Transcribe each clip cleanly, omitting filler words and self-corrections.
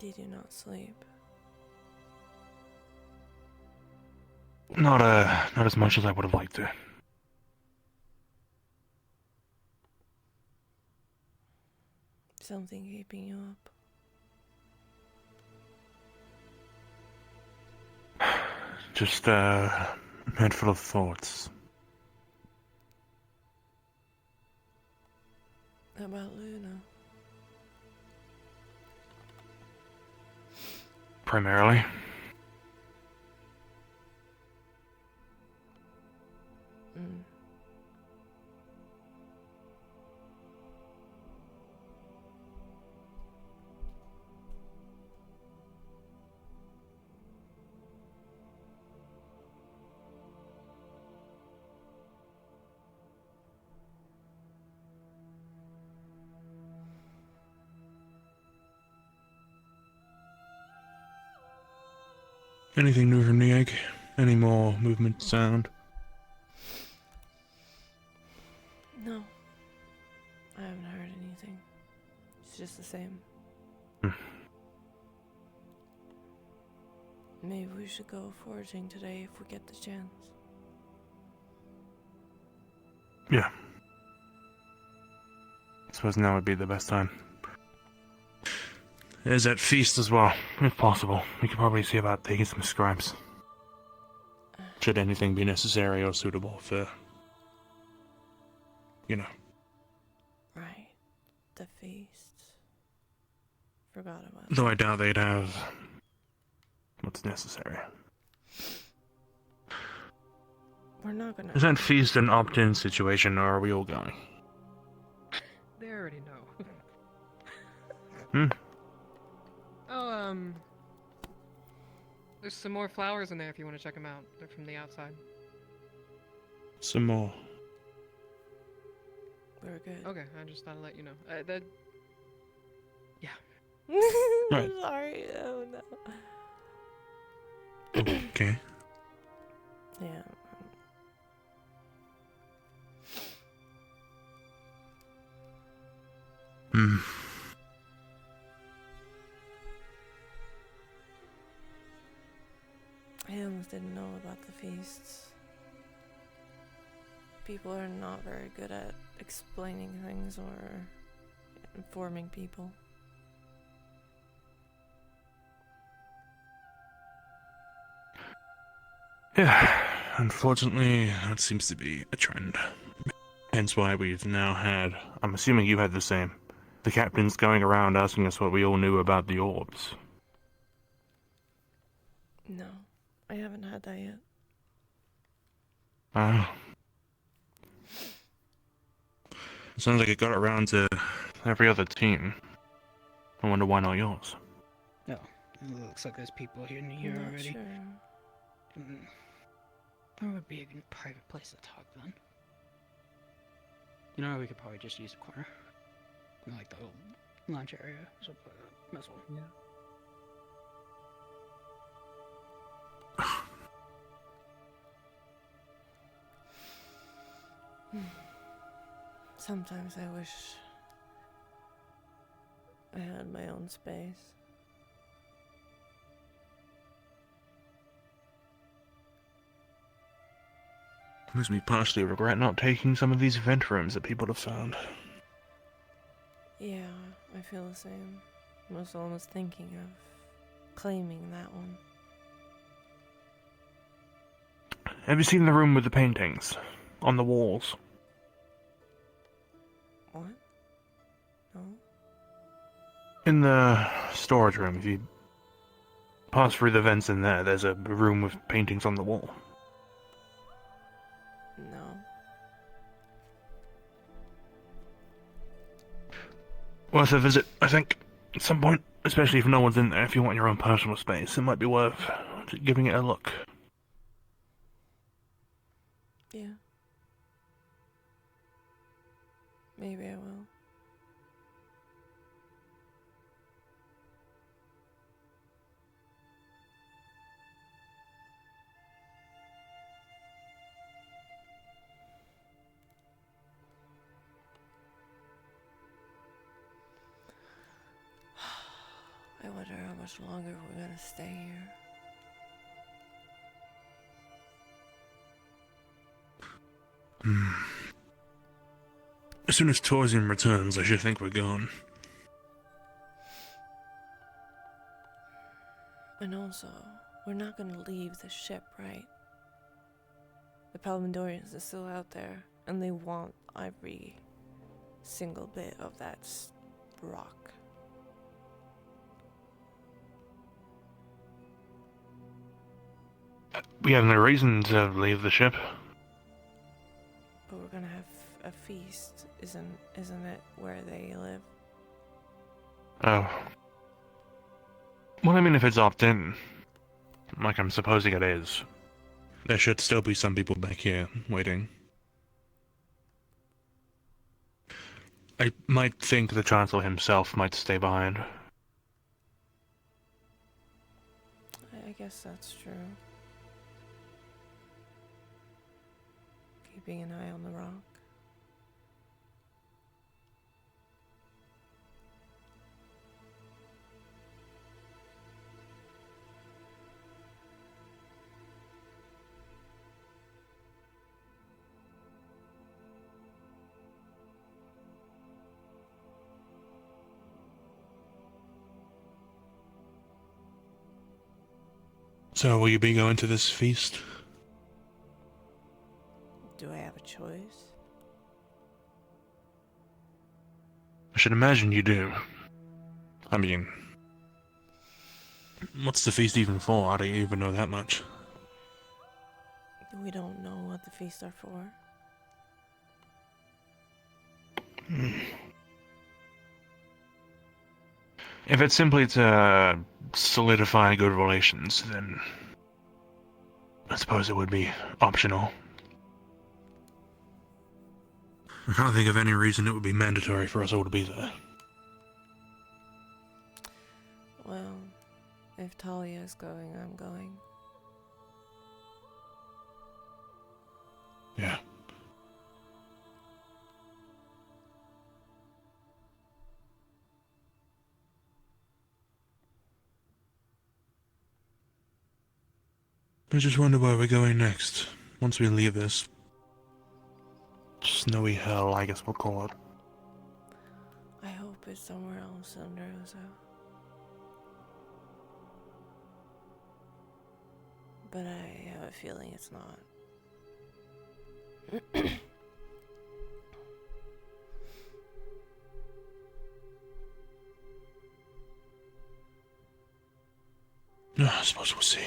Did you not sleep? Not as much as I would have liked to. Something keeping you up? Just a head full of thoughts. About Luna? Primarily. Mm. Anything new from the egg? Any more movement sound? No. I haven't heard anything. It's just the same. Maybe we should go foraging today if we get the chance. Yeah. I suppose now would be the best time. There's that feast as well, if possible. We could probably see about taking some scribes. Should anything be necessary or suitable for... you know. Right. The feast. Forgot about it. Though I doubt they'd have... what's necessary. We're not gonna... Is that feast an opt-in situation, or are we all going? They already know. Oh, there's some more flowers in there if you want to check them out. They're from the outside. Some more. We're good. Okay, I just thought I'd let you know. Yeah. Right. Sorry. Oh no. Okay. Yeah. Hmm. I almost didn't know about the feasts. People are not very good at explaining things or informing people. Yeah, unfortunately, that seems to be a trend. Hence why we've now had, I'm assuming you had the same, the captains going around asking us what we all knew about the orbs. No, I haven't had that yet. Sounds like it got around to every other team. I wonder why not yours. No, it looks like there's people here in here I'm not already. sure. Where would be a private place to talk then? You know, we could probably just use a corner. Like the old lunch area, so might as well. Yeah. Sometimes I wish I had my own space. Makes me partially regret not taking some of these event rooms that people have found. Yeah, I feel the same. I was almost thinking of claiming that one. Have you seen the room with the paintings? On the walls? What? No? In the storage room, if you pass through the vents in there, there's a room with paintings on the wall. No. Worth a visit, I think, at some point. Especially if no one's in there, if you want your own personal space, it might be worth giving it a look. Yeah. Maybe I will. I want monitor how much longer we're gonna stay here. As soon as Torsium returns, I should think we're gone. And also, we're not gonna leave the ship, right? The Palmandorians are still out there, and they want every single bit of that rock. We have no reason to leave the ship. But we're gonna have a feast, isn't it, where they live? Oh. Well, I mean, if it's opt-in, like I'm supposing it is, there should still be some people back here waiting. I might think the Chancellor himself might stay behind. I guess that's true. Keeping an eye on the rock. So, will you be going to this feast? Do I have a choice? I should imagine you do. I mean, what's the feast even for? I don't even know that much. We don't know what the feasts are for. If it's simply to solidify good relations, then I suppose it would be optional. I can't think of any reason it would be mandatory for us all to be there. Well, if Talia is going, I'm going. Yeah. I just wonder where we're going next, once we leave this snowy hell, I guess we'll call it. I hope it's somewhere else under Rosa. But I have a feeling it's not. I suppose we'll see.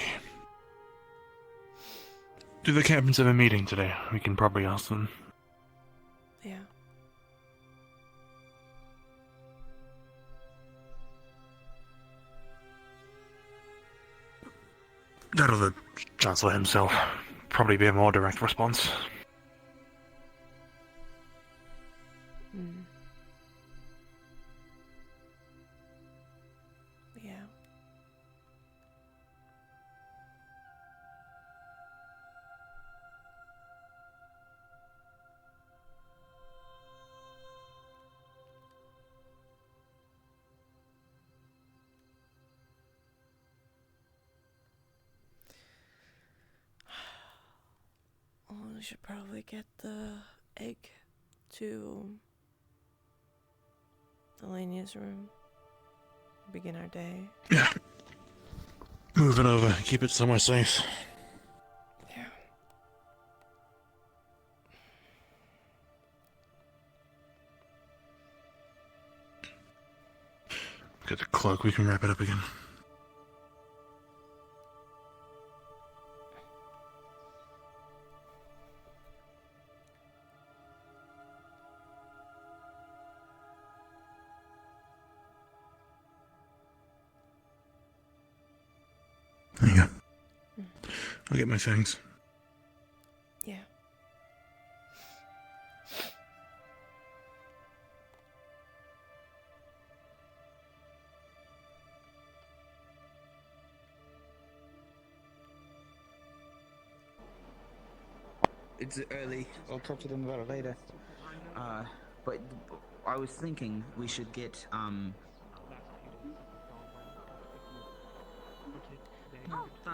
Do the captains have a meeting today? We can probably ask them. Yeah. That'll the Chancellor himself. Probably be a more direct response. Mm. Yeah. Well, we should probably get the egg to Elenia's room. Begin our day. Yeah. Move it over. Keep it somewhere safe. Yeah. Get the cloak. We can wrap it up again. There you go. I'll get my things. Yeah. It's early. I'll talk to them about it later. But I was thinking we should get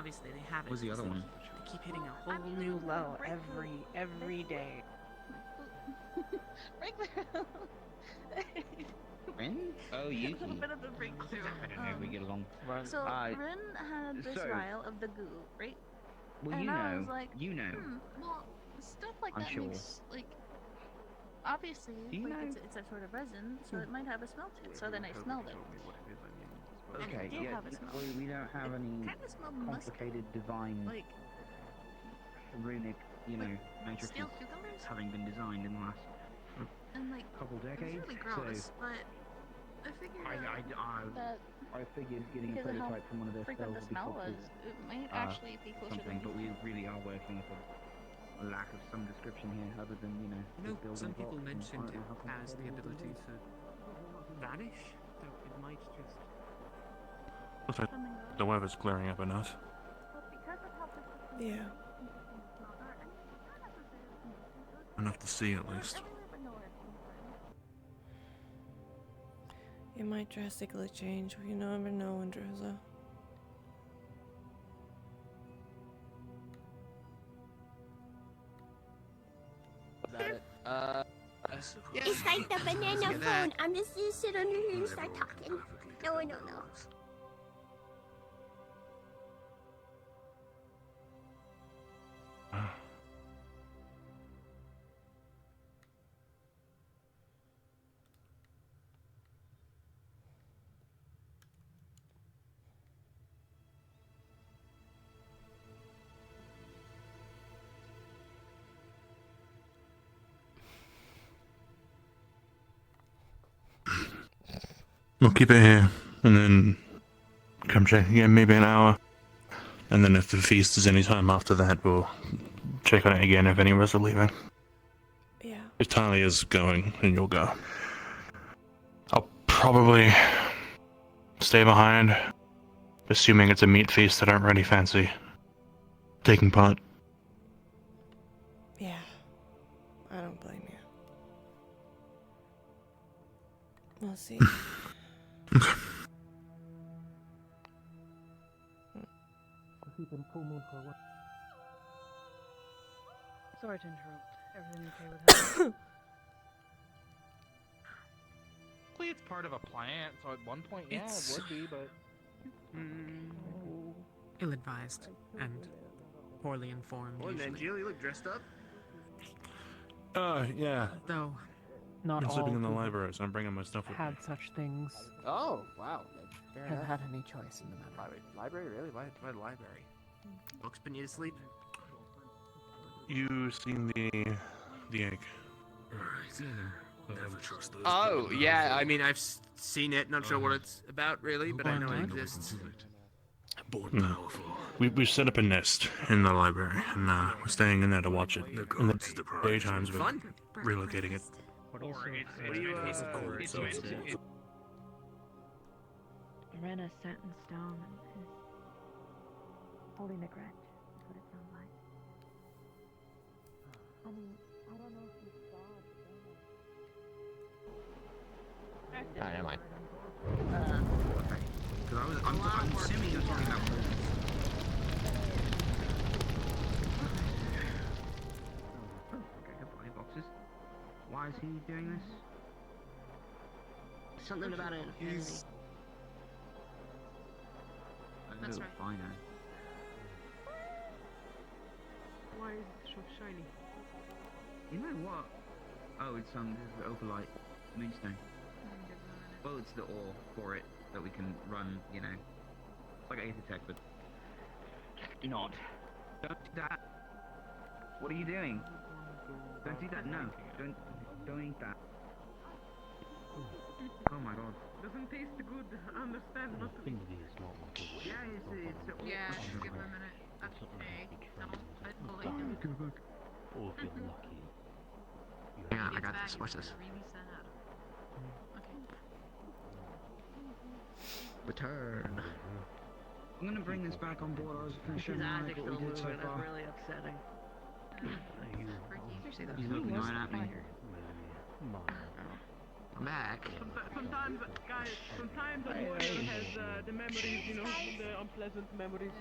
obviously they have it. What's the other one? They keep hitting a whole new low every day. Breakthrough. Ren? Oh, Yuki. A bit of a breakthrough. I don't know if we get along. So Rin had this so- vial of the goo, right? Well, And you I know. was like, You know. Well, stuff like I'm that sure. makes like obviously You like know. it's a sort of resin, so it might have a smell to it. So then I smelled it. And Okay, it did yeah. have a smell. We don't have It any kind of smelled musky, complicated divine like runic, matrices steel cucumbers, having been designed in the last and like couple it was decades. really gross. But I figured that I figured getting a because of how prototype from one of their frequent spells the would be smell was, helpful. it might actually be closer Something, than but we really are working with a lack of some description here, other than No, just building some people blocks and mentioned I don't it know how has the complicated ability it is. to vanish, so it might just... Looks like coming up. the weather's clearing up enough. But because of how persistent Yeah. Enough to see at least. It might drastically change. You never know, Androza. About it. It's like the banana phone. I'm just gonna sit under here and start talking. No one will know. We'll keep it here, and then come check again maybe an hour. And then if the feast is any time after that, we'll check on it again if any of us are leaving. Yeah. If Talia's going, then you'll go. I'll probably stay behind, assuming it's a meat feast that I don't really fancy taking part. Yeah. I don't blame you. We'll see. Sorry to interrupt. Everything okay with her? Technically, it's part of a plant, so at one point, yeah, It's- it would be, but... Ill-advised and poorly informed. usually. you look dressed up. Yeah. Though Not I'm all sleeping in the who library, so I'm bringing my stuff with me. have such things Oh, wow. Fair have enough. had any choice in the matter. Library, really? Why the library? books put you to sleep. You seen the egg? Oh, yeah, I mean, I've seen it. Not sure what it's about, really, but I know it Born exists. We set up a nest in the library, and we're staying in there to watch it. In the daytimes, we're Fun. relocating it. Rena set in stone is holding a grudge, is what it sounds like. I mean, I don't know if you saw Never mind. Because I'm assuming you're talking about balls. Okay, body boxes. Why is he doing this? Something about an affinity. That's right. Fine. Why is it so shiny? You know what? Oh, it's this is the Opalite Moonstone. Well, it's the ore for it that we can run, It's like Aether-Tech, but not. Don't do that. What are you doing? Don't do that, no. Don't eat that. Oh my god. Doesn't taste good. I understand not to eat. Yeah, it's Yeah, just give him a minute. Okay. Don't bully him. Yeah, I got this. Watch this. Really sad. Okay. Return. I'm gonna bring this back on board. I was gonna show Mike what we did so far. really upsetting. He's looking right at me. I'm back. Sometimes, guys, sometimes a warrior has the memories, you know, the unpleasant memories.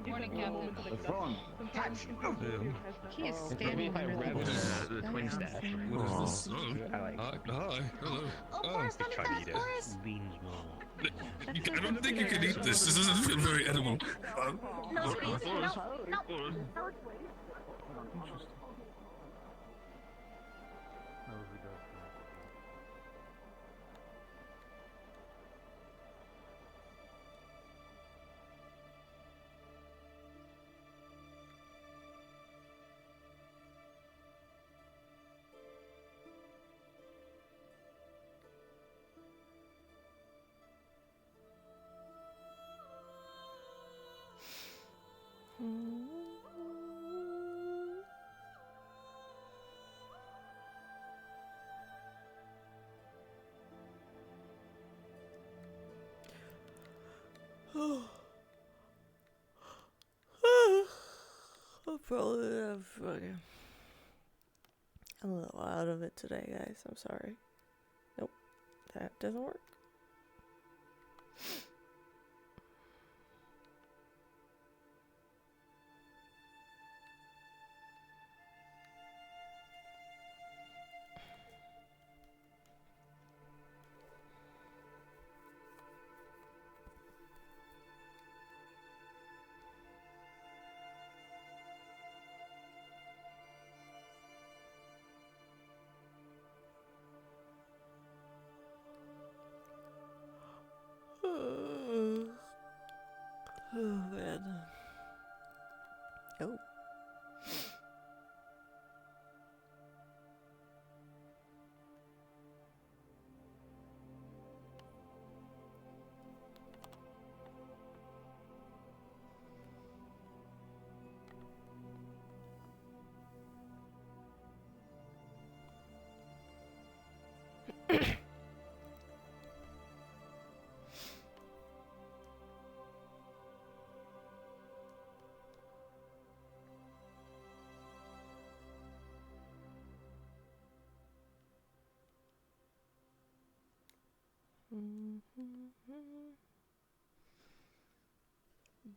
Morning, Captain. Sometimes a warrior has that. He is standing under The twin staff. What is this? I like. Hi, hello. Oh, Boris, let me pass, Boris. I don't think you can eat this. This doesn't feel very edible. No, please, no, no. I'll probably have fucking a little out of it today, guys. I'm sorry. Nope, that doesn't work. Oh man. Oh.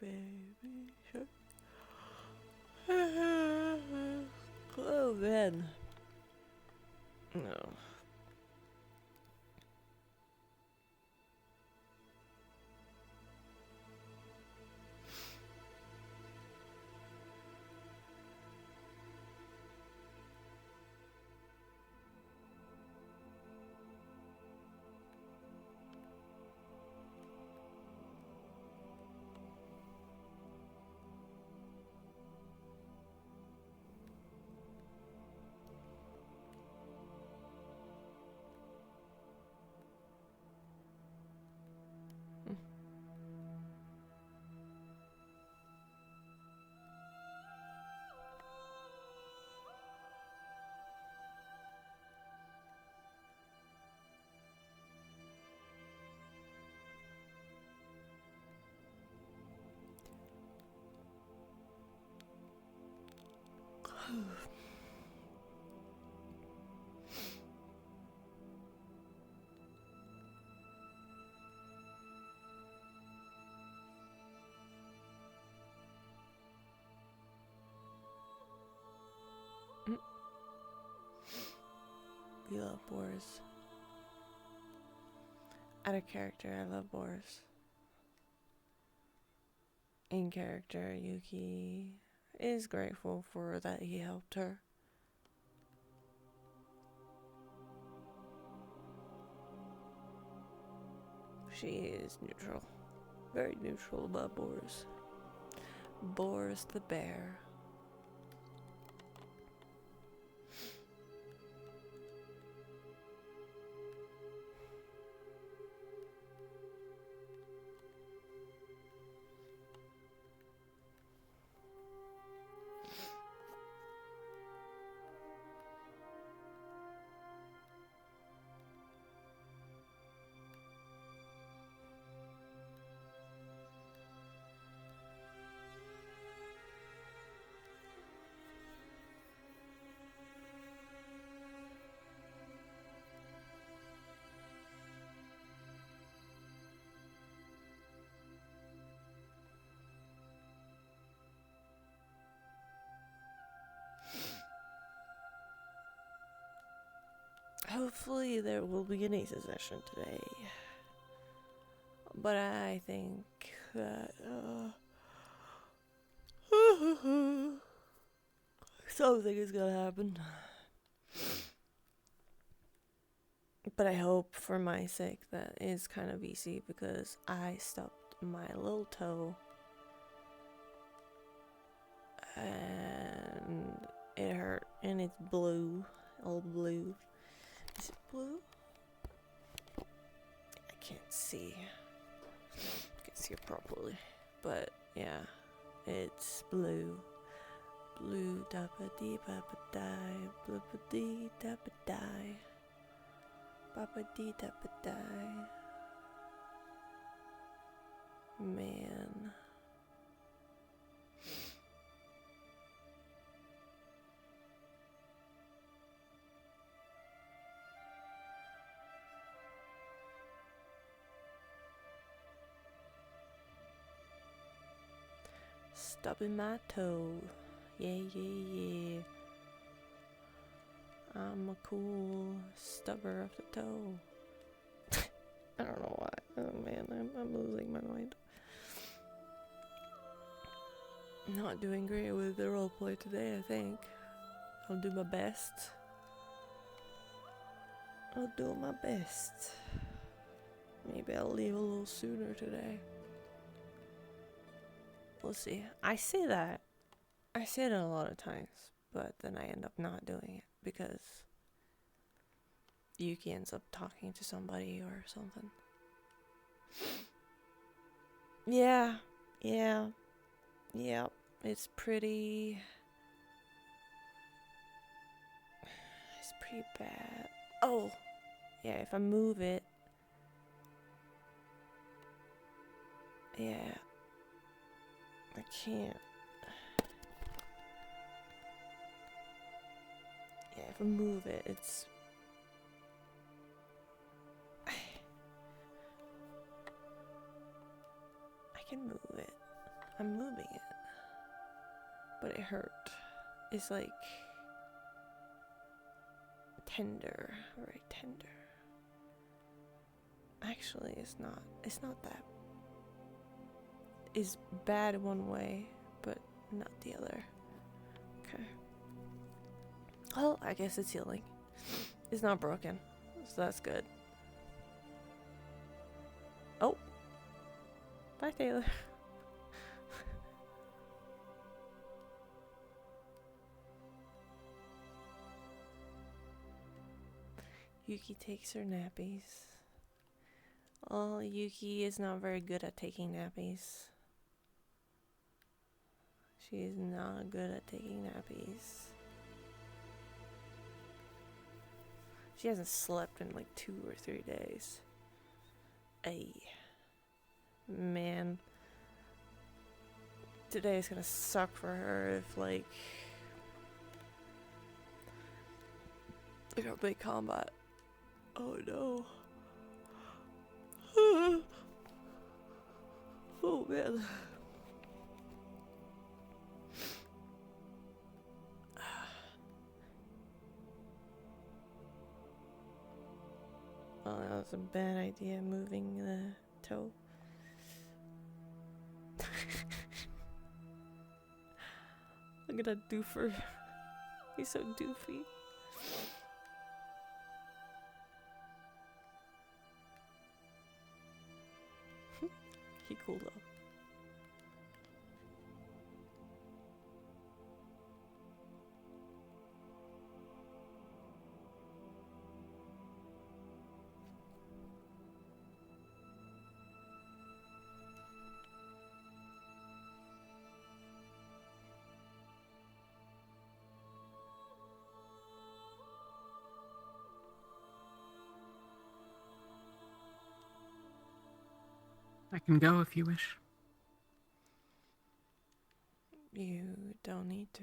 Baby shark. Oh man. No. We love Boris. Out of character, I love Boris. In character, Yuki is grateful for that he helped her. She is neutral. Very neutral about Boris. Boris the bear. hopefully there will be an Aces session today. But I think that something is gonna happen. But I hope for my sake that is kind of easy because I stubbed my little toe and it hurt and it's blue, all blue. Is it blue? I can't see. I can't see it properly, but yeah, it's blue. Blue da ba dee ba ba die, blue ba dee da ba die. Baba dee da ba die. Man. Stubbing my toe. Yeah, yeah, yeah. I'm a cool stubber of the toe. I don't know why. Oh man, I'm losing my mind. Not doing great with the roleplay today, I think. I'll do my best. I'll do my best. Maybe I'll leave a little sooner today. We'll see. I say that. I say it a lot of times, but then I end up not doing it because Yuki ends up talking to somebody or something. Yeah. It's pretty bad. Oh, yeah, if I move it. Yeah. I can't. Yeah, if I move it, it's... I can move it. I'm moving it. But it hurt. It's like... tender. Very tender. Actually, it's not. It's not that. It's bad one way, but not the other. Okay. Well, I guess it's healing. It's not broken, so that's good. Oh. Bye, Taylor. Yuki takes her nappies. Oh, Yuki is not very good at taking nappies. She is not good at taking nappies. She hasn't slept in like 2 or 3 days. Ay. Man. Today is gonna suck for her if like... we got big combat. Oh no. Oh man. Oh, that was a bad idea, moving the toe. Look at that doofer. He's so doofy. He cooled off. I can go if you wish. You don't need to.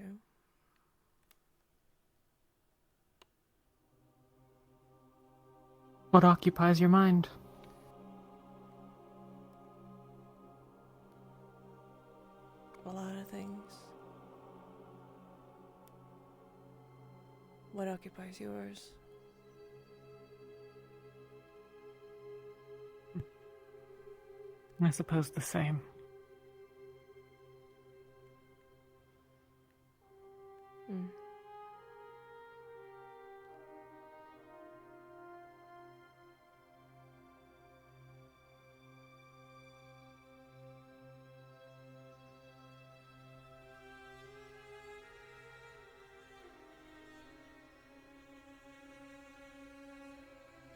What occupies your mind? A lot of things. What occupies yours? I suppose the same. Hmm.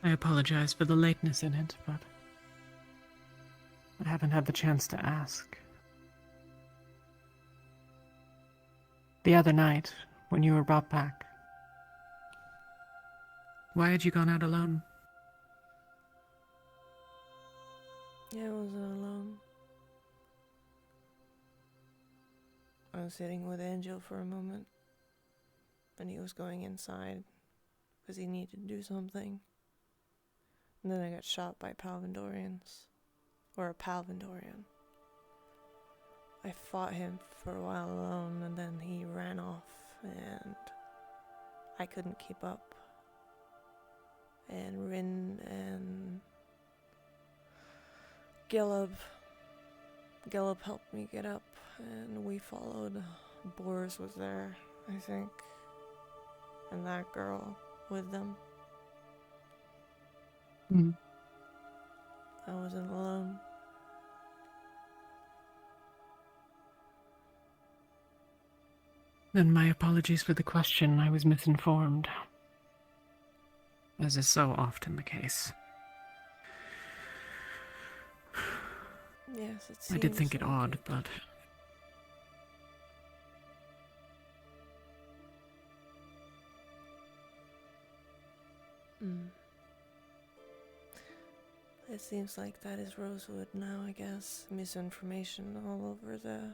I apologize for the lateness in it, but I haven't had the chance to ask. The other night, when you were brought back, why had you gone out alone? Yeah, I wasn't alone. I was sitting with Angel for a moment, and he was going inside because he needed to do something. And then I got shot by Palvindorians, or a Palvindorian. I fought him for a while alone, and then he ran off, and I couldn't keep up. And Rin and Gilib helped me get up, and we followed. Boris was there, I think, and that girl with them. I wasn't alone. Then my apologies for the question. I was misinformed, as is so often the case. Yes, it I did seems think it like odd, but It seems like that is Rosewood now, I guess. Misinformation all over the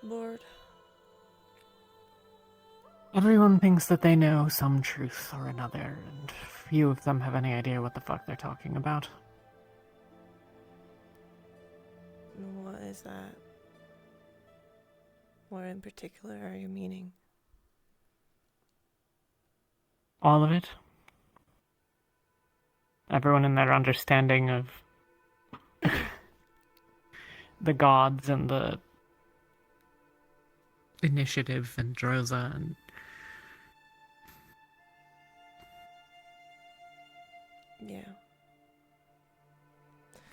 board. everyone thinks that they know some truth or another, and few of them have any idea what the fuck they're talking about. What is that? What in particular are you meaning? All of it. Everyone in their understanding of the gods and the initiative and Droza and Yeah.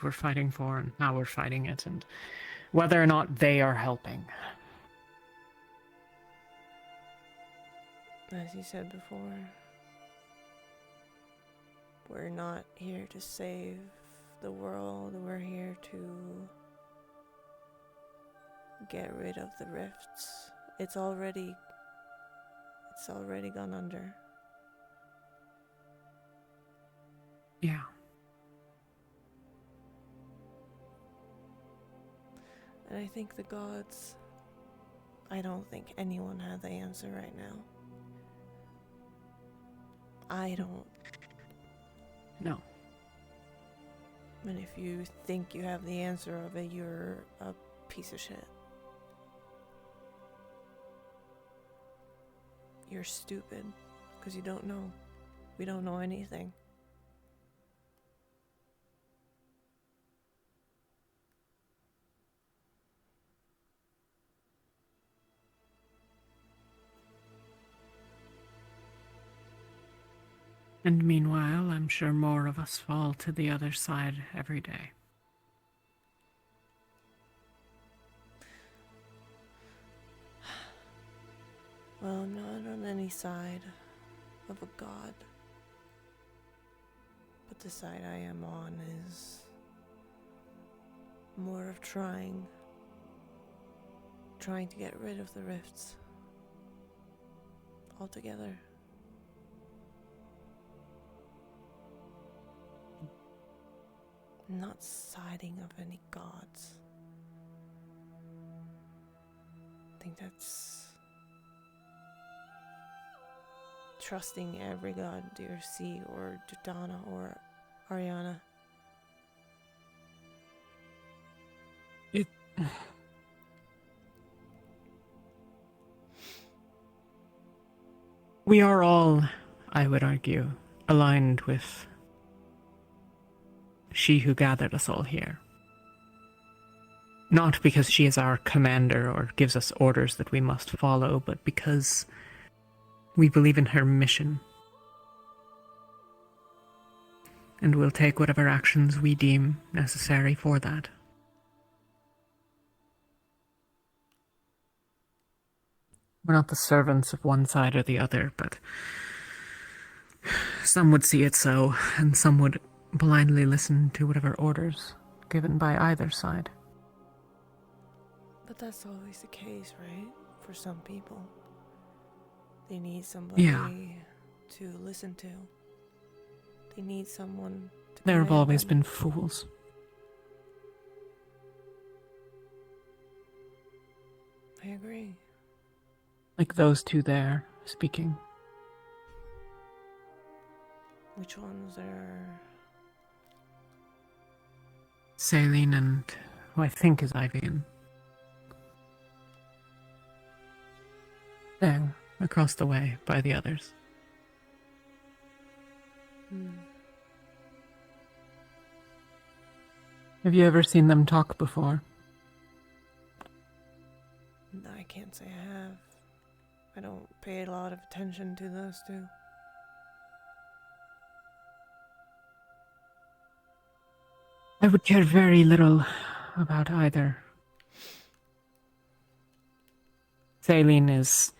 we're fighting for and how we're fighting it and whether or not they are helping. As you said before, we're not here to save the world, we're here to get rid of the rifts. It's already gone under. Yeah. And I think the gods, I don't think anyone has the answer right now. I don't. No. And if you think you have the answer of it, you're a piece of shit. You're stupid, because you don't know. We don't know anything. And meanwhile, I'm sure more of us fall to the other side every day. Well, I'm not on any side of a god. But the side I am on is more of trying to get rid of the rifts altogether. Not siding of any gods. I think that's trusting every god, dear C or Dudana or Ariana. We are all, I would argue, aligned with she who gathered us all here. Not because she is our commander or gives us orders that we must follow, but because we believe in her mission. And we'll take whatever actions we deem necessary for that. We're not the servants of one side or the other, but some would see it so, and some would blindly listen to whatever orders given by either side. But that's always the case, right? For some people. They need somebody to listen to. They need someone to There have command always them. been fools. I agree. Like those two there, speaking. Which ones are... Saline and who I think is Ivian. There, across the way, by the others. Have you ever seen them talk before? No, I can't say I have. I don't pay a lot of attention to those two. I would care very little about either. Saline is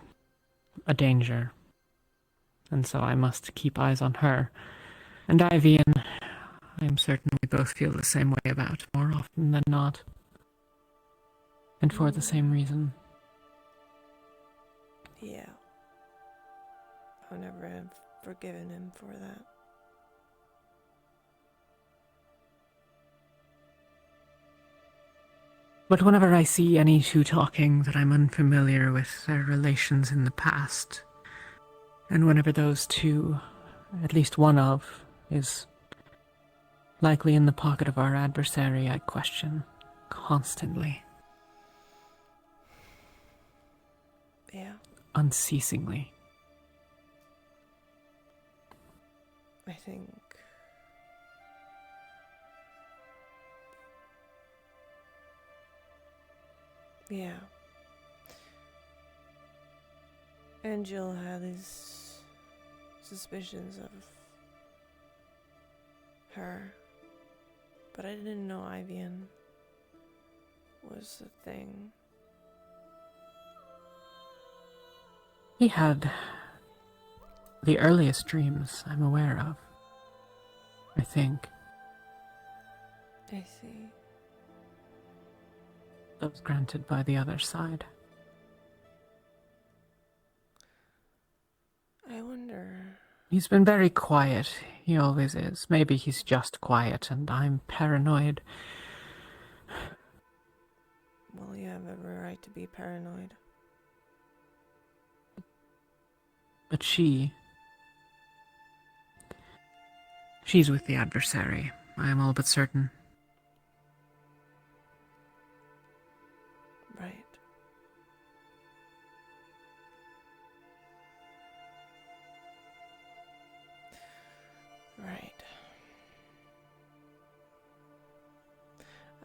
a danger, and so I must keep eyes on her. And Ivian, I am certain we both feel the same way about, more often than not. And for the same reason. Yeah. I'll never have forgiven him for that. But whenever I see any two talking that I'm unfamiliar with their relations in the past, and whenever those two, at least one of, is likely in the pocket of our adversary, I question constantly. Yeah. Unceasingly. I think... Yeah. Angel had his suspicions of her, but I didn't know Ivian was a thing. He had the earliest dreams I'm aware of, I think. I see. Those granted by the other side. I wonder... He's been very quiet. He always is. Maybe he's just quiet and I'm paranoid. Well, you have every right to be paranoid. But she's with the adversary. I am all but certain. Right. Right.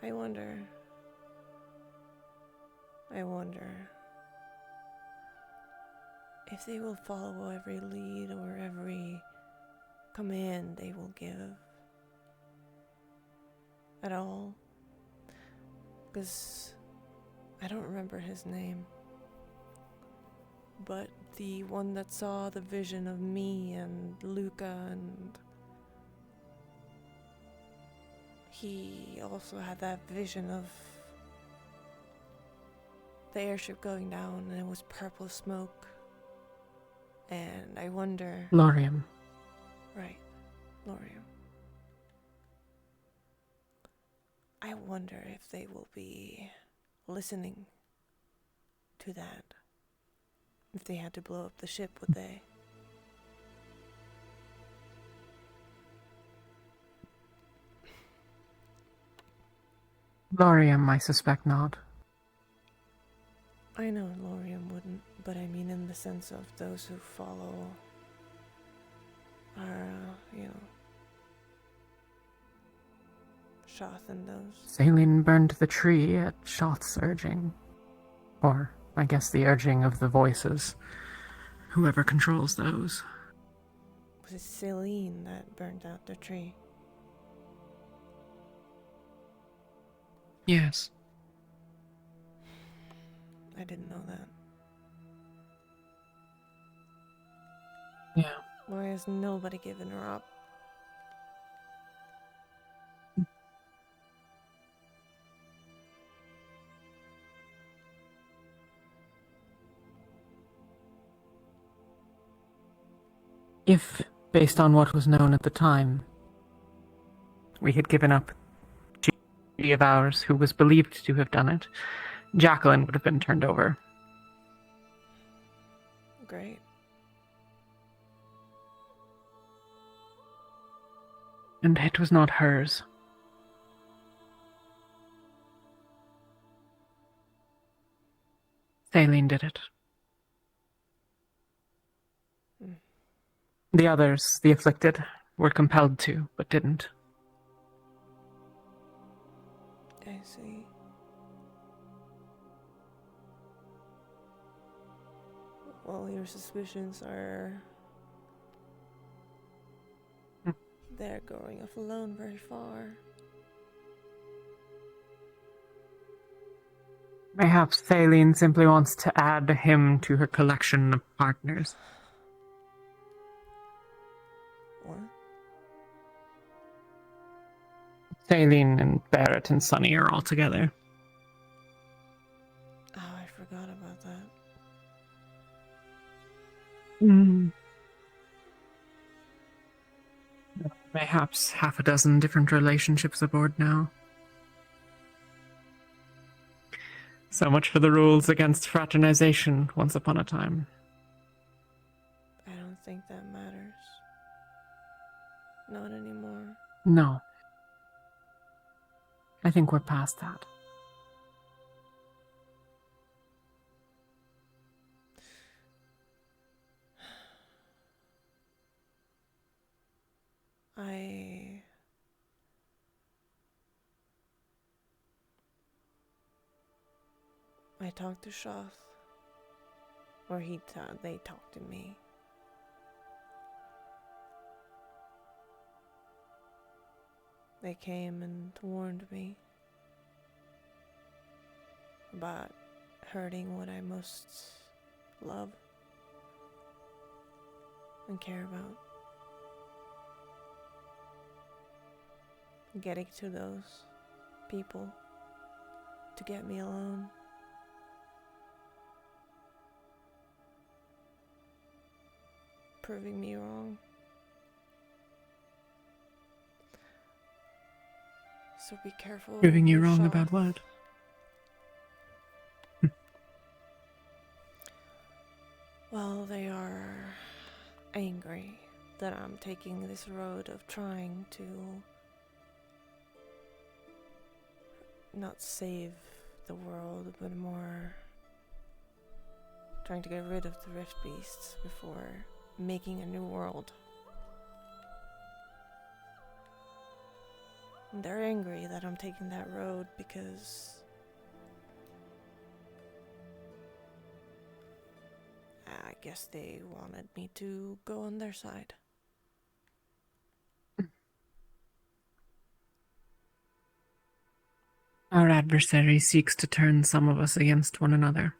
I wonder if they will follow every lead or every command they will give at all. Because I don't remember his name. But the one that saw the vision of me and Luca, and he also had that vision of the airship going down and it was purple smoke. And I wonder... Lorium. Right. Lorium. I wonder if they will be listening to that. If they had to blow up the ship, would they? Lorium, I suspect not. I know Lorium wouldn't, but I mean in the sense of those who follow our, Shoth and those. Saline burned the tree at Shoth's urging. Or, I guess, the urging of the voices. Whoever controls those. Was it Celine that burned out the tree? Yes. I didn't know that. Yeah. Why has nobody given her up? If, based on what was known at the time, we had given up G of ours who was believed to have done it, Jacqueline would have been turned over. Great. And it was not hers. Saline did it. The others, the afflicted, were compelled to, but didn't. I see. Well, your suspicions are... They're going off alone very far. Perhaps Thaline simply wants to add him to her collection of partners. What? Thaline and Barrett and Sunny are all together. Oh, I forgot about that. Perhaps half a dozen different relationships aboard now. So much for the rules against fraternization once upon a time. I don't think that matters. Not anymore. No. I think we're past that. I talked to Shoth, or they talked to me. They came and warned me about hurting what I most love and care about. Getting to those people to get me alone. Proving me wrong. So be careful. Proving you with wrong Shoth. about what? Well, they are angry that I'm taking this road of trying to not save the world, but more trying to get rid of the Rift Beasts before making a new world. And they're angry that I'm taking that road because I guess they wanted me to go on their side. Our adversary seeks to turn some of us against one another.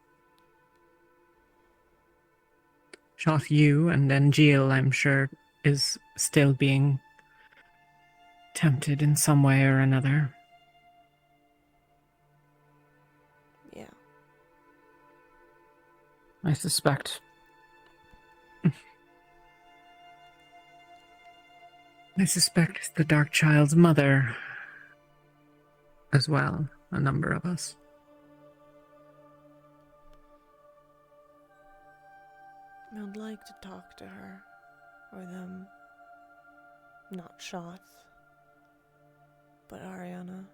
Shoth you and Angeal, I'm sure, is still being tempted in some way or another. Yeah. I suspect. I suspect the Dark Child's mother as well, a number of us. I'd like to talk to her, or them. Not Shoth, but Ariana.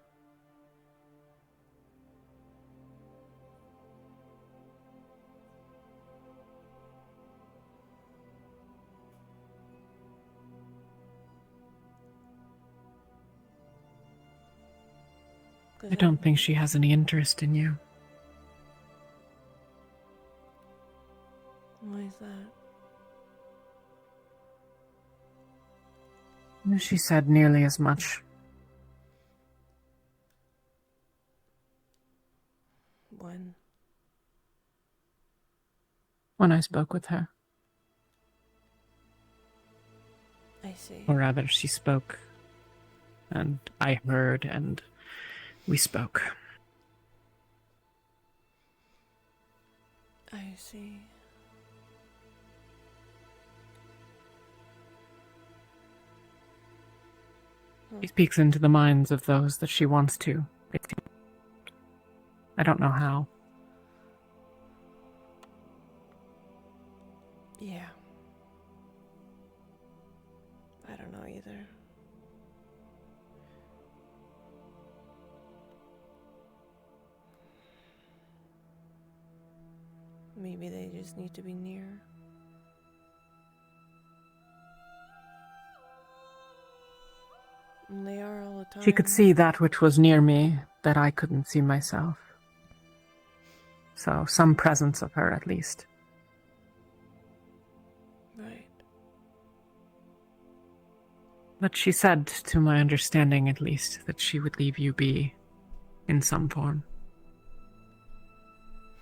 I don't think she has any interest in you. Why is that? She said nearly as much. When I spoke with her. I see. Or rather, she spoke, and I heard, and we spoke. I see. She speaks into the minds of those that she wants to. I don't know how. Yeah. I don't know either. Maybe they just need to be near. And they are all the time. She could see that which was near me that I couldn't see myself. So, some presence of her at least. Right. But she said, to my understanding at least, that she would leave you be in some form.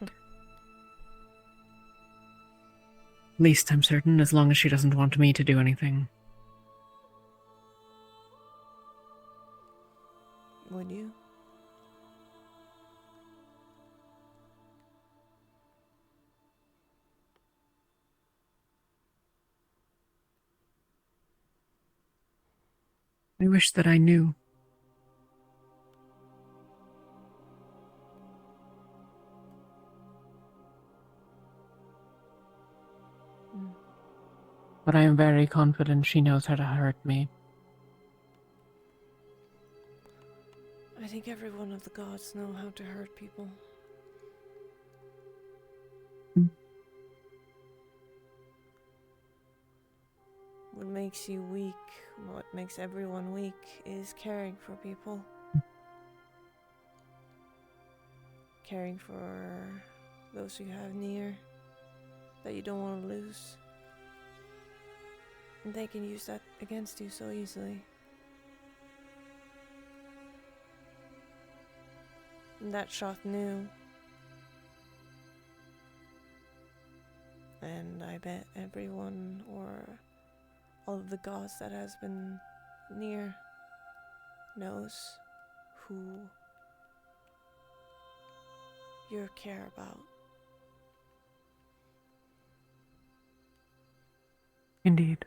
At least I'm certain, as long as she doesn't want me to do anything. Would you? I wish that I knew. But I am very confident she knows how to hurt me. I think every one of the gods know how to hurt people. What makes you weak, what makes everyone weak, is caring for people. Caring for those you have near, that you don't want to lose. And they can use that against you so easily. And that shot knew. And I bet everyone, or all of the gods that has been near, knows who you care about. Indeed.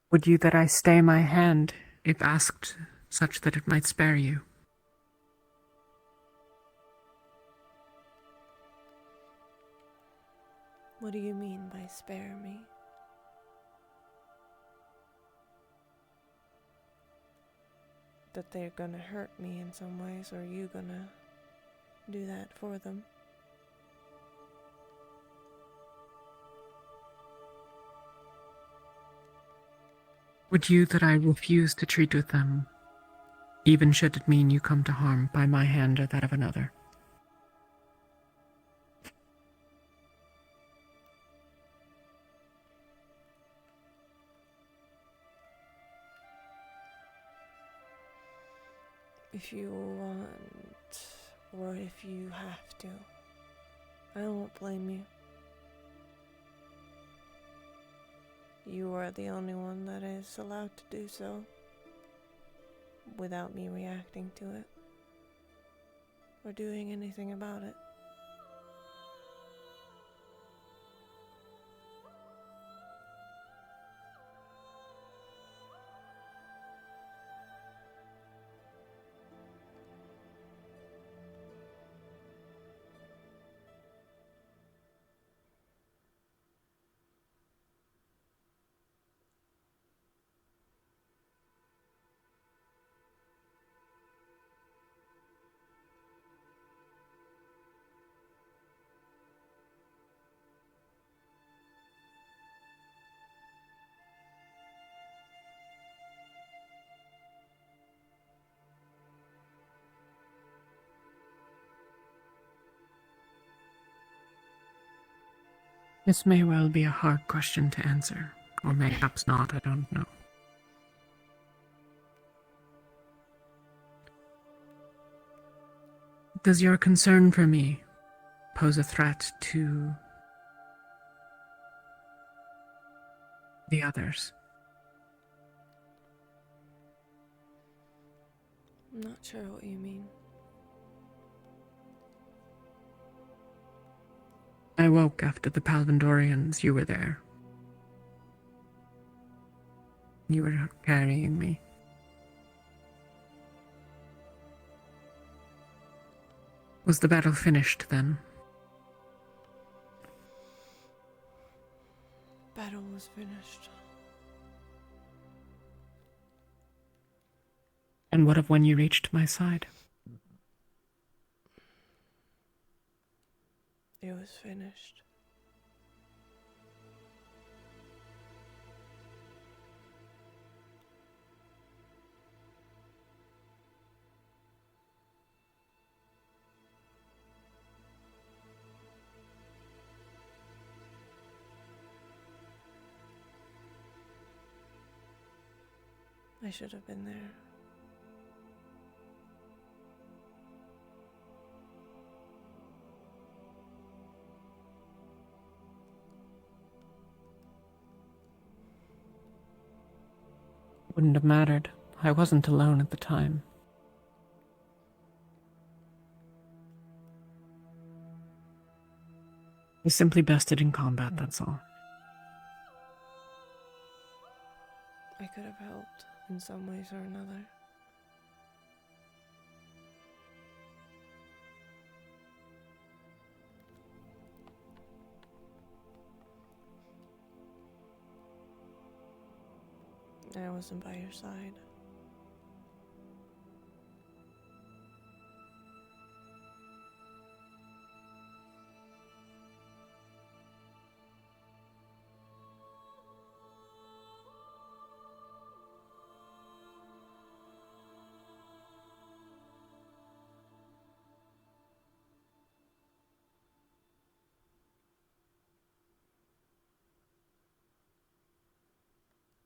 Would you that I stay my hand, if asked, such that it might spare you? What do you mean by spare me? That they're gonna hurt me in some ways, or are you gonna do that for them? Would you that I refuse to treat with them, even should it mean you come to harm by my hand or that of another? If you want, or if you have to, I won't blame you. You are the only one that is allowed to do so, without me reacting to it, or doing anything about it. This may well be a hard question to answer, or mayhaps not, I don't know. Does your concern for me pose a threat to the others? I'm not sure what you mean. I woke after the Palvandorians. You were there. You were carrying me. Was the battle finished then? Battle was finished. And what of when you reached my side? It was finished. I should have been there. Wouldn't have mattered. I wasn't alone at the time. I was simply bested in combat, that's all. I could have helped in some ways or another. I wasn't by your side.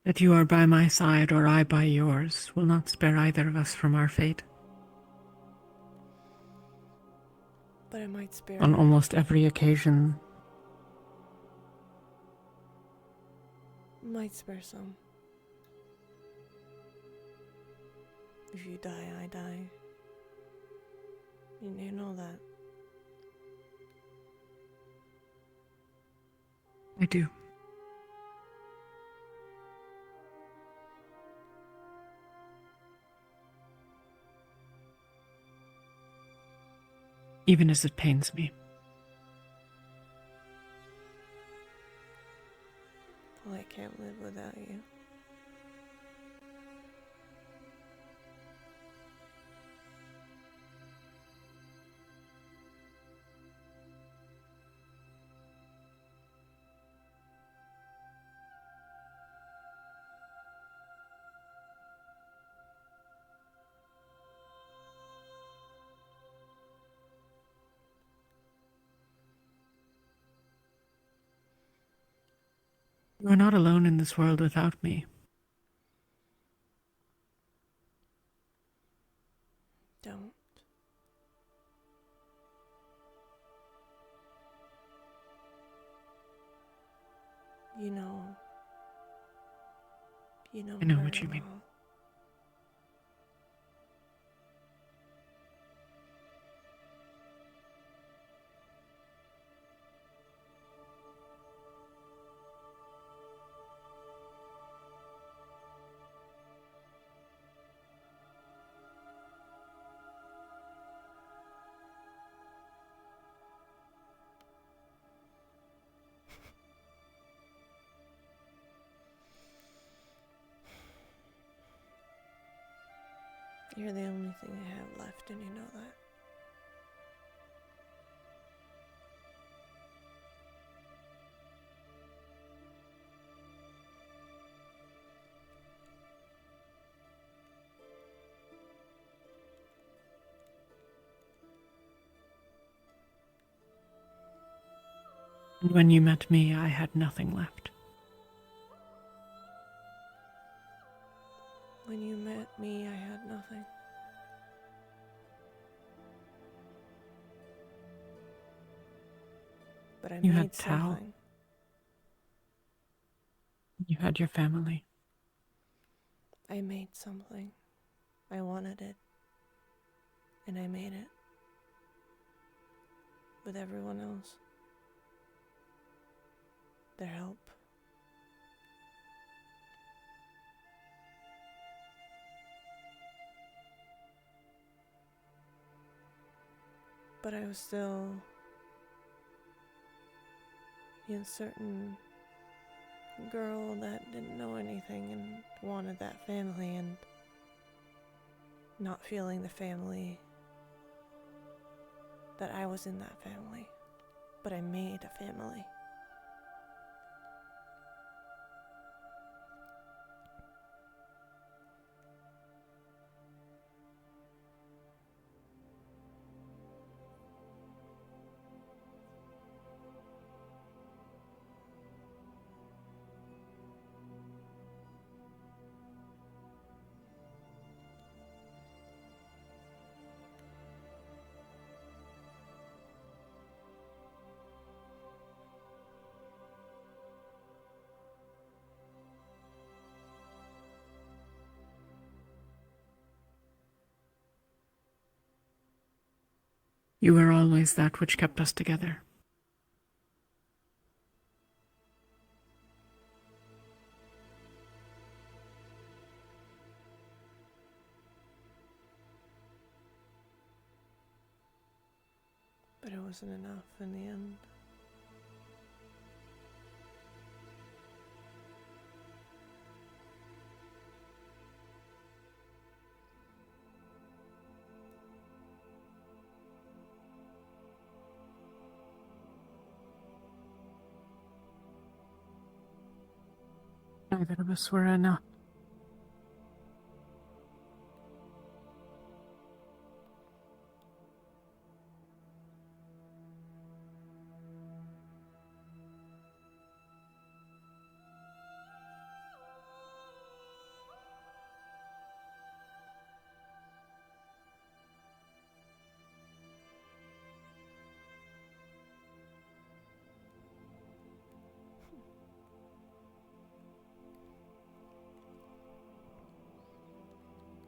That you are by my side or I by yours will not spare either of us from our fate. But it might spare On her. almost every occasion, It might spare some. If you die, I die. You know that. I do. Even as it pains me. Well, I can't live without you. You are not alone in this world without me. Don't. You know. I know her what you and mean. all. You're the only thing I have left, and you know that. And when you met me, I had nothing left. When you met me, I had nothing. But I You made had Tao. something. You had your family. I made something. I wanted it. And I made it. With everyone else. Their help. But I was still the uncertain girl that didn't know anything and wanted that family, and not feeling the family that I was in that family. But I made a family. You were always that which kept us together. But it wasn't enough in the end. Neither of us were enough.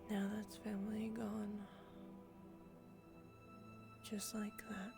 Now that's family gone. Just like that.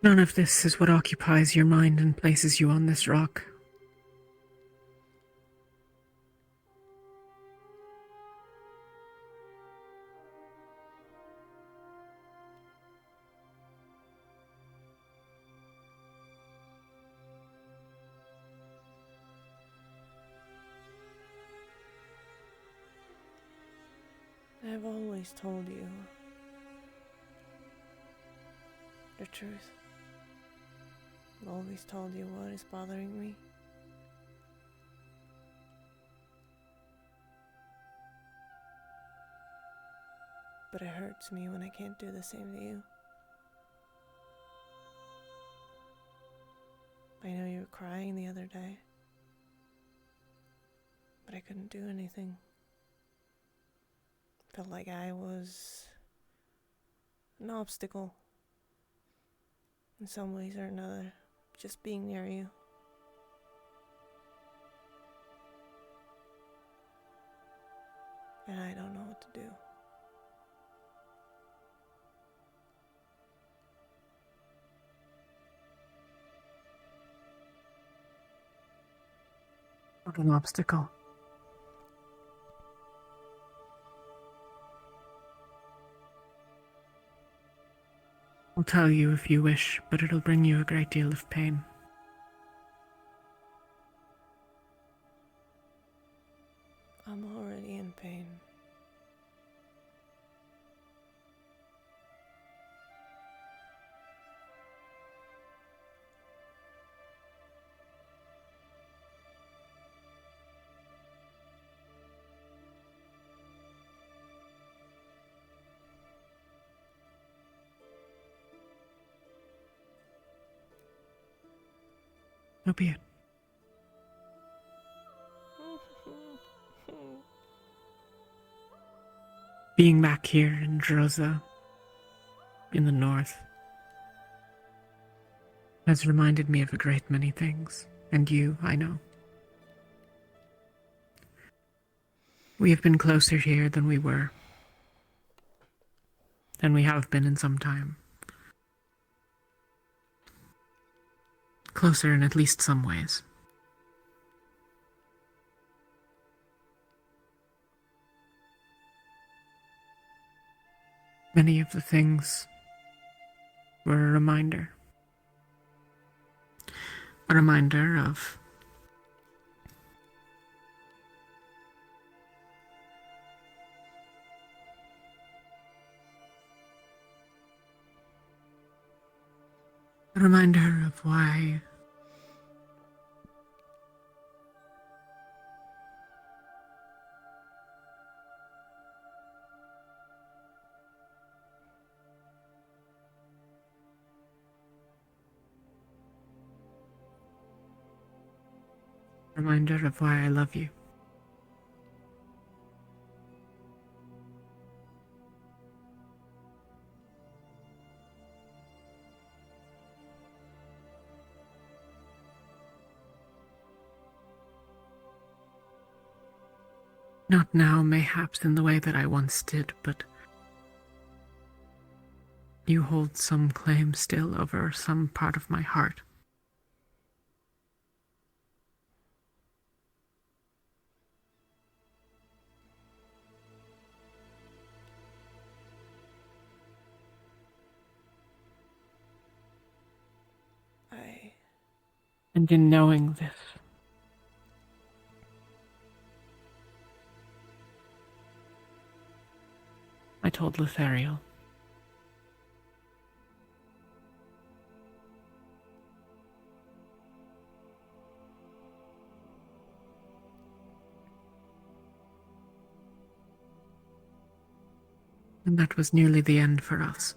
None of this is what occupies your mind and places you on this rock. I've always told you the truth. I've always told you what is bothering me. But it hurts me when I can't do the same to you. I know you were crying the other day, but I couldn't do anything. Felt like I was an obstacle in some ways or another, just being near you. And I don't know what to do. Not an obstacle. I'll tell you if you wish, but it'll bring you a great deal of pain. I'm already in pain. So be it. Being back here in Droza, in the north, has reminded me of a great many things. And you, I know. We have been closer here than we were. Than we have been in some time. Closer in at least some ways. Many of the things were a reminder. A reminder of a reminder of why reminder of why I love you. Not now, mayhaps, in the way that I once did, but you hold some claim still over some part of my heart. And in knowing this, I told Lethariel. And that was nearly the end for us.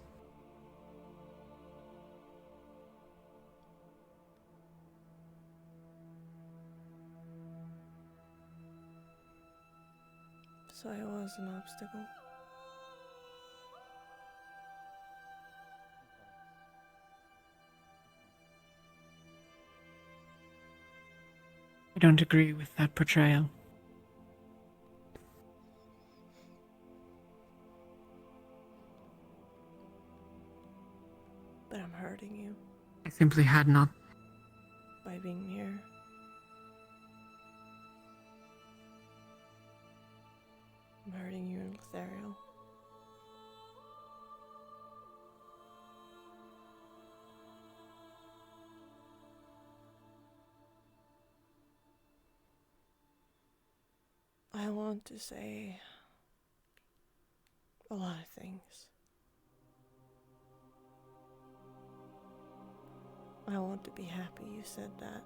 So I was an obstacle. I don't agree with that portrayal. But I'm hurting you. I simply had not. By being here. I'm hurting you and Lethariel. I want to say a lot of things. I want to be happy you said that.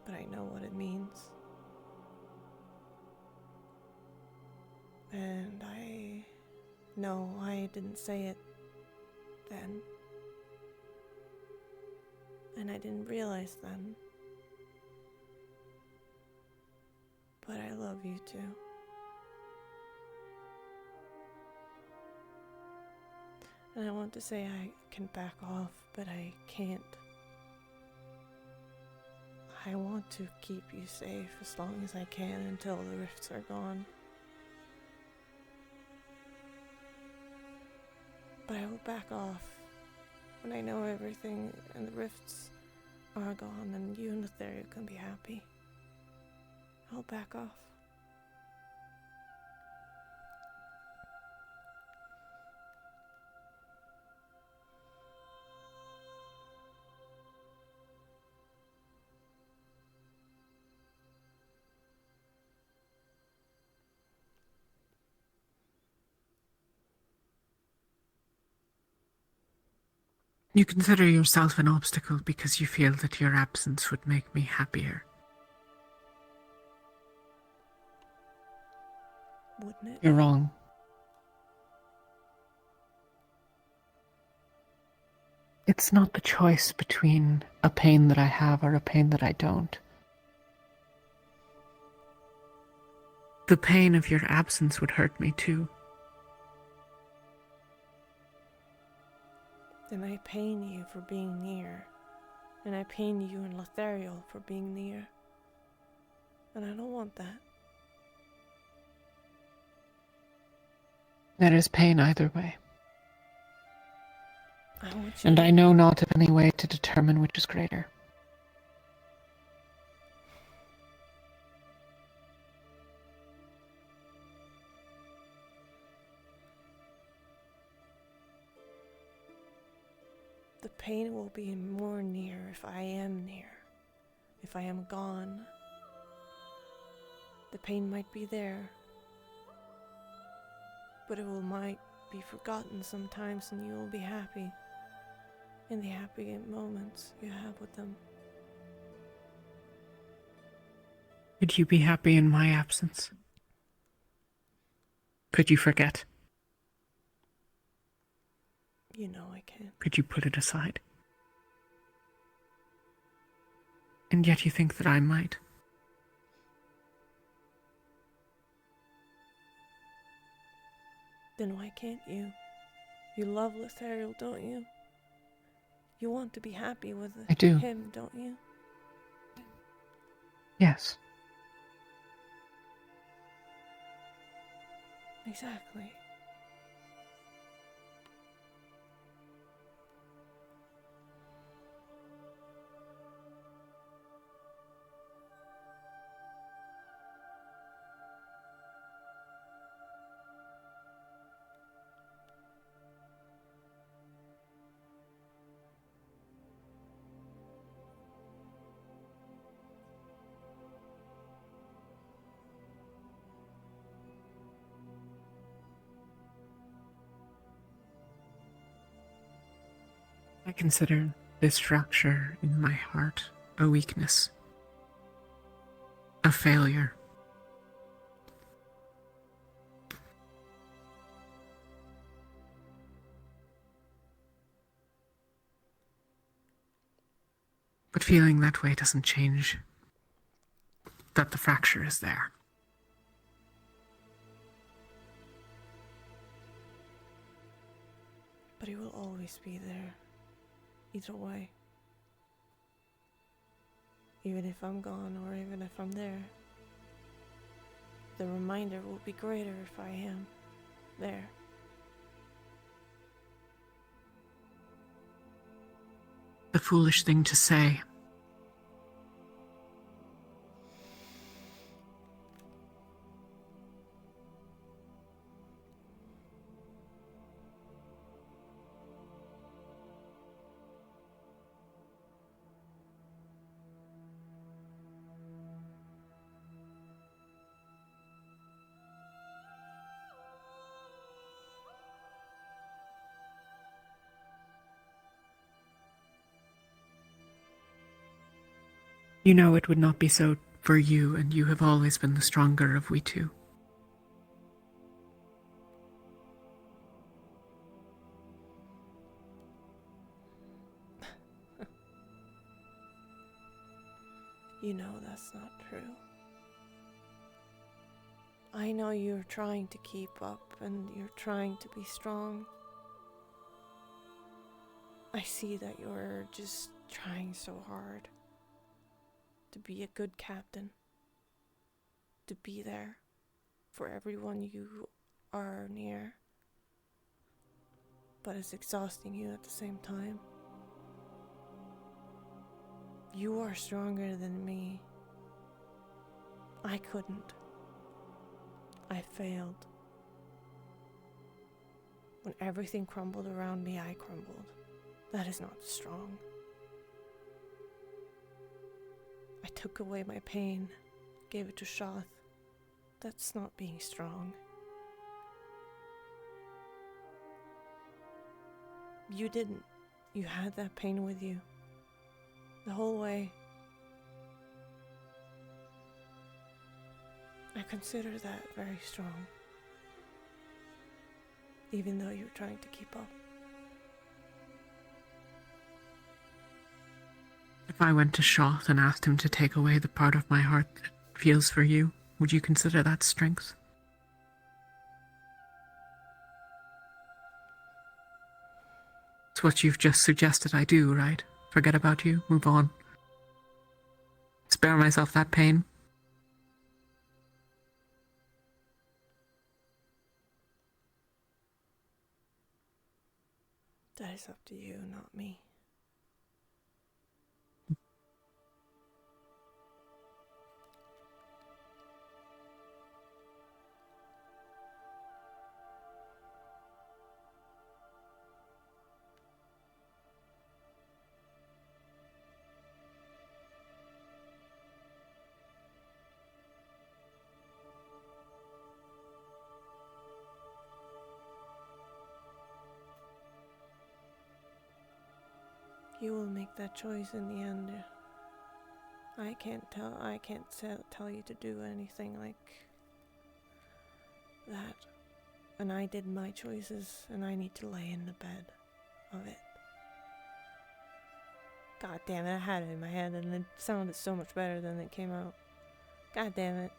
But I know what it means. And I know I didn't say it then. And I didn't realize then. But I love you too. And I want to say I can back off, but I can't. I want to keep you safe as long as I can until the rifts are gone. But I will back off when I know everything and the rifts are gone and you and Lothario can be happy, I'll back off. You consider yourself an obstacle because you feel that your absence would make me happier. Wouldn't it? You're wrong. It's not the choice between a pain that I have or a pain that I don't. The pain of your absence would hurt me too. Then I pain you for being near, and I pain you and Lothario for being near. And I don't want that. There is pain either way. I want you And to... I know not of any way to determine which is greater. The pain will be more near if I am near. If I am gone, the pain might be there, but might be forgotten sometimes, and you will be happy in the happy moments you have with them. Could you be happy in my absence? Could you forget? You know I can. Could you put it aside? And yet you think that I might. Then why can't you? You love Lothario, don't you? You want to be happy with I do. him, don't you? Yes. Exactly. I consider this fracture in my heart a weakness, a failure. But feeling that way doesn't change that the fracture is there. But he will always be there. Either way. Even if I'm gone or even if I'm there. The reminder will be greater if I am there. The foolish thing to say. You know it would not be so for you, and you have always been the stronger of we two. You know that's not true. I know you're trying to keep up and you're trying to be strong. I see that you're just trying so hard to be a good captain, to be there for everyone you are near, but it's exhausting you at the same time. You are stronger than me. I couldn't. I failed. When everything crumbled around me, I crumbled. That is not strong. I took away my pain, gave it to Shoth. That's not being strong. You didn't. You had that pain with you. The whole way. I consider that very strong. Even though you're trying to keep up. If I went to Shoth and asked him to take away the part of my heart that feels for you, would you consider that strength? It's what you've just suggested I do, right? Forget about you, move on. Spare myself that pain. That is up to you, not me. You will make that choice in the end. I can't tell you to do anything like that. And I did my choices, and I need to lay in the bed of it. God damn it, I had it in my head, and it sounded so much better than it came out. God damn it.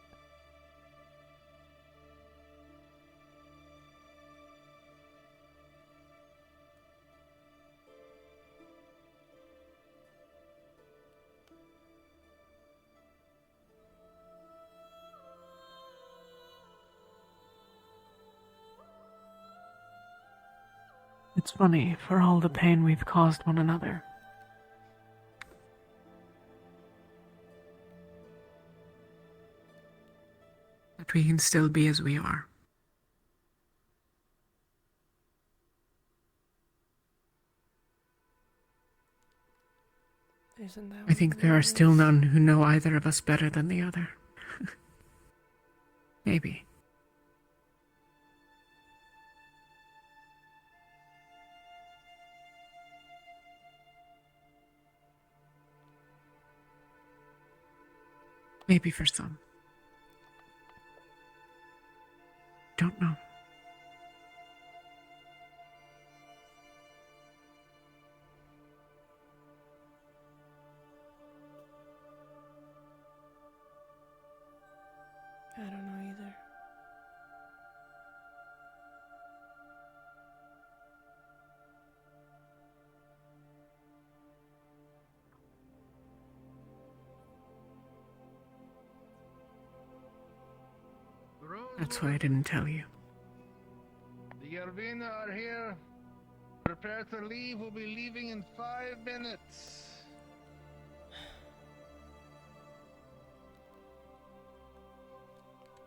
It's funny, for all the pain we've caused one another, that we can still be as we are. Isn't that I think there are still none who know either of us better than the other. Maybe. Maybe for some. Don't know. I don't know either. That's why I didn't tell you. The Yarvina are here. Prepare to leave. We'll be leaving in 5 minutes.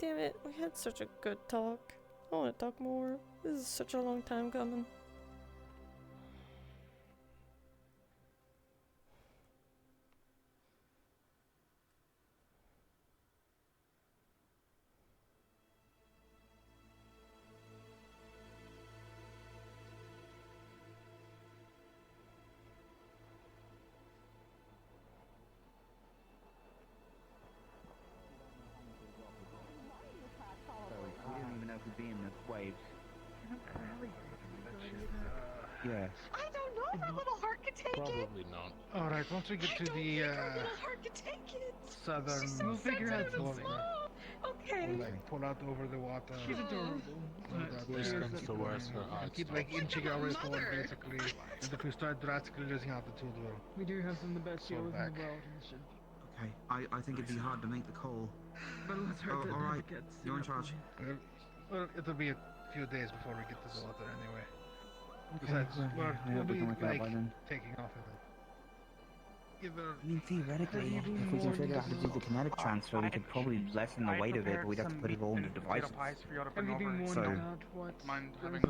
Damn it, we had such a good talk. I want to talk more. This is such a long time coming. We didn't even know if we'd be in the waves. Yes. I don't know if our little heart can take it. Probably not. All right, once we get to the Our little heart can take it. southern She's so sensitive and small. Okay. we'll like pull out over the water. She's adorable. Worst comes to worst, her heart Keep like inching our way forward, basically. And if we start drastically losing altitude, we'll We do have some of the best slow healers in back. the world. And shit. Okay, I think it'd be hard to make the call. But let's Oh, hope that all never right. gets You're in charge. Well, it'll be a few days before we get to the water anyway. Okay, Besides, well, we'll I hope we be can work it out like by then. taking off at either. I mean, theoretically, if we can figure out how to do the kinetic transfer, we could probably lessen the weight of it, but we'd have to put it all in the devices. So, Mind having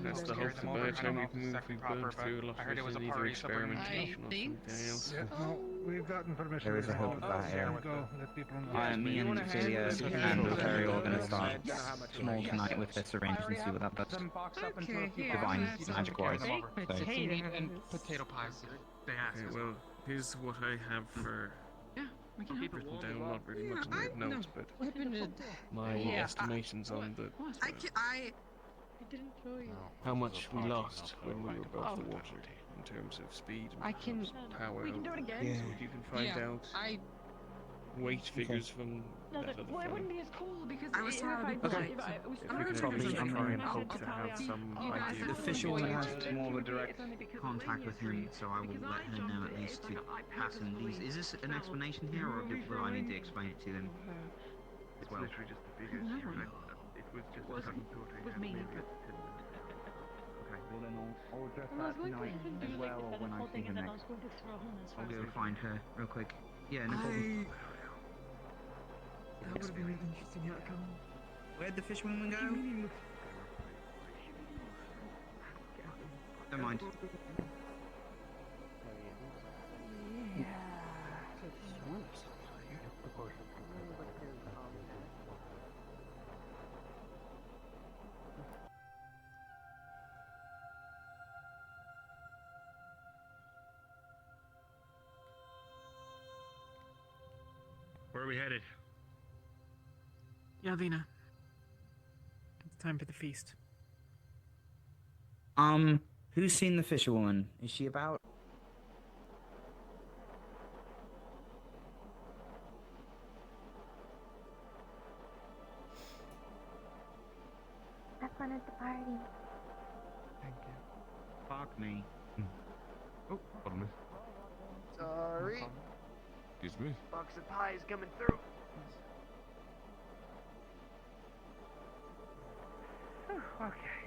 That's the hope. By the time we've moved, we've burned through a lot of it in either experimentation or something else. Yeah, no, we've gotten permission. there is a hope of that, yeah. Go, let people know. Me and Celia and Terry are going to start small tonight with the syringe and see what that does. Divine, magic-wise. So. And potato pies. They ask. Okay, well, here's what I have for written down, not really much in the notes, but my estimations on the I didn't show you. how much we lost when we were above the water in terms of speed and power. We can do it again. So if you can find out weight figures from No, that other well, it fellow. wouldn't be as cool because I was if we can probably try and hope to have some idea. The official one has more of a direct contact with him, so I will let her know at least to pass him these. Is this an explanation here, or will I need to explain it to them as well? Literally just the figures. It was just a sudden thought I had maybe a 10 minutes. Okay, well then I'll address that tonight as well, or when I see her next. I'll go find her real quick. Yeah, no problem. That would have been an interesting outcome. Where'd the fishwoman go? Don't mind. Where are we headed? Yalvina. It's time for the feast. Who's seen the fisherwoman? Is she about? Have fun at the party. Thank you. Fuck me. Oh, pardon me. Sorry. Excuse me. Box of pies coming through. Okay.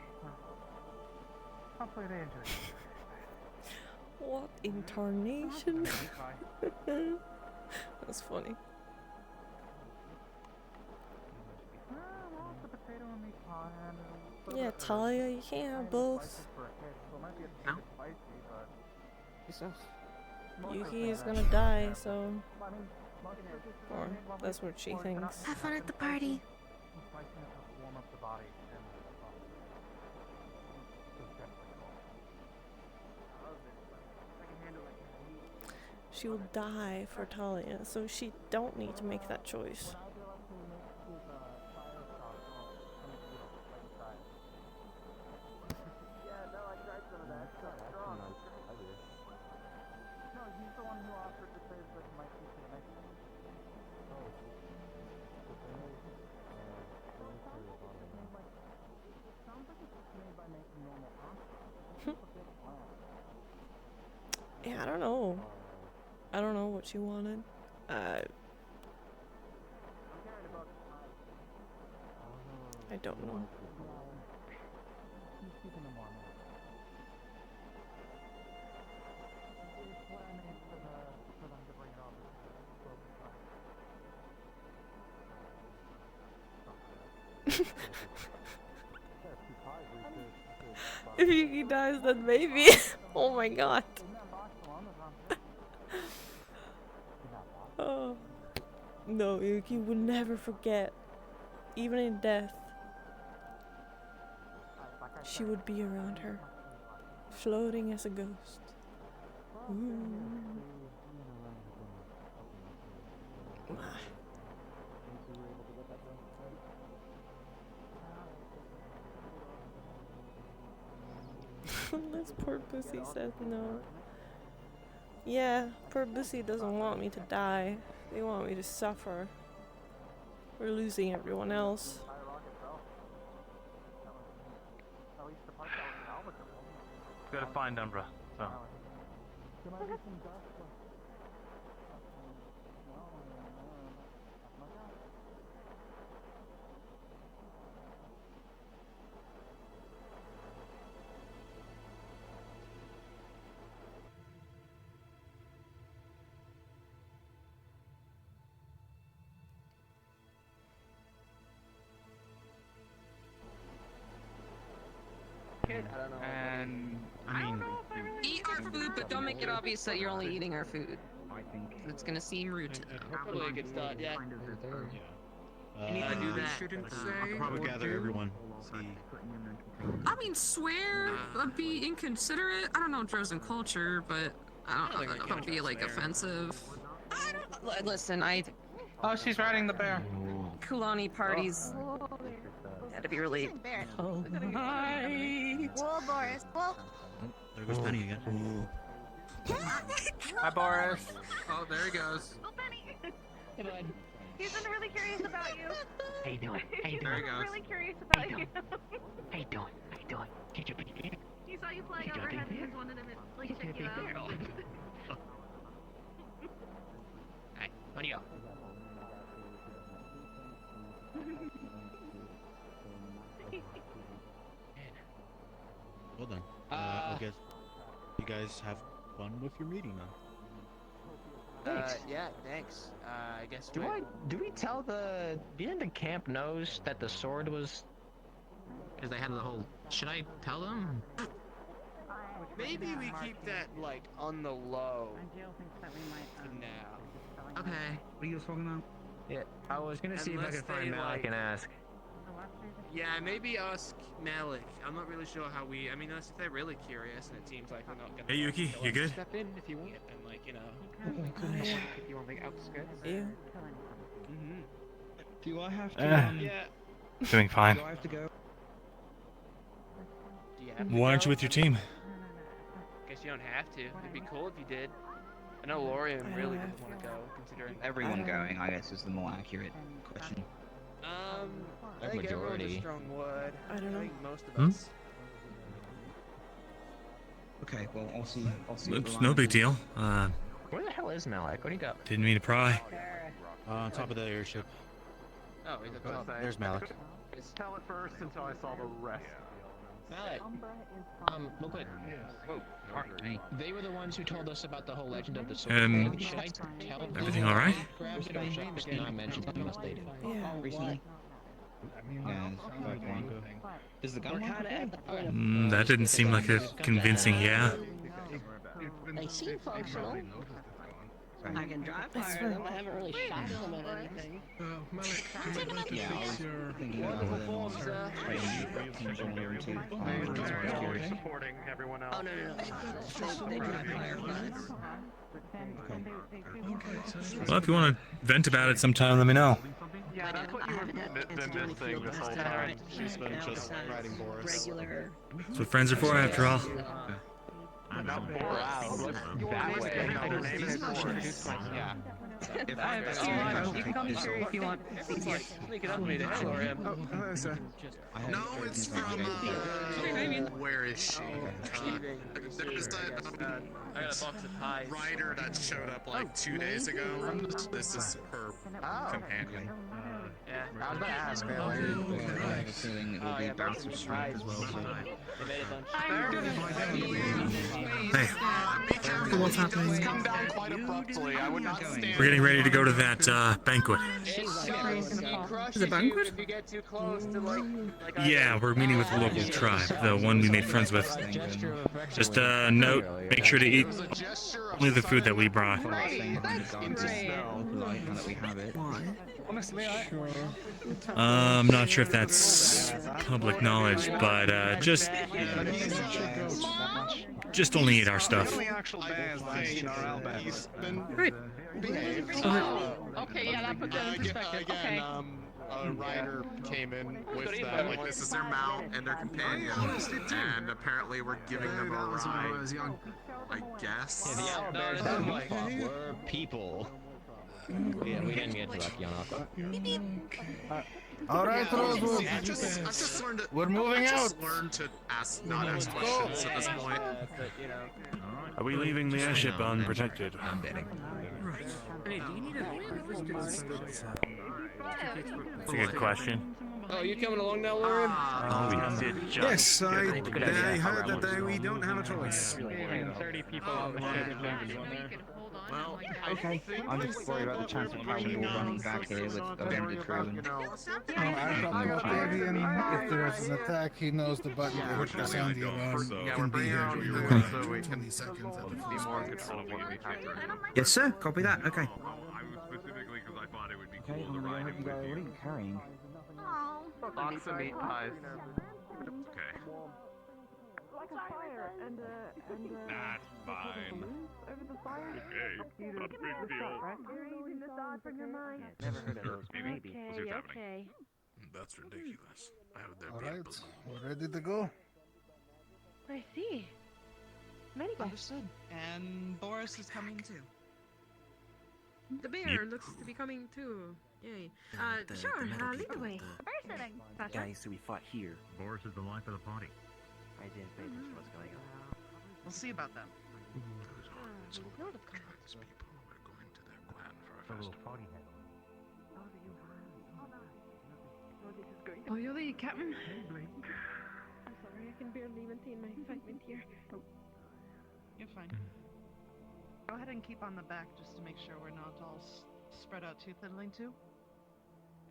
Hopefully they enjoy it. What incarnation? That's funny. Yeah, Talia, you can't have both. No? Yuki is gonna die, so. Or that's what she thinks. Have fun at the party. She will die for Talia, so she don't need to make that choice. Yeah, I don't know. I don't know what she wanted. I don't know. If Yuki dies, then maybe. Oh my god. Oh. No, Yuki would never forget. Even in death. She would be around her. Floating as a ghost. Ooh. Unless poor Bussy says no. Yeah, poor Bussy doesn't want me to die. They want me to suffer. We're losing everyone else. Gotta find Umbra. So. And I mean, Eat our food, but don't make it obvious that you're only eating our food. I think It's gonna seem rude to them. Hopefully a good start, yeah. I do that. Shouldn't say. Probably gather everyone. See. I mean, swear, be inconsiderate. I don't know Drozen culture, but I don't be like offensive. Listen, Oh, she's riding the bear. Kulani parties had to be really. Whoa, Boris. Whoa. There goes Penny again. Hi, Boris. Oh, there he goes. Oh, Benny. He's been really curious about you. How you doing? How you There he doing? goes. Really curious about you. How you doing? How you doing? Get your big bear. He saw you flying overhead and just wanted to like check you out. Hey, on you go. Well done. I guess you guys have fun with your meeting now. Yeah, thanks. I guess Do we tell the camp knows that the sword was? Because they had the whole. Should I tell them? Maybe we keep that, like, on the low Jill thinks that we might. for now. Okay. what are you talking about? Yeah, I was gonna see if I Unless could find they, Malik like- and ask. Yeah, maybe ask Malik. I'm not really sure how we. I mean, unless if they're really curious and it seems like they're not gonna. Hey, Yuki, kill you us, good? Step in if you want, and like you know. If you want the outskirts. You? Mm-hmm. Do I have Yeah. Doing fine. Do I have to go? Do you have to Why aren't go? you with your team? Guess you don't have to. It'd be cool if you did. I know Lorian really doesn't want to go, considering. Everyone going, I guess, is the more accurate question. I Like think everyone's a majority. strong word. I don't know. think most of Hmm? us. Okay, well, I'll see. what It's the no line big is. deal. Where the hell is Malik? What do you got? Didn't mean to pry. On top of the airship. Oh, he's at the top. There's Malik. Tell it first until I saw the rest. Malik. Real quick. Oh, pardon me. They were the ones who told us about the whole legend of the sword. Um, Should I tell them? everything all right? Grabbed it or should I just not mention it unless they do? Yeah. Recently? Yeah, it's like one. Is the gun one? That didn't seem like a convincing yeah. They seem functional. I can drive That's fire them. fine. I haven't really shot them at anything. Yeah, I was thinking about whether or not engineering too. That's why I was curious. Supporting everyone else. Oh no. They drive fire guns. Well, if you want to vent about it sometime, let me know. Yeah, that's what you have been missing this whole time. She's been just riding Boris. Regular. That's what friends are for, after all. Not Boris. That way. Yeah. If I have You can come through if you want. Sneak it up me to Lorian. No, it's from, where is she? There was that, I got a box of pies. writer that showed up like 2 days ago. This is her companion. Yeah. I was gonna ask. I have a feeling it will be bouts of strength as well. So. They made a bunch. Hey, What's happening? Come down quite abruptly. I would not stand. we're getting ready to go to that banquet. Is it banquet? If you get too close to like Yeah, we're meeting with the local tribe, the one we made friends with. Just a note, make sure to eat only the food that we brought. I'm not sure if that's public knowledge, but just only eat our stuff. Great. Okay, yeah, that puts that in perspective. Okay. A rider came in with like this is their mount and their companion, and apparently we're giving them a ride. I guess. The owlbears that we fought were people. Yeah, we didn't get to lucky enough. All right, Rosewood. I've just learned to. We're moving I've out. just learned to not ask questions at this point. Are we leaving the airship unprotected? I'm betting. Hey, do you need a That's a good question. Oh, you coming along now, Lauren? Yes, I heard that we don't have a choice. 30 people on the ship. Well, Okay, I'm just worried about the chance of Paladin running back here with a limited crew. And... I've got no Octavian. If there's an attack, he knows the button to hit the sound the alarm. He can be here in 20 seconds at the Be more in control of what we have to do. Yes, sir. Copy that. Okay. I was specifically because I thought it would be Okay, cool to and ride what him you with got? you. What are you carrying? Box of meat pies. Okay. Like a fire and That's fine. over the fire. Okay, not a big deal. You're erasing the thought from your mind. Never heard of those. Maybe. We'll see what's happening. Okay. That's ridiculous. I would there All be a right, balloon. we're ready to go. I see. Many guys. Understood. And Boris is coming too. The bear looks to be coming too. Yay. Sure, lead the way. Guys, so we fought here. Boris is the life of the party. I didn't pay attention to what's going on. We'll see about that. People are going to their clan for a festival. Oh, you're the captain? I'm sorry, I can barely maintain my excitement here. You're fine. Go ahead and keep on the back just to make sure we're not all spread out too thinly too.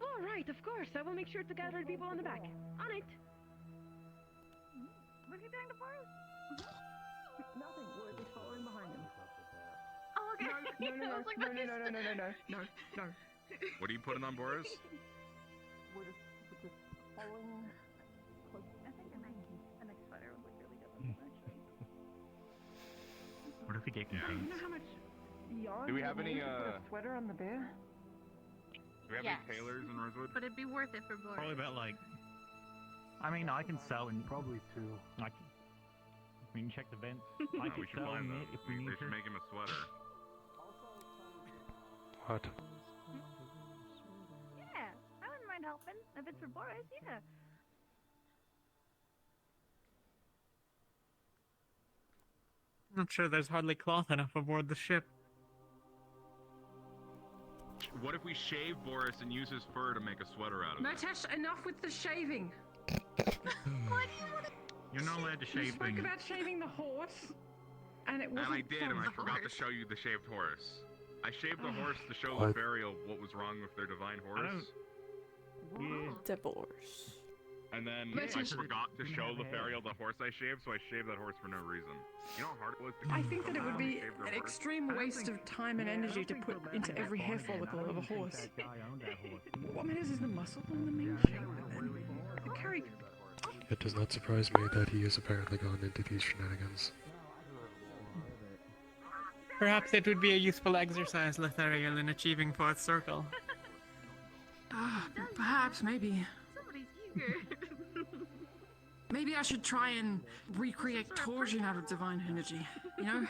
All right, of course. I will make sure to gather people on the back. On it. What are you doing to Boris? Nothing. We're just following behind him. Oh, okay. No. What are you putting on Boris? We're just following. I think I might keep an next sweater with really good ones, actually. What if we get You contained? know how much yarn Do we have you any, need to put a sweater on the bear? Do we have any tailors in Rosewood? But it'd be worth it for Boris. Probably about like. I mean, I can sell and probably two. I can. We can check the vents. I No, can we should sell find knit them. if we They need should to. make him a sweater. What? Yeah, I wouldn't mind helping. If it's for Boris, yeah. Not sure there's hardly cloth enough aboard the ship. What if we shave Boris and use his fur to make a sweater out of it? Natesh, enough with the shaving. You're not allowed to You shave spoke things. about shaving the horse, and it And wasn't I did, and I fun. forgot to show you the shaved horse. I shaved the horse to show What? the burial what was wrong with their divine horse. Divorce. And then I forgot to show the burial the horse I shaved, so I shaved that horse for no reason. You know how hard it was to I think that it would be shave their an horse? extreme waste of time and energy to put into every hair follicle of a horse. What matters is the muscle and the mane shape. And carry. It does not surprise me that he has apparently gone into these shenanigans. Perhaps it would be a useful exercise, Lethariel, in achieving fourth circle. Perhaps, maybe. Somebody's eager. Maybe I should try and recreate torsion out of divine energy, you know?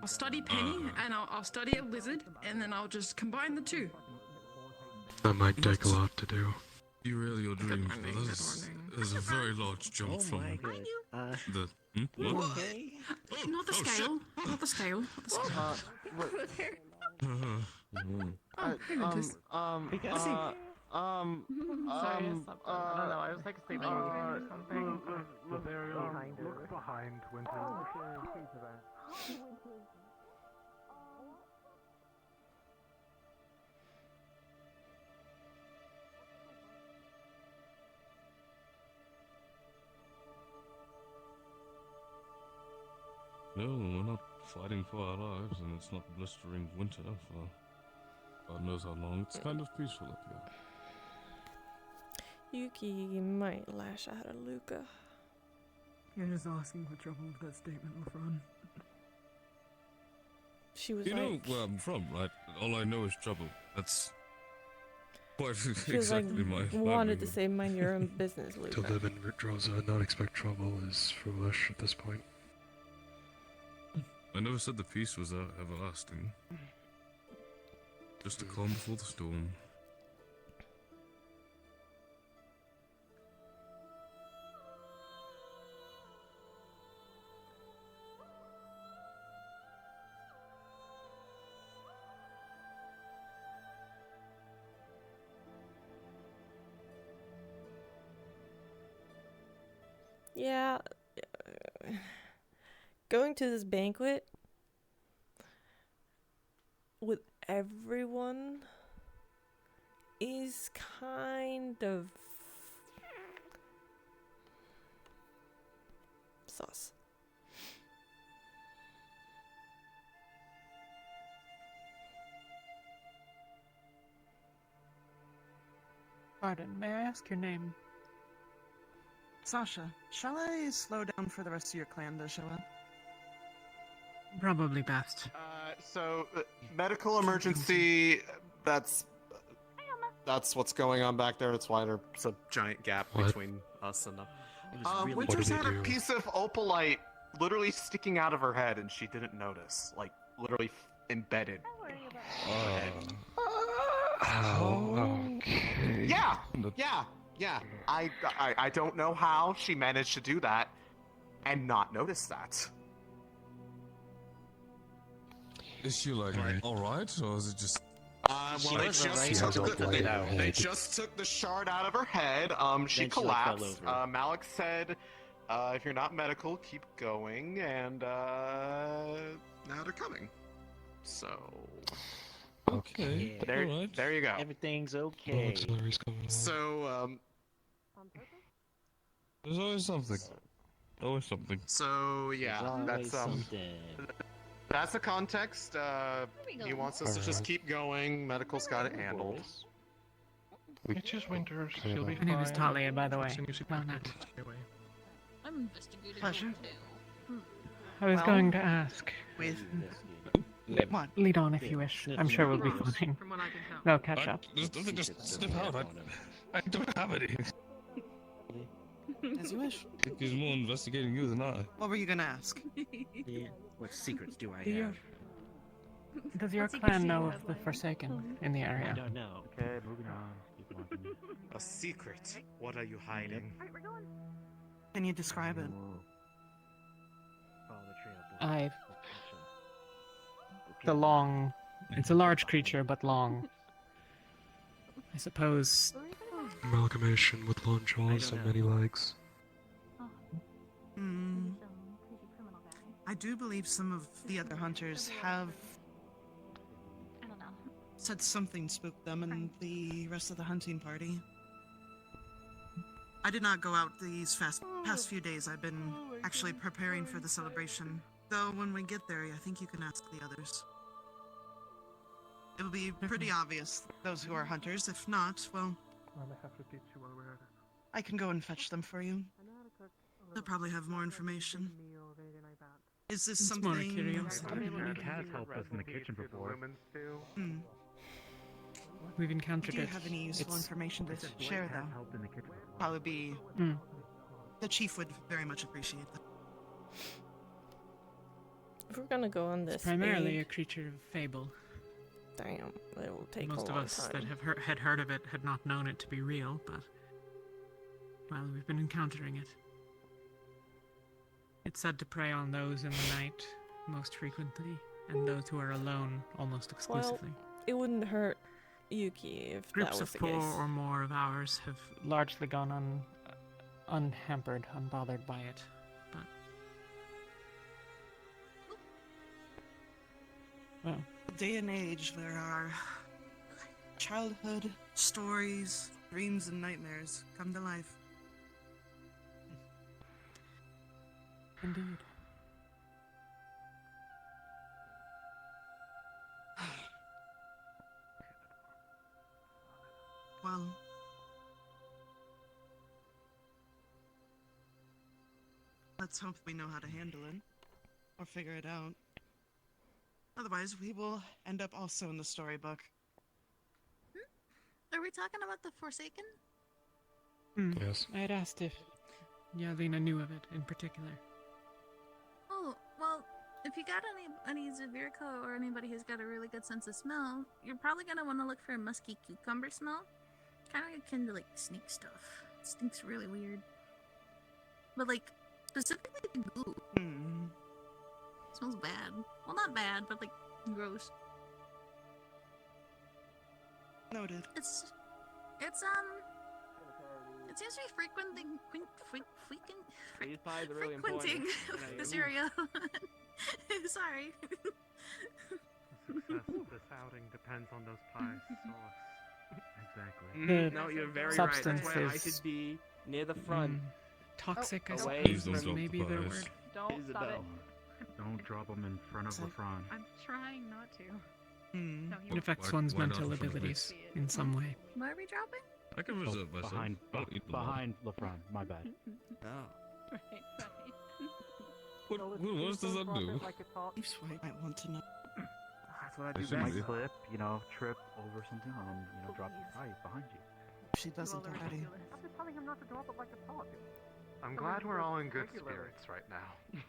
I'll study Penny, and I'll study a lizard, and then I'll just combine the two. That might take a lot to do. You really your dreams, but there's a very large jump from the. What? Not the scale. Not the scale. Not the scale. Sorry, I don't know. I was like sleeping or something. Look behind Winter. No, we're not fighting for our lives, and it's not blistering winter for God knows how long. It's kind of peaceful up here. Yuki might lash out at Luca. You're just asking for trouble with that statement, LeFron. She was You know like, where I'm from, right? All I know is trouble. That's quite she was exactly like, my wanted to livelihood. say mind your own business, To Luca. live in Rosa and not expect trouble is foolish at this point. I never said the peace was everlasting. Just a calm before the storm. Yeah. Going to this banquet with everyone is kind of sus. Pardon, may I ask your name? Sasha, shall I slow down for the rest of your clan to show up? Probably best. Medical emergency. That's what's going on back there. That's why there's a giant gap between us and them. Winter's had a piece of opalite literally sticking out of her head, and she didn't notice. Like literally embedded. Okay. Yeah. I don't know how she managed to do that and not notice that. Is she like alright, or is it just? Well, they just took the shard out of her head. She Then she, collapsed. fell over. Malik said, "If you're not medical, keep going." And now they're coming. So. Okay. There you go. Everything's okay. So, There's always something. Always something. So yeah, that's the context. He wants us to just keep going. Medical's got it handled. It's just Winters. She'll be My name is fine. Talia, by the way. Well, I'm investigating. Pleasure. I was Well, going to ask. With What? Lead on if you wish. I'm sure we'll be fine. From what I can tell. They'll catch up. Just step out. I don't have any. As you wish. I think he's more investigating you than I. What were you gonna ask? What secrets do I Do you- have? Does your clan know of the Forsaken in the area? I don't know. Okay, moving on. Keep walking. A secret? What are you hiding? Alright, we're going. Can you describe it? Follow the trail. It's a large creature, but long. I suppose. Amalgamation with long jaws and many legs. Hmm. I do believe some of the other hunters have I don't know. said something spooked them and the rest of the hunting party. I did not go out these past few days. I've been actually preparing for the celebration. Though when we get there, I think you can ask the others. It'll be pretty obvious, those who are hunters. If not, well, I may have to teach you while we're at it. I can go and fetch them for you. They'll probably have more information. Is this It's more a something... curiosity. It has helped us in the kitchen before. Hmm. We've encountered Do you it. have any useful It's- information to share, though? Helped in the kitchen before. Probably be... Hmm. The chief would very much appreciate that. If we're gonna go on this, Primarily a big- creature of fable. Damn, it will take Most a of long us time. that have had heard of it had not known it to be real, but well, we've been encountering it. It's said to prey on those in the night most frequently, and those who are alone almost exclusively. It wouldn't hurt Yuki if that Groups was of the 4 case. or more of ours have largely gone unhampered, unbothered by it. But well, Day and age, there are childhood stories, dreams, and nightmares come to life. indeed. Well, let's hope we know how to handle it, or figure it out. Otherwise, we will end up also in the storybook. Are we talking about the Forsaken? Yes. I had asked if Yalina knew of it in particular. Oh, well, if you got any Zavirico or anybody who's got a really good sense of smell, you're probably gonna want to look for a musky cucumber smell. Kind of akin to like snake stuff. It stinks really weird. But like, specifically the goo. It smells bad. Well, not bad, but like gross. Noted. It's seems to be frequenting These pies are really important. frequenting and I- this area. Sorry. The success of this outing depends on those pies' sauce. Exactly. The No, you're very right. substance That's why I is, should be near the front. toxic, I Away suppose, Please is don't maybe drop the the word. pies. Don't stop it. Isabel. Don't drop them in front of LeFron. I'm trying not to. Hmm. No, he It affects one's why not mental in front of me? abilities in some way. What are we dropping? I can reserve myself. I'll eat them all. behind LeFron. My bad. Oh. Right, right. What does that do? Chiefs might want to know. That's what I I do shouldn't best. be. Slip, trip over something, and then drop the pie behind you. If she doesn't already. I've been telling him not to drop it like a top. I'm glad we're all in good spirits right now.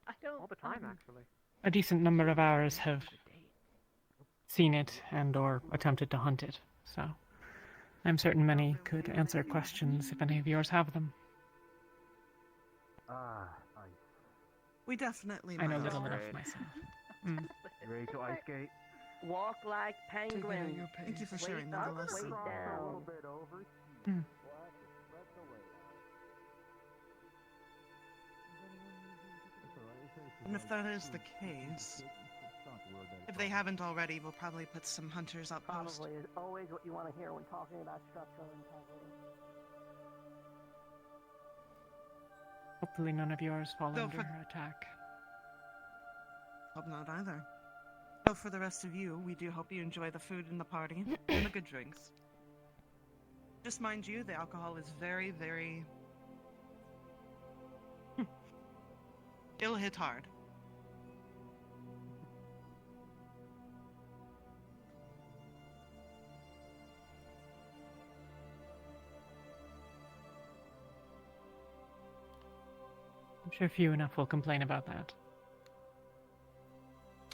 I don't. All the time, actually. A decent number of ours have seen it and or attempted to hunt it, so I'm certain many could answer questions if any of yours have them. We definitely I know might. little enough myself. Mm. You ready to ice skate? Walk like Take it at penguins. your pace. Thank you for sharing, Weight up, nonetheless. weight down. Mm. And if that is the case, if they haven't already, we'll probably put some hunters outpost. Probably is always what you want to hear when talking about structural integrity. Hopefully none of yours fall Though under for- attack. Hope not either. So for the rest of you, we do hope you enjoy the food and the party and the good drinks. Just mind you, the alcohol is very, very... It'll hit hard. I'm sure few enough will complain about that.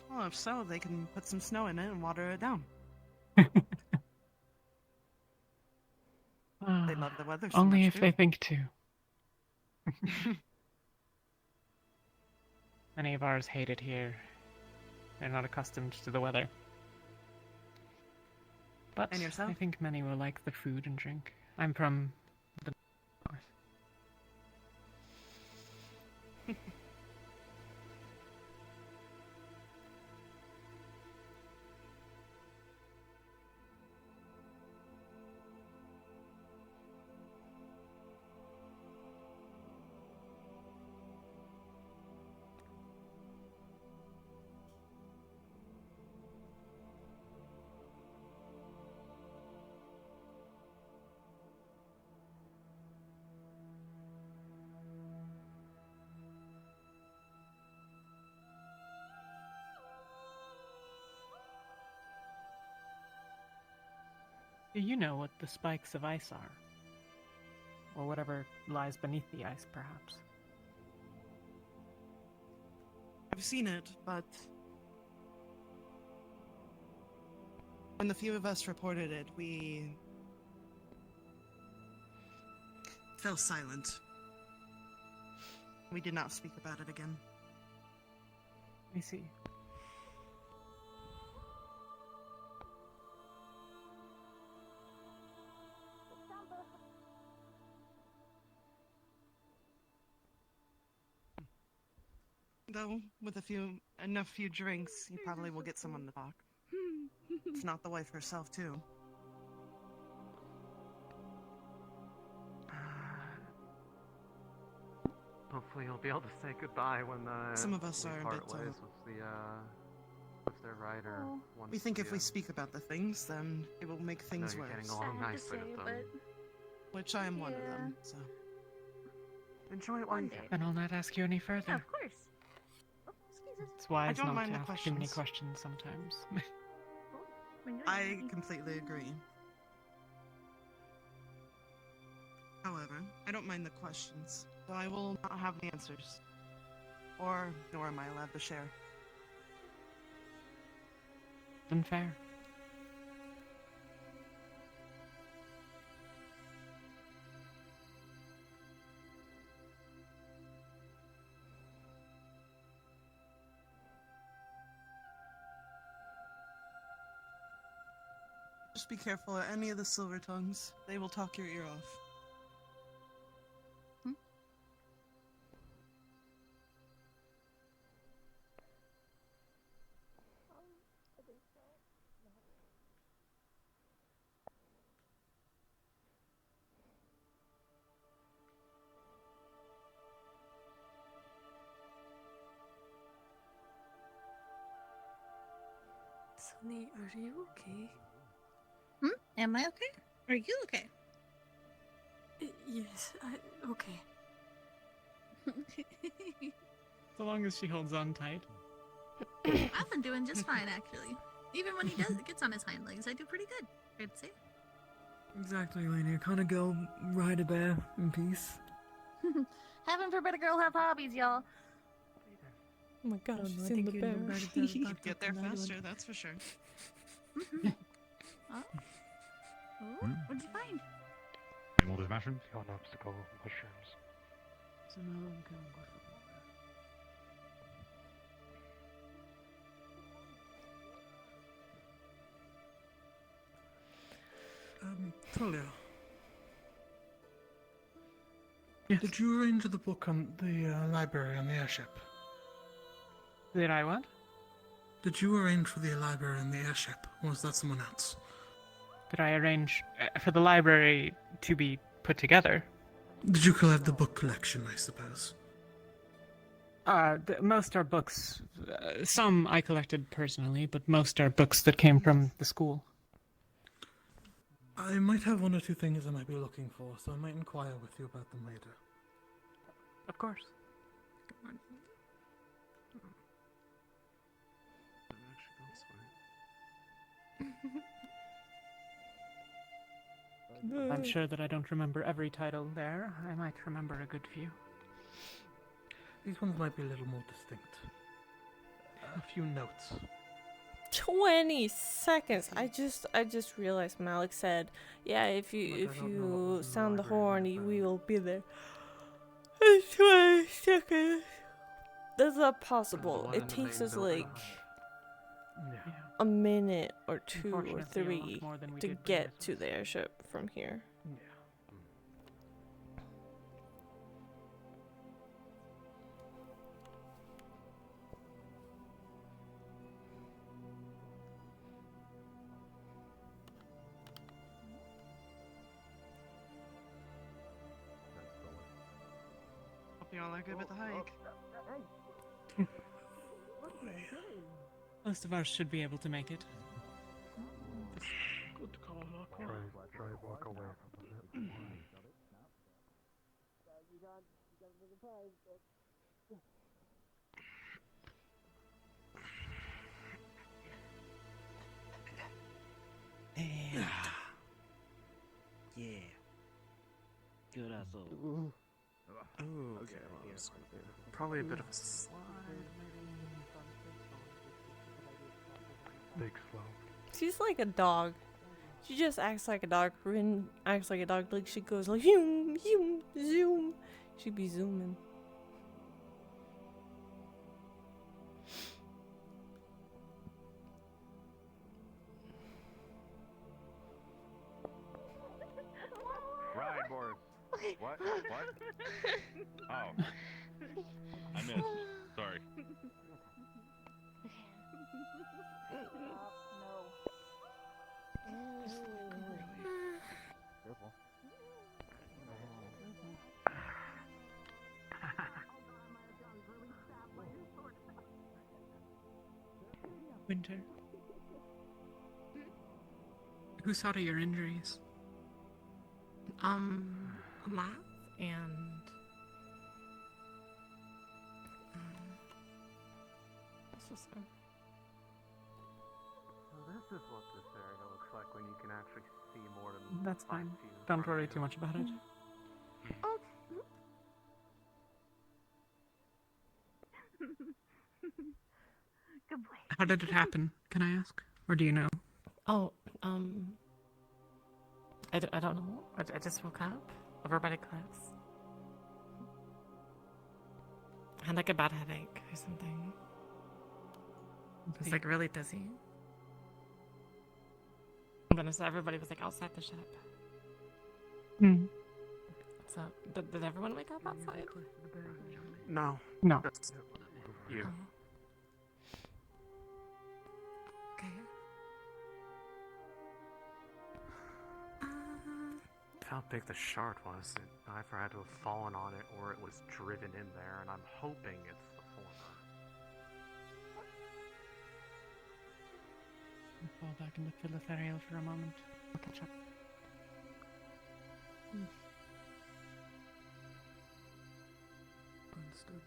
Well, if so, they can put some snow in it and water it down. They love the weather so Only much, if too. they think to. Many of ours hate it here. They're not accustomed to the weather. But And yourself? I think many will like the food and drink. I'm from the north. Do you know what the spikes of ice are? Or whatever lies beneath the ice, perhaps? I've seen it, but when the few of us reported it, we fell silent. We did not speak about it again. I see. Though, with enough few drinks, you probably will get someone to talk. If not the wife herself, too. Hopefully you'll be able to say goodbye when Some of us we are a part bit, ways with their rider. once We think if we uh, speak about the things, then it will make things you're worse. getting along Sad to nicely say, with them. but Which I am one of Yeah. them, so. Enjoy it while one you day. can. Then I'll not ask you any Yeah, further. of course. Oh, excuse us. It's wise don't not mind to the ask too many questions. questions sometimes. When you're I ready. completely agree. However, I don't mind the questions, though I will not have the answers. Or, nor am I allowed to share. Then fair. Just be careful at any of the silver tongues. They will talk your ear off. Sunny, are you okay? Am I okay? Are you okay? Yes, okay. So long as she holds on tight. I've been doing just fine, actually. Even when he gets on his hind legs, I do pretty good. I'd say. Exactly, Lainey. Kind of go ride a bear in peace. Heaven forbid a girl have hobbies, y'all. Oh my gosh, Oh, no, she's I in think the you bear. know better than that. Get there faster, that's for sure. Oh, what'd you find? All those mushrooms? On obstacle mushrooms. Talia. Yes. Did you arrange the book on the library on the airship? Did I what? Did you arrange for the library on the airship, or was that someone else? Did I arrange for the library to be put together? Did you collect the book collection, I suppose? Most are books. Some I collected personally, but most are books that came from the school. I might have one or two things I might be looking for, so I might inquire with you about them later. Of course. I'm sure that I don't remember every title there. I might remember a good few. These ones might be a little more distinct. A few notes. 20 seconds. I just realized Malik said, "Yeah, if you sound the horn, we will be there." It's 20 seconds. That's not possible. It takes us like a minute or two or three to get to the airship from here. Hope you all are good with the hike. Most of us should be able to make it. Good call, try walk away from it. Yeah. Good asshole. Ooh, okay, well, it's probably a bit of a slide. Big slow. She's like a dog. She just acts like a dog. Rin acts like a dog. Like she goes like zoom, zoom, zoom. She'd be zooming. Ride, Boris. What? What? Oh. I missed. Sorry. Careful. Winter. Who saw to your injuries? Matt and So this is what this area looks like when you can actually see more than That's 5 fine. feet in Don't front worry of too you. much about it. Good boy. How did it happen? Can I ask? Or do you know? Oh, I don't know. I just woke up over by the cliffs. I had like a bad headache or something. I was like really dizzy. And then I saw everybody was like outside the ship. Hmm. So, did everyone wake up outside? No. No. Just you. Okay. How big the shard was, it either had to have fallen on it or it was driven in there, and I'm hoping it's the former. fall back into Philithariel for a moment. I'll catch up. Understood.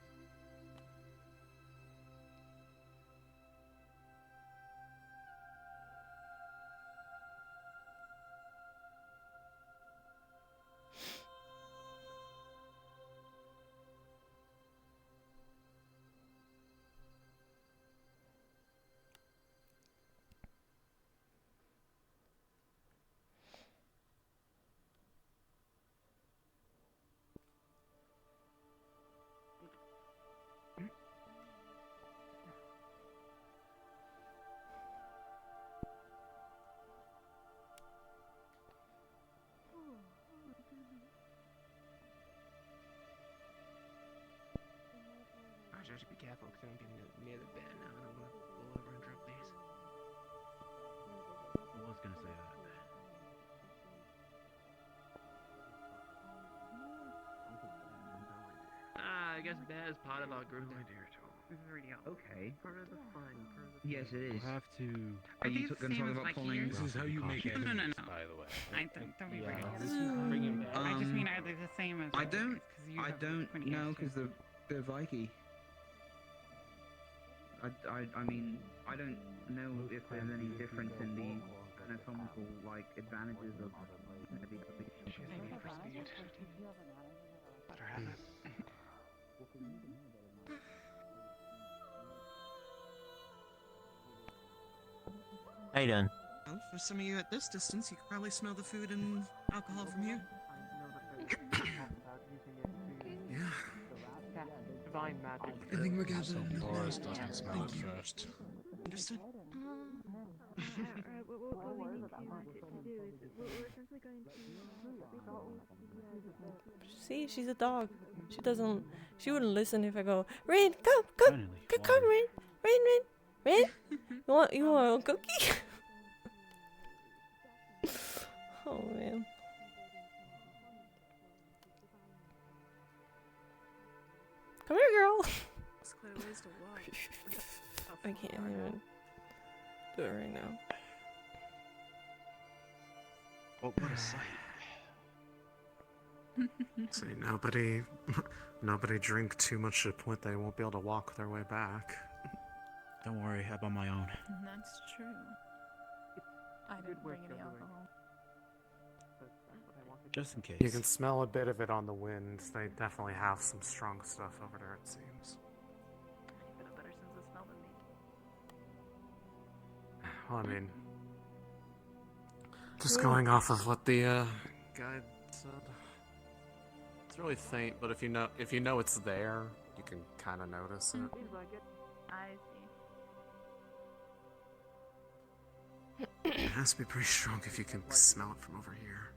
I should be careful because I'm getting near the bear now. I don't want to fall over and drop these. I was gonna say that. I guess bear is part of our group. Okay. Part of the fun. Yes, it is. We'll have to. Are you going to talk about pulling? This is how you make No, no, no. by the way. Don't be Yeah, worried. this is bringing back. I just mean, are they the same as? I don't. you I have don't 20 know years because they're Viking. I mean, I don't know if there's any difference in the anatomical like advantages of maybe for speed. Better have it. How you doing? Well, for some of you at this distance, you could probably smell the food and alcohol from here. Yeah. Divine magic. I think we're gathered. So Boris doesn't smell it first. Understood. Alright, what we need to do is we're essentially going to See, she's a dog. She wouldn't listen if I go, Rain, come, Rain. You want a cookie? Oh man. Come here, girl. It's quite a ways to walk. I can't even do it right now. Oh, what a sight. Say nobody drink too much to the point they won't be able to walk their way back. Don't worry, I'm on my own. That's true. I didn't bring any alcohol. Just in case. You can smell a bit of it on the wind. They definitely have some strong stuff over there, it seems. You've got a better sense of smell than me. Well, I mean, just going off of what the guide said, it's really faint. But if you know it's there, you can kind of notice it. I see. It has to be pretty strong if you can smell it from over here.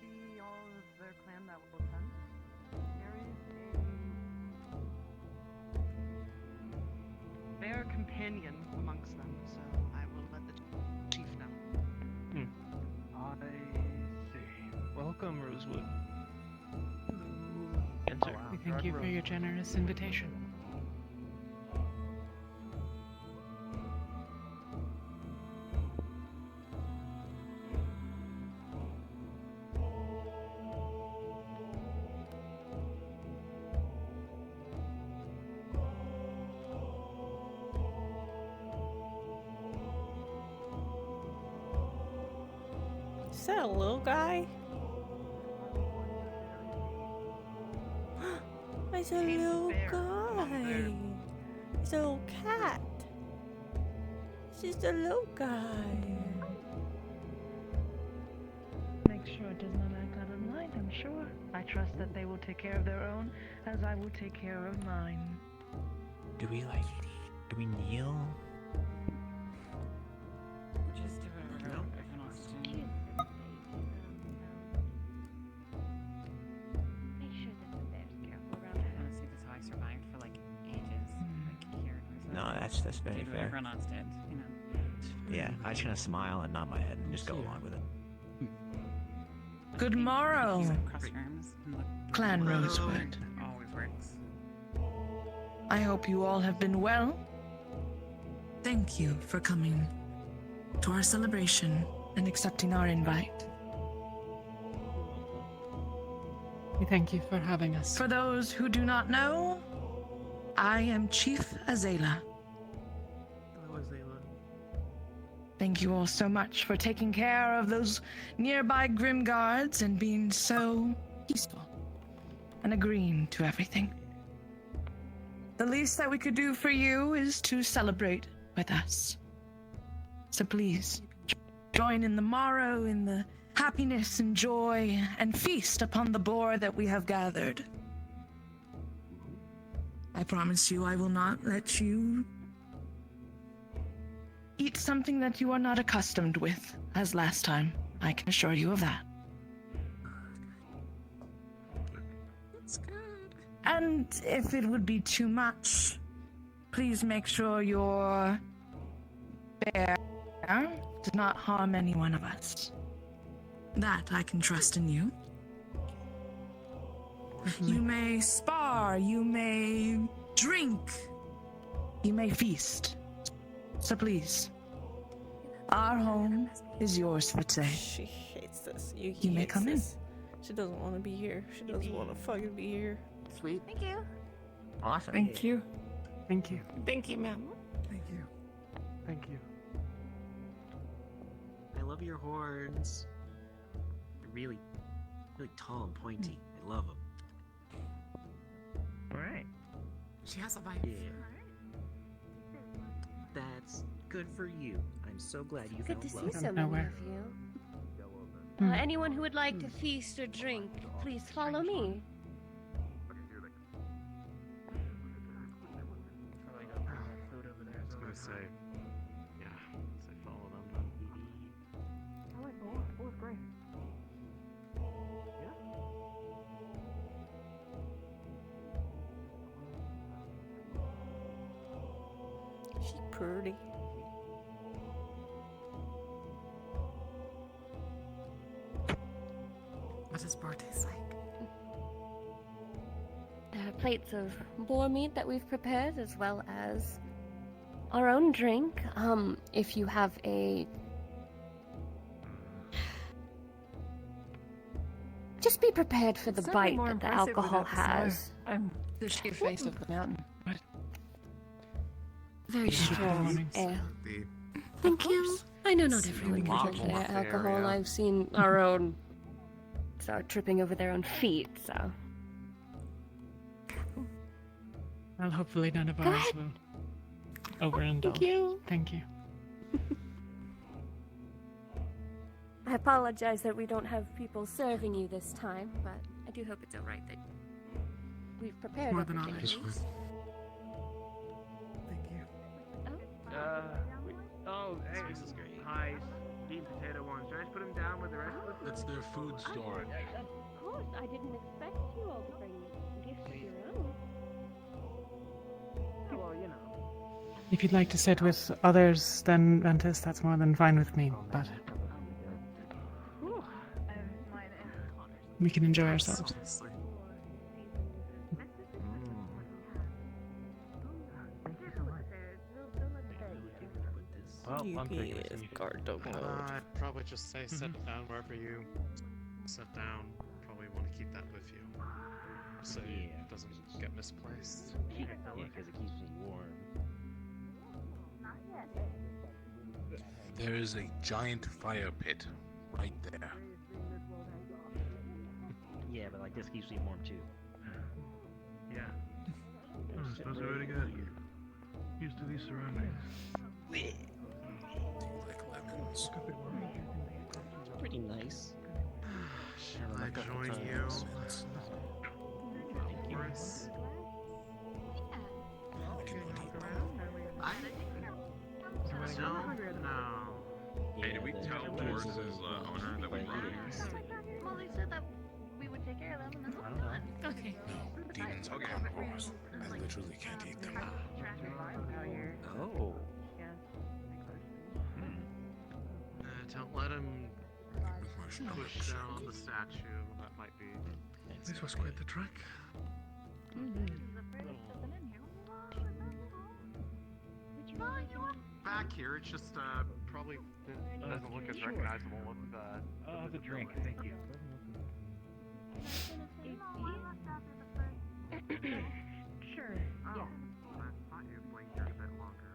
Be all of their clan that will attend. There is a bear companion amongst them, so I will let the chief know. I see. Welcome, Rosewood. Enter. Thank you for your generous invitation. Is that a little guy? It's a little guy. It's a little cat. It's just a little guy. Make sure it does not act out of line, I'm sure. I trust that they will take care of their own, as I will take care of mine. Do we kneel? Just do whatever everyone wants to do. Make sure that the bear's careful around her. Honestly, that's how I survived for like ages. Like here in No, Rosewood. that's very Did what fair. everyone else did, you know. Yeah, I just gonna smile and nod my head and just go along with it. Good morrow, Cross rooms and look. Clan Rosewood. Always works. I hope you all have been well. Thank you for coming to our celebration and accepting our invite. We thank you for having us. For those who do not know, I am Chief Azela. Hello, Azela. Thank you all so much for taking care of those nearby grim guards and being so peaceful and agreeing to everything. The least that we could do for you is to celebrate with us. So please, join in the morrow, in the happiness and joy, and feast upon the boar that we have gathered. I promise you I will not let you eat something that you are not accustomed with, as last time. I can assure you of that. That's good. And if it would be too much, please make sure your bear does not harm any one of us. That I can trust in you. You may spar, you may drink, you may feast. So please, our home is yours for today. She hates this. You may come in. She doesn't want to be here. She doesn't want to fucking be here. Sweet. Thank you. Awesome. Thank you. Thank you. Thank you, ma'am. Thank you. Thank you. I love your horns. They're really tall and pointy. I love them. Alright. She has a vibe. Yeah. That's good for you. I'm so glad you Good to found see love. so many of you. Anyone who would like to feast or drink, please follow me. I was gonna say, yeah, say follow them. I like boar. Boar's great. She pretty. What does boar taste like? There are plates of boar meat that we've prepared, as well as our own drink. If you have a... Just be prepared for the It's bite certainly more that the impressive alcohol without the snow. has. I'm the sheer face of the mountain. Very strong mornings. ale. The Thank you. I know not everyone can Wow. drink their Area. alcohol. I've seen our own start tripping over their own feet, so... Well, hopefully none of Go ours ahead. will overindulge. Thank you. Thank you. I apologize that we don't have people serving you this time, but I do hope it's alright that we've prepared More than everything. honest. at least. Thank you. Oh, hey, This is great. hi, steamed potato ones. Should I just put them down with the rest of the That's their food storage. Of course, I didn't expect you all to bring gifts of your own. Well, you know. If you'd like to sit with others, then Ventus, that's more than fine with me. But we can enjoy ourselves. Seriously. Well, I'm Yuki thinking is we should- Gardo mode. I'd probably just say sit down wherever you sit down. Probably want to keep that with you, so it doesn't get misplaced. Yeah, because it keeps me warm. There is a giant fire pit right there. Yeah, but like this keeps me warm too. Yeah. I'm supposed to really get used to these surroundings. Like lemons. It's pretty nice. Shall I join you? Yes. I don't know. Hey, did we tell Boris' owner that we brought here? Well, they said that we would take care of them, and that's what we're doing. Okay. No, demons are carnivores. I literally can't eat them. Oh. Don't let him push down the statue. That might be. This was quite the trek. Back here, it's just probably doesn't look as recognizable with The drink, thank you. Sure. Oh, I thought you blinked here a bit longer.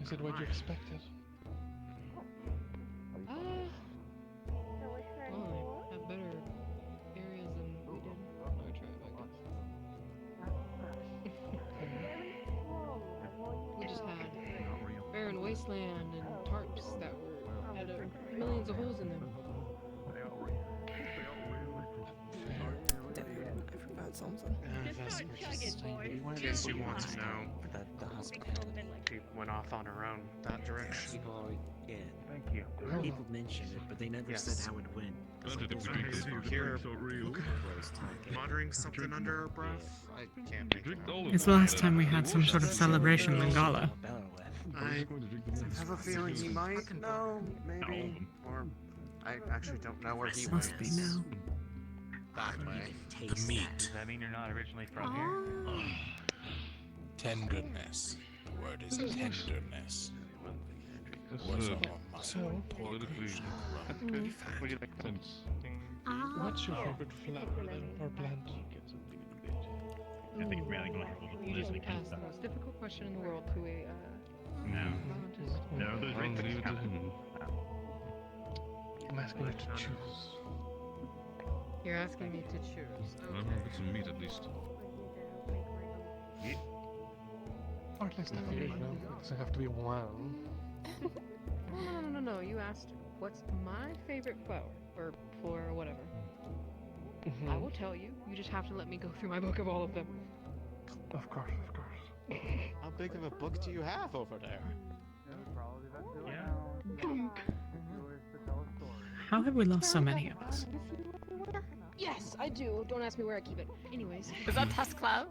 Is it what you expected? Oh, have better areas than we did. I tried, we just had barren wasteland and tarps that had millions of holes in them. I forgot something. In case you want to know, The hospitality. she went off on her own that direction. People, yeah. Thank you. People mentioned it, but they never Yes. said how it went. Here, muttering something under her breath. I can't make it out. It's the last time we had some sort of celebration in Gala. I have a feeling he might know, maybe, or I actually don't know where he Must went. be now. That way. The meat. Does that mean you're not originally from here? Tenderness. The word is tenderness. Was all muscle, pork, Would you like sense? What's your favorite flower or plant? I think it's really going to you just asked the most difficult question in the world to a scientist. No, those I'll leave it to him. I'm asking you to choose. You're asking me to choose. I'll have a bit of meat at least. Or at least a few, you know? It doesn't have to be one. No. You asked what's my favorite flower or flora or whatever. I will tell you. You just have to let me go through my book of all of them. Of course. How big of a book do you have over there? How have we lost so many of us? Yes, I do. Don't ask me where I keep it. Anyways. Is that Tusklove?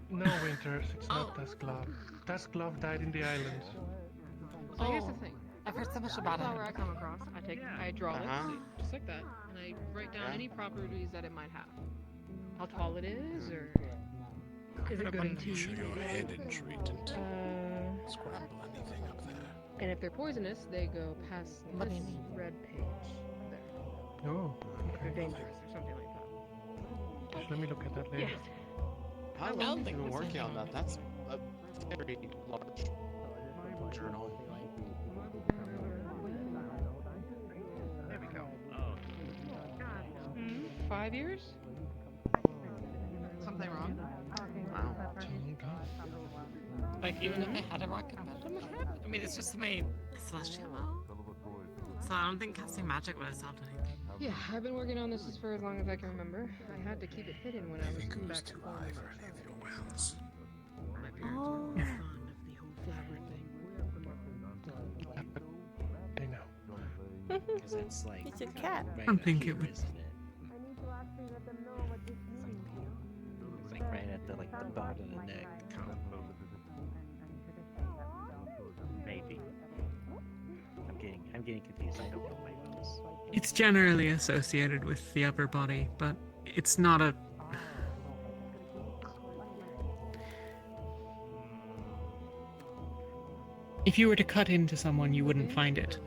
No, Winters, it's not Tasklov. Tasklov died in the island. So here's the thing. I've heard so much about it. Flower I come across, I draw it, just like that, and I write down any properties that it might have. How tall it is, or is it good in tea? Show your head and treatment. Scramble anything up there. And if they're poisonous, they go past this red page there. Oh, If they're dangerous or something like that. let me look at that later. Yes. How long have you been working on that? That's a very large journal. There we go. 5 years? Something wrong? Like, even if I had a rocket bed on my head? I mean, it's just my celestial ball. So I don't think casting magic would have solved anything. Yeah, I've been working on this for as long as I can remember. I had to keep it hidden when I was back too high for any of your wells. My parents were more fond of the whole flower thing. I know. Because it's like. It's a cat. Right I up think here, it would. isn't it? It's like right at the bottom of the neck. Maybe. I'm getting confused. I don't know my bones. It's generally associated with the upper body, but it's not a. If you were to cut into someone, you wouldn't find it.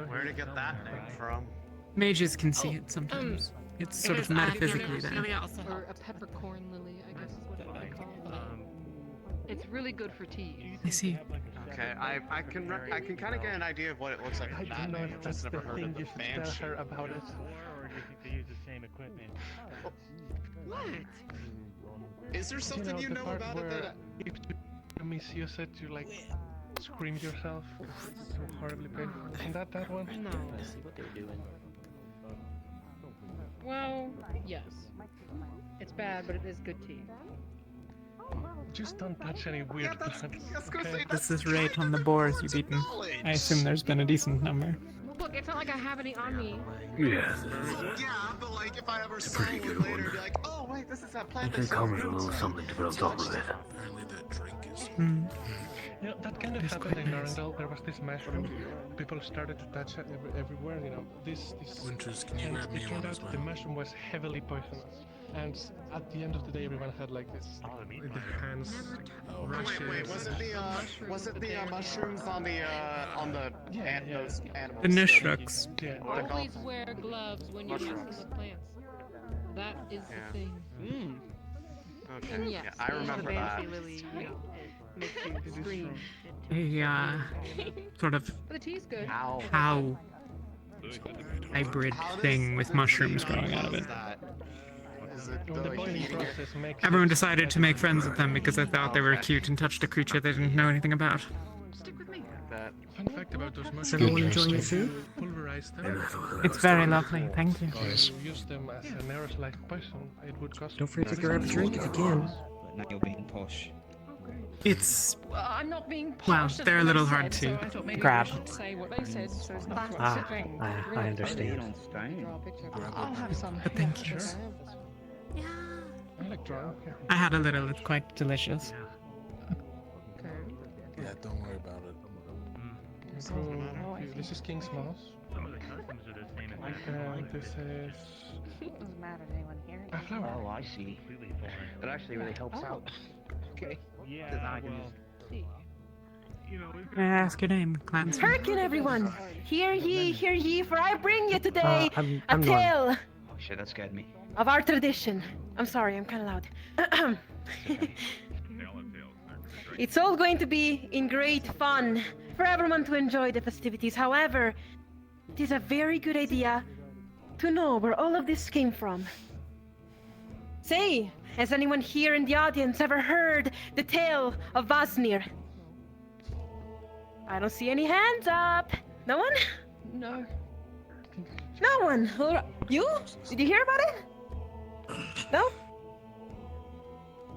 Where to get that name from? Mages can see it sometimes. It's sort of metaphysically there. Or a peppercorn lily, I guess is what they call it. It's really good for tea. I see. Okay, I can kind of get an idea of what it looks like. I don't know if I've that's just never the heard thing of the you should Banshee. tell her about it. Or do you think they use the same equipment? What? Is there something the you know part about it where that? if you misuse it, you like scream yourself. It's so horribly painful. Isn't that one? No. Let's see what they're doing. Well, yes. It's bad, but it is good tea. Just don't touch any weird plants. Okay? This is rate on the boars you've eaten. I assume there's been a decent number. Look, it's not like I have any on me. Yeah, but like if I ever saw one later, I'd be like, oh wait, this is that plant. It comes with a little something to put on top of it. Apparently that drink is. You know, that kind of happened in Arundel. There was this mushroom. People started to touch it everywhere. You know, this. Winters, can you and grab me it turned one out as well? the mushroom was heavily poisonous. And at the end of the day, everyone had like this, the hands, rashes. Wait, was it the mushrooms on the those animals? The nishrooks. Yeah. What are they called? Always wear gloves when you're messing with plants. That is the thing. Okay. And yes, Yeah, I remember the that. Banshee lily, makes you scream. A sort of But the tea's good. cow hybrid thing with mushrooms growing out of it. The boiling process makes Everyone decided to make friends with them because they thought they were cute and touched a creature they didn't know anything about. Stick with me. Fun fact about those Is mushrooms. everyone enjoying your food? Pulverize them. It's very lovely, thank you. If you use them as an aerosol poison, it would cost. Don't forget to grab a drink if you can. But now you're being posh. It's Well, I'm not being well, posh, that's they're a what little they hard said, to so I thought maybe grab. I should say what they said, so it's not to Ah, sit there and I really understand. draw a picture. I'll have some. But thank you. Yeah. I like drawing. I had a little, it's quite delicious. Yeah, don't worry about it. This is King's Moss. Some of the customs are the same as this is Doesn't matter to anyone here. a flower. Oh, I see. That actually really helps out. Okay. Yeah, Then I can well, May I ask your name, Clancy? Hearken, everyone! Hear ye, for I bring you today I'm a Norm. tale Oh shit, that scared me. of our tradition. I'm sorry, I'm kind of loud. It's all going to be in great fun for everyone to enjoy the festivities. However, it is a very good idea to know where all of this came from. Say, has anyone here in the audience ever heard the tale of Vasnir? I don't see any hands up. No one? No. No one. You? Did you hear about it? No?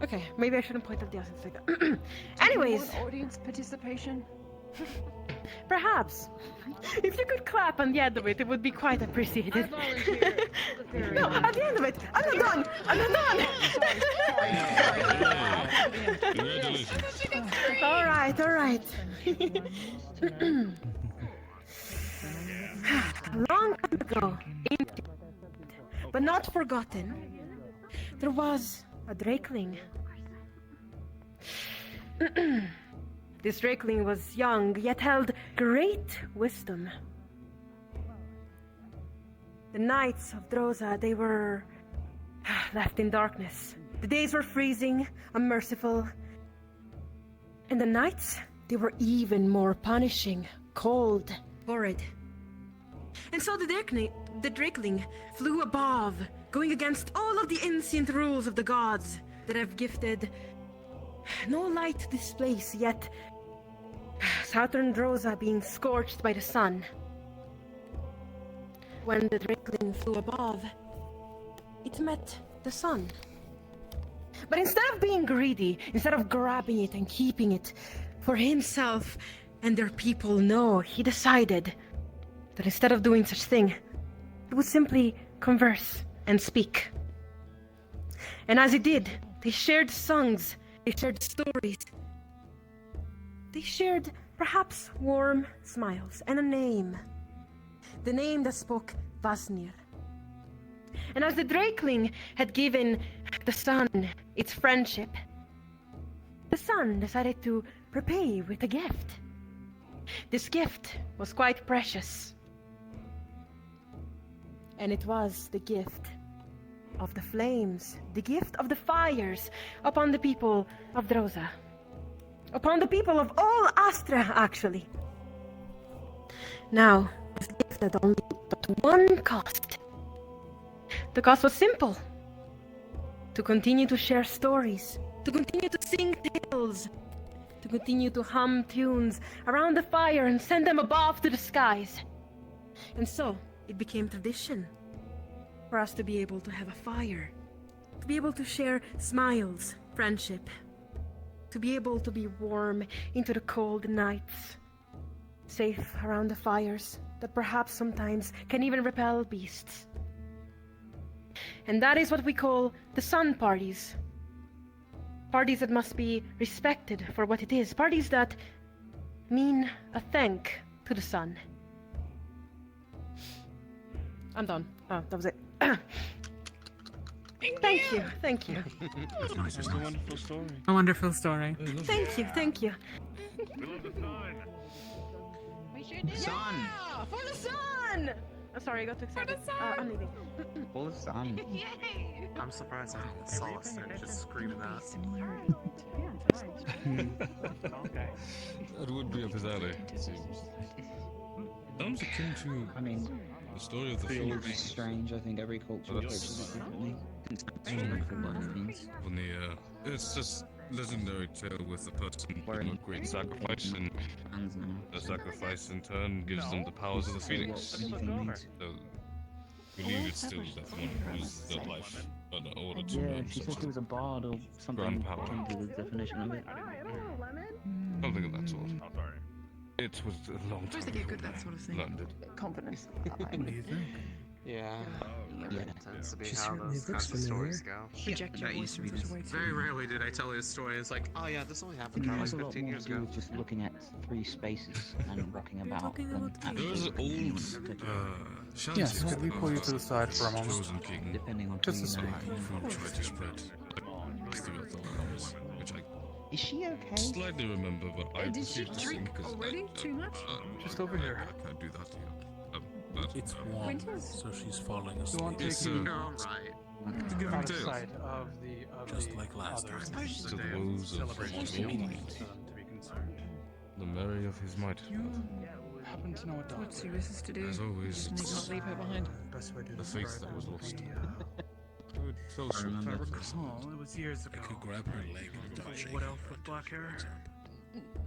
Okay, maybe I shouldn't point at the audience like that. Anyways. Do you want audience participation? Perhaps. If you could clap on the end of it, it would be quite appreciated. No, at the end of it. I'm not done. I'm not done. All right, all right. Long time ago, indeed, but not forgotten, there was a drakeling. This drakeling was young, yet held great wisdom. The nights of Droza, they were left in darkness. The days were freezing, unmerciful. And the nights, they were even more punishing, cold, horrid. And so the drakeling flew above, going against all of the ancient rules of the gods that have gifted no light to this place, yet Southern Droza being scorched by the sun. When the drakeling flew above, it met the sun. But instead of being greedy, instead of grabbing it and keeping it for himself and their people, no, he decided that instead of doing such thing, he would simply converse and speak. And as he did, they shared songs, they shared stories, they shared perhaps warm smiles and a name. The name that spoke Vasnir. And as the drakeling had given the sun its friendship, the sun decided to repay with a gift. This gift was quite precious. And it was the gift of the flames, the gift of the fires upon the people of Droza. upon the people of all Astra, actually. Now, this gift had only but one cost. The cost was simple. To continue to share stories, to continue to sing tales, to continue to hum tunes around the fire and send them above to the skies. And so, it became tradition for us to be able to have a fire, to be able to share smiles, friendship, to be able to be warm into the cold nights, safe around the fires that perhaps sometimes can even repel beasts. And that is what we call the sun parties. Parties that must be respected for what it is. Parties that mean a thank to the sun. I'm done. Oh, that was it. Thank you. It's just a wonderful story. A wonderful story. Thank you. We should do Sun! For the sun! Oh, sorry, I got too excited. I'm leaving. For the sun. Yay! I'm surprised I saw us and just screaming that. Okay. That would be up his alley, it seems. Sounds akin to, I mean, the story of the feels Phoenix. strange. I think every culture approaches it differently. When it's just legendary tale with the person doing a great sacrifice, and the sacrifice in turn gives them the powers of the Phoenix. So, I believe it's still that one who's their life in order to Yeah, she said he was a bard or something. grand power. Into the definition of it. Something of that sort. It was a long time Supposed to get ago good at that sort of thing. learned it. Confidence. What do you think? Yeah. Yeah. Tends to be She how certainly those looks kinds of stories familiar. go. Project your that voice used to be into this the way too. Very rarely did I tell you a story. It's like, oh yeah, this only happened It like has a lot 15 more years to do ago. with just looking at three spaces and walking about. than There was actually an looking old at it. Yes, could we pull you to the side for a moment? Chosen king Depending on Just who a you know. who tried to spread throughout the realms, which I Is she okay? slightly remember, but I Did she refuse to drink sing 'cause already? Too much? Just over here. I can't do that to you. But, It's warm, Winters? so she's falling You asleep. want to It's, take you Alright. to give out him of tales. sight of the Just like last others. time. It's To a the day woes of celebration the for old them knight. to be concerned. The merry of his might. You happen to know a doctor? What's he wishes to do? As always, Just need not leave her behind. Best way to the faith describe that it was would lost. be, Good fellowship. if I recall, it was years ago. I could grab her leg and touch What elf with black hair?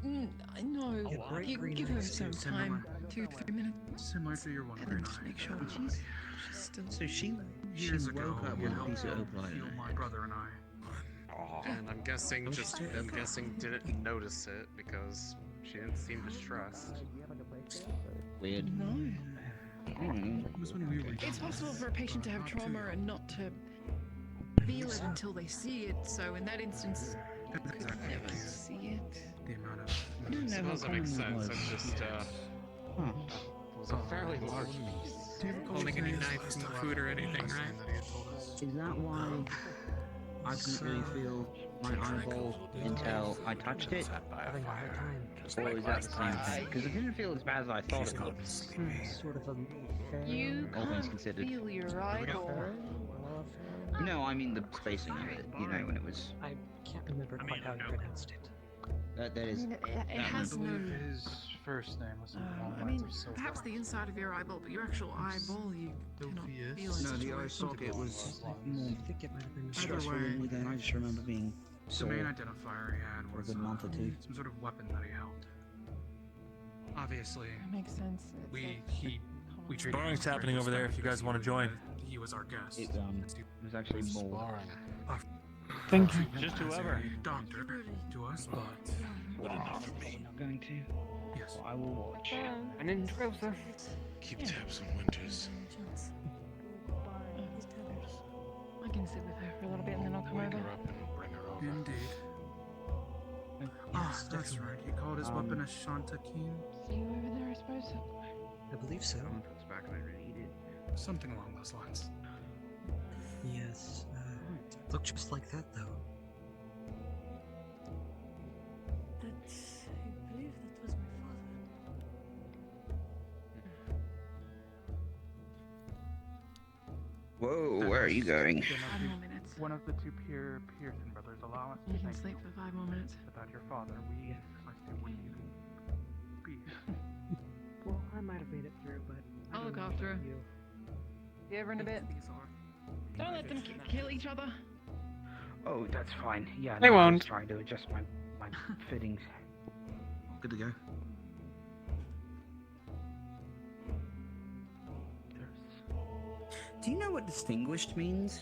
No, bright you green give her eyes. some time. 2 to 3 minutes. Similar to your one And green then just eye. make sure Actually. she's still. So she Years ago, woke up you with a helped piece of opalite. heal my brother and I. And I'm guessing didn't notice it because she didn't seem distressed. Weird. No. It was when we were It's possible for a patient to have trauma and not to feel it until they see it, so in that instance, you could never see it. the amount of. I don't I know suppose what that makes common sense. that It's was. just, Huh. it was a fairly large piece. Do you recall Holding any saying knife last and time food or anything, last time right? that he had told us? Is that why I couldn't really feel my eyeball until I touched it? Having a hard time. Or is that the same thing? Because it didn't feel as bad as I thought it would. Sort of a fair. You All things can't considered. feel your eyeball. No, I mean the spacing of it. You know, when it was. I can't remember quite how you pronounced it. That I is. mean, it that has I no. believe his first name was something along I the mean, lines of Silver. perhaps the inside of your eyeball, but your actual eyeball, you cannot feel it. No, the eye socket was more I think it might have been stressful way, than me then. I just remember being The sore main identifier he had for a was good month or two. some sort of weapon that he held. Obviously, That makes sense. It's we like- treated him Sparring's with happening over there if you respect guys want to because join. He was our guest. It was actually more. Thank you. Just whoever. Doctor to us, but Good enough for me. Not going to. yes, I will watch. An intruder. Keep tabs on Winters. I can sit with her for a little bit and then I'll come Wake over. her up and bring her over. indeed. Ah, that's right. He called his weapon a Shantakeen. See you over there, I suppose. I believe so. That's back when I really needed. Something along those lines. Yes. Looked just like that, though. That's. I believe that was my father. Whoa, where are you going? 5 more minutes. one of the two Pearson brothers. Allow us to You can think sleep for 5 more minutes. about your father. We, I assume, wouldn't even be here. Well, I might have made it through, but I'll look after her. See everyone in a bit. Don't let them kill each other. Oh, that's fine. Yeah, They no, I was won't. trying to adjust my fittings. Good to go. Do you know what distinguished means?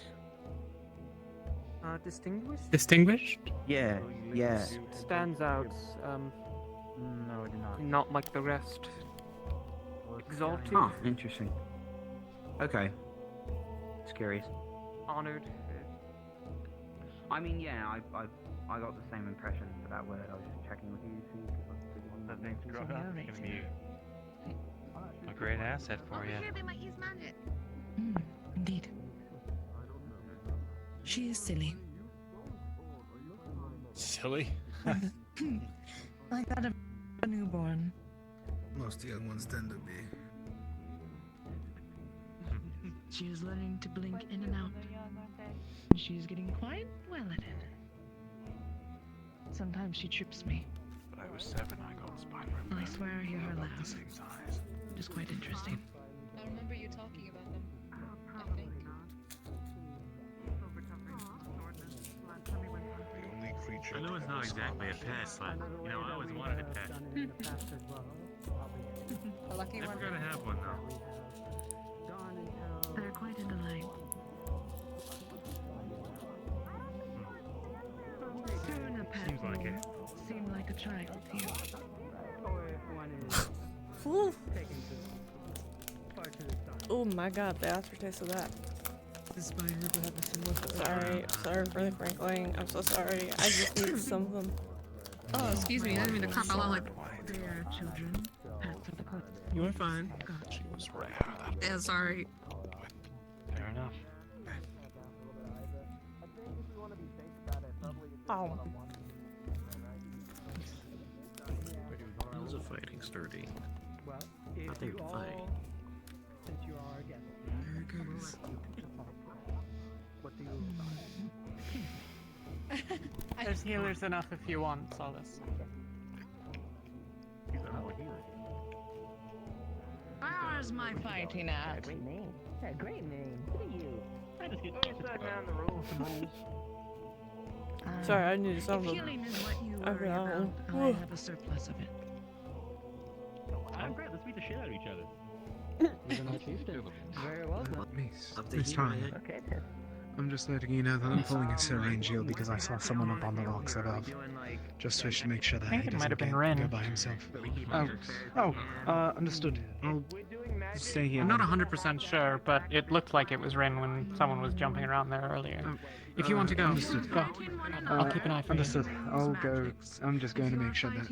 Distinguished? Distinguished? Yeah, yeah. Stands out. No, I do not. Not like the rest. Exalted. Huh, interesting. Okay. It's curious. Honored. I mean, yeah, I got the same impression for that word. I was just checking with you. That name's grown up. It's gonna be a great asset for you. Here they might use magic. Indeed. She is silly. Silly? Like that of a newborn. Most young ones tend to be. She is learning to blink in and out. She is getting quite well at it. Sometimes she trips me. When I was 7, I got a spine rip. I swear I hear her About laugh. the same size. It is quite interesting. I remember you talking about them. I think. The only creature. I know it's not exactly a pet, but you know, I always wanted a pet. A lucky Never one. gonna have one though. They're quite a delight. Soon a pet Seems like will it. seem like a child to you. Whew. Oh my god, the aftertaste of that. The spine ripper have a similar Sorry for the crinkling. I'm so sorry. I just need some of them. Oh, excuse me, I didn't mean to crap out loud like they are children. Pets of the court. You were fine. She was rare. Yeah, sorry. Fair enough. Oh. Those are fighting sturdy. Thought they would fight. Since you are a guest. There goes. What do you? There's healers enough if you want, Solace. Where's my fighting at? Great name. Yeah, great name. Look at you. I just get down the rules. Sorry, I needed some If of them. healing is what you I worry forgot about, one. I have a surplus of it. I'm great. Let's beat the shit out of each other. Very well done. It's fine. Okay, then. I'm just letting you know that I'm pulling a syringe heal because I saw someone up on the rocks above. Just wish to make sure that I think he it might doesn't have been go Ren. by himself. Understood. I'll stay here. I'm not 100% sure, but it looked like it was Ren when someone was jumping around there earlier. If you want to go, understood. go. I'll keep an eye for you. Understood. I'll go. I'm just going to make sure that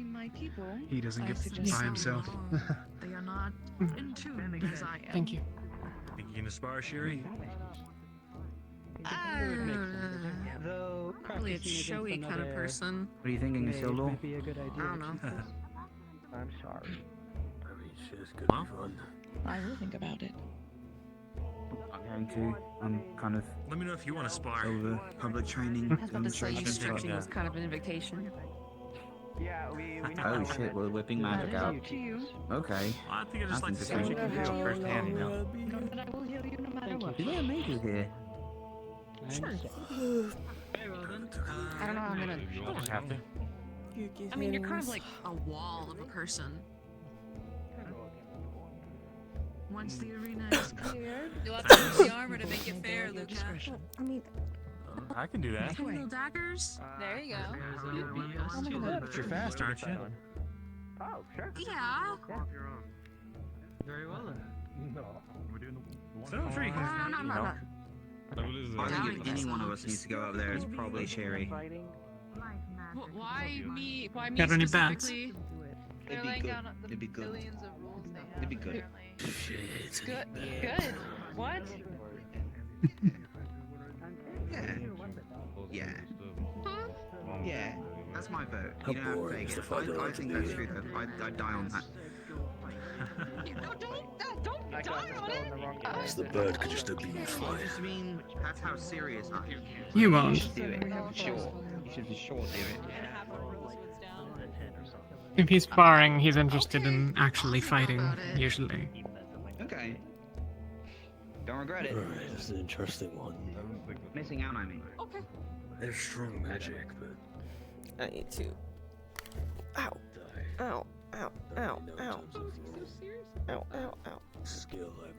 he doesn't get by himself. They are not in tune as I am. Thank you. Think you can aspire, Shiri? Though, Probably a showy kind of person. What are you thinking, Isildur? Be a good idea. I don't know. I'm sorry. I will think about it. I'm going to. I'm kind of Let me know if you want to spar. over public training I was about to say you demonstrations. stretching was kind of an invitation. Yeah, we Oh shit, we're whipping magic out. Up to you. Okay. I think I just like to see Nothing what you can do firsthand, you know. Know that I will heal you no matter what. Is there a maple here? Sure. Very well then. I don't know how I'm gonna. You don't have to. I mean, you're kind of like a wall of a person. Once the arena is cleared, You'll have to use the armor to make it fair, Luca. I mean, I can do that. little daggers. There you go. Oh my god. But you're fast, aren't you? Oh, sure. Yeah. Very well then. No. We're doing the So free. No. I think if any one of us needs to go up there, it's probably Sherry. Why me? Why me Got any bats? specifically? It'd They're be laying good. down the It'd be good. billions of rules they have. It'd be good. It's good. Good. What? Yeah. Yeah. Huh? Yeah. That's my vote. You don't have to take it. I think that's true though. I'd die on that. Don't die on it. Because the bird could just abuse I fire. just mean, that's how serious I am. You won't. Do it. Sure. You should for sure do it. If he's sparring, he's interested in actually fighting, usually. Okay. Don't regret it. Alright, that's an interesting one. Missing out, I mean. Okay. There's strong magic, but I need to. Ow. Ow. Ow. Ow. Ow. Ow. Ow. Ow. skill over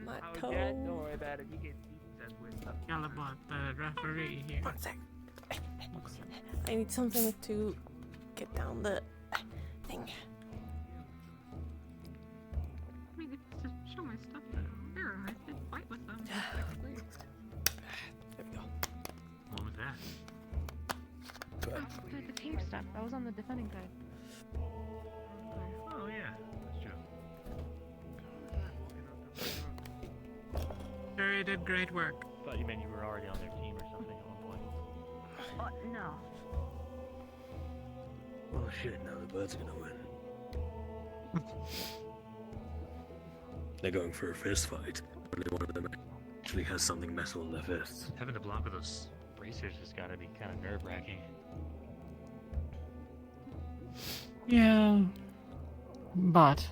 My Oh, toe. Dad, don't worry about it. You get beat with stuff. Gallabot, the referee here. One sec. I need something to get down the thing. I mean, it's just show my stuff though. There, I did fight with them. There we go. What was that? The team stuff. I was on the defending side. Oh yeah, that's true. Sure, you did great work. Thought you meant you were already on their team or something at one point. No. Oh shit, now the birds are gonna win. They're going for a fist fight. Only one of them actually has something metal in their fists. Having to block with those bracers has got to be kind of nerve-wracking. Yeah, but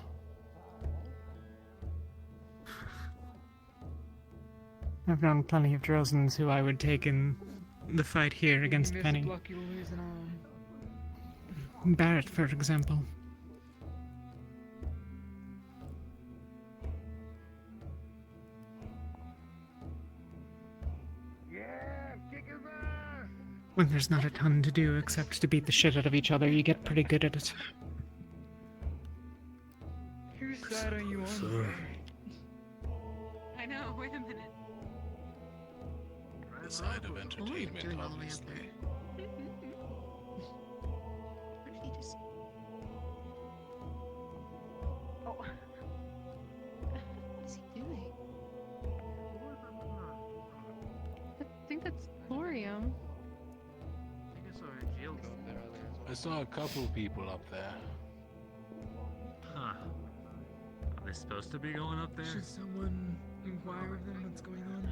I've known plenty of Drozens who I would take in the fight here against You miss Penny. a block, you'll lose an arm. Barrett, for example. When there's not a ton to do except to beat the shit out of each other, you get pretty good at it. Whose side are you on? So, I know, wait a minute. The side of entertainment, obviously. What if he just... Oh. What's he doing? I think that's Florium. I guess our Jill go up there earlier as well. I saw a couple people up there. Huh. Are they supposed to be going up there? Should someone inquire of them what's going on?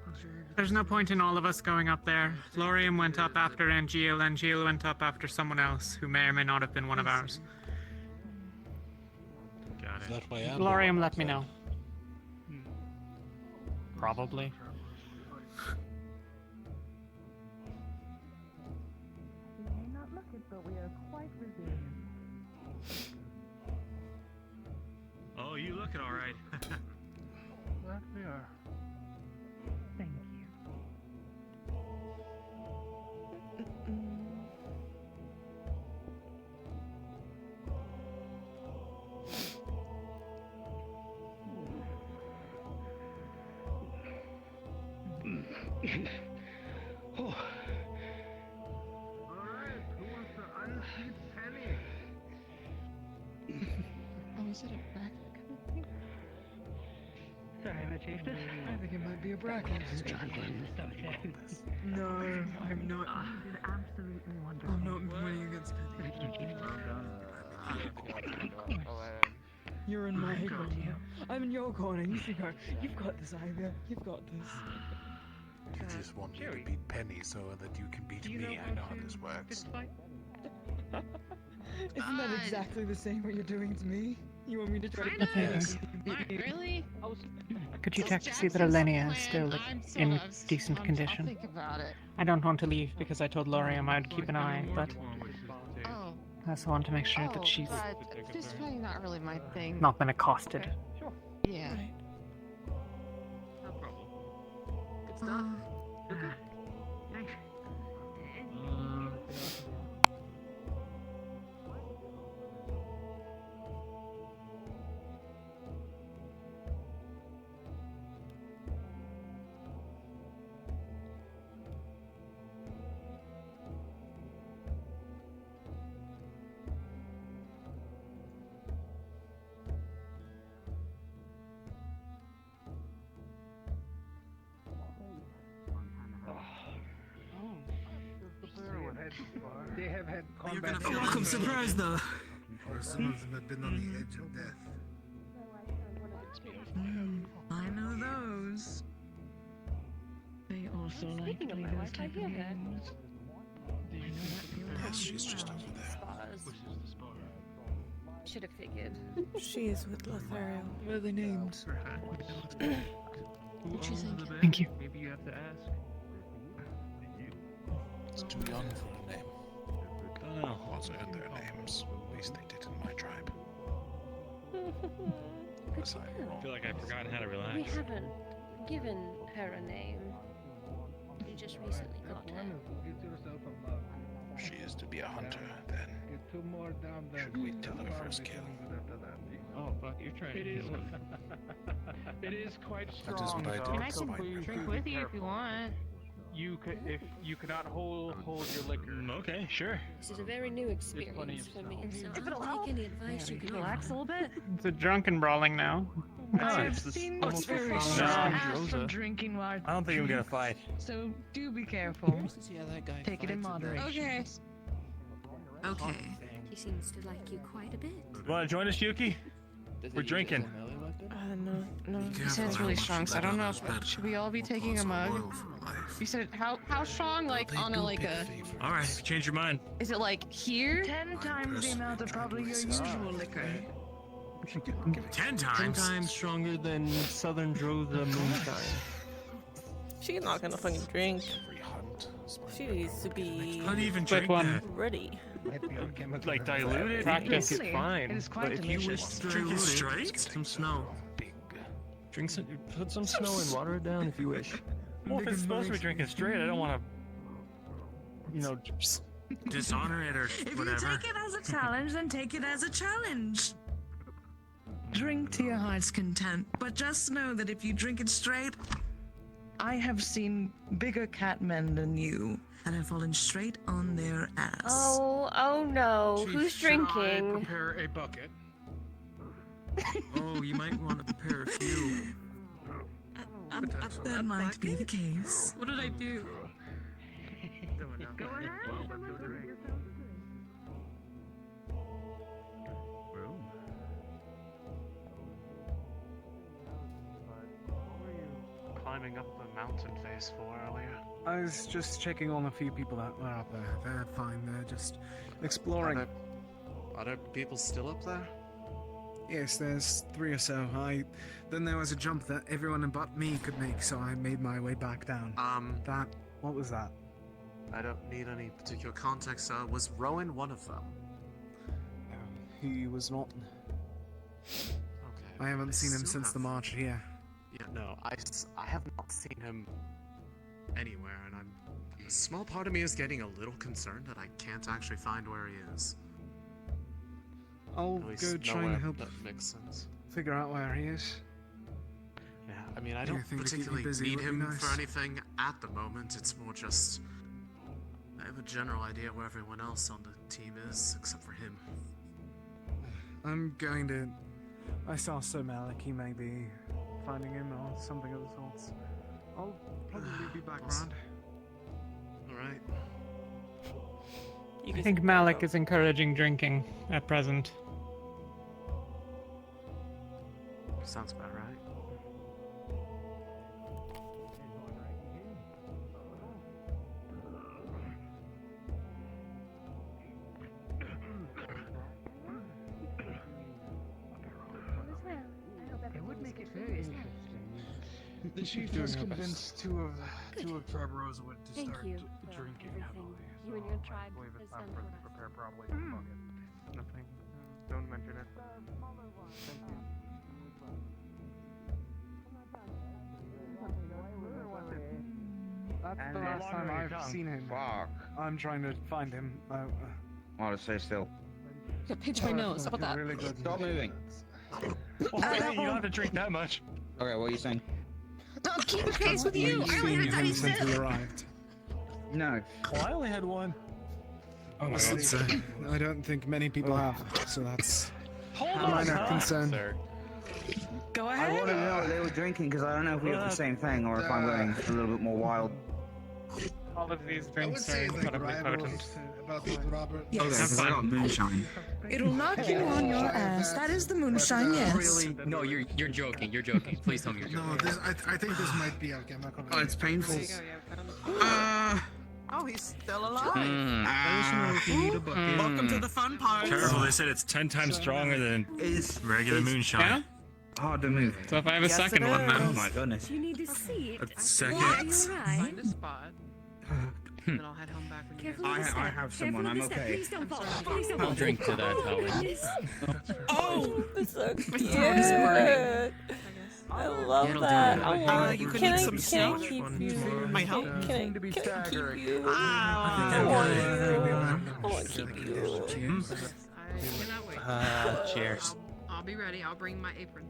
I'm sure There's no point in all of us going up there. Florium went up after Angeal, Angeal went up after someone else, who may or may not have been one of ours. Got it. That way I'm Florium let me know. Probably. We may not look it, but we are quite resilient. Oh, you looking all right. That we are. Thank you. Oh. Alright, who wants to unseat Penny? Oh, is it a bracket kind of thing? Sorry, I achieved it. I think it might be a bracket. No, I'm not. You did absolutely wonderful. I'm not winning against Penny. You're in my corner. I'm in your corner. You've got this, Ivy. You've got this. You just want me to beat Penny so that you can beat me. I know how this works. Isn't that exactly the same what you're doing to me? You want me to try to Yes. Really? Could you check to see that Elenia is still in decent I'll condition? think about it. I don't want to leave because I told Lorium I'd keep an eye, but Oh. I also want to make sure that she's But this is not really my thing. not been accosted. Yeah. No problem. Good stuff. They have had combat. Welcome surprise, though. Or some of them have been on the edge of death. I know those. They also like to leave those type of names. Do you know what feeling? Yes, she's just over there. Should have figured. She is with Lothario. What are they named? What'd you think? Thank you. Maybe you have to ask. It's too young for a name. Don't know. Also had their names. At least they did in my tribe. Was I wrong? I feel like I've forgotten how to relax. We haven't given her a name. We just recently got her. She is to be a hunter, then. Should we tell her first kill? Oh fuck, you're trying to kill him. It is quite strong. That is what I do. though. I can drink with you if you want. You could, if you cannot hold your liquor. Okay, sure. This is a very new experience for me, so I'll take any advice you can Relax a little bit. It's a drunken brawling now. I've seen what's very strong ass from drinking while I don't think we're gonna fight. So do be careful. Take it in moderation. Okay. Okay. He seems to like you quite a bit. Wanna join us, Yuki? We're drinking. No. He sounds really strong, so I don't know. Should we all be taking a mug? You said how strong? Like on a like a. All right, change your mind. Is it like here? 10 times the amount of probably your usual liquor. 10 times. 10 times stronger than Southern Droza moonshine. She's not gonna fucking drink. She needs to be How do you even drink that? ready. Like diluted? Practice. It's fine. It is quite But if you wish delicious. to Drink it dilute straight? some snow. Drink some, put some snow and water it down if you wish. Well, if it's supposed to be drinking straight, I don't want to, dishonor it or If whatever. you take it as a challenge, then take it as a challenge. Drink to your heart's content, but just know that if you drink it straight, I have seen bigger cat men than you and have fallen straight on their ass. Oh no. Who's drinking? Prepare a bucket. Oh, you might want to prepare a few. That might be the case. What did I do? Climbing up the mountain phase 4 earlier. I was just checking on a few people that were up there. They're fine. They're just exploring. Are there people still up there? Yes, there's 3 or so. Then there was a jump that everyone but me could make, so I made my way back down. What was that? I don't need any particular context. Was Rowan one of them? He was not. Okay. I haven't seen him still since the march here. Yeah, no, I have not seen him anywhere, and a small part of me is getting a little concerned that I can't actually find where he is. I'll At least go try nowhere and help that makes sense. figure out where he is. Yeah, I mean, I Yeah, don't I think to keep you particularly busy need would be him nice. for anything at the moment. It's more just I have a general idea where everyone else on the team is, except for him. I'm going to. I saw Sir Malik. He may be finding him or something of the sorts. I'll probably be back around. All right. I think Malik is encouraging drinking at present. Sounds about right. It would make it very interesting. The chief Doing has our best. convinced two of Tribe Rosewood to Thank start you for drinking everything heavily. you and your tribe Believe it's has time done for for us to us. prepare properly. Nothing. Don't mention it. Thank you. That's the last time I've seen him. Fuck. I'm trying to find him. I'll just stay still. Yeah, pinch my nose. How about that? Really good. Stop moving. Well, hey, you don't have to drink that much. Okay, what are you saying? Don't keep the pace with you. I only Seen had a him tiny since sip. we arrived. No. Well, I only had one. I don't think many people have, so that's Hold a on, minor concern. sir. Go I ahead. want to know what they were drinking because I don't know if we have the same thing or if I'm going a little bit more wild. All of these I would drinks say are it's like incredibly potent. rivals about these, Robert. Yes. Okay, because I got moonshine. It'll knock you on your ass. That is the moonshine, yes. Really? No, you're joking. You're joking. Please tell me you're joking. No, this I think this might be okay. I'm not gonna. Oh, it's painful. Oh, he's still alive. Welcome to the fun part. Careful, they said it's 10 times stronger than regular moonshine. Hard to move. So if I have a second one now. Oh my goodness. You need to see it. A second. Are you alright? Find a spot. Then I'll head home back when you Careful guys. with the step. I have someone. Careful I'm with the step. okay. Please don't fall. Please don't I'll fall. drink to that, Oh, Helen. Oh, it's so cute. I I love It'll that. do. Oh, you could can eat I, some can I snow. keep you? Might help. Can I keep you? Ah, I want I to keep you. I cannot wait. Cheers. I'll be ready. I'll bring my apron.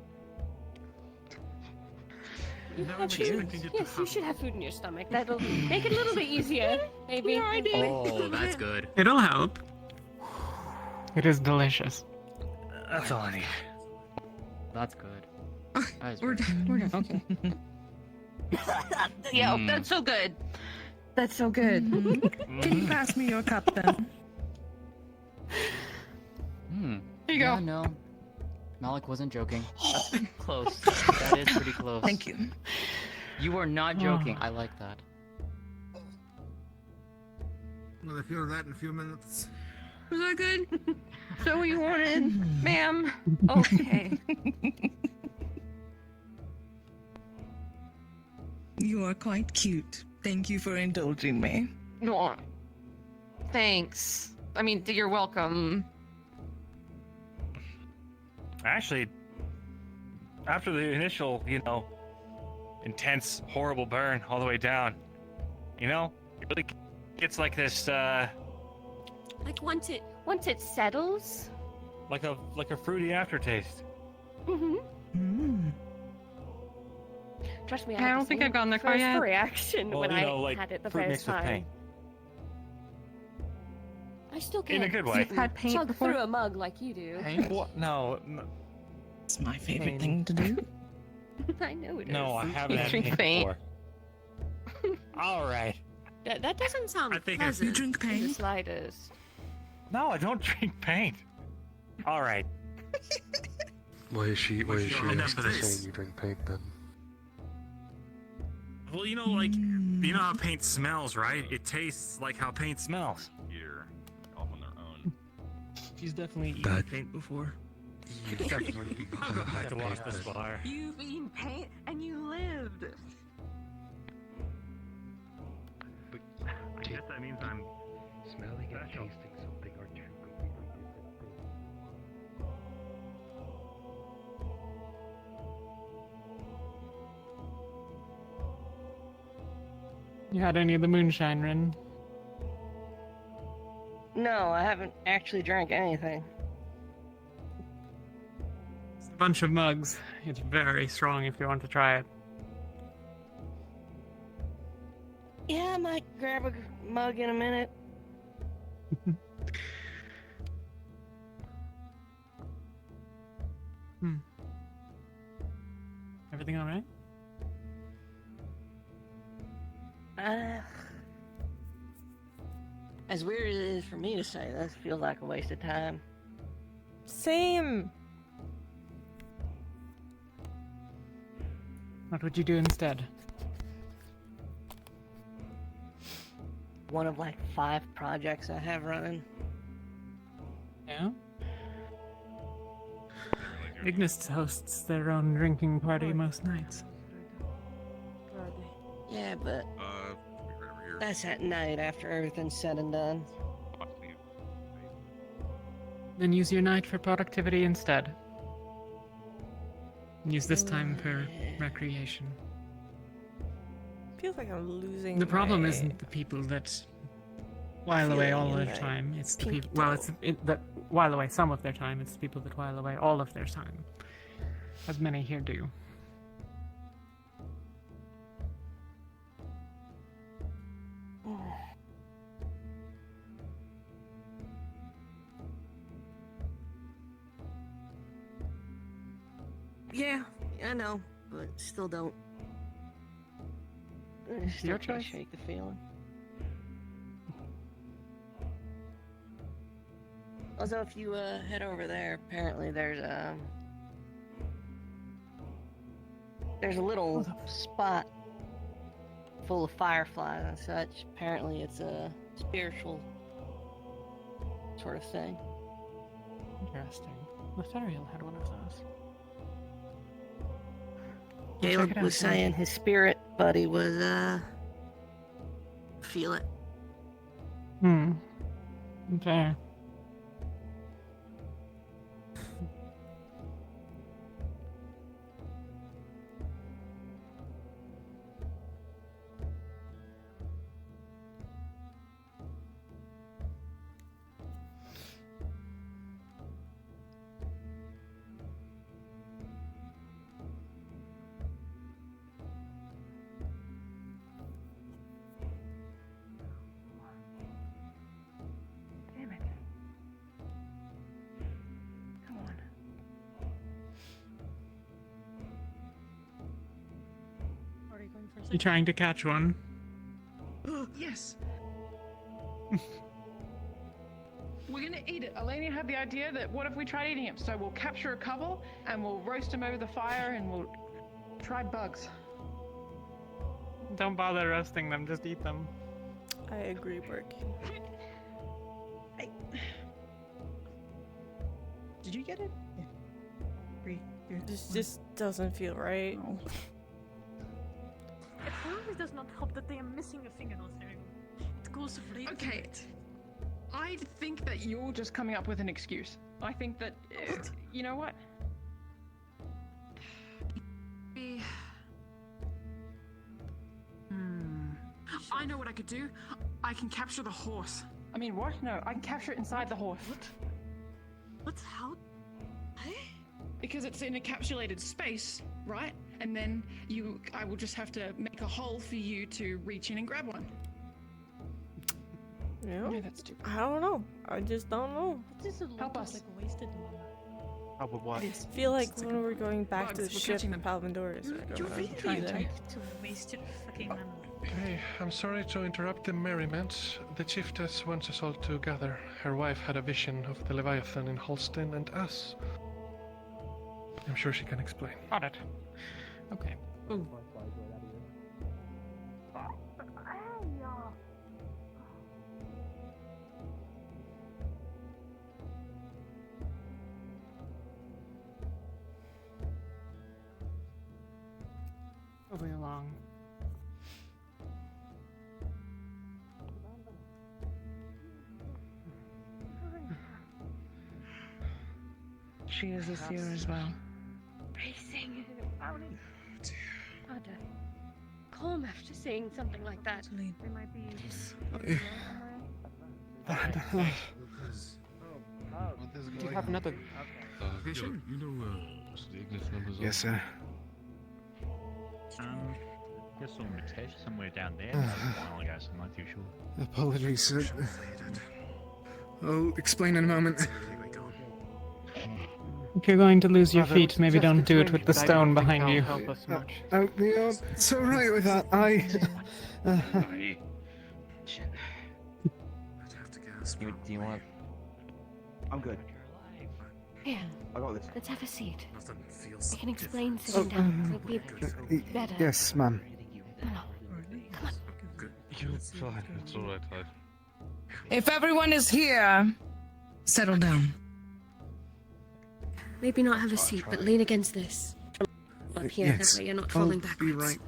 Yes, you should have food in your stomach. That'll make it a little bit easier, maybe. No, I did. Oh, that's good. It'll help. It is delicious. That's all I need. That's good. That is We're good. done. We're done. Okay. Yo, Mm. that's so good. That's so good. Can you pass me your cup then? Hmm. There you go. Yeah, no. Malik wasn't joking. Close. That is pretty close. Thank you. You are not joking. I like that. Well, I feel that in a few minutes. Was that good? So you wanted, ma'am? Okay. You are quite cute. Thank you for indulging me. No. Thanks. I mean, you're welcome. Actually, after the initial, intense, horrible burn all the way down, it really gets like this, Like once it settles. like a fruity aftertaste. Mm-hmm. Trust me, I don't think I've gotten that far first yet. reaction Well, when like I had it the fruit first mixed with time. paint. I still In can't a good way. You've had paint chug before? through a mug like you do. What? No, It's my favorite thing to do. I know it is. no, I haven't You had drink paint paint? before. All right. That doesn't sound I think pleasant You drink in the paint? slightest. No, I don't drink paint. All right. Why is she Enough of this. saying you drink paint then? Well, you know how paint smells, right? It tastes like how paint smells. Here, off on their own. She's definitely eaten That- paint before. I have to wash this bar. You've eaten paint and you lived. I guess that means I'm Smelling and special. tasting something are two completely different things. You had any of the moonshine, Rin? No, I haven't actually drank anything. It's a bunch of mugs. It's very strong if you want to try it. Yeah, I might grab a mug in a minute. Everything all right? As weird as it is for me to say, this feels like a waste of time. Same. What would you do instead? One of like 5 projects I have running. Yeah? Ignis hosts their own drinking party most nights. Yeah, but Right over here. that's at night after everything's said and done. Then use your night for productivity instead. Use this time for recreation. Feels like I'm losing. The problem my isn't the people that while away all feeling their in time. my It's the pink people. Well, it's toe. that while away some of their time. It's the people that while away all of their time, as many here do. Yeah, I know, but still don't. I still Your can't choice. shake the feeling. Also, if you head over there, apparently there's a little spot full of fireflies and such. Apparently, it's a spiritual sort of thing. Interesting. Lethariel had one of those. Caleb was saying his spirit buddy was feel it. Fair. Damn it. Come on. Are you going for a You second? trying to catch one? Yes. We're gonna eat it. Eleni had the idea that what if we tried eating him? So we'll capture a couple and we'll roast them over the fire and we'll try bugs. Don't bother roasting them, just eat them. I agree, Berkey. Did you get it? This just doesn't feel right. It probably does not help that they are missing a finger, Lethariel. It goes right. Okay. I think that you're just coming up with an excuse. I think that you know what? I know what I could do. I can capture the horse. I mean, what? No, I can capture it inside the horse. What's how? Because it's in a encapsulated space, right? And then I will just have to make a hole for you to reach in and grab one. Yeah, No, that's stupid. I don't know. I just don't know. This is a lot Help of us. like wasted money. Probably what? I feel like when we're going back to the Bugs, we're ship, catching them. Palvandor is like, You're I'm really trying to. like to waste your fucking money. Hey, I'm sorry to interrupt the merriment. The chiefess wants us all to gather. Her wife had a vision of the Leviathan in Holstein and us. I'm sure she can explain. Got it. Okay. Ooh. Moving along. She is this year as well. Racing. Father, calm after saying something like that. They might be. Do you have another vision? You know, what's the Ignis numbers? Yes, sir. There's some Mitesh somewhere down there. That was a while ago, so I'm not too sure. Apologies, sir. I'll explain in a moment. If you're going to lose your feet, maybe just don't do it explain with the that I stone don't think behind that'll you. help us much. You're so right with that. Do you want? I'm good. Here, I got this. let's have a seat. Nothing feels I can explain Oh, sitting down. It'll be better. Yes, ma'am. You're fine. It's alright, Hyde. If everyone is here, settle down. Maybe not have a seat, but lean against this. Up here, Yes, that way you're not I'll falling be backwards. right.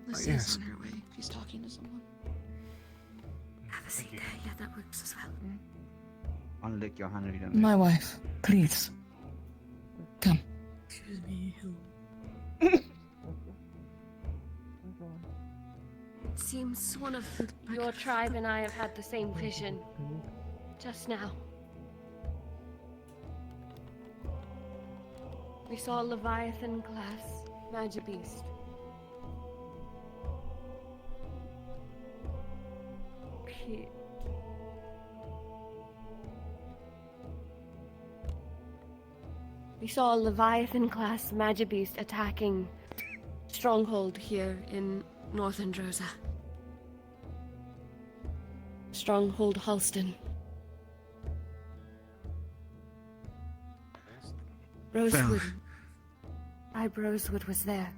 Lucy's yes. on her way. She's talking to someone. Have a seat there. Yeah, that works as well. I'll lick your hand if you don't. My wife, please. Come. Excuse me, It seems one of your tribe and I have had the same vision. Just now. We saw a Leviathan class magic beast. We saw a Leviathan class magic beast attacking stronghold here in northern Drosa. Stronghold Halston. Rosewood. Rosewood was there.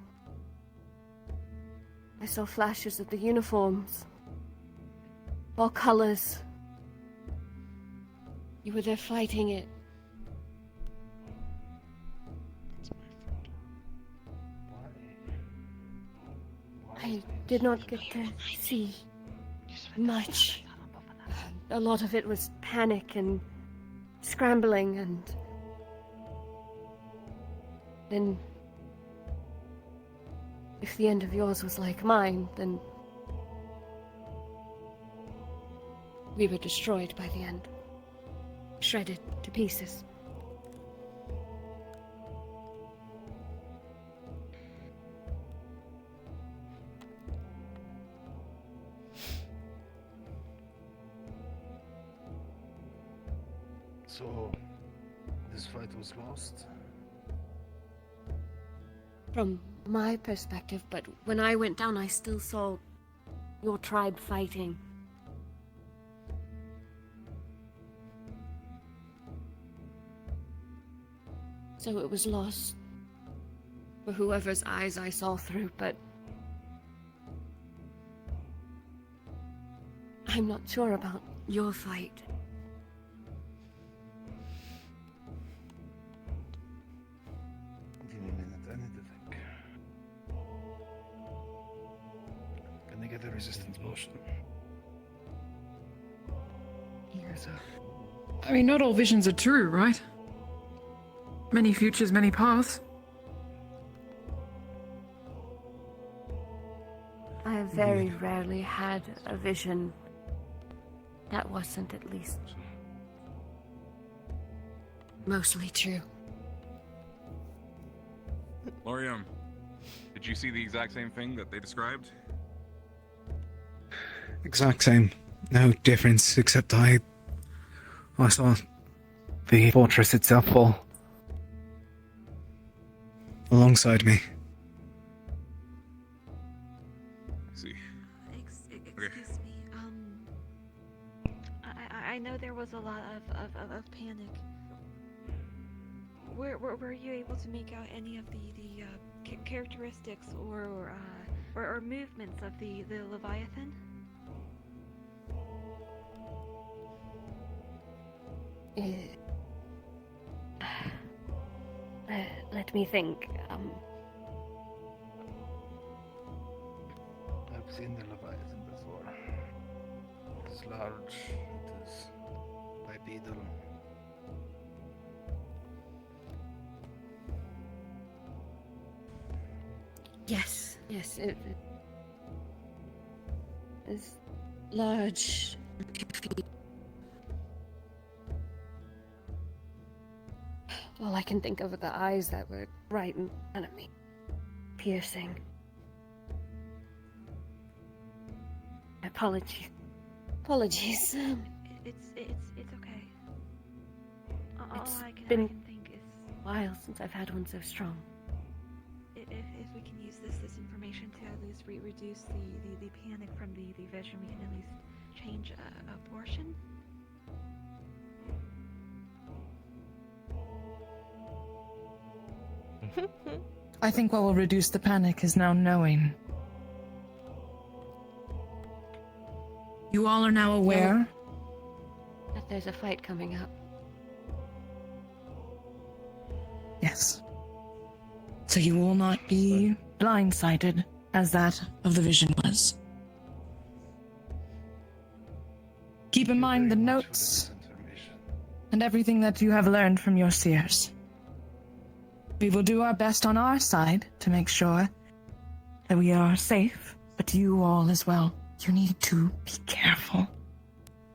I saw flashes of the uniforms. All colors. You were there fighting it. I did not get to see much. A lot of it was panic and scrambling, and then if the end of yours was like mine, then we were destroyed by the end. Shredded to pieces. So, this fight was lost? From my perspective, but when I went down, I still saw your tribe fighting. So it was lost for whoever's eyes I saw through, but I'm not sure about your fight. Give me a minute, I need to think. Can I get a resistance potion? Here's a... I mean, not all visions are true, right? Many futures, many paths. I have very rarely had a vision that wasn't at least mostly true. Lorium, did you see the exact same thing that they described? Exact same. No difference, except I saw the fortress itself fall alongside me. See. Excuse me. I know there was a lot of panic. Were you able to make out any of the characteristics or movements of the Leviathan? Let me think. I've seen the Leviathan before. It is large, it is bipedal. Yes, it is large. All I can think of are the eyes that were right in front of me. Piercing. Apologies. It's okay. All I can think is a while since I've had one so strong. If we can use this information to at least reduce the panic from the vision, we can at least change a portion. I think what will reduce the panic is now knowing. You all are now aware that there's a fight coming up. Yes. So you will not be blindsided as that of the vision was. Keep in mind the notes and everything that you have learned from your seers. We will do our best on our side to make sure that we are safe, but you all as well. You need to be careful.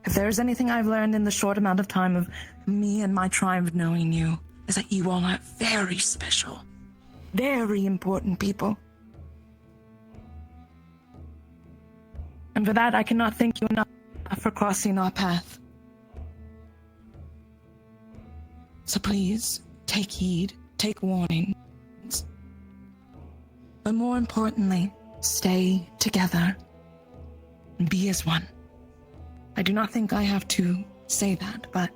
If there's anything I've learned in the short amount of time of me and my tribe knowing you, is that you all are very special. Very important people. And for that, I cannot thank you enough for crossing our path. So please, take heed, take warnings. But more importantly, stay together and be as one. I do not think I have to say that, but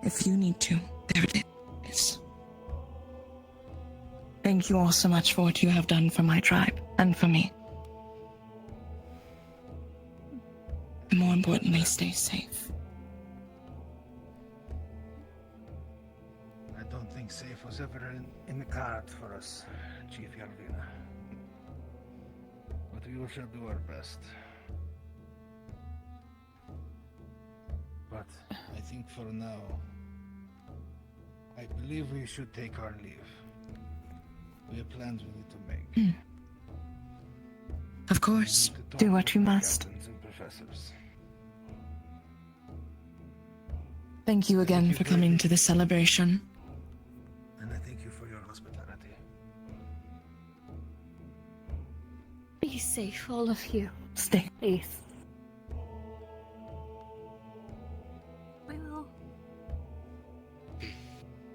if you need to, there it is. Thank you all so much for what you have done for my tribe and for me. And more importantly, stay safe. I don't think safe was ever in the cards for us, Chief Yarvina. But we shall do our best. But I think for now, I believe we should take our leave. We have plans we need to make. Of course, do what you must. Captains and professors. Thank you again for coming to the celebration. And I thank you for your hospitality. Be safe, all of you. Stay. Please. We will.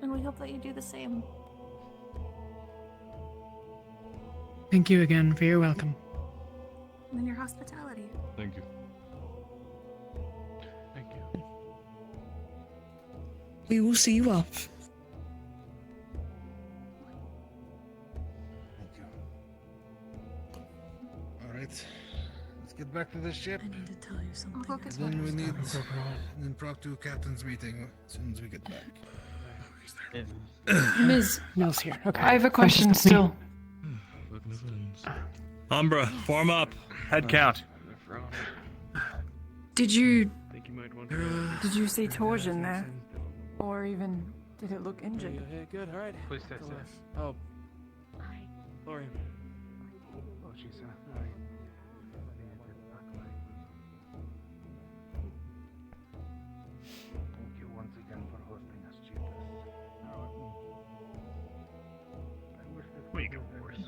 And we hope that you do the same. Thank you again for your welcome. And your hospitality. Thank you. Thank you. We will see you off. Thank you. All right, let's get back to the ship. I need to tell you something. I'll focus Then we need an impromptu captain's meeting as soon as we get back. Ms. Mill's here. Okay. I have a question still. Umbra, form up. Head count. Did you Did you see Torsion there? Or even did it look injured? Yeah, good, alright. Please test it. Oh. Lori. Oh, she's Thank you once again for hosting us, Chiefess. Where you go, Boris?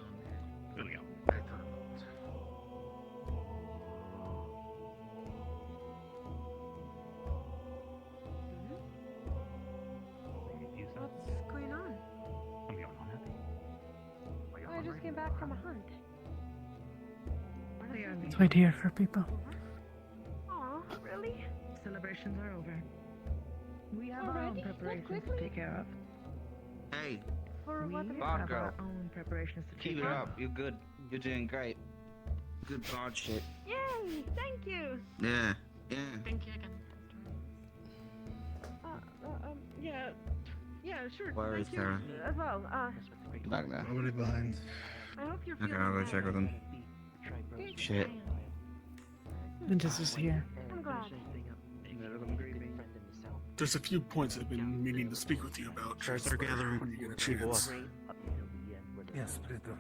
There we go. What's going on? I'm going on happy. I just came back from a hunt. Let's wait here for people. Aw, really? Celebrations are over. We have our own Already? That preparations to quickly? take care of. Hey, For what? We Bard have girl. our own preparations to Keep take it care up. You're good. You're doing great. Good bard shit. Yay! Thank you! Yeah. Yeah. Thank you again. Yeah. Yeah, sure. Where is Thank you Tara? as well. Back there. Nobody behind. I hope you're Okay, feeling I'll go better. check with him. Shit. Ventus is here. I'm glad. There's a few points I've been meaning to speak with you about. Start gathering when you get a people chance. Yes, please do.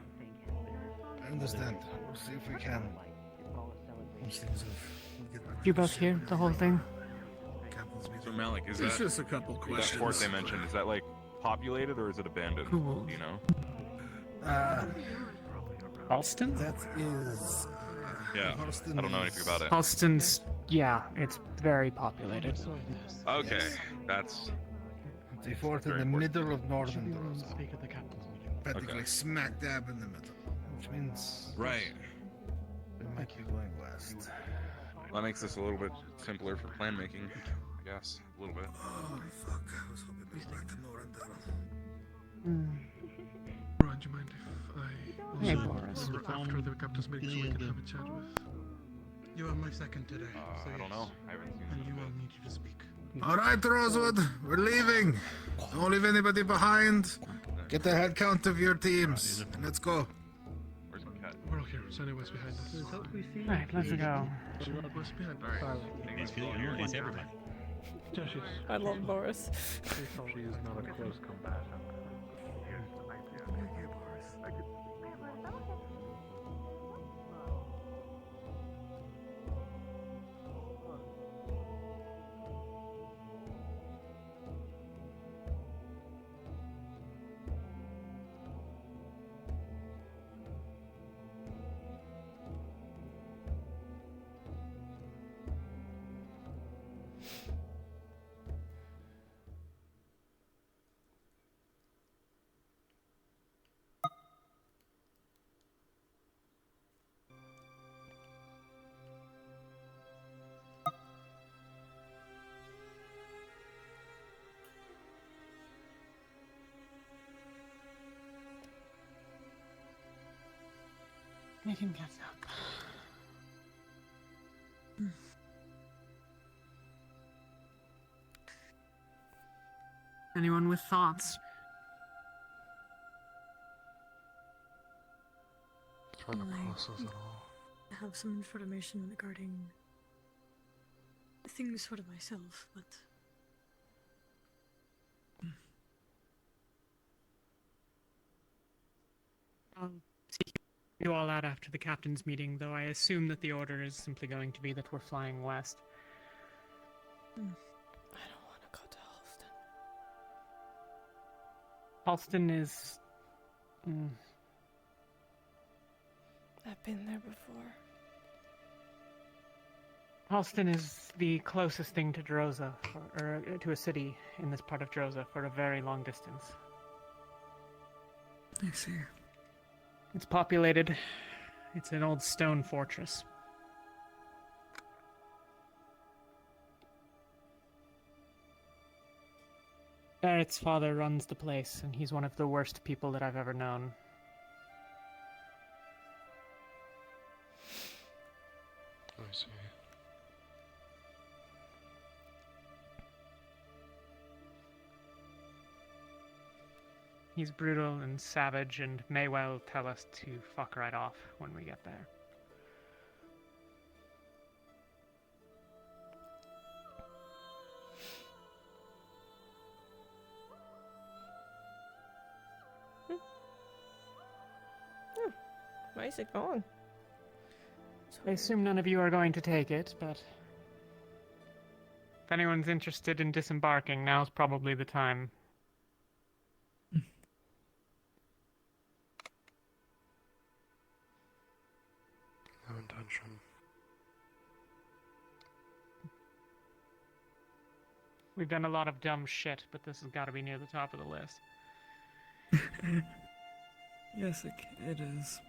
I understand. We'll see if we can. Once things have get back You to the both ship, here? we The whole thing? captain's meeting. So Malik, is It's that just a couple that questions. fort they mentioned? Is that like populated or is it abandoned? Cool. Do you know? Alston? That is. Yeah. Halston I don't know anything about it. Alston's, yeah, it's very populated. Okay, Yes. that's It's a fort in Very the important. middle of northern Rosa. Speak at the captain's meeting. Practically Okay. smack dab in the middle. Which means right. we might be going west. That makes this a little bit simpler for plan making, I guess. A little bit. Oh, fuck. I was hoping to be back to Norendal. Brian, do you mind if I Hey, also Boris. remember after the captain's meeting so we can have a chat with? You are my second today. I don't know. I haven't seen And this you bit. will need you to speak. All right, Rosewood, we're leaving. Don't leave anybody behind. Get the head count of your teams. Let's go. Where's my cat? We're all here. Sandy behind us. Right, let's go. Wes behind us. Alright. He's here. He's everybody. There she is. I love Boris. She is not a close combatant. Here's the idea. Okay, Boris. I could. I can get up. Anyone with thoughts? Trying to process it all. I have some information regarding things sort of myself, but I'll seek you all out after the captain's meeting, though I assume that the order is simply going to be that we're flying west. I don't want to go to Halston Halston. is... I've been there before. Halston is the closest thing to Droza, or to a city in this part of Droza, for a very long distance. I see. It's populated. It's an old stone fortress. Barrett's father runs the place, and he's one of the worst people that I've ever known. I see. He's brutal and savage and may well tell us to fuck right off when we get there. Why is it gone? I assume none of you are going to take it, but if anyone's interested in disembarking, now's probably the time. No intention. We've done a lot of dumb shit, but this has got to be near the top of the list. Yes, it is.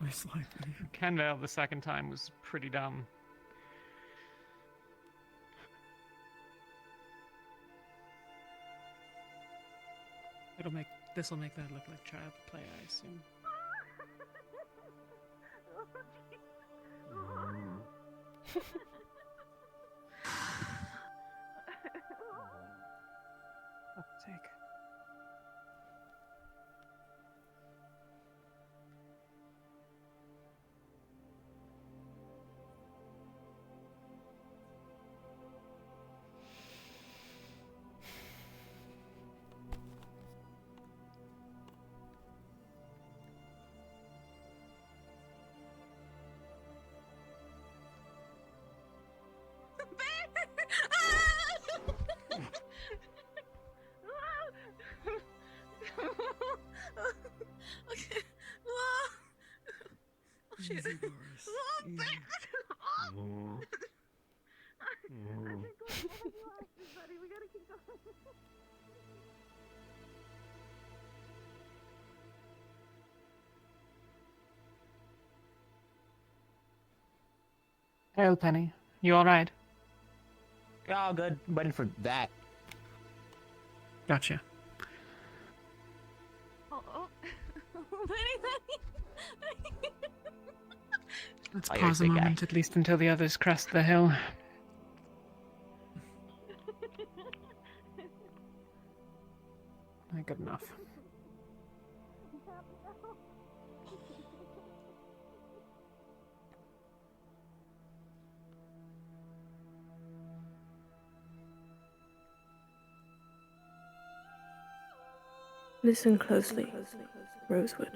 Most likely. Kenvale the second time was pretty dumb. This'll make that look like child play, I assume. Fuck's sake. Okay. Oh shit. Easy, Boris. Easy. We gotta keep going. Hail, Penny. You alright? Oh, good. Waiting for that. Gotcha. Let's Oh, you're pause a a big guy. moment, at least until the others crest the hill. Good enough. Listen closely, Rosewood.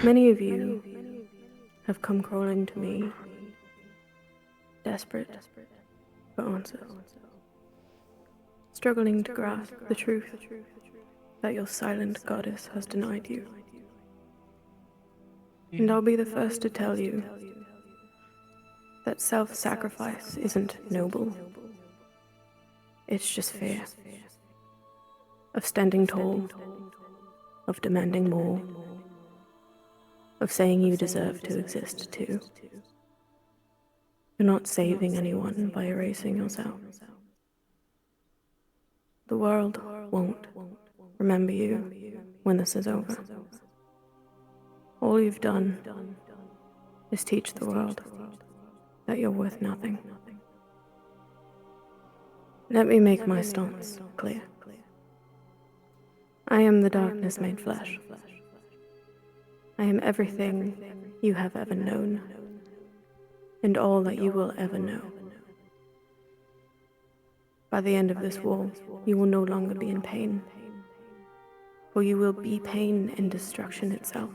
Many of you have come crawling to me, desperate for answers, struggling to grasp the truth that your silent goddess has denied you. And I'll be the first to tell you that self-sacrifice isn't noble. It's just fear. Of standing tall, of demanding more, of saying you deserve to exist too. You're not saving anyone by erasing yourself. The world won't remember you when this is over. All you've done is teach the world that you're worth nothing. Let me make my stance clear. I am the darkness made flesh. I am everything you have ever known, and all that you will ever know. By the end of this war, you will no longer be in pain, for you will be pain and destruction itself.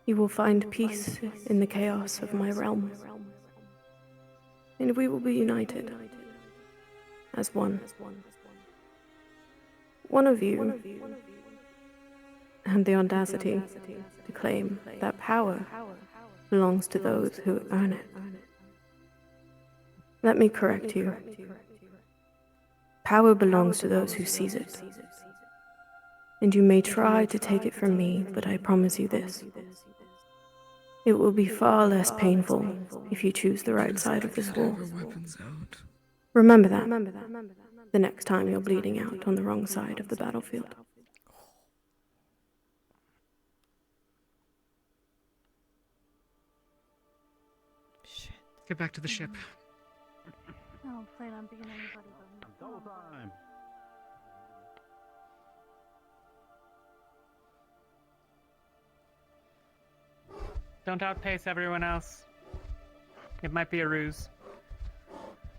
You will find peace in the chaos of my realm, and we will be united as one. One of you had the audacity to claim that power belongs to those who earn it. Let me correct you. Power belongs to those who seize it. And you may try to take it from me, but I promise you this. It will be far less painful if you choose the right side of this war. Remember that the next time you're bleeding out on the wrong side of the battlefield. Get back to the ship. I don't plan on being anybody but Double time. Don't outpace everyone else. It might be a ruse.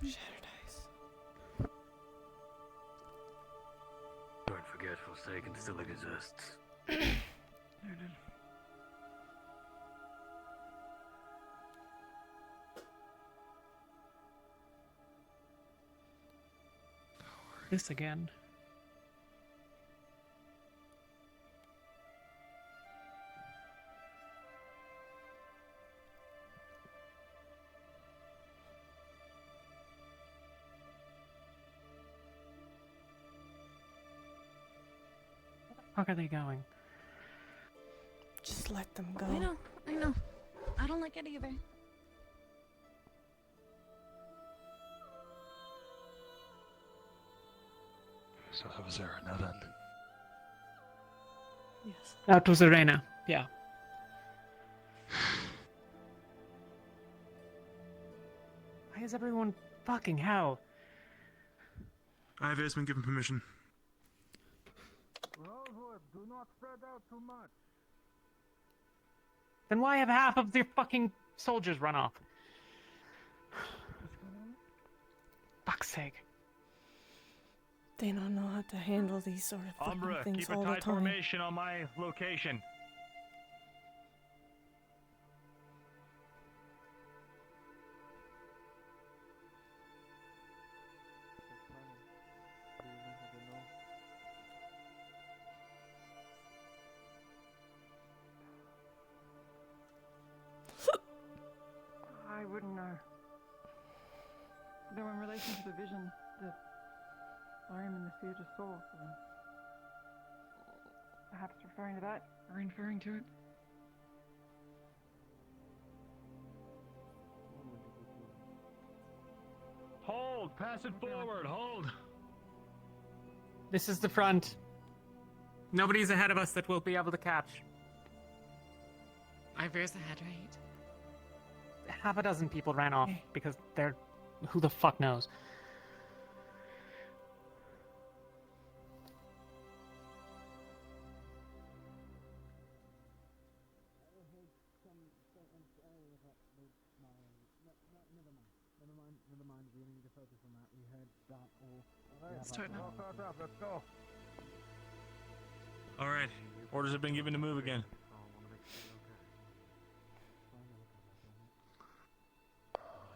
Shattered ice. Don't forget, Forsaken still exists. This again. Where the fuck are they going? Just let them go. I know. I don't like it either. So that was Arena then. Yes. That was Arena, yeah. Why is everyone fucking hell? Ivar's been given permission. Rosewood, do not spread out too much. Then why have half of the fucking soldiers run off? Fuck's sake. They don't know how to handle these sort of fucking Umbra, things keep a all the tight time. formation on my location. I wouldn't know. Though in relation to the vision that I am in the theatre saw, perhaps referring to that, or inferring to it. Hold! Pass it forward! Hold! This is the front. Nobody's ahead of us that we'll be able to catch. Ivor's ahead, right? Half a dozen people ran off because they're... who the fuck knows? Never mind. We need to focus on that. We heard that all. Let's tighten up. Let's go. All right. Orders have been given to move again.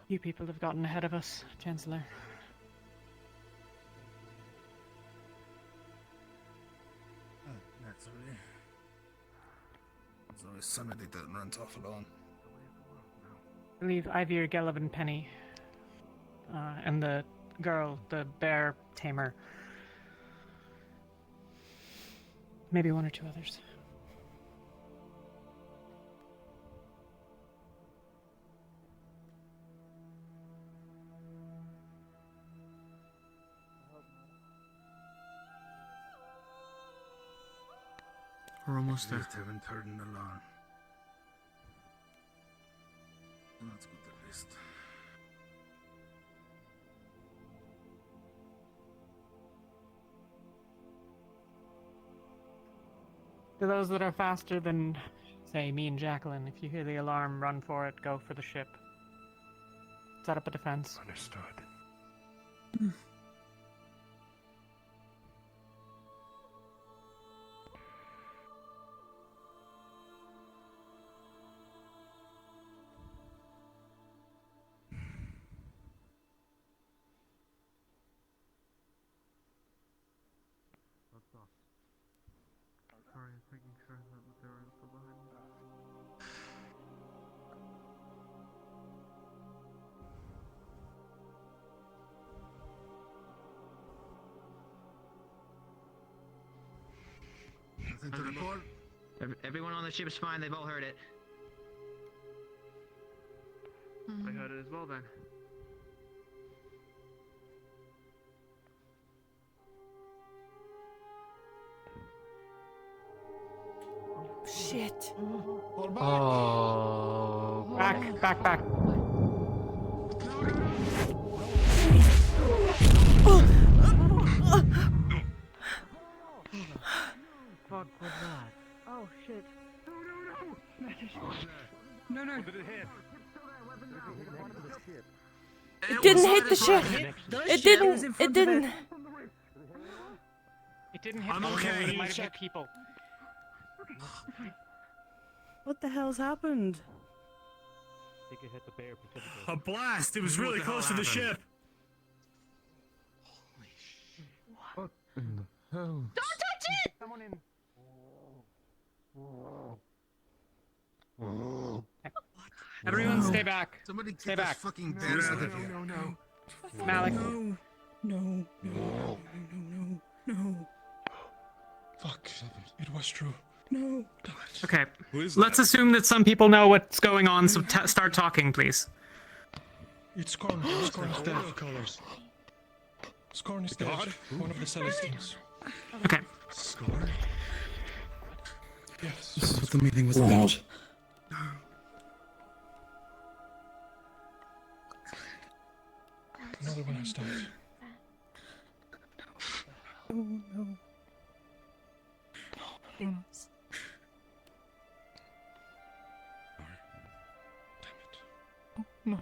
You people have gotten ahead of us, Chancellor. Naturally. There's always somebody that runs off alone. I believe Ivir, Gelb, and Penny. And the girl, the bear tamer. Maybe one or two others. We're almost there. Just haven't heard an alarm. Let's go to the list. To those that are faster than, say, me and Jacqueline, if you hear the alarm, run for it, go for the ship. Set up a defense. Understood. Sorry, making sure that there are still behind me. Nothing to report? Everyone on the ship's fine. They've all heard it. I heard it as well then. Shit. Oh. Back. What was that? Oh shit. No. No. What did it hit? It didn't hit the ship. It didn't. It didn't. It didn't hit I'm the ship, okay. it might have hit people. What the hell's happened? I think it hit the bear specifically. A blast! It was really close to the ship. What in the hell? Don't touch it! Someone in. Everyone stay back. Somebody stay get back. this fucking bears out of here. No. Malik. No. Fuck. It was true. No. Okay. Let's assume that some people know what's going on, so start talking, please. It's Scorned. Scorned is dead. Colors. Scorned is dead. One of the Celestines. Okay. Scorned? Yes. This is what the meeting was about. Another one has died. Oh no. Things. No.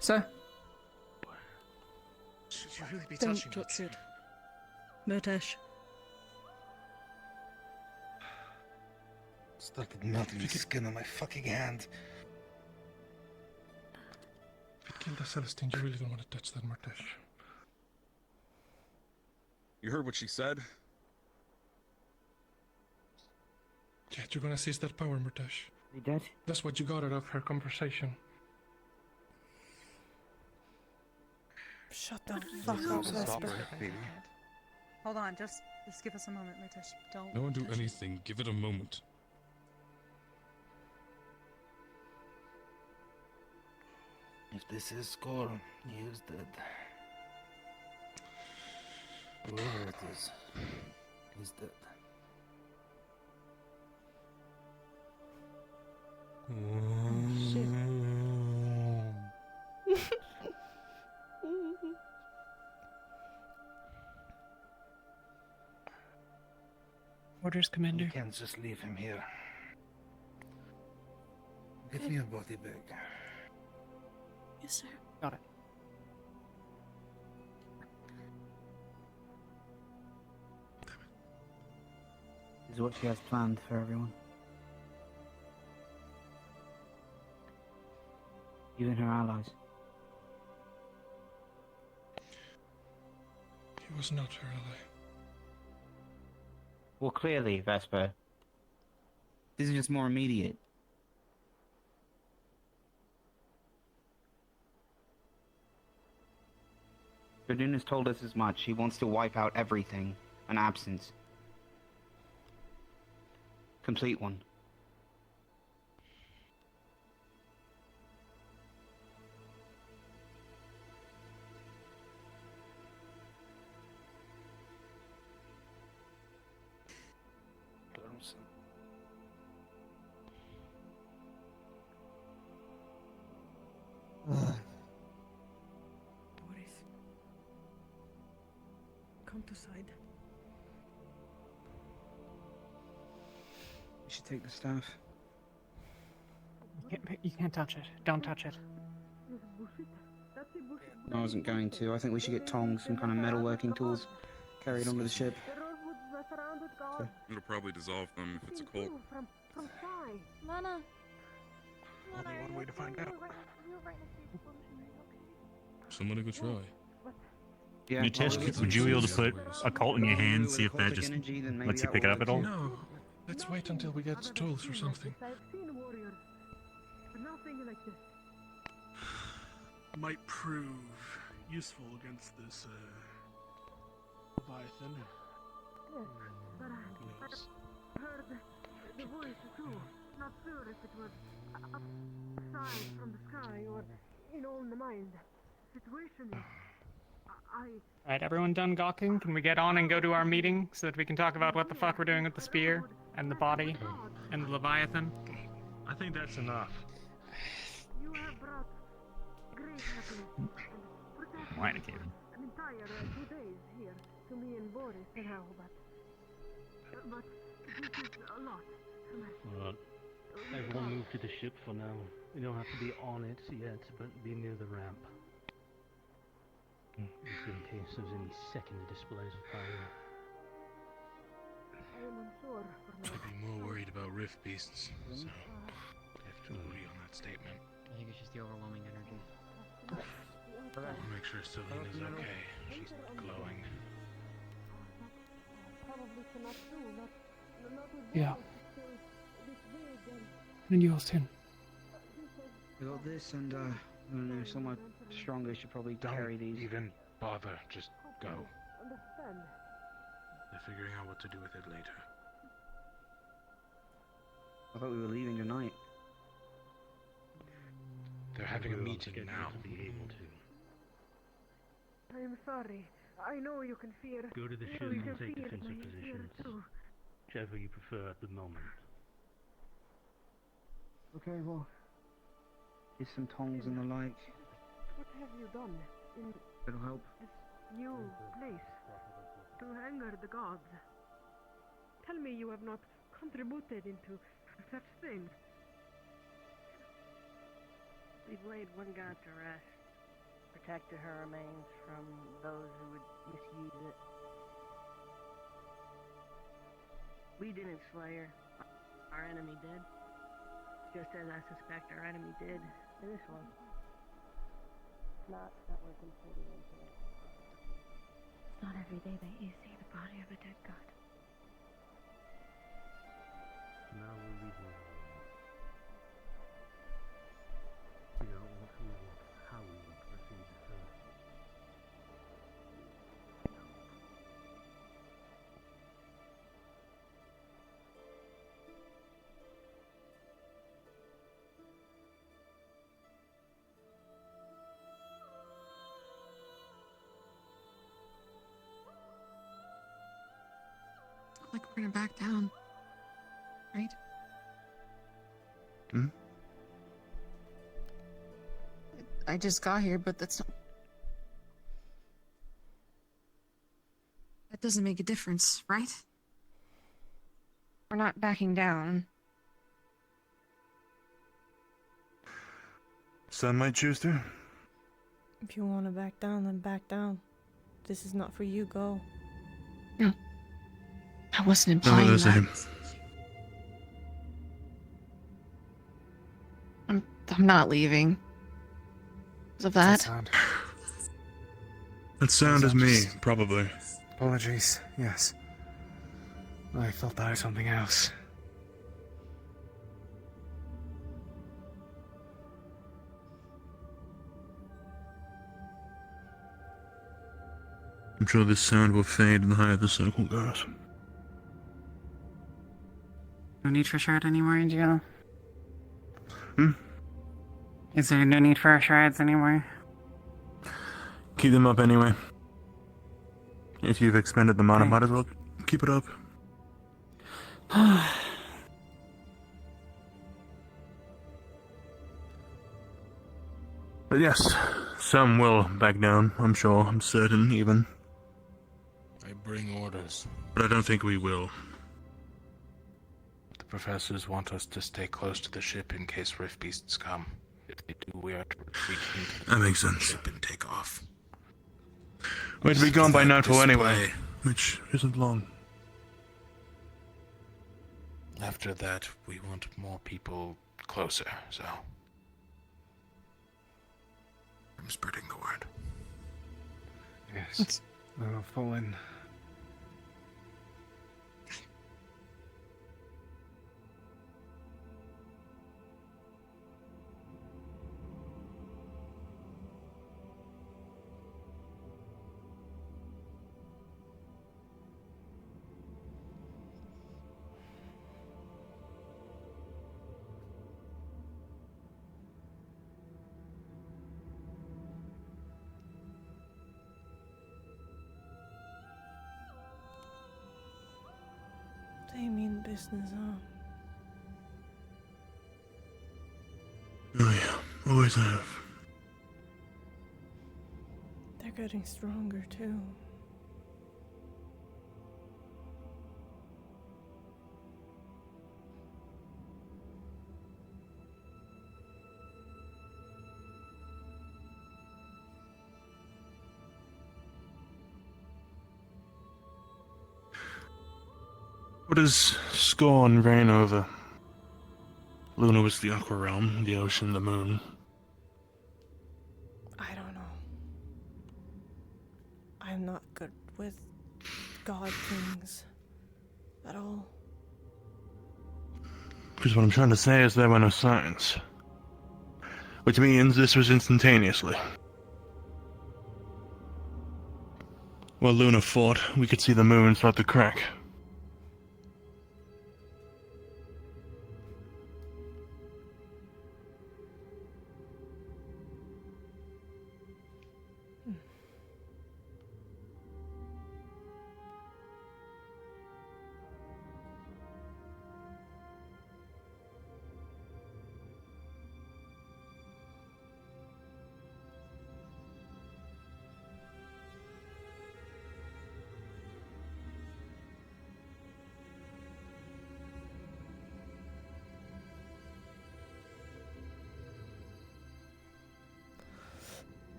Sir? Should you really be Don't touching touch it? it. Murtesh. Started melting the skin on my fucking hand. If it killed the Celestine, you really don't want to touch that, Murtesh. You heard what she said? Yeah, you're gonna seize that power, Murtesh. He dead? That's what you got out of her conversation. Shut the fuck up, Vesper. Hold on, just give us a moment, Murtesh. Don't. No one do anything. Give it a moment. If this is Scorned, he is dead. Whoever it is, he's dead. Orders, Commander. You can't just leave him here. Get me a body bag. Yes, sir. Got it. This is what she has planned for everyone. Even her allies. He was not her ally. Well, clearly, Vesper. This is just more immediate. Verdun has told us as much. He wants to wipe out everything. An absence. Complete one. Boris. Come to side. We should take the staff. You can't touch it. Don't touch it. I wasn't going to. I think we should get tongs, some kind of metalworking tools, carried onto the ship. It'll probably dissolve them if it's a cult. Lana. Only one way to find out. Somebody go try. Yeah, Nitesh, would you be able to put a cult in your hand, see if that just lets you pick it up at all? No. Let's wait until we get tools or something. Might prove useful against this, Leviathan. Yes, but I heard the voice too. Not sure if it was upside from the sky or in on the mind. Situation is, Alright, everyone done gawking? Can we get on and go to our meeting so that we can talk about what the fuck we're doing with the spear and the body and the Leviathan? I think that's enough. You have brought great happiness and protection Why, Kevin? an entire 2 days here to me and Boris now, but this is a lot. Alright. Everyone move to the ship for now. You don't have to be on it yet, but be near the ramp. Just in case there's any second displays of power. I am unsure for now. I'd be more worried about rift beasts, so I have to agree on that statement. I think it's just the overwhelming energy. I'll make sure Celine's okay. She's glowing. Probably cannot do, not with Yeah. Boris this big And you, Austin. We got this, and I don't know, someone stronger should probably carry these. Even bother, just go. Understand? They're figuring out what to do with it later. I thought we were leaving tonight. They're having a meeting now. To be able to. I am sorry. I know you can fear. Go to the You ship can and take fear defensive my fear positions. too. Whichever you prefer at the moment. Okay, well, here's some tongs and the like. What have you done in It'll help. this new place to anger the gods? Tell me you have not contributed into such things. We've laid one god to rest, protected her remains from those who would misuse it. We didn't slay her. Our enemy did. Just as I suspect our enemy did in this one. It's not that we're completely into it. It's not every day that you see the body of a dead god. Now we'll leave her alone. Figure out what we want, how we want to proceed with her. Like we're gonna back down, right? Hmm? I just got here, but that's not... That doesn't make a difference, right? We're not backing down. Some might choose to. If you want to back down, then back down. This is not for you, go. No. I wasn't implying that. I'm not leaving. Because of that. Sound. That sound is me, probably. Apologies, yes. I thought that was something else. I'm sure this sound will fade the higher the circle goes. No need for shard anymore, Joe? Hmm? Is there no need for our shards anymore? Keep them up anyway. If you've expended the mana, might as well keep it up. But yes, some will back down, I'm sure, I'm certain even. I bring orders. But I don't think we will. The professors want us to stay close to the ship in case rift beasts come. If they do, we are to retreat into That makes sense. ship and take off. We're to be gone by nightfall anyway, which isn't long. After that, we want more people closer, so... I'm spreading the word. Yes. I'll fall in. They mean business, huh? Oh yeah, always have. They're getting stronger too. What does Scorn reign over? Luna was the Aqua Realm, the ocean, the moon. I don't know. I'm not good with god things at all. Because what I'm trying to say is there were no signs. Which means this was instantaneously. While Luna fought, we could see the moon start to crack.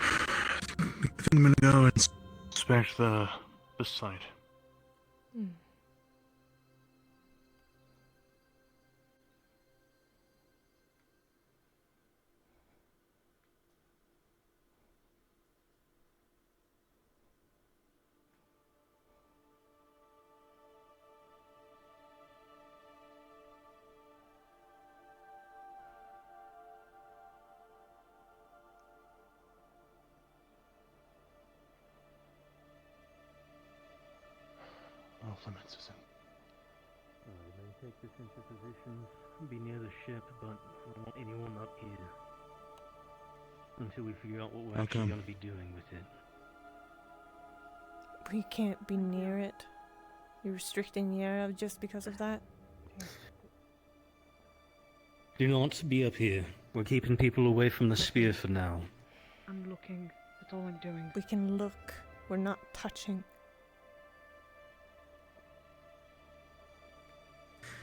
I think I'm gonna go and inspect the site. Off limits, isn't it? We may take this into position, be near the ship, but we don't want anyone up here. Until we figure out what we're actually going to be doing with it. We can't be near it. You're restricting the area just because of that? Do not be up here. We're keeping people away from the spear for now. I'm looking. That's all I'm doing. We can look. We're not touching.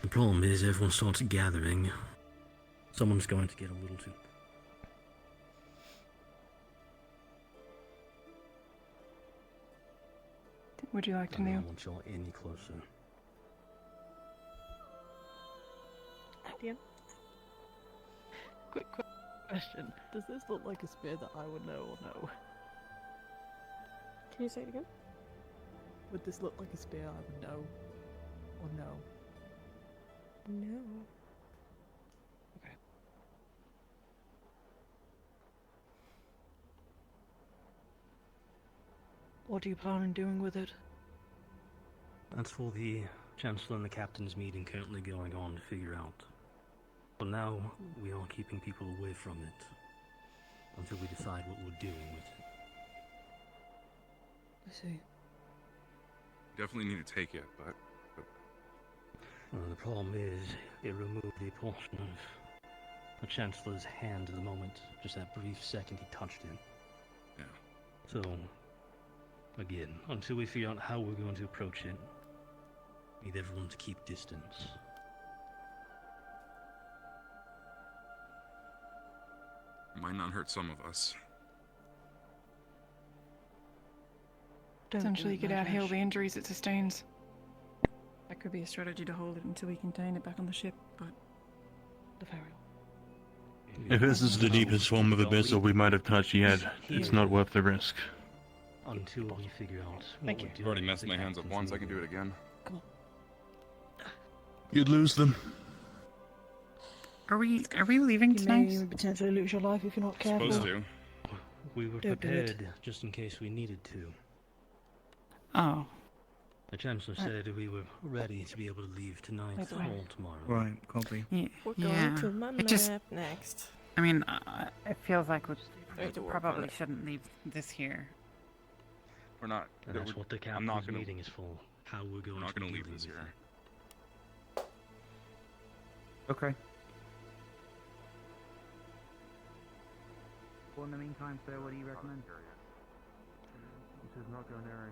The problem is, everyone starts gathering. Someone's going to get a little too... Would you like to I kneel? don't want y'all any closer. Ian? Quick question. Does this look like a spear that I would know or no? Can you say it again? Would this look like a spear I would know or no? No. What do you plan on doing with it? That's for the Chancellor and the Captain's meeting currently going on to figure out. For now, we are keeping people away from it until we decide what we're doing with it. I see. Definitely need to take it, but The problem is, it removed a portion of the Chancellor's hand at the moment, just that brief second he touched it. Yeah. So, again, until we figure out how we're going to approach it, we need everyone to keep distance. it might not hurt some of us. Essentially, you could out-heal the injuries it sustains. That could be a strategy to hold it until we contain it back on the ship, but... The ferry. If this is the deepest form of abyssal we might have touched yet, it's not worth the risk. Until we figure out Thank you. I've already messed my hands up once, I can do it again. You'd lose them. Are we leaving You tonight? may potentially lose your life if you're not careful. Supposed to. We were Don't do it. prepared just in case we needed to. Oh. The Chancellor said we were ready to be able to leave tonight That's or right. tomorrow. Right, copy. Yeah. We're going to my map next. I mean, it feels like we Right to work on probably it. shouldn't leave this here. We're not. And that's what the I'm not Captain's gonna. meeting is for. How we're going We're not to gonna be leave dealing this with here. it. Okay. Well, in the meantime, sir, what do you recommend? This is not going airy.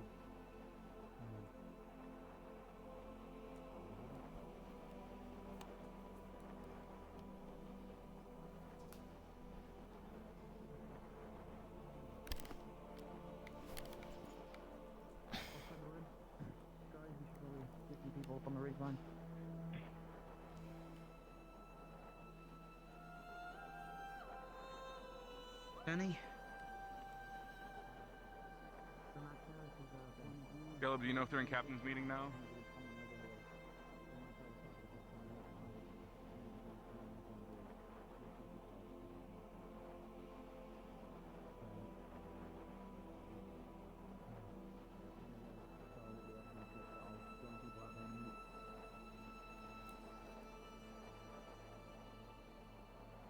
Guys, you should probably get some people up on the ridge line. Benny? Caleb, do you know if they're in captain's meeting now?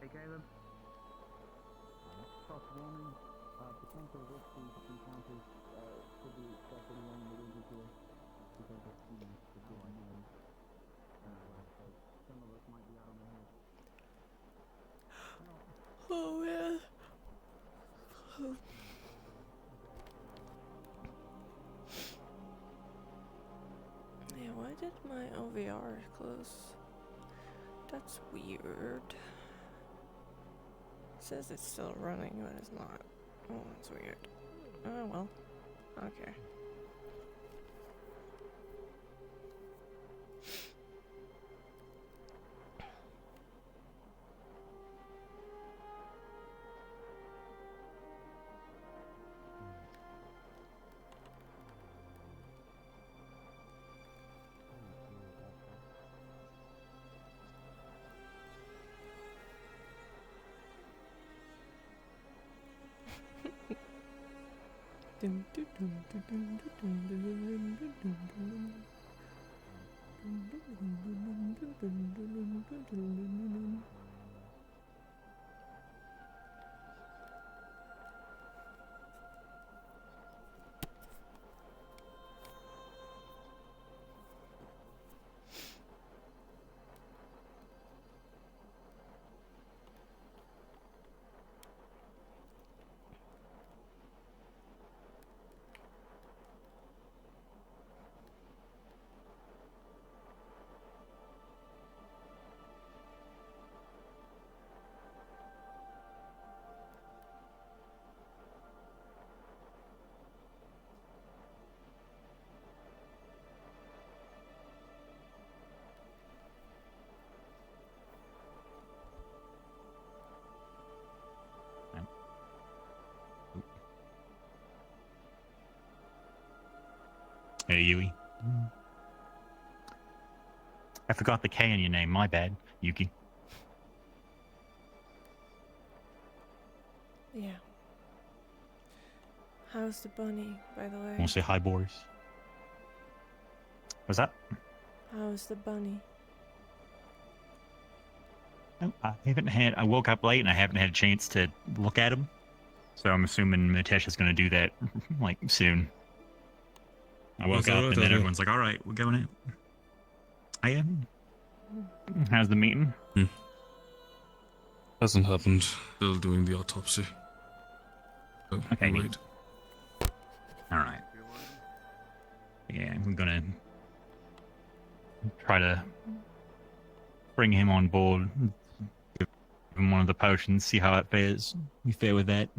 Hey, Caleb. Soft warning. Potential risk encounters could be expected along the ridges here because of the growing noise. So some of us might be out on the hill. Oh man. Yeah, why did my OVR close? That's weird. It says it's still running, but it's not. Oh, that's weird. Oh well. Okay. Hey, Yui. I forgot the K in your name. My bad, Yuki. Yeah. How's the bunny, by the way? Want to say hi, Boris? What's that? How's the bunny? I woke up late and I haven't had a chance to look at him. So I'm assuming Matesha's going to do that, like, soon. I woke up and then everyone's like, alright, we're going out. I am. How's the meeting? Hasn't happened. Still doing the autopsy. Oh, Okay, right. Alright. Yeah, we're gonna try to bring him on board. Give him one of the potions, see how it fares. You fair with that?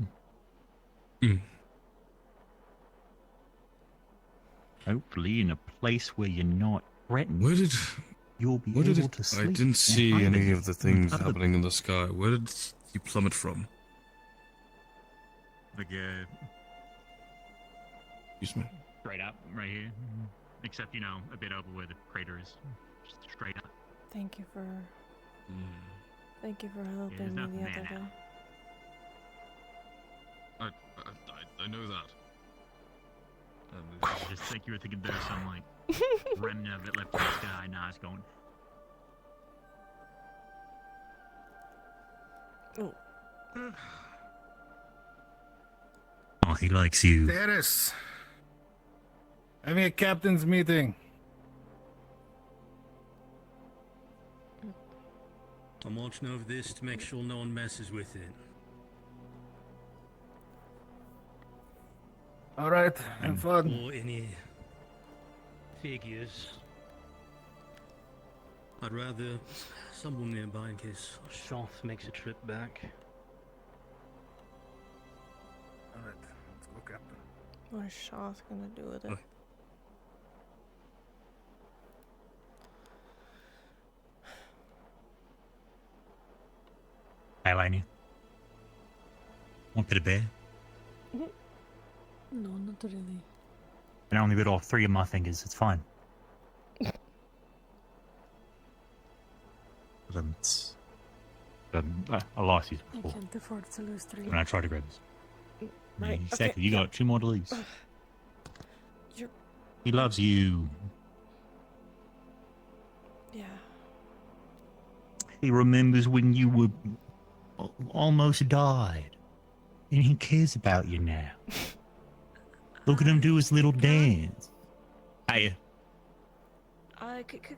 Hopefully in a place where you're not threatened. You'll be able to sleep. I didn't see any of the things happening in the sky. Where did he plummet from? Like, Excuse me. straight up, right here. Except, you know, a bit over where the crater is. Just straight up. Thank you for helping there's me nothing the there other now. day. I know that. I just think you were thinking there's some, like, remnant of it left in the sky. Nah, it's going. Oh. Oh, he likes you. Terrace. Having a captain's meeting. I'm watching over this to make sure no one messes with it. All right, have fun. Or any figures. I'd rather someone nearby in case Shoth makes a trip back. All right, let's go, Captain. What is Shoth gonna do with it? Hi, Lainey. Want a bit of bear? No, not really. I only bit off 3 of my fingers. It's fine. I lost these I before. can't afford to lose 3. When I tried to grab this. Right, Yeah, okay, exactly. You got 2 more to lose. You're... He loves you. Yeah. He remembers when you were almost died. And he cares about you now. Look at him do his little dance. Hey.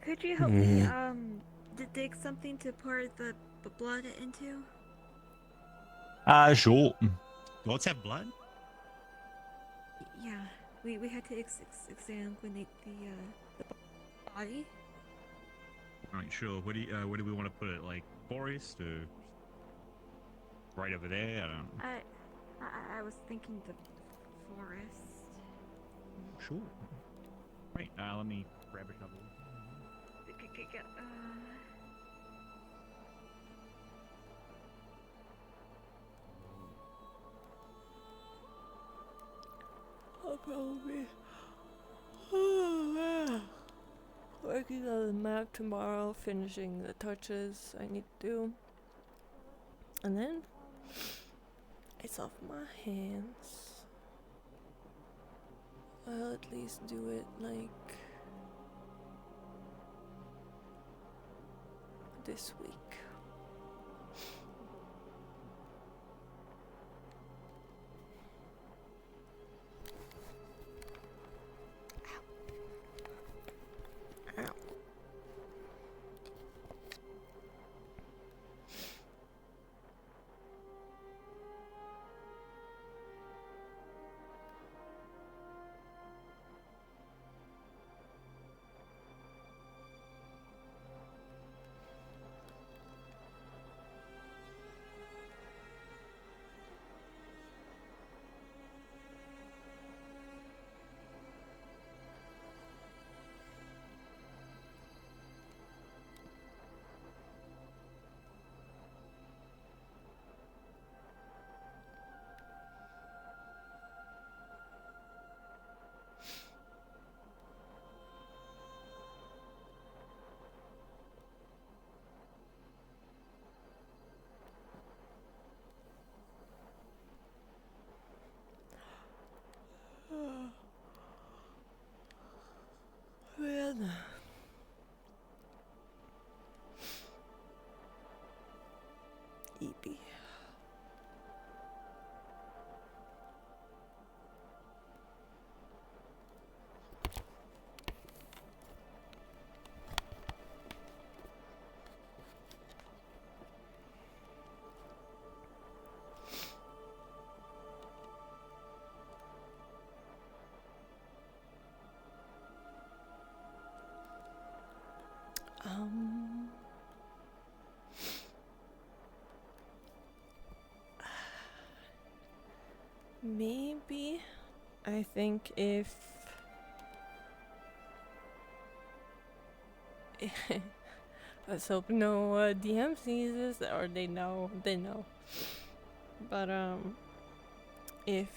Could you help me, to dig something to pour the blood into? Sure. Gods have blood? Yeah, we had to examine the body. Alright, sure. Where do we want to put it? Like, forest or right over there? I don't know. I was thinking the forest. Sure. Wait, let me grab a shovel. I'll probably working on the map tomorrow, finishing the touches I need to do, and then it's off my hands. I'll at least do it like this week. EP. Maybe I think if let's hope no DM sees this, or they know, but if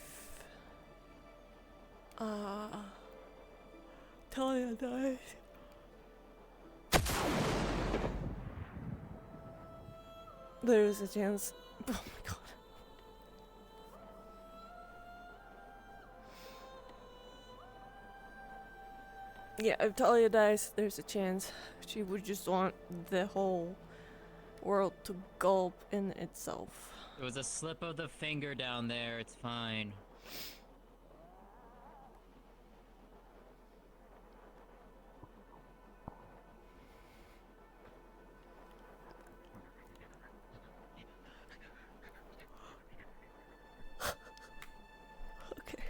Talia dies, there is a chance. Oh my god. Yeah, if Talia dies, there's a chance she would just want the whole world to gulp in itself. It was a slip of the finger down there, it's fine. Okay.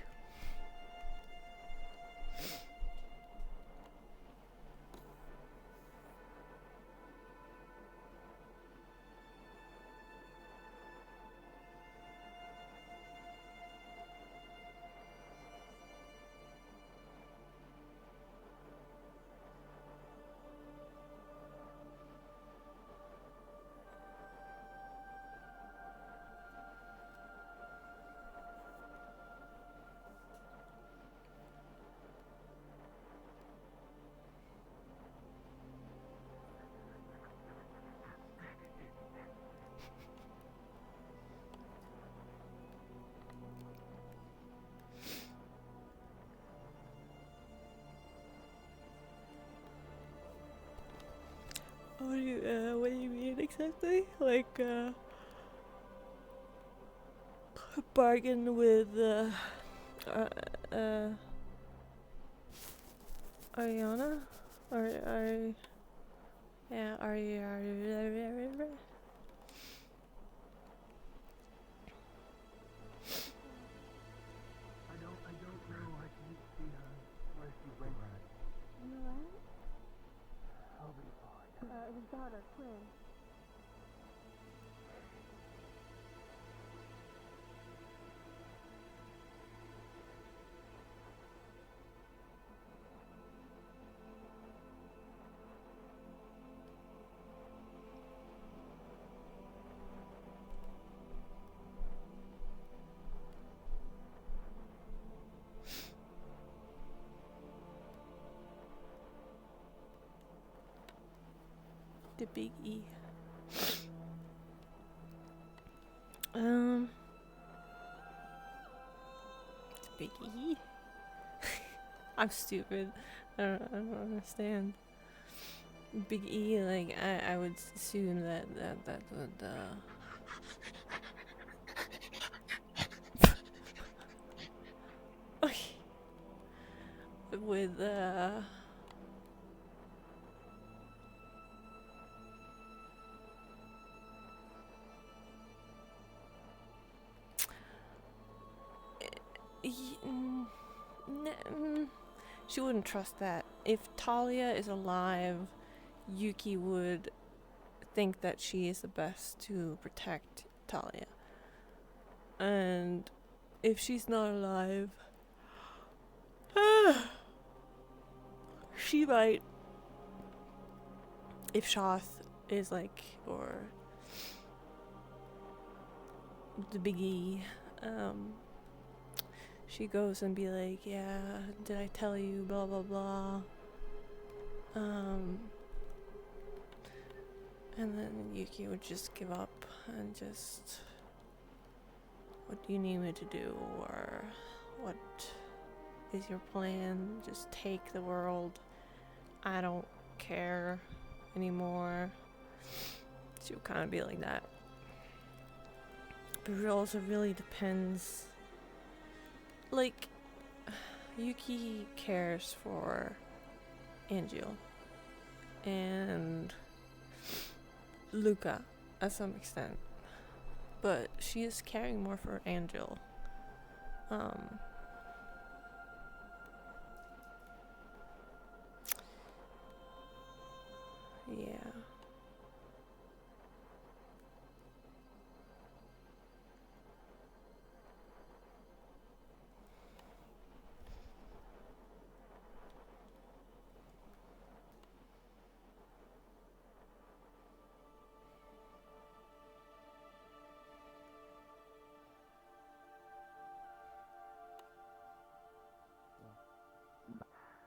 What do you mean exactly? Like, bargain with, Ariana? Yeah, I don't know. I can't see her. Where she went. You alright? I'll be fine. It was daughter, Quinn. the big E. The big E? I'm stupid. I don't understand. Big E, like, I would assume that would, with, she wouldn't trust that. If Talia is alive, Yuki would think that she is the best to protect Talia. And if she's not alive, she might, if Shoth is like, or the Big E, she goes and be like, yeah, did I tell you, blah blah blah, and then Yuki would just give up and just, what do you need me to do, or what is your plan? Just take the world. I don't care anymore. She would kind of be like that. But it also really depends. Like, Yuki cares for Angel and Luca at some extent, but she is caring more for Angel. Yeah.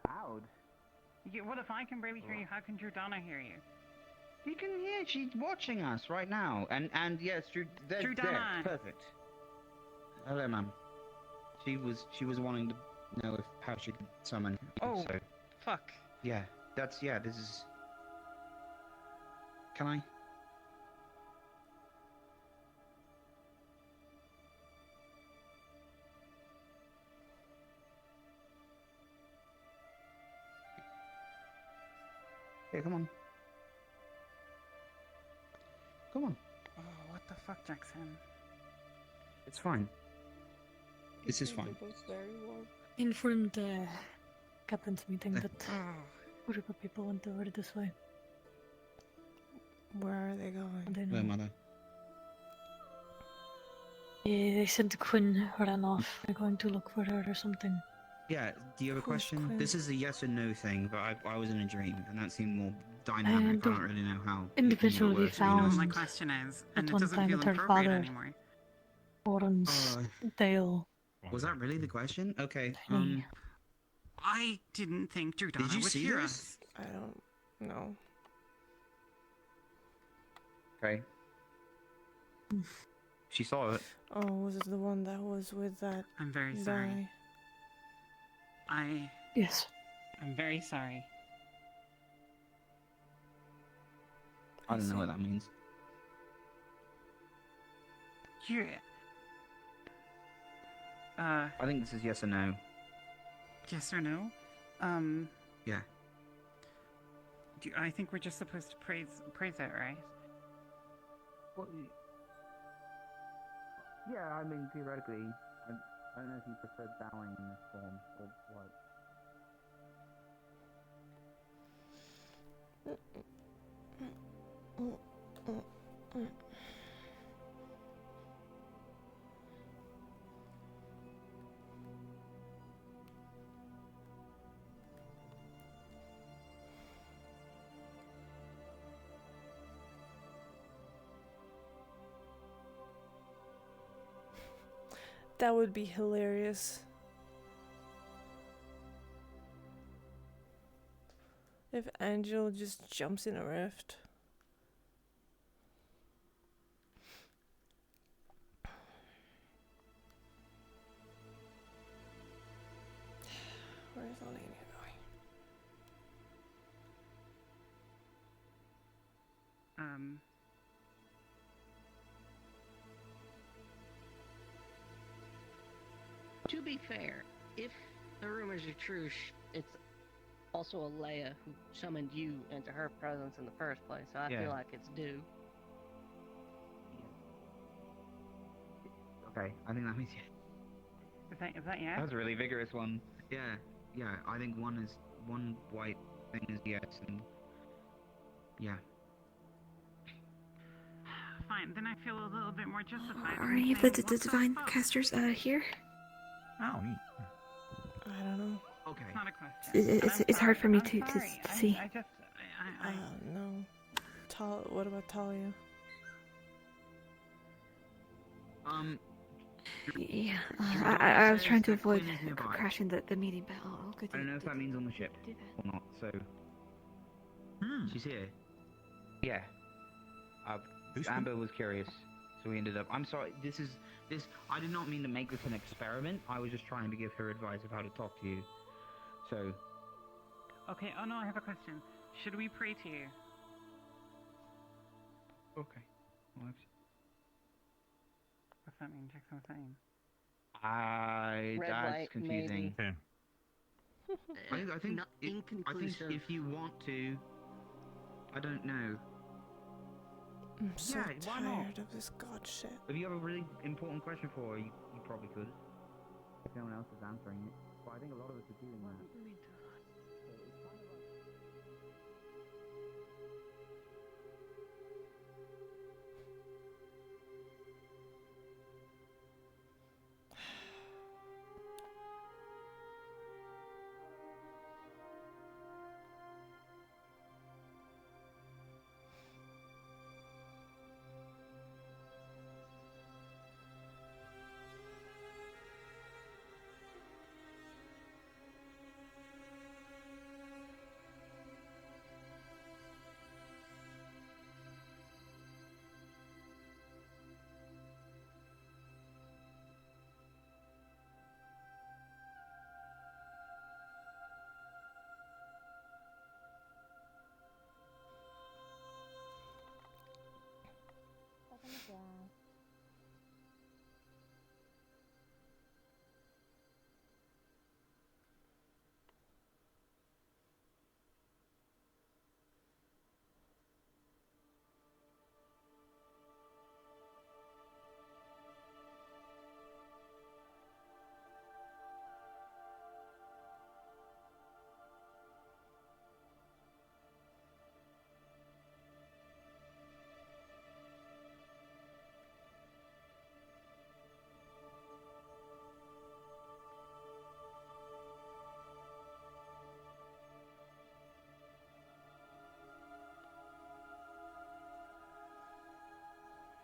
Loud? Yeah, what if I can barely hear you? How can Jordana hear you? You can hear, she's watching us right now. And yes, there's Jordana. perfect. Hello, ma'am. She was wanting to know how she could summon. Oh, so, fuck. yeah, this is... Can I? Yeah, come on. Come on. Oh, what the fuck, Jackson? It's fine. This is fine. Informed the captain's meeting that a group of people went over this way. Where are they going? They Where, know. mother? Yeah, they said Quinn ran off. They're going to look for her or something. Yeah, do you have a Who's question? Quinn? This is a yes or no thing, but I was in a dream, and that seemed more dynamic. I don't really know how. Individually found My question is, and at it one doesn't time feel with her appropriate father, anymore. Oran's Dale. Was that really the question? Okay. I didn't think Jordana Did you would see hear this? us. I don't know. Okay. She saw it. Oh, was it the one that was with that I'm very guy? sorry. Yes. I'm very sorry. I don't know what that means. Yeah. I think this is yes or no. Yes or no? Yeah. I think we're just supposed to praise it, right? Well, yeah, I mean, theoretically, I don't know if you prefer bowing in this form or what. That would be hilarious. If Angel just jumps in a rift. Where's Olivia going? To be fair, if the rumors are true, it's also Alea who summoned you into her presence in the first place, so I Yeah. feel like it's due. Okay, I think that means yes. Is that yes? That was a really vigorous one. Yeah, I think one white thing is yes, and yeah. Fine, then I feel a little bit more justified. Are in any saying, of the what divine fuck? casters here? Oh, neat. I don't know. Okay. It's not a question. It's hard for me I'm to sorry. see. I just... No. What about Talia? Yeah, I was trying to avoid crashing the meeting, but I'll go I don't know if that means on the ship do that. or not. So, she's here. Yeah. Amber was curious, so we ended up. I'm sorry. This. I did not mean to make this an experiment. I was just trying to give her advice of how to talk to you. So. Okay, oh no, I have a question. Should we pray to you? Okay. Well, that mean? Check something. Red That's light, confusing. maybe. I think Not I think inconclusive. if you want to, I don't know. I'm so Yeah, why not? tired of this god shit. If you have a really important question for her, you probably could. If no one else is answering it. But I think a lot of us are doing that.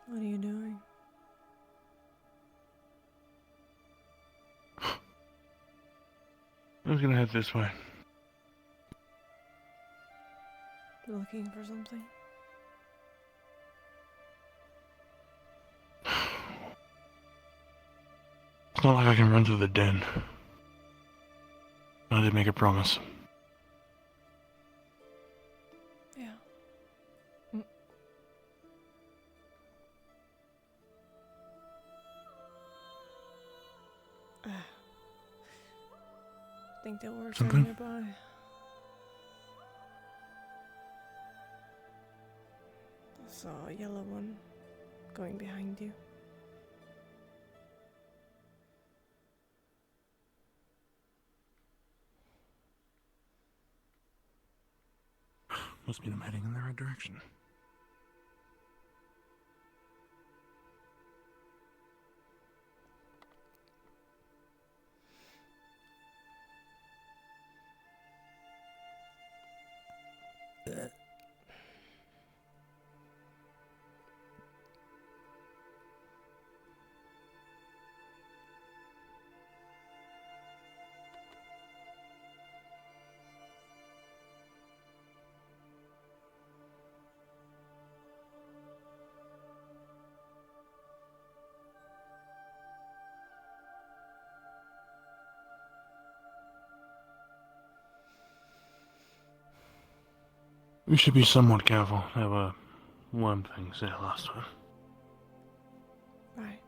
What are you doing? I was gonna head this way. Looking for something? It's not like I can run through the den. I did make a promise. Yeah. Think there were Something? nearby. I saw a yellow one going behind you. Must mean I'm heading in the right direction. We should be somewhat careful. There were worm things there last time. Right.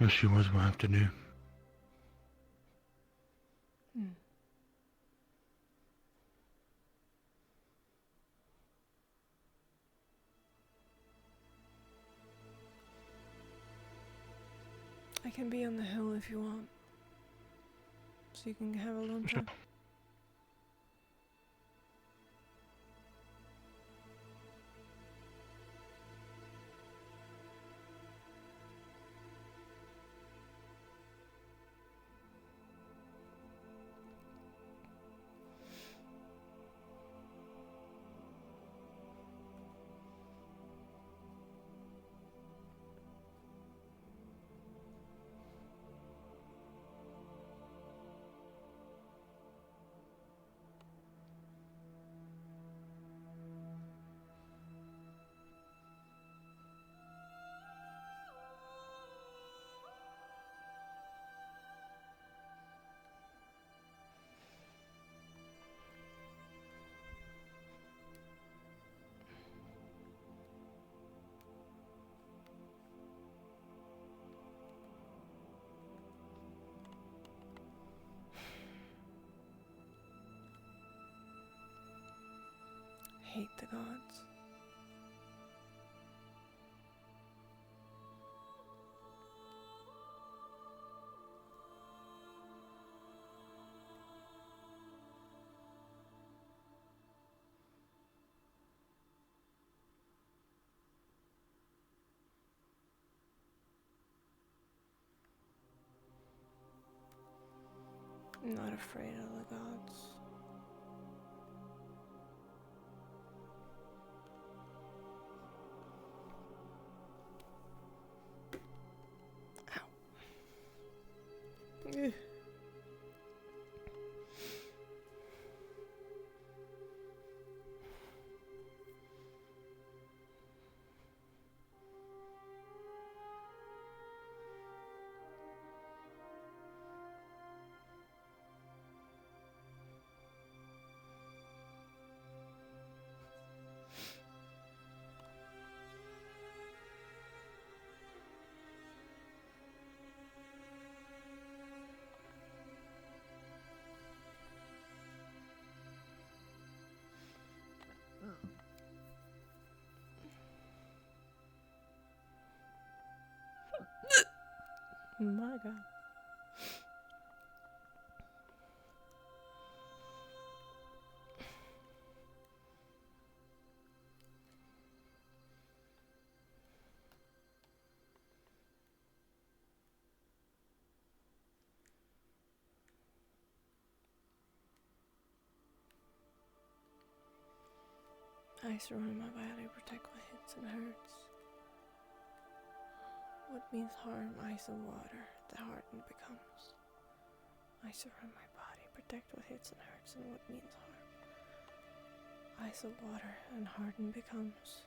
Wish she was what I have to do. I can be on the hill if you want. So you can have a alone time. hate the gods. I'm not afraid of the gods. Ow. Ugh. My God. Ice around my body, protect what hits and hurts. What means harm, ice and water, the hardened becomes. Ice around my body, protect what hits and hurts, and what means harm. Ice and water, and hardened becomes.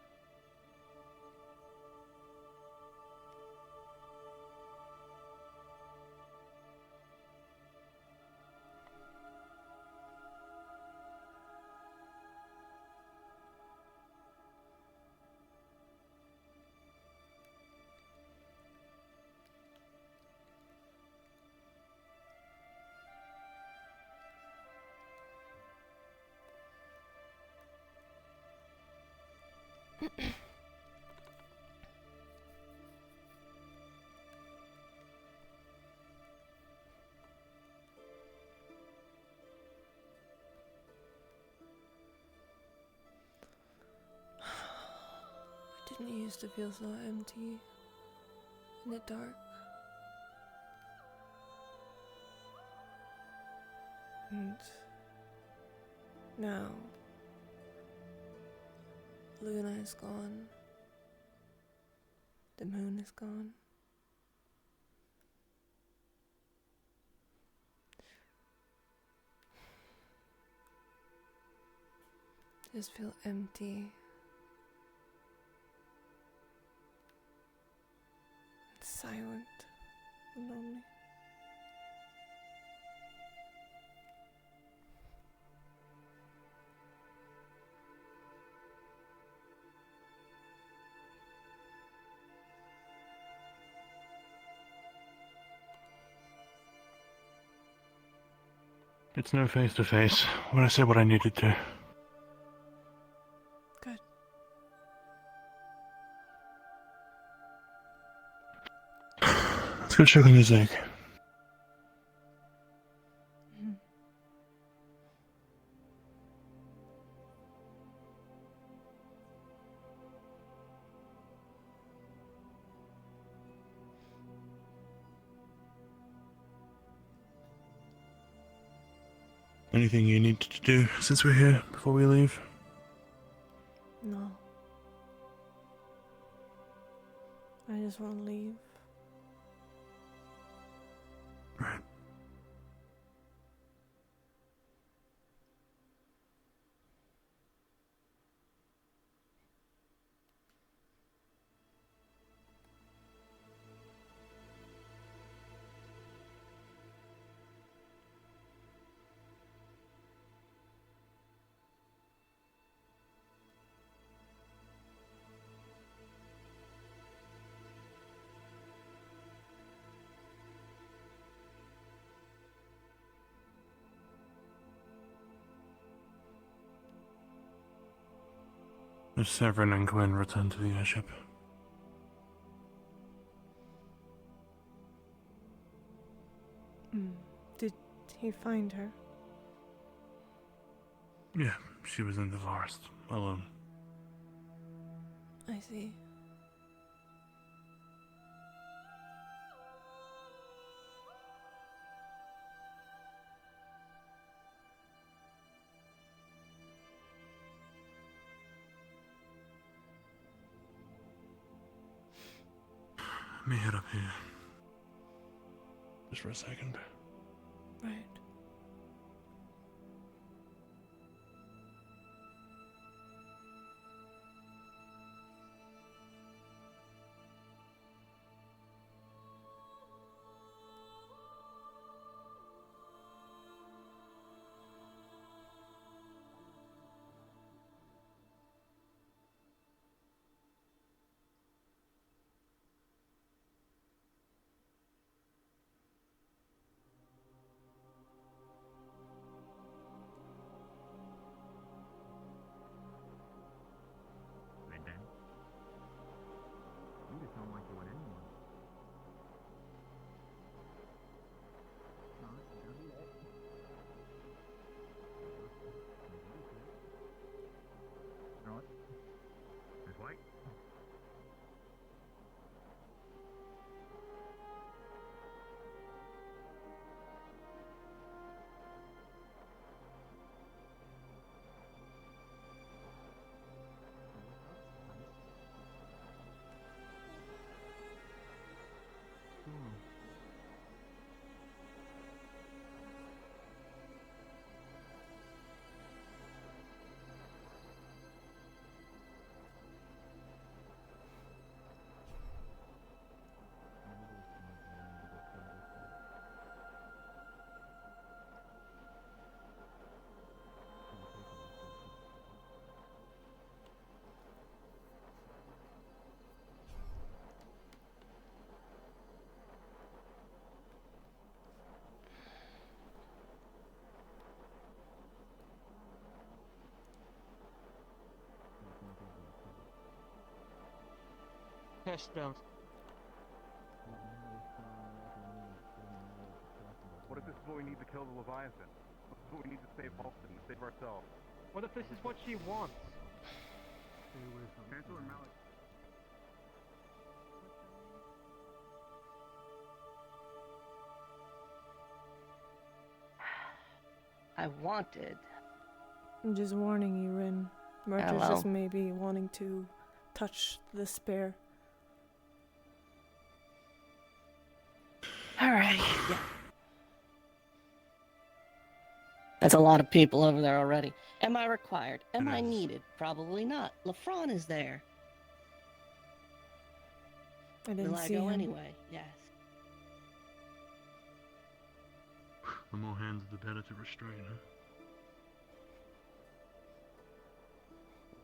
I didn't used to feel so empty in the dark. And now Luna is gone. The moon is gone. Just feel empty. Silent and lonely. It's no face to face, but I said what I needed to. Good. Let's go check on this egg. Anything you need to do since we're here before we leave? No. I just want to leave. Right. As Severin and Quinn return to the airship. Did he find her? Yeah, she was in the forest, alone. I see. Let me head up here. Just for a second. Right. You just don't like the one anymore. No, don't do that. You know what? It's white. Touchdowns. What if this is what we need to kill the Leviathan? What if this is what we need to save Halston, to save ourselves? What if this is what she wants? Chancellor Malik. I wanted. I'm just warning you, Rin. Murder's Hello. just maybe wanting to touch the spare. All right. Yeah. That's a lot of people over there already. Am I required? Am I needed? Probably not. LaFron is there. I didn't Will I see go him. anyway? Yes. The more hands, the better to restrain her.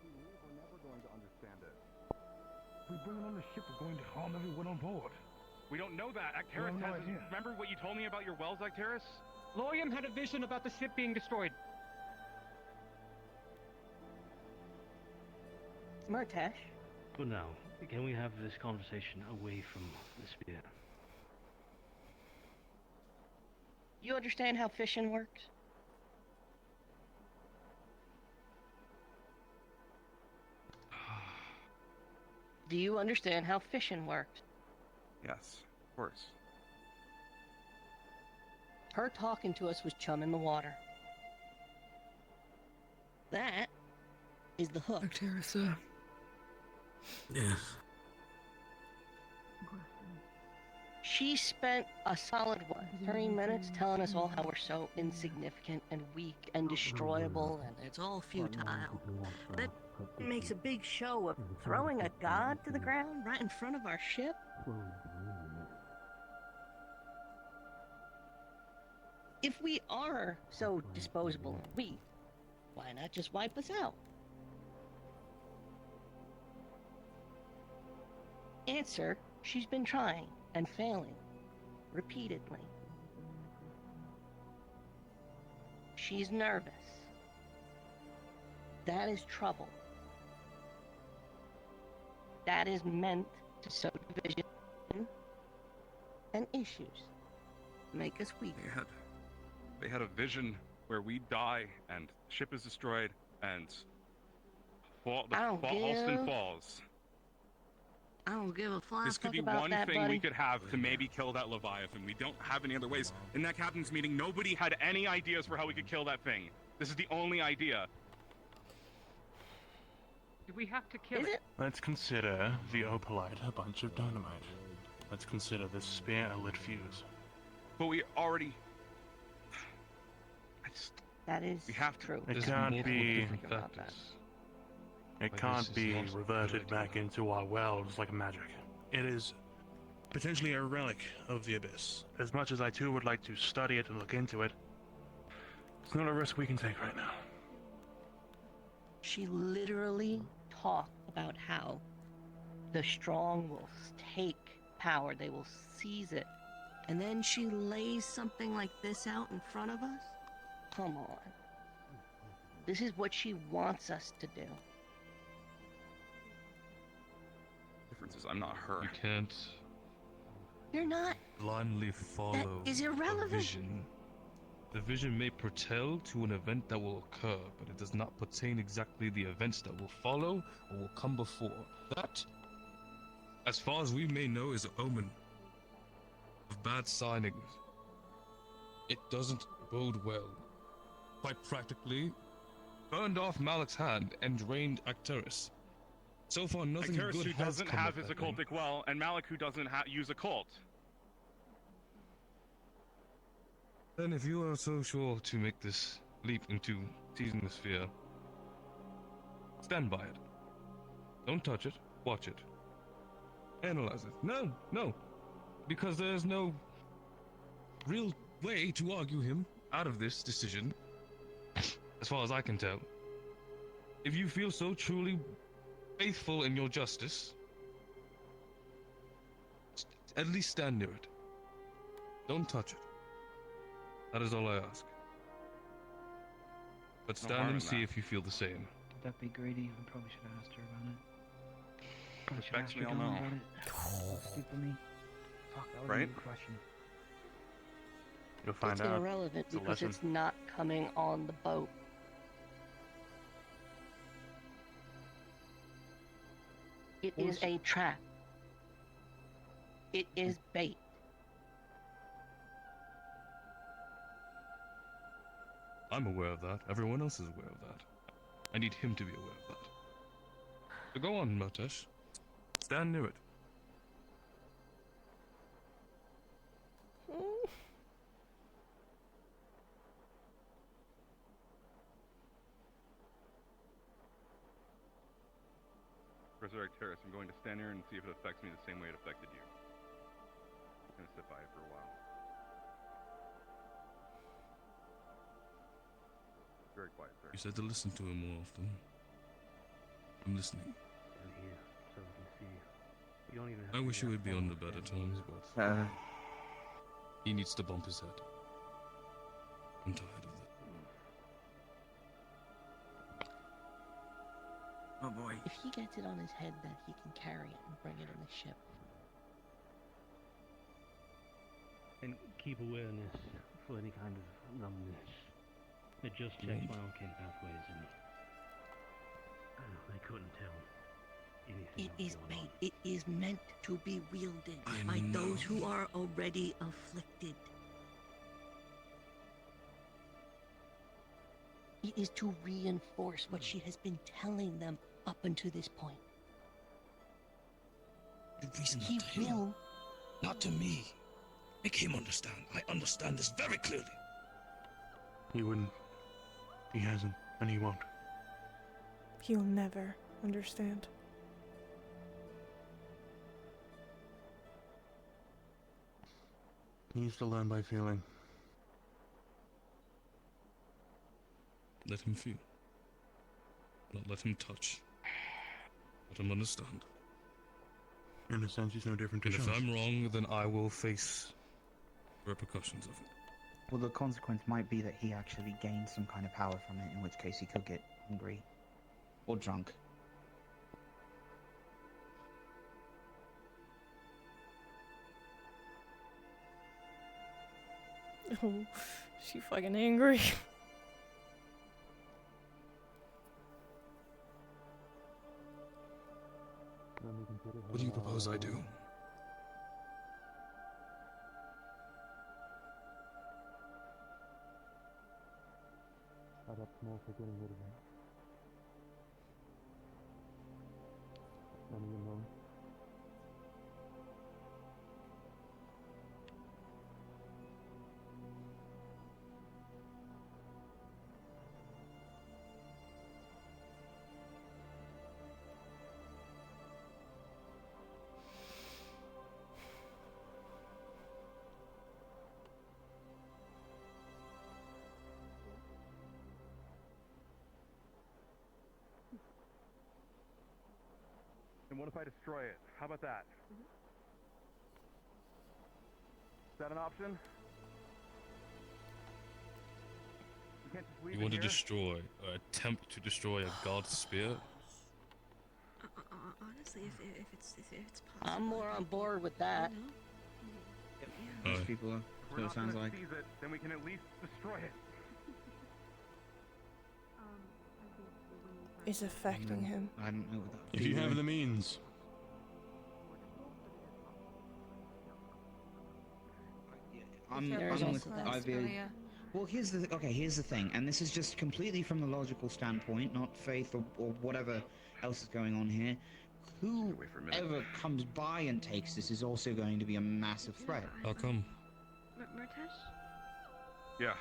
We're never going to understand it. If we bring it on the ship, we're going to harm everyone on board. We don't know that. Acteris We have no has. idea. Remember what you told me about your wells, Acteris? Loyam had a vision about the ship being destroyed. Murtash? For now, can we have this conversation away from the spear? You understand how fishing works? Do you understand how fishing works? Yes, of course. Her talking to us was chum in the water. That is the hook. Teresa. Yes. She spent a solid, 30 minutes telling us all how we're so insignificant and weak and destroyable and it's all futile. That makes a big show of throwing a god to the ground right in front of our ship. If we are so disposable and weak, why not just wipe us out? Answer, she's been trying and failing repeatedly. She's nervous. That is trouble. That is meant to sow division and issues. Make us weaker. They had a vision where we die and ship is destroyed and Halston falls. I don't give a flying This could fuck be about one that, thing buddy. we could have to maybe kill that Leviathan. We don't have any other ways. In that captain's meeting, nobody had any ideas for how we could kill that thing. This is the only idea. Do we have to kill it? Let's consider the opalite a bunch of dynamite. Let's consider the spear a lit fuse. But we already... That is we have to. true. It can't be... It can't be reverted back into our worlds like magic. It is potentially a relic of the Abyss. As much as I too would like to study it and look into it, it's not a risk we can take right now. She literally talked about how the strong will take power, they will seize it. And then she lays something like this out in front of us? Come on. This is what she wants us to do. Difference is I'm not her. You can't You're not. blindly follow is irrelevant. a vision. The vision may foretell to an event that will occur, but it does not pertain exactly the events that will follow or will come before. That, as far as we may know, is an omen of bad signings. It doesn't bode well. Quite practically, burned off Malek's hand and drained Arcturus. So far, nothing Arcturus, good who has doesn't come have of his that thing. occultic well, and Malek, who doesn't use occult. Then if you are so sure to make this leap into seizing the sphere, stand by it. Don't touch it. Watch it. Analyze it. No. Because there's no real way to argue him out of this decision, as far as I can tell. If you feel so truly faithful in your justice, at least stand near it. Don't touch it. That is all I ask. But No stand harm and in see that. if you feel the same. Would that be greedy? I probably should have asked her about it. Probably should have Affects asked me, her I'll know. about it. Stupid me. Fuck, that was a Right? good question. You'll find It's out. irrelevant It's a because lesson. it's not coming on the boat. It is a trap. It is bait. I'm aware of that. Everyone else is aware of that. I need him to be aware of that. So go on, Motesh. Stand near it. Professor Arcturus, I'm going to stand here and see if it affects me the same way it affected you. I'm going to sit by it for a while. Very quiet, sir. You said to listen to him more often. I'm listening. I wish he would be on the better terms, but he needs to bump his head. I'm tired of it. Oh boy. If he gets it on his head, then he can carry it and bring it in the ship. And keep awareness for any kind of numbness. It just checked my arcane pathways and I couldn't tell anything. It is bait. It is meant to be wielded by those who are already afflicted. It is to reinforce what she has been telling them up until this point. You reason He that to him, will. not to me. Make him understand. I understand this very clearly. He wouldn't. He hasn't, and he won't. He'll never understand. He needs to learn by feeling. Let him feel. Not let him touch. Let him understand. In a sense, he's no different to And if Sean. I'm wrong, then I will face repercussions of it. Well, the consequence might be that he actually gains some kind of power from it, in which case he could get hungry. Or drunk. Oh, she fucking angry. What do you propose I do? And what if I destroy it? How about that? Is that an option? You can't just leave You it want to here? destroy, or attempt to destroy a god's spear? Honestly, if it's possible. I'm more on board with that. Most people are. If we're So it not sounds gonna like. seize it, then we can at least destroy it. It's affecting him. I don't know what that. If you have the means. I'm with Ivy. Well, here's the thing, and this is just completely from the logical standpoint, not faith or whatever else is going on here. Whoever comes by and takes this is also going to be a massive threat. How come? Murtash, Yeah.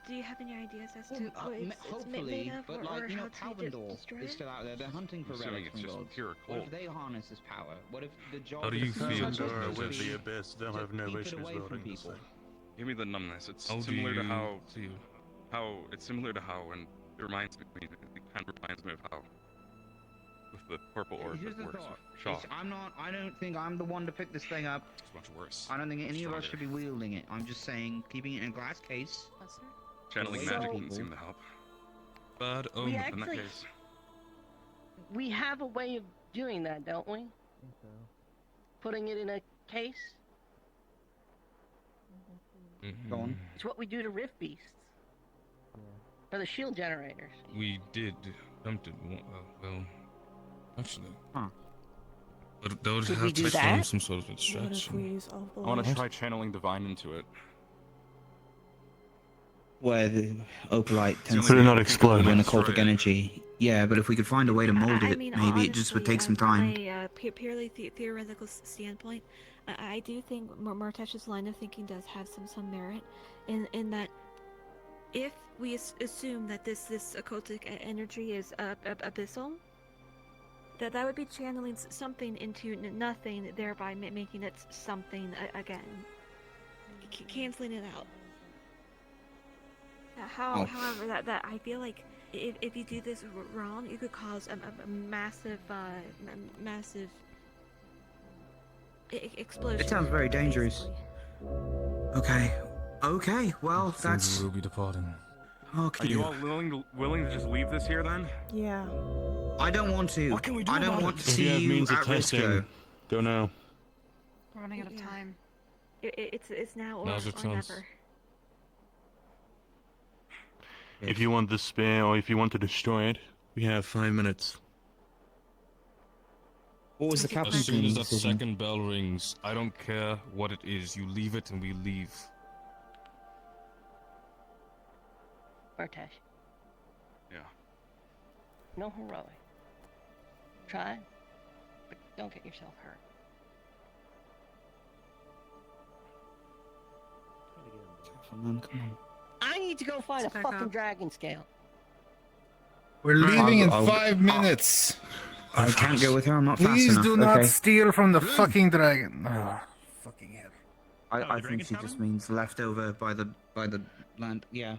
do you have any ideas as to what it's Hopefully, made of, but or like, you know, how to Palvendor destroy is it? still out there. They're hunting for Assuming relics it's from just gods. pure What cult. if they harness this power? What if the job How do you is feel? Palvendor with to the Abyss, they'll have no keep it issues away from building this people? thing. Give me the numbness. It's How do similar to you how feel? it's similar to how, and it reminds me. It kind of reminds me of how with the purple orb Here's that the works thought. with Shaw. I don't think I'm the one to pick this thing up. It's much worse. I don't think any of us Stronger. should be wielding it. I'm just saying, keeping it in a glass case. Channeling So- magic didn't seem to help. Bad We omen. In that actually, case, we have a way of doing that, don't we? Putting it in a case. Go on. It's what we do to rift beasts. For the shield generators. We did attempt it. Well, actually. Huh. But that would Could have we to do become that? some sort of What if distraction. we use all I want to try channeling divine into it. Where the opalite tends Could it not to explode? win Destroy occultic it. energy. Yeah, but if we could find a way to mold it, maybe it just would take some time. From a purely theoretical standpoint, I do think Murtash's line of thinking does have some merit, in that if we assume that this occultic energy is abyssal, that would be channeling something into nothing, thereby making it something again, canceling it out. However, that I feel like if you do this wrong, you could cause a massive explosion. It sounds very dangerous. Okay. Okay. Well, that's. We will be departing. Okay. Are you all willing to just leave this here then? Yeah. I don't want to. What can we do I don't about want it? to If see you have you means of at risk. testing, go now. We're running out of time. It's now or Now's your chance. never. If you want the spear or if you want to destroy it, we have 5 minutes. What was the As captain's soon as that decision? second bell rings, I don't care what it is. You leave it and we leave. Murtash, Yeah. no heroic. Try, but don't get yourself hurt. Man, come on. I need to go find a Back fucking up. dragon scale. We're leaving in I'll- 5 minutes. I can't go with her. I'm not fast Please enough. do not okay? steal from the fucking dragon. Oh, fucking hell. I think she just means leftover by the land. Yeah.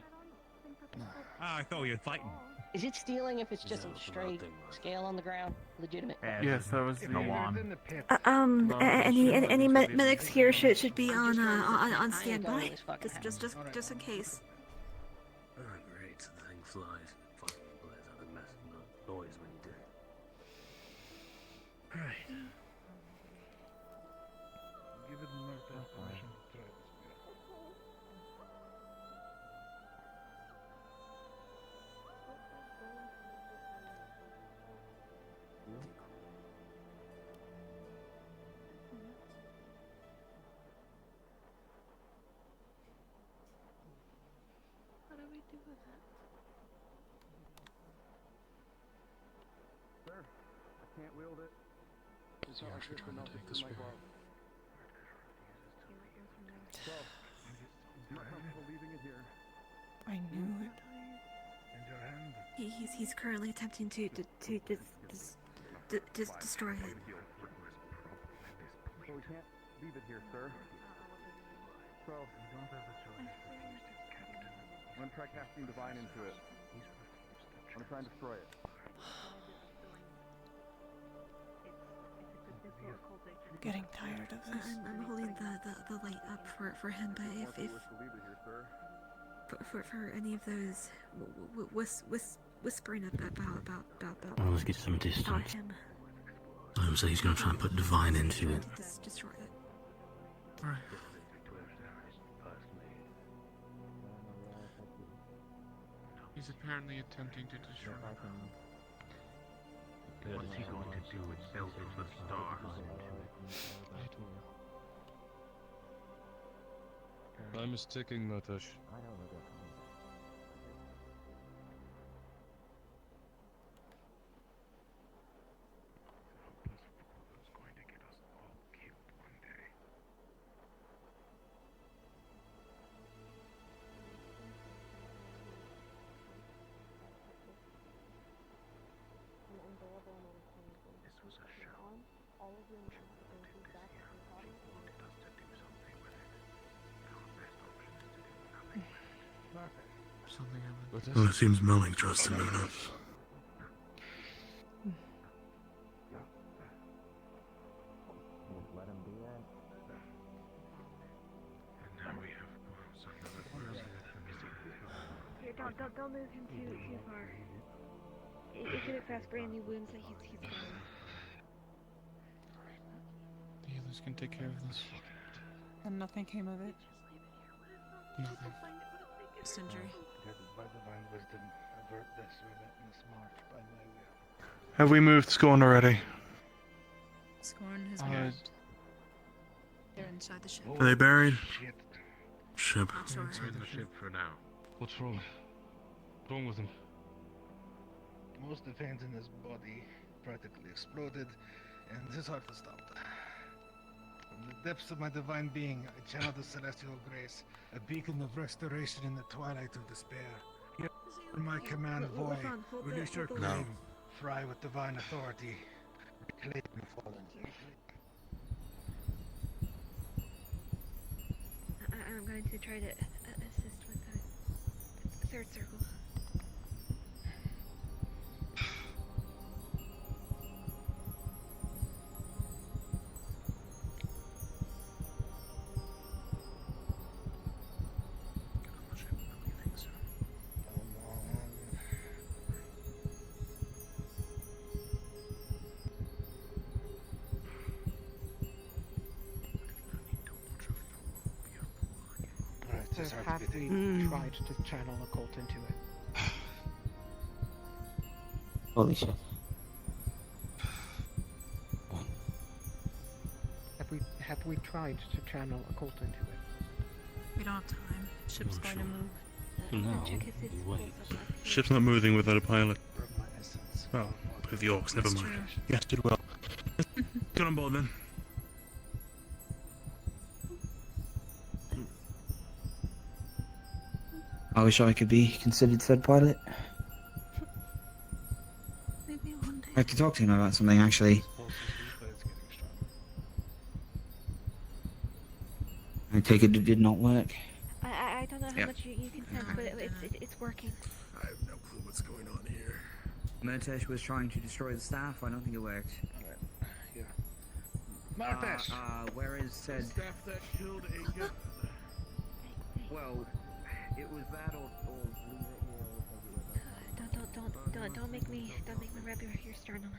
Ah, I thought you were fighting. Is it stealing if it's just a straight scale on the ground? Legitimate. Yes, that was the one. Any medics here should be on I ain't standby, going to this fucking house. just in case. Oh, great. The thing flies. Fucking flies out of mess and noise when you do it. Right. Give it permission to try this. Sir, I can't wield it. It's not like this enough to do my glove. So, I'm not comfortable leaving it here. I knew it. In your hand. He's currently attempting to destroy it. So we can't leave it here, sir. So, you don't have a choice. I'm gonna try casting divine into it. I'm gonna try and destroy it. I'm getting tired of this. I'm holding the light up for him, but if for any of those whispering about Well, let's get some distance. him, So he's going to try and put divine into it. destroy it. Alright. He's apparently attempting to destroy it. What's he going to do with build into the stars? I'm mistaken, Natasha. Something happened. Well, it seems Melling trusts him enough. Let him do that. And now we have Here, don't move him too far. If it fast brand new wounds that he's going. The healers can take care of this. And nothing came of it. Nothing. Just injury. by divine wisdom, avert this relentless march by my will. Have we moved Scorned already? Scorned has moved. They're inside the ship. Are they buried? Ship. Not sure. Inside the ship for now. What's wrong? What's wrong with him? Most of the veins in his body practically exploded, and it's hard to stop. From the depths of my divine being, I channel the celestial grace, a beacon of restoration in the twilight of despair. Hear my command, boy. Release your claim. Fry with divine authority. Reclaim your fallen. I'm going to try to assist with the third circle. So have we tried to channel a cult into it? Holy shit. Have we tried to channel a cult into it? We don't have time. Ship's going to move. No, wait. Ship's not moving without a pilot. Oh, with the orcs, never That's mind. true. Yes, did well. Get on board then. I wish I could be considered third pilot. Maybe one day. I have to talk to him about something, actually. I take it did not work. I don't know how much you can sense, but it's working. I have no clue what's going on here. Murtesh was trying to destroy the staff. I don't think it worked. Yeah. Martesh! Where is said... Staff that killed Inga. Well, it was that or leave it here. Don't make me rub your sternum.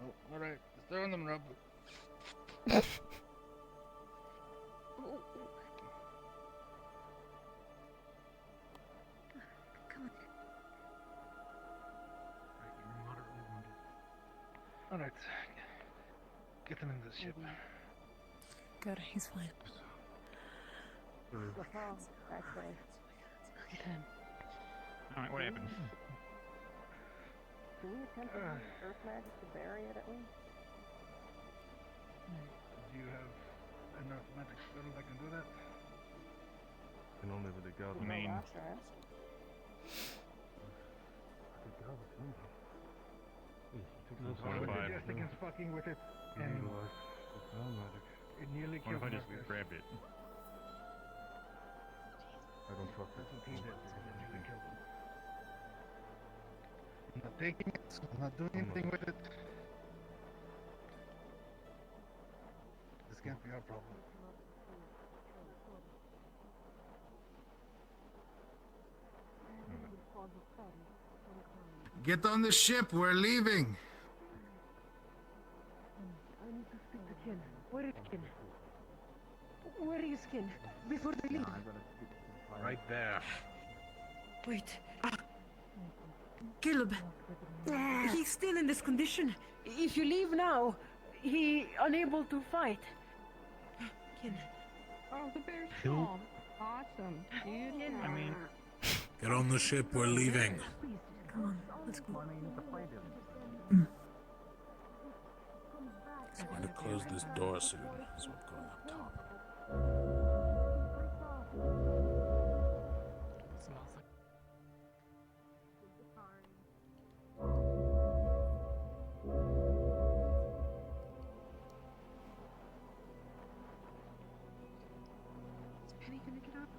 Oh, alright. Throw on them rub. Come on. Alright. Get them in the ship. Good, he's fine. Actually. Alright, what happened? Can we attempt to use earth magic to bury it at least? Do you have enough magic spell that can do that? Can only really go. I mean, I would suggest against fucking with it and it nearly what killed if I just Marcus. grabbed it? I don't trust That's what he did. It nearly killed him. I'm not taking it. I'm not doing anything with it. This can't be our problem. Get on the ship, we're leaving. I need to speak to Kin. Where is Kin? Where is Kin? Before they leave. Right there. Wait. Caleb. He's still in this condition. If you leave now, he unable to fight. Kin. Oh, the bear's Who? strong. Awesome. Dude. I mean, Get on the ship, we're leaving. Come on, let's go. I'm going to close this door soon, so I'm going up top. smells like Is Penny gonna get up?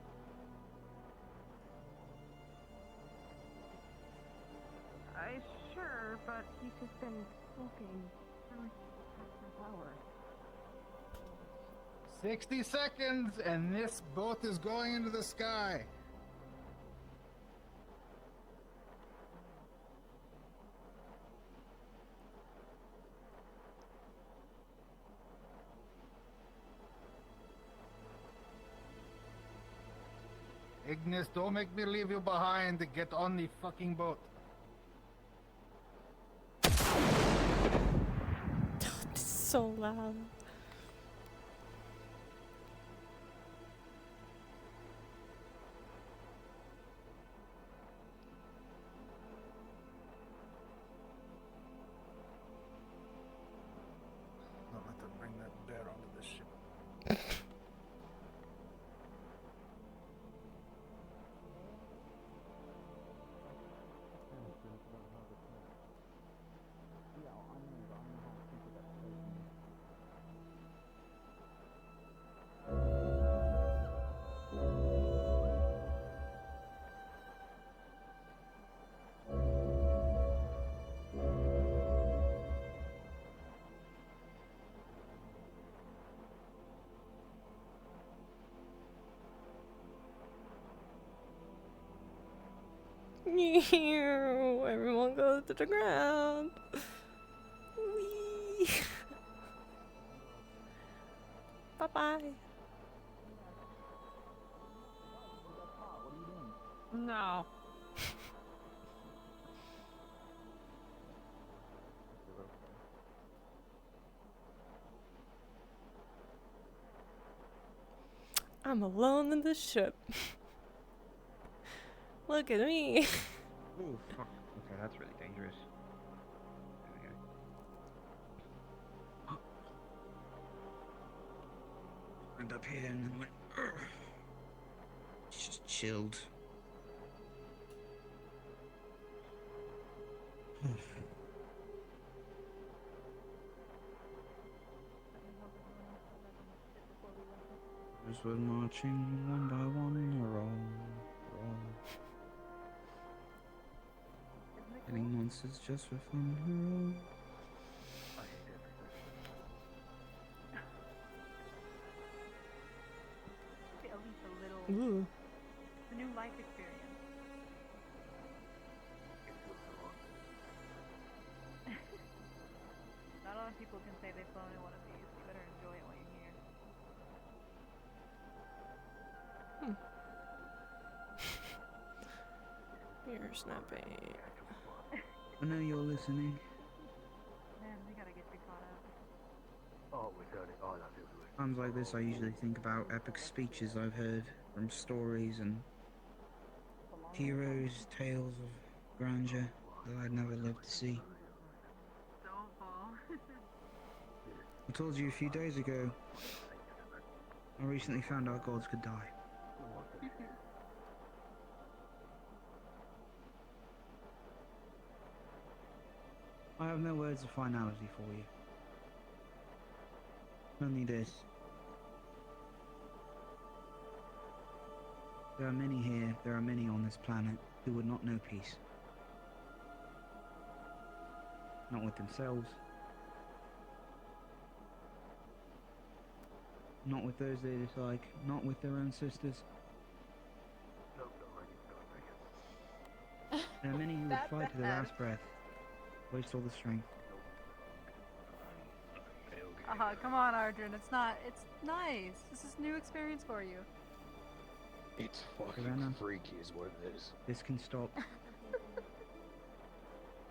Sure, but he's just been smoking for like half an hour. 60 seconds, and this boat is going into the sky. Ignis, don't make me leave you behind. Get on the fucking boat. It's so loud. Don't let them bring that bear onto the ship. Everyone goes to the ground. Whee! Bye-bye. no. I'm alone in the ship. Look at me. Ooh, fuck. Okay, that's really dangerous. Went up here and then went. Just chilled. Rosewood marching one by one, roll. Killing monsters just for fun, At least a little. Ooh. It's a new life experience. Not a lot of people can say they've flown in one of these. You better enjoy it while you're here. You're snapping. I know you're listening. Man, we gotta get you caught up. Always. Times like this, I usually think about epic speeches I've heard from stories and heroes, tales of grandeur that I'd never lived to see. Don't fall. I told you a few days ago, I recently found out gods could die. I have no words of finality for you. Only this. There are many here, there are many on this planet who would not know peace. Not with themselves. Not with those they dislike, not with their own sisters. There are many who would That fight to their bad. last breath, waste all the strength. Come on, Ardrin. It's nice. This is a new experience for you. It's fucking Savannah, freaky is what it is. this can stop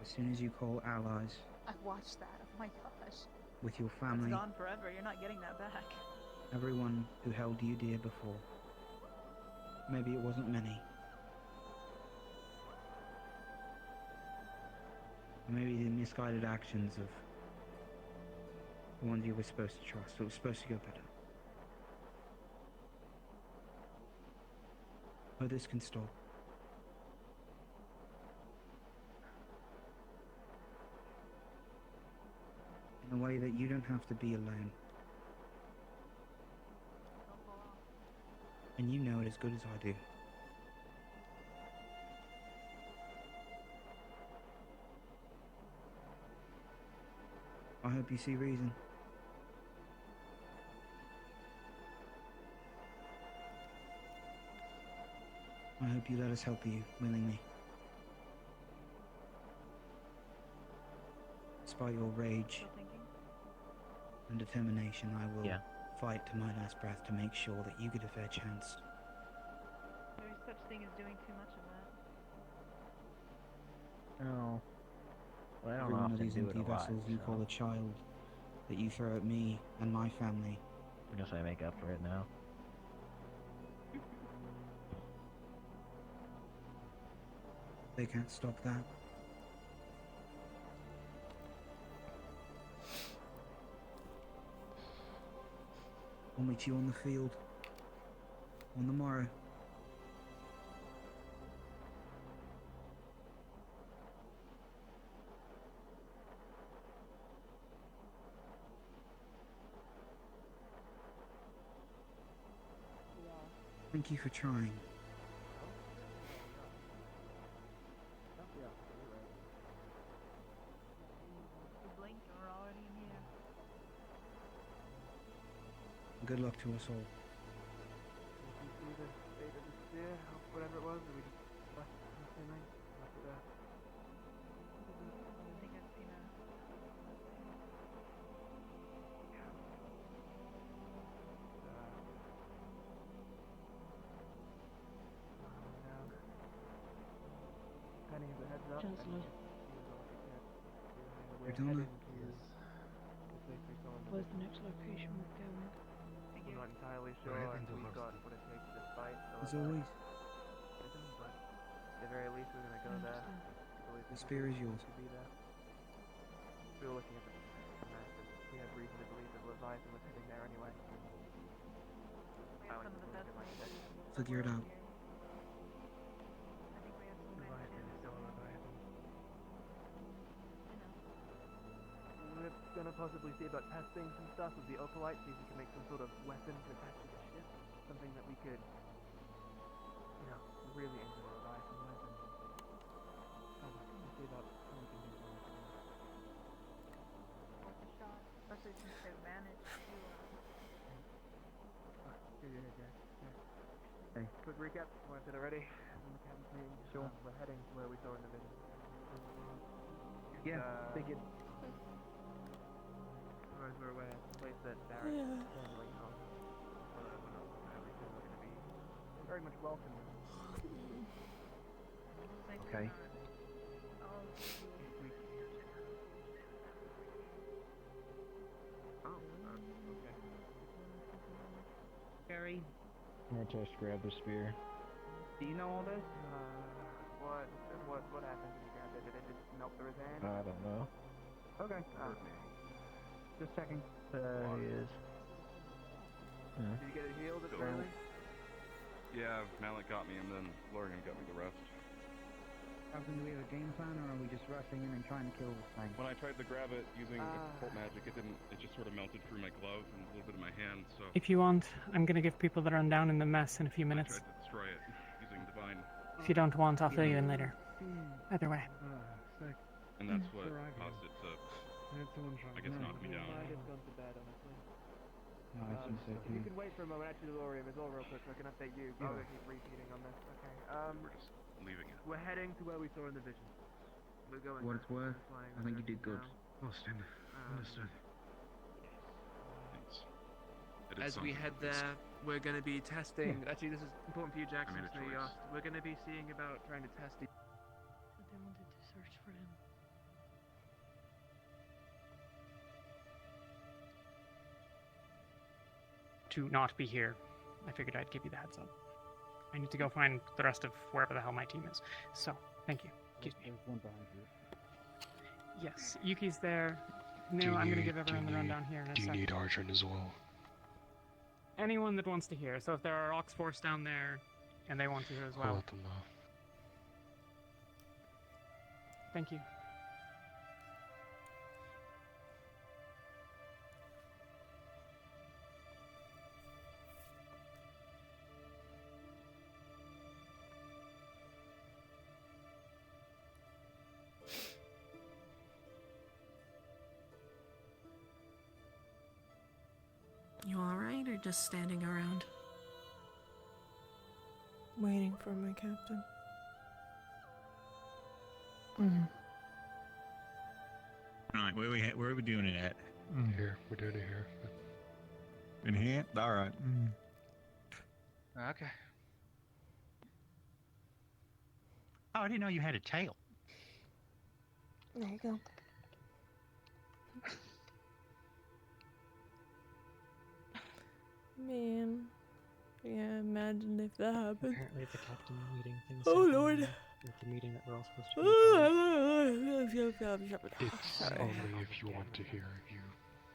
as soon as you call allies I watched that. Oh my gosh. with your It's family, gone forever. You're not getting that back. everyone who held you dear before. Maybe it wasn't many. Maybe the misguided actions of the ones you were supposed to trust. It was supposed to go better. But this can stop. In a way that you don't have to be alone. And you know it as good as I do. I hope you see reason. I hope you let us help you willingly. Despite your rage and determination, I will fight to my last breath to make sure that you get a fair chance. There's such thing as doing too much of that. No. Well, I don't Every one of often these do it empty a lot, vessels you so call a child that you throw at me and my family. I guess I make up for it now. They can't stop that. I'll meet you on the field on the morrow. Thank you for trying. You blink and we're already in here. Good luck to us all. You see the state of the sphere, or whatever it was, or we just left it the same thing? Left it there. I think I've seen a... Penny, the heads up. Chancellor. Verdona. Where's the next location we're going? I'm not entirely sure if we've got what it takes to fight. As always, But at the very least, we're gonna go there. the spear is yours. To be there. We were looking at the map, and we had reason to believe that Leviathan was heading there anyway. We have some of the best places. Figure it out. I think we have some Leviathan is still a Leviathan. We're gonna possibly see about testing some stuff with the opalite, see if we can make some sort of weapon to attach to the ship. Something that we could, really injure the Leviathan with. And we'll see about how we can do something. Worth a shot. Especially since they've managed to... Here, Jack. Here. Hey, quick recap. Want to get it ready? In the captain's meeting. Sure. We're heading where we saw in the vision. Yeah, figured. As far as we're aware, the place that Barrett is handling on. We're going to be very much welcome. Okay. Oh, Murtash grabbed the spear. Do you know all this? What happened when you grabbed it? Did it just melt through his hand? I don't know. Okay. Just checking. He is. Did you get it healed at early? Yeah, Malik got me, and then Lorian got me the rest. Captain, do we have a game plan, or are we just rushing in and trying to kill this thing? When I tried to grab it using occult magic, it didn't. It just sort of melted through my glove and a little bit of my hand. So If you want, I'm gonna give people the rundown in the mess in a few I minutes. tried to destroy it using divine, If you don't want, I'll fill you in later. Either way. and that's what caused it to, I guess, knock me down. I just gone to bed, honestly. No, I think so You too. can wait for a moment. Actually, Lorian, it's all real quick, so I can update you. I'm gonna keep repeating on this. Okay. We're just leaving it. We're heading to where we saw in the vision. We're going. What it's worth, flying I think you did good. Austin, understood. Thanks. As we head there, we're going to be testing. Actually, this is important for you, Jackson. So you asked. We're going to be seeing about trying to test the. So they wanted to search for him. To not be here, I figured I'd give you the heads up. I need to go find the rest of wherever the hell my team is. So, thank you. Excuse me. There's one behind you. Yes, Yuki's there. No, I'm gonna give everyone the rundown here in a Do you second. need Arjun as well? Anyone that wants to hear. So if there are Ox Force down there, and they want to hear as I'll well. let them know. Thank you. You alright, or just standing around? Waiting for my captain. Alright, where are we doing it at? Here, we're doing it here. In here? Alright. Okay. Oh, I didn't know you had a tail. There you go. Man. Yeah, imagine if that happened. Apparently at the captain meeting things Oh, happened Lord. At the meeting that we're all supposed to be It's only if you want to hear. You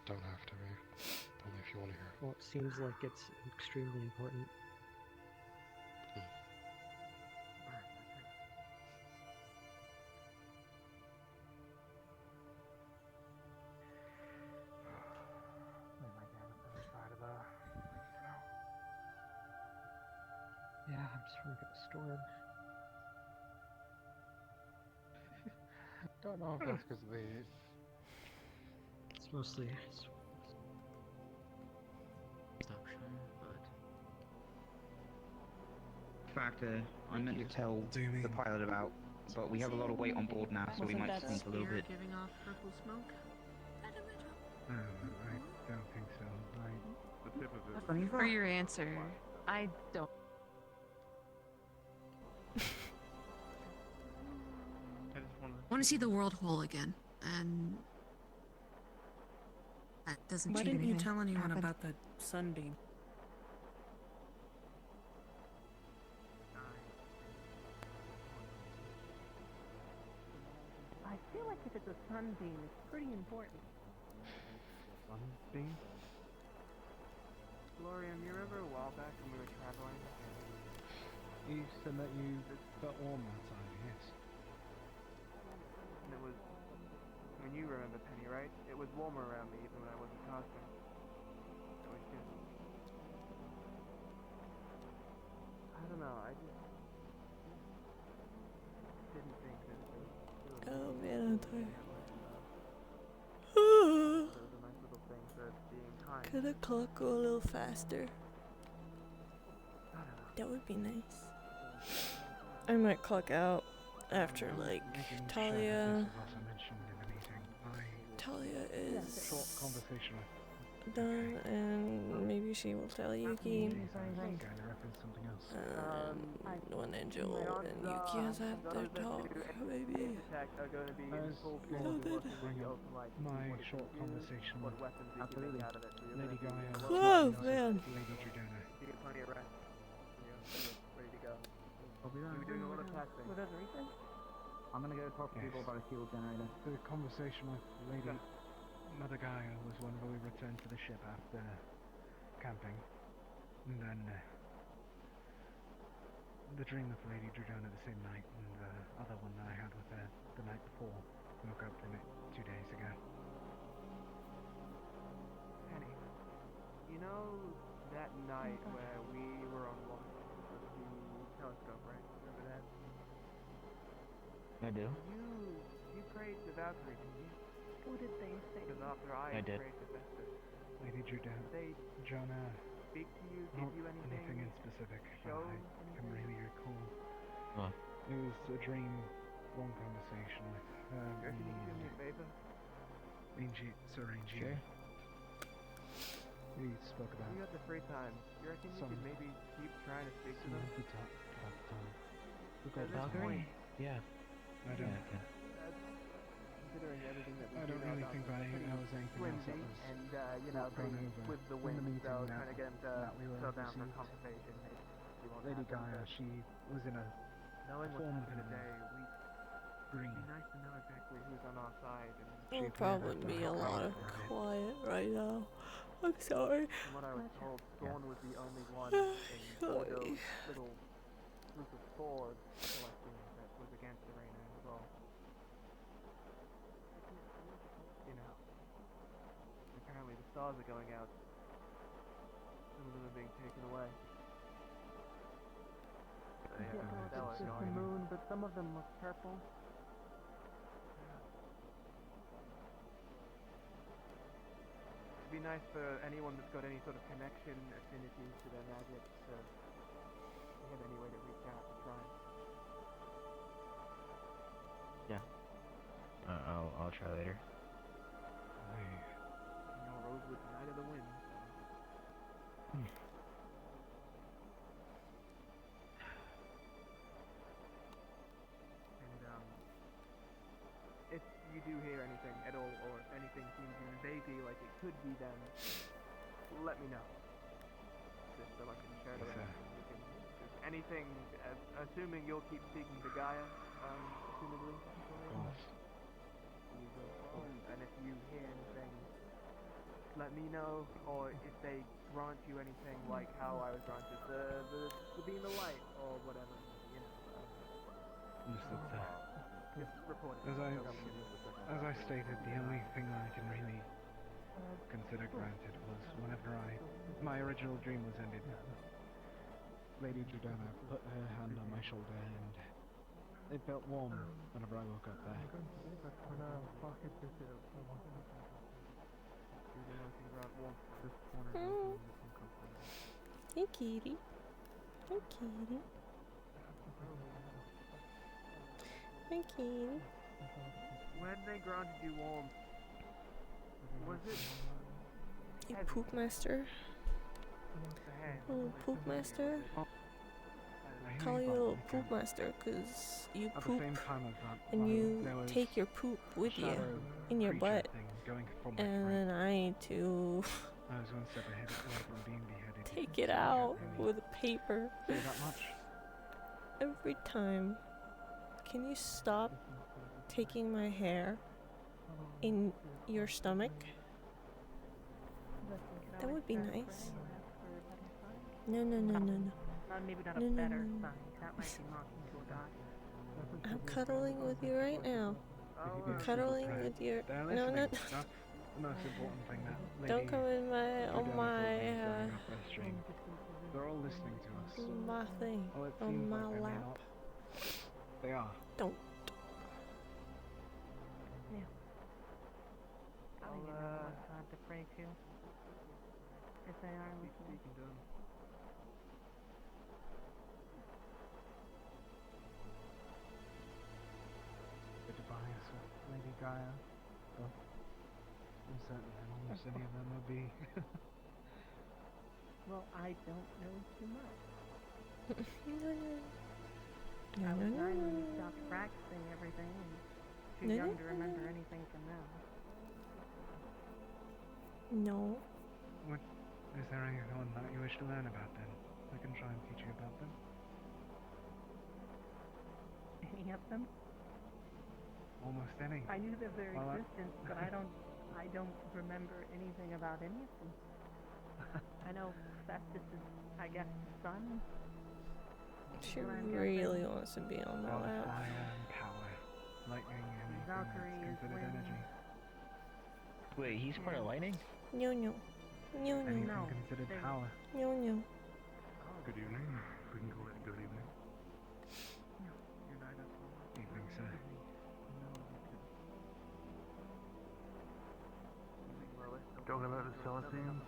don't have to be. Only if you want to hear. Well, it seems like it's extremely important. Yeah, I'm just trying to get the storm. Don't know if that's because of the. It's mostly perception, but In fact, I meant to tell the pilot about, but we have a lot of weight on board now, so we might sink a little bit. Giving off purple smoke? I don't think so. The tip of it. For your answer, I don't. I want to see the world whole again, and that doesn't Why change didn't you anything. tell anyone about the sunbeam? I feel like if it's a sunbeam, it's pretty important. Sunbeam? Lorian, you remember a while back when we were traveling? You said that you felt warm outside, yes. And it was. I mean, you remember Penny, right? It was warmer around me even when I wasn't casting. That was good. I don't know, I just. Didn't think that it was. Oh man, I'm tired. Those are nice little things that being kind. Could the clock go a little faster? That would be nice. I might clock out after like Talia. Talia is Short conversation. done, and maybe she will tell Yuki. When Angel and Yuki has had their talk, maybe. My short conversation with Lady Gaia. Oh man. Lady Jordana. ready to go. I'll be there. We were doing a lot of testing. What other reason? I'm gonna go talk to Yes. people about a fuel generator. The conversation with Lady Mother Gaia was when we returned to the ship after camping. And then the dream with Lady Drudona the same night, and the other one that I had with her the night before. Woke up from it 2 days ago. Penny, you know that night where we were on watch with the telescope, right? Remember that? I do. You prayed to Valkyrie, didn't you? What did they say? Because after I did. prayed to Vestas, Lady Drudona, they Jonah, speak to you, not give you anything in specific, but show I can really recall. Huh. It was a dream, long conversation with Can you do me a favor? Sir Rangy. Sure. We spoke about You got the free time. You reckon you could maybe keep trying to speak to some them? of the time. At this point, Yeah. I don't. considering everything that we I do don't now really about think them, that pretty there was anything else that flimsy, was and you know, not gone pretty over with the in wind, the meeting so I was that- trying to get him to that we were slow down for received. conversation. He won't Lady happen, Gaia, but she was in a knowing what's form of happened an today, green. it'd be nice to know exactly who's on our side. And There'll probably be a lot of quiet right now. I'm sorry. From what I was told, Scorned was the only one in Bordeaux's little group of four collecting that was against the Reina as well. You know, apparently the stars are going out. Some of them are being taken away. It's just the moon, but some of them look purple. It'd be nice for anyone that's got any sort of connection, affinity to their magic to have any way to reach out to try. Yeah. I'll try later. You know, Rosewood, Night of the Wind. And if you do hear anything at all, or if anything seems even vaguely like it could be them, let me know. Just so I can share it around. If anything, assuming you'll keep speaking to Gaia, assumedly. And if you hear anything, let me know, or if they grant you anything like how I was granted the beam of light, or whatever, you know. Understood, sir. Just report it. As I stated, the only thing I can really consider granted was whenever my original dream was ended. Lady Drudona put her hand on my shoulder and it felt warm whenever I woke up there. Hey, kitty. Hey, kitty. Hey, kitty. When they granted you warm, was it You poop master. Little poop master. Call you a little poop master because you At the poop same time as that, and you there was take your poop with you shadow in your creature butt. thing going from my And front. then I need to I was one step ahead from being beheaded. take it out with paper. Say that much? Every time. Can you stop taking my hair in your stomach? That would be nice. No, no, no, no, no. Maybe not No, a no, better no, no. sign. That might be marking to a god. I'm cuddling with you right now. I'm cuddling with your. They're No, no. listening. That's the most important thing. That Don't lady come in my. On Drudona my. told me during our first stream. They're all listening to us. My thing. Well, it On seems my like they may lap. not. They are. Don't. Yeah. Probably didn't know what god to pray to. If they are listening. Goodbye, Lady Gaia. Well, I'm certain that almost any of them would be. Well, I don't know too much. No, I was no, 9 when we no. stopped practicing everything, and too No, young no, to no, remember no. anything from them. No. What is there anyone that you wish to learn about then? I can try and teach you about them. Any of them? Almost any. I knew of their Well, existence, but I don't remember anything about any of them. I know Festus is, I guess, the sun. She Well, I'm really guessing wants to be on my God, lap. fire and power. Lightning and Valkyrie is considered wind. energy. Wait, he's part of lightning? No, no. No, Anything no. considered power. No, no. Good evening. We can call it good evening. Evening, sir. Talking about the Celestians?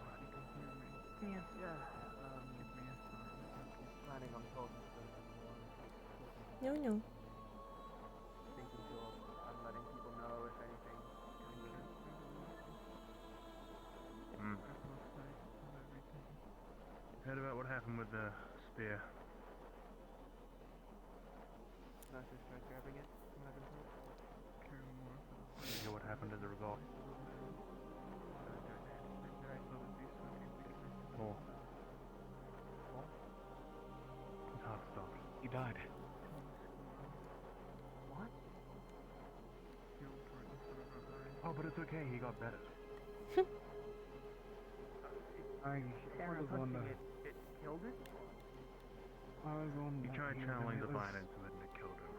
Yes. Yeah. Planning on talking to them. No, no. Thinking I'm letting people know if anything. Heard about what happened with the spear? Not just try grabbing it. What I've been told. Did you hear what happened as a result? More. His heart stopped. He died. What? Oh, but it's okay. He got better. I Sarah was one punching that... it killed it? I was one He that tried used, channeling and it divine was into it and it killed him.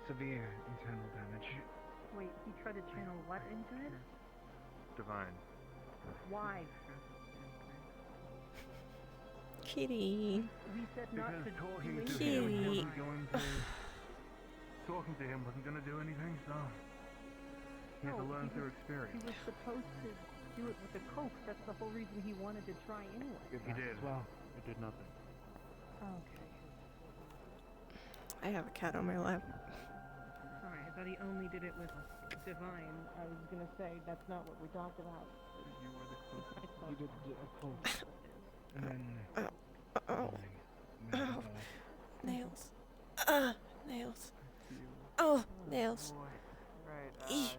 severe internal damage. Wait, he tried to channel what into it? Divine. Why? Kitty. We said not Because to talking do to anything him with wasn't him. going to... Talking to him wasn't going to do anything, so... He had to learn through He experience. was supposed to do it with the coke. That's the whole reason he wanted to try anyway. He did. Well, it did nothing. Okay. I have a cat on my lap. Sorry, I thought he only did it with divine. I was gonna say that's not what we talked about. you did a cult. And then... Oh. Nails. Nails. Oh, nails. Right, Eeh.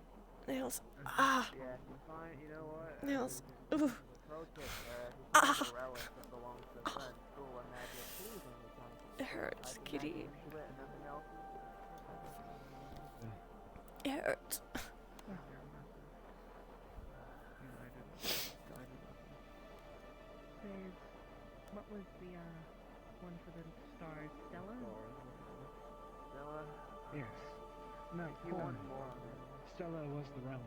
Nails. Ah. Yeah, he's fine. You know what? Nails. Ooh. Pro tip, Ah. he's a relic that belongs to a friend, school, and magic. Please only come. It hurts, kitty. Into it and nothing else. It hurts. There's what was the one for the stars? Stella? Stella? Yes. No, If you want more on it. Stella was the realm.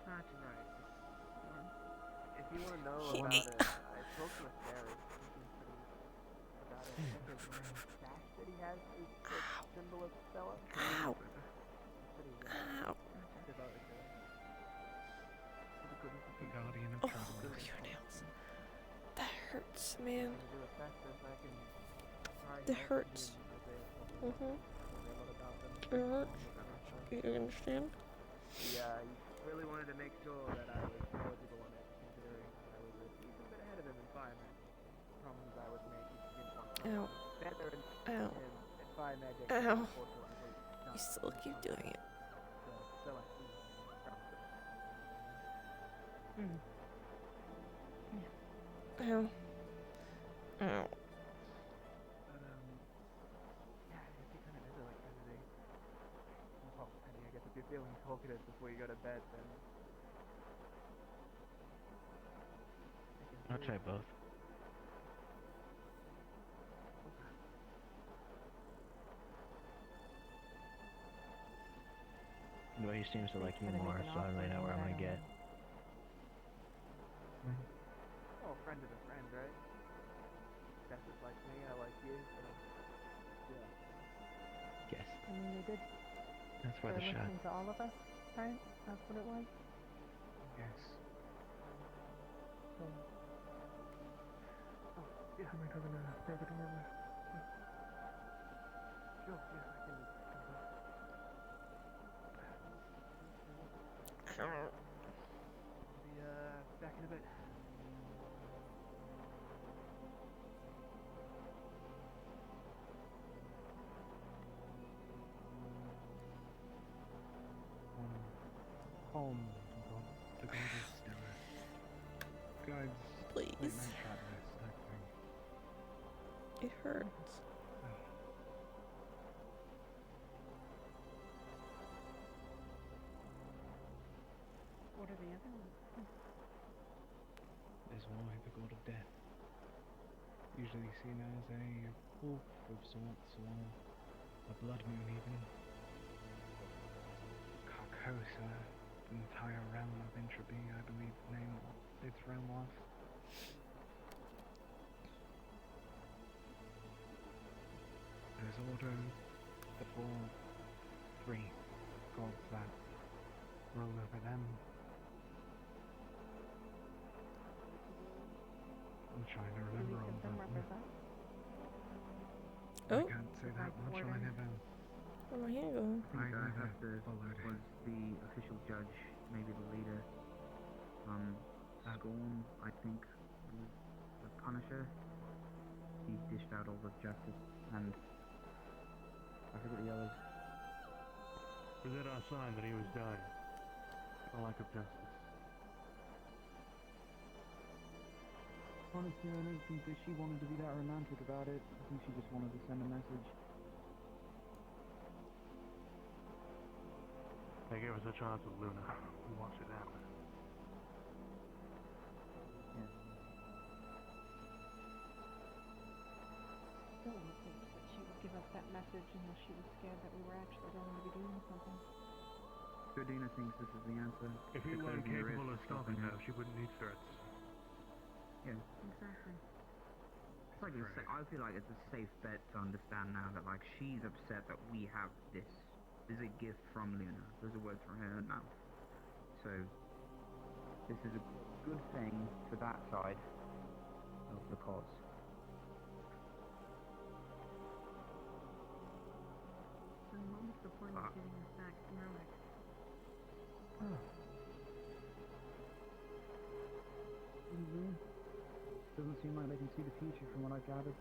Gotcha. Right. If you want to know He about ate. it, I spoke to a fairy. About it. I think his stash that he has is the symbol of Stella. Ow. Ow. Devoted to it. The guardian of travelers. Oh, your nails. That hurts, man. Do a Festus, I can try That help hurts. you with it. It hurts. You understand? Yeah, he really wanted to make sure that I was eligible on it, considering I was a decent bit ahead of him in fire magic. Promises I would make, he didn't want to Ow. better in Ow. him in fire magic. Ow. Unfortunately, not. You still keep doing it. So I see. Mm. Ow. Ow. Yeah, if you kind of is like everything. Well, Penny, I guess if you're feeling talkative before you go to bed, then I'll try both. Well, he seems to like you more, so I really know where I'm gonna get. oh, friend of a friend, right? That's just like me, I like you, so yeah. Guess. I mean, they did. That's worth a They're shot. listening to all of us, right? That's what it was. Yes. So, Oh, yeah. Am I talking to David or... Sure, yeah, I can. Ow. Be back in a bit. Home, the goddess Stella. Guides Please. late night travelers, that thing. hurts. What are the other ones? There's why the god of death, usually seen as a wolf of sorts, or a blood moon even. Carcosa, the entire realm of entropy, I believe the name of its realm was. There's also the three gods that rule over them. I'm trying to remember all of them. Oh. I can't say that much either. Where my hand going? I think I have the was the official judge, maybe the leader. Scorned, I think, was the Punisher. He dished out all the justice, and I forget the others. Was that our sign that he was dying? A lack of justice. Honestly, I don't think that she wanted to be that romantic about it. I think she just wanted to send a message. They gave us a chance with Luna. We watched it happen. Yes. Still don't think that she would give us that message unless she was scared that we were actually going to be doing something. Gardena thinks this is the answer. If we weren't capable of stopping her, she wouldn't need threats. Yeah. Exactly. It's like I feel like it's a safe bet to understand now that like she's upset that we have this. This is a gift from Luna. Those are words from her mouth. So this is a good thing for that side of the cause. And what was the point of getting us back to Merrick? Doesn't seem like they can see the future from what I gathered.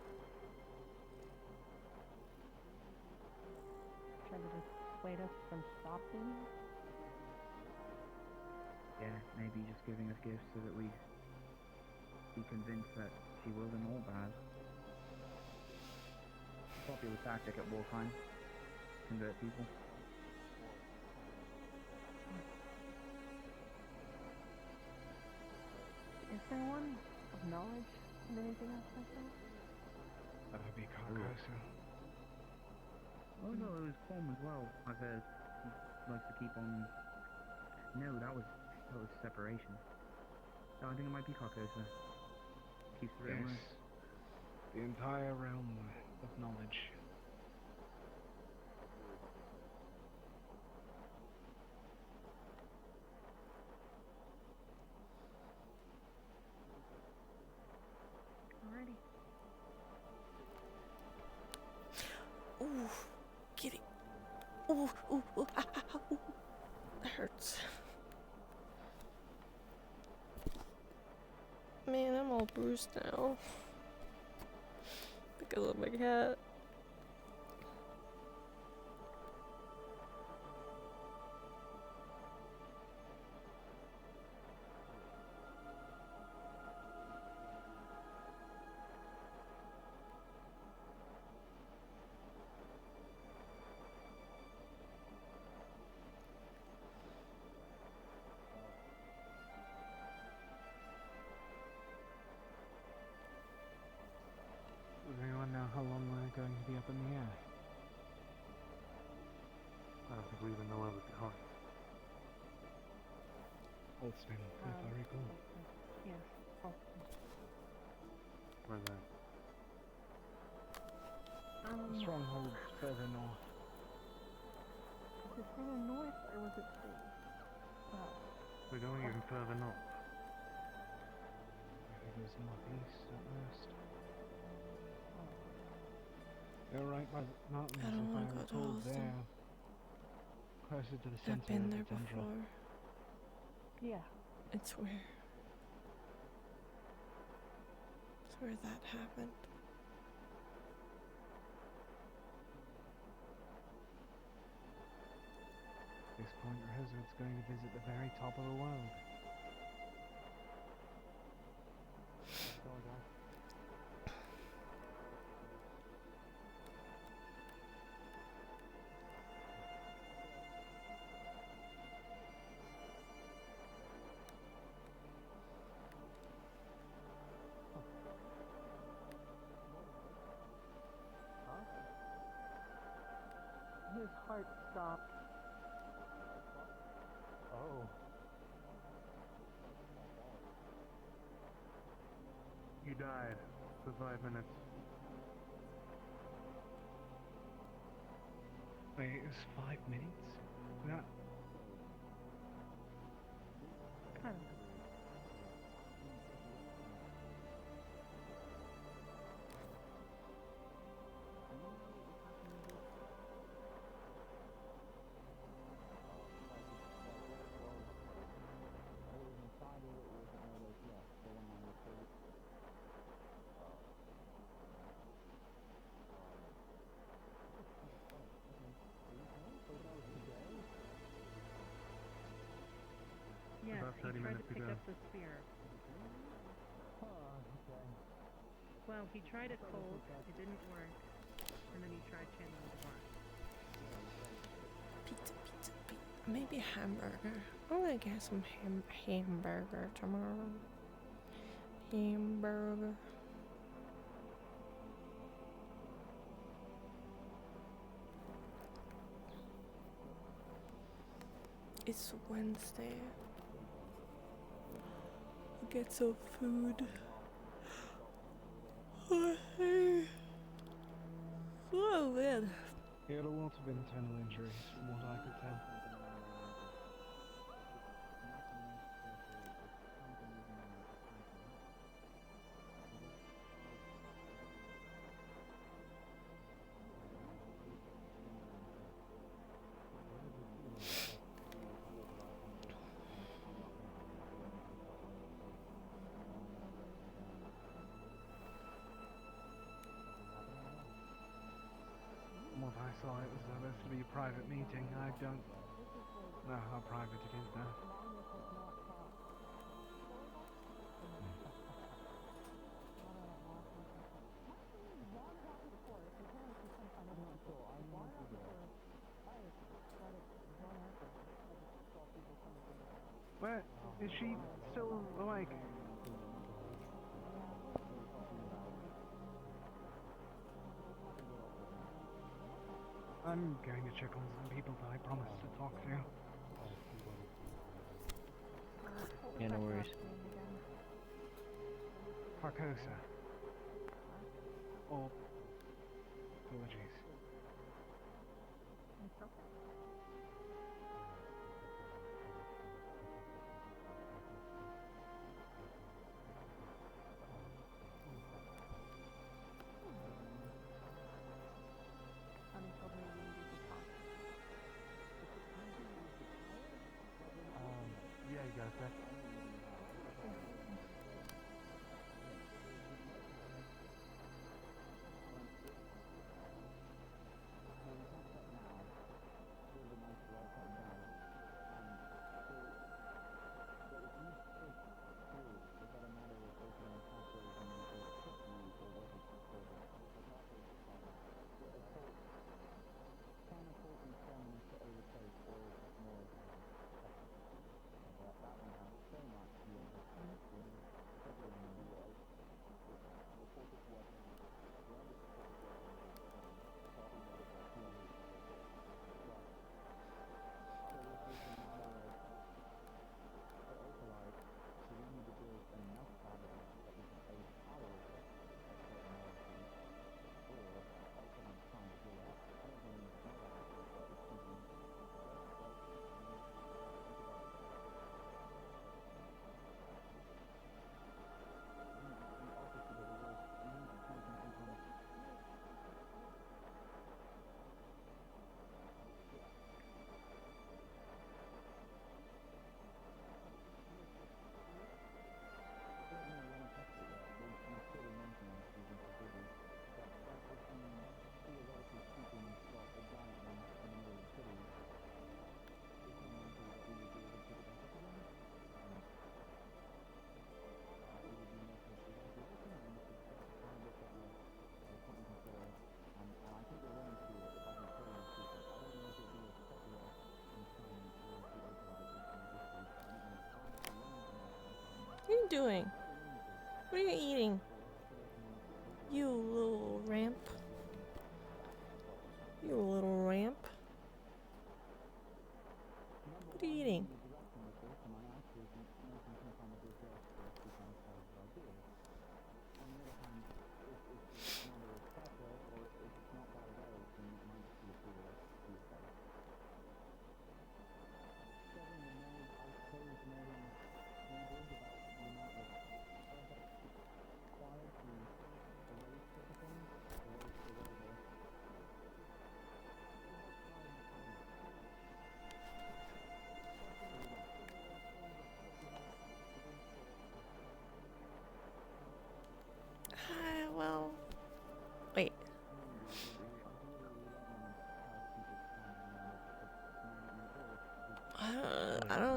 Try to dissuade us from stopping? Yeah, maybe just giving us gifts so that we be convinced that she wasn't all bad. Popular tactic at wartime. Convert people. Is there one of knowledge of anything else like that? That would be Carcosa. Oh no, it was Palm as well. I've heard he likes to keep on. No, that was separation. No, I think it might be Carcosa. Keeps the real Yes. The entire realm of knowledge. Alrighty. Ooh, get it. Ooh, ooh, ooh, ah, ah, ah, ooh. That hurts. Man, I'm all bruised now. Because of my cat. Does anyone know how long we're going to be up in the air? I don't think we even know where we're going. Holston, if I recall. Yes. Austin. Where's that? Stronghold further north. Was it further north or was it We're going even further north. I think it was northeast at most. They're right by the mountains, I don't if wanna I go to recall, Holston. there. Closer to the center I've been of there the tundra. before. Yeah. It's where that happened. At this point, Rosewood's going to visit the very top of the world. his heart stopped. Oh. You died for 5 minutes. Wait, it was 5 minutes? That... Kind of. Yes, About he 30 tried to minutes pick ago. up the spear. Well, he tried it cold, it didn't work, and then he tried channeling divine. Pizza, pizza, pizza. Maybe hamburger. I'm gonna get some hamburger tomorrow. Hamburger. It's Wednesday. I'll get some food. Oh man. He had a lot of internal injuries, from what I could tell. From what I saw, it was supposed to be a private meeting. I don't know how private it is now. Where is she still awake? I'm going to check on some people that I promised to talk to. Yeah, no worries. Carcosa. Or... apologies. It's okay. Honey told me we needed to talk. Yeah, you got a sec. What are you doing? What are you eating? You little ramp. You little ramp.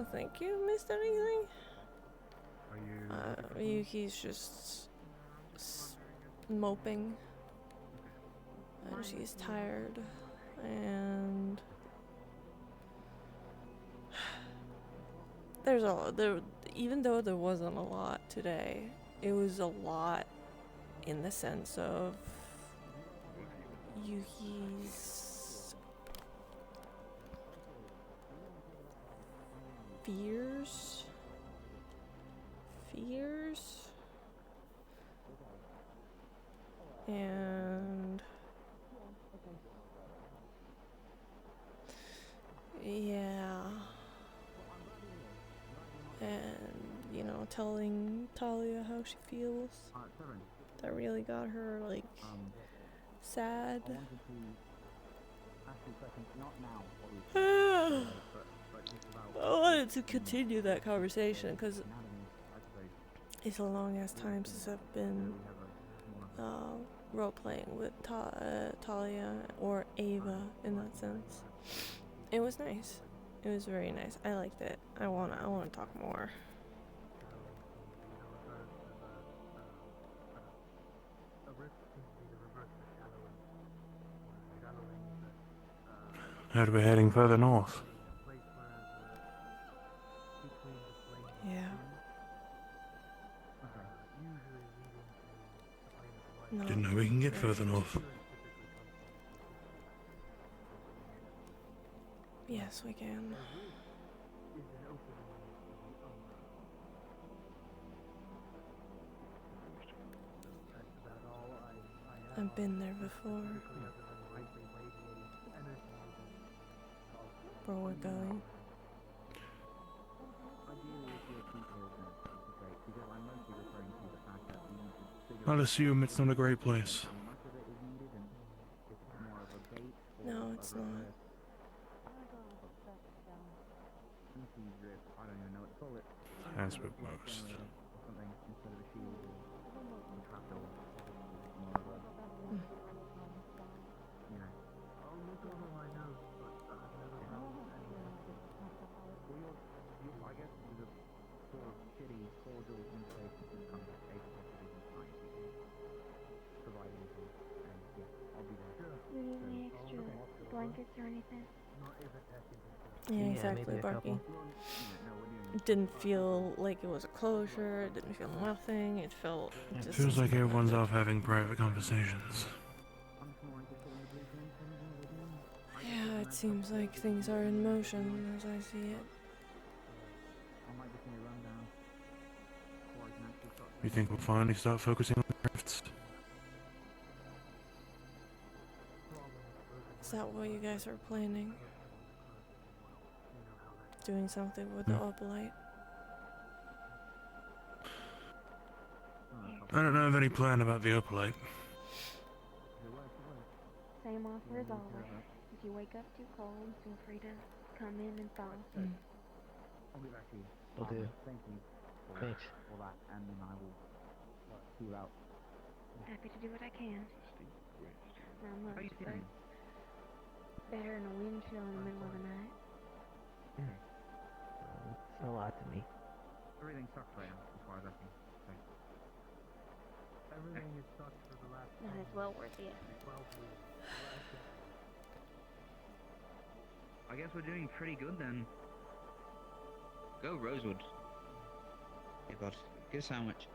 don't think you missed anything. Are you? Yuki's just moping. And she's tired. And even though there wasn't a lot today, it was a lot in the sense of Yuki's fears, and yeah, and you know, telling Talia how she feels. That really got her like sad. I wanted to continue that conversation because it's a long ass time since I've been role playing with Talia or Ava in that sense. It was nice. It was very nice. I liked it. I wanna talk more. Heard we're heading further north. Yeah. No. Didn't know we can get further north. Yes, we can. I've been there before. Where we're going. I'll assume it's not a great place. No, it's not. As with most. You need any extra blankets or anything? Yeah, exactly, Barky. It didn't feel like it was a closure, it didn't feel nothing, it felt It just... feels like everyone's off having private conversations. Yeah, it seems like things are in motion as I see it. You think we'll finally start focusing on the crafts? Is that what you guys are planning? Doing something with the Obolite? I don't know of any plan about the opalite. Same offer as always. If you wake up too cold, feel free to come in and thaw. I'll be back to you. Will do. Thank you for that, and then I will see you out. Happy to do what I can. Not much, but better than a wind chill in the middle of the night. It's a lot to me. Everything sucks right now, as far as I can say. Everything is sucked for the last. No, it's well worth the effort. 12 weeks. I guess we're doing pretty good then. Go Rosewood. Hey bud, get a sandwich.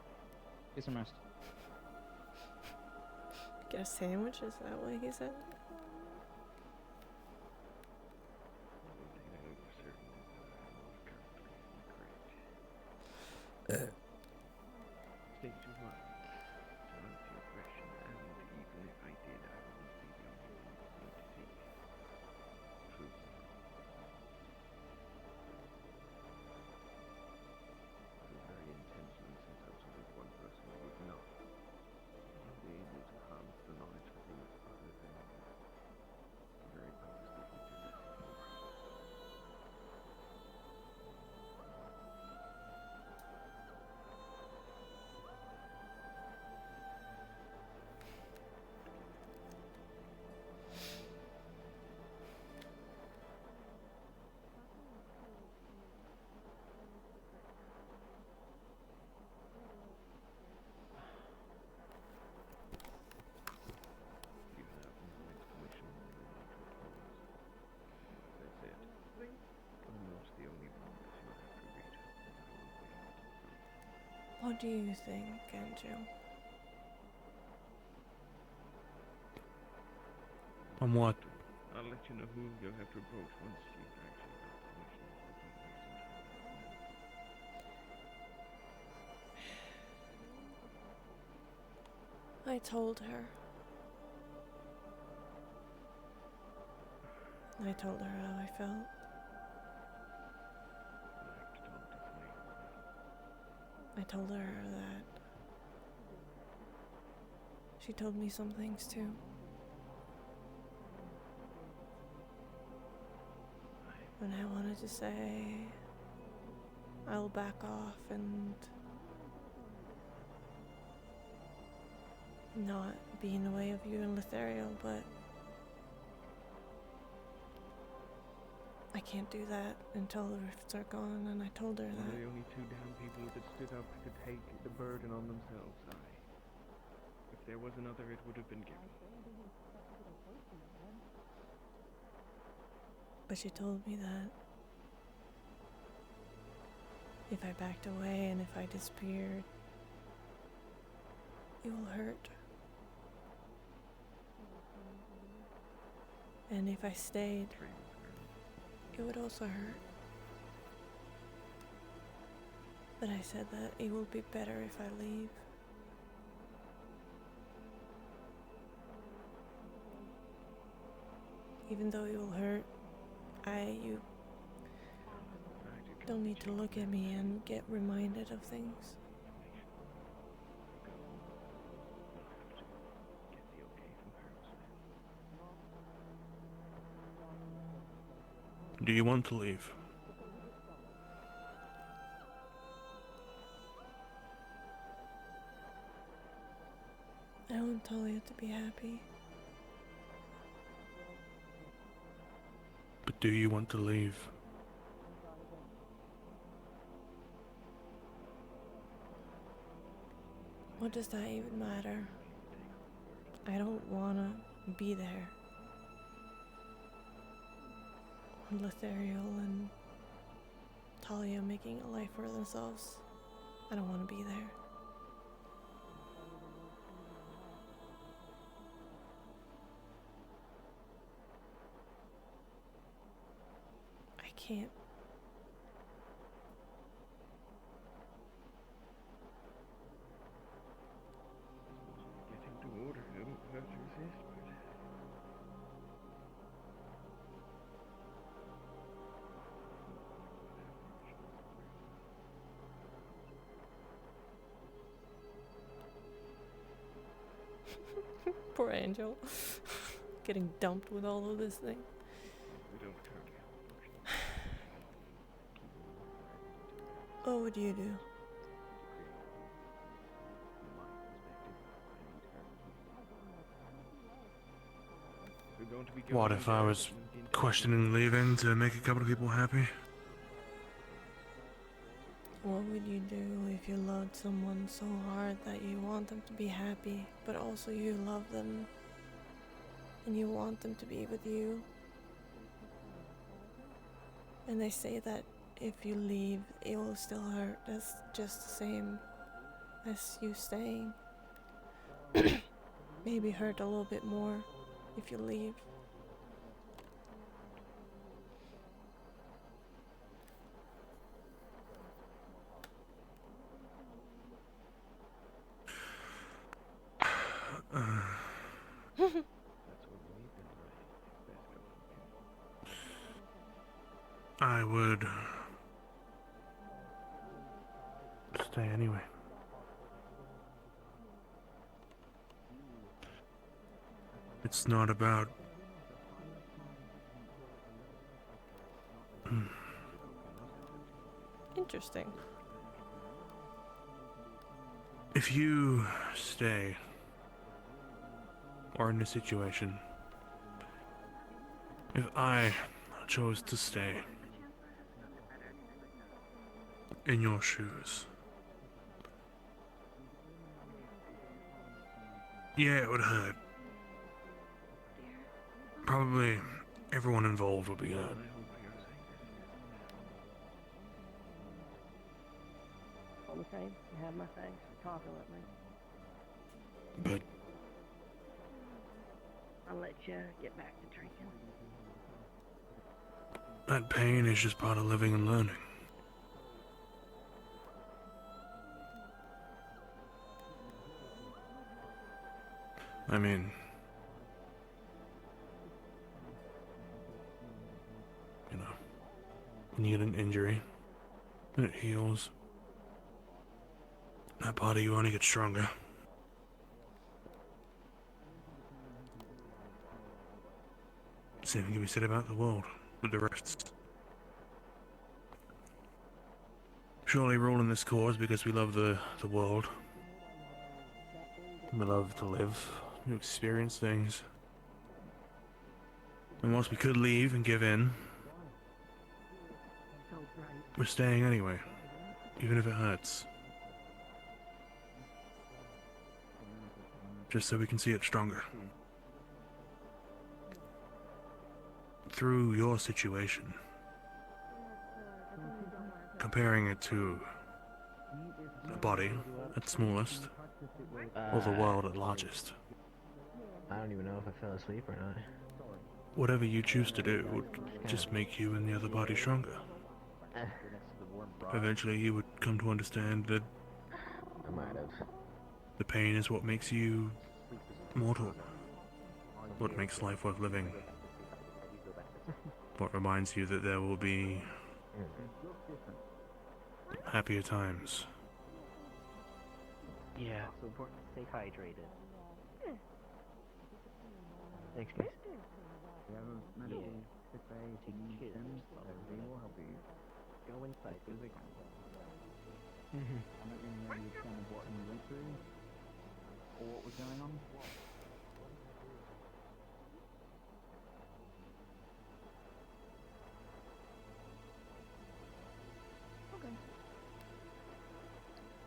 Get some rest. Get a sandwich? Is that what he said? State your mind. Turn off your aggression, and even if I did, I wouldn't be the only one who need to see truth. The very intention set out to leave one person would not be able to harness the knowledge for things other than the very purpose that we did it for. What do you think, Andrew? On what? I'll let you know who you'll have to approach once you've actually got permission from I told her. I told her how I felt. I told her that she told me some things too. And I wanted to say I'll back off and not be in the way of you and Lothario, but I can't do that until the rifts are gone, and I told her We're that. the only two damn people that stood up to take the burden on themselves, If there was another, it would have been given. But she told me that if I backed away and if I disappeared, it will hurt. And if I stayed, it would also hurt. But I said that it will be better if I leave. Even though it will hurt, you don't need to look at me and get reminded of things. Do you want to leave? I want Talia to be happy. But do you want to leave? What does that even matter? I don't wanna be there. Lothario and Talia making a life for themselves. I don't want to be there. I can't. Getting to order him, have to resist, Poor Angel. Getting dumped with all of this thing. We don't currently What would you do? What if I was questioning leaving to make a couple of people happy? What would you do if you loved someone so hard that you want them to be happy, but also you love them and you want them to be with you? And they say that if you leave, it will still hurt. That's just the same as you staying. Maybe hurt a little bit more if you leave. I would stay anyway. It's not about Interesting. if you stay or in a situation, if I chose to stay in your shoes, yeah, it would hurt. Probably everyone involved would be hurt. all the same, you have my thanks for talking with me. But I'll let you get back to drinking. that pain is just part of living and learning. I mean, you know, when you get an injury, and it heals, that part of you only gets stronger. Same can be said about the world, with the rest. Surely we're all in this cause because we love the world. We love to live, to experience things. And whilst we could leave and give in, we're staying anyway, even if it hurts. Just so we can see it stronger. Through your situation, comparing it to a body at smallest, or the world at largest. I don't even know if I fell asleep or not. Whatever you choose to do would just make you and the other body stronger. Eventually you would come to understand that I might have. the pain is what makes you mortal. What makes life worth living. What reminds you that there will be happier times. Yeah, so important to stay hydrated. Thanks, guys. We have a medical sick bay if you need them, so they will help you. Go inside. I'm not really know the extent of what you went through, or what was going on.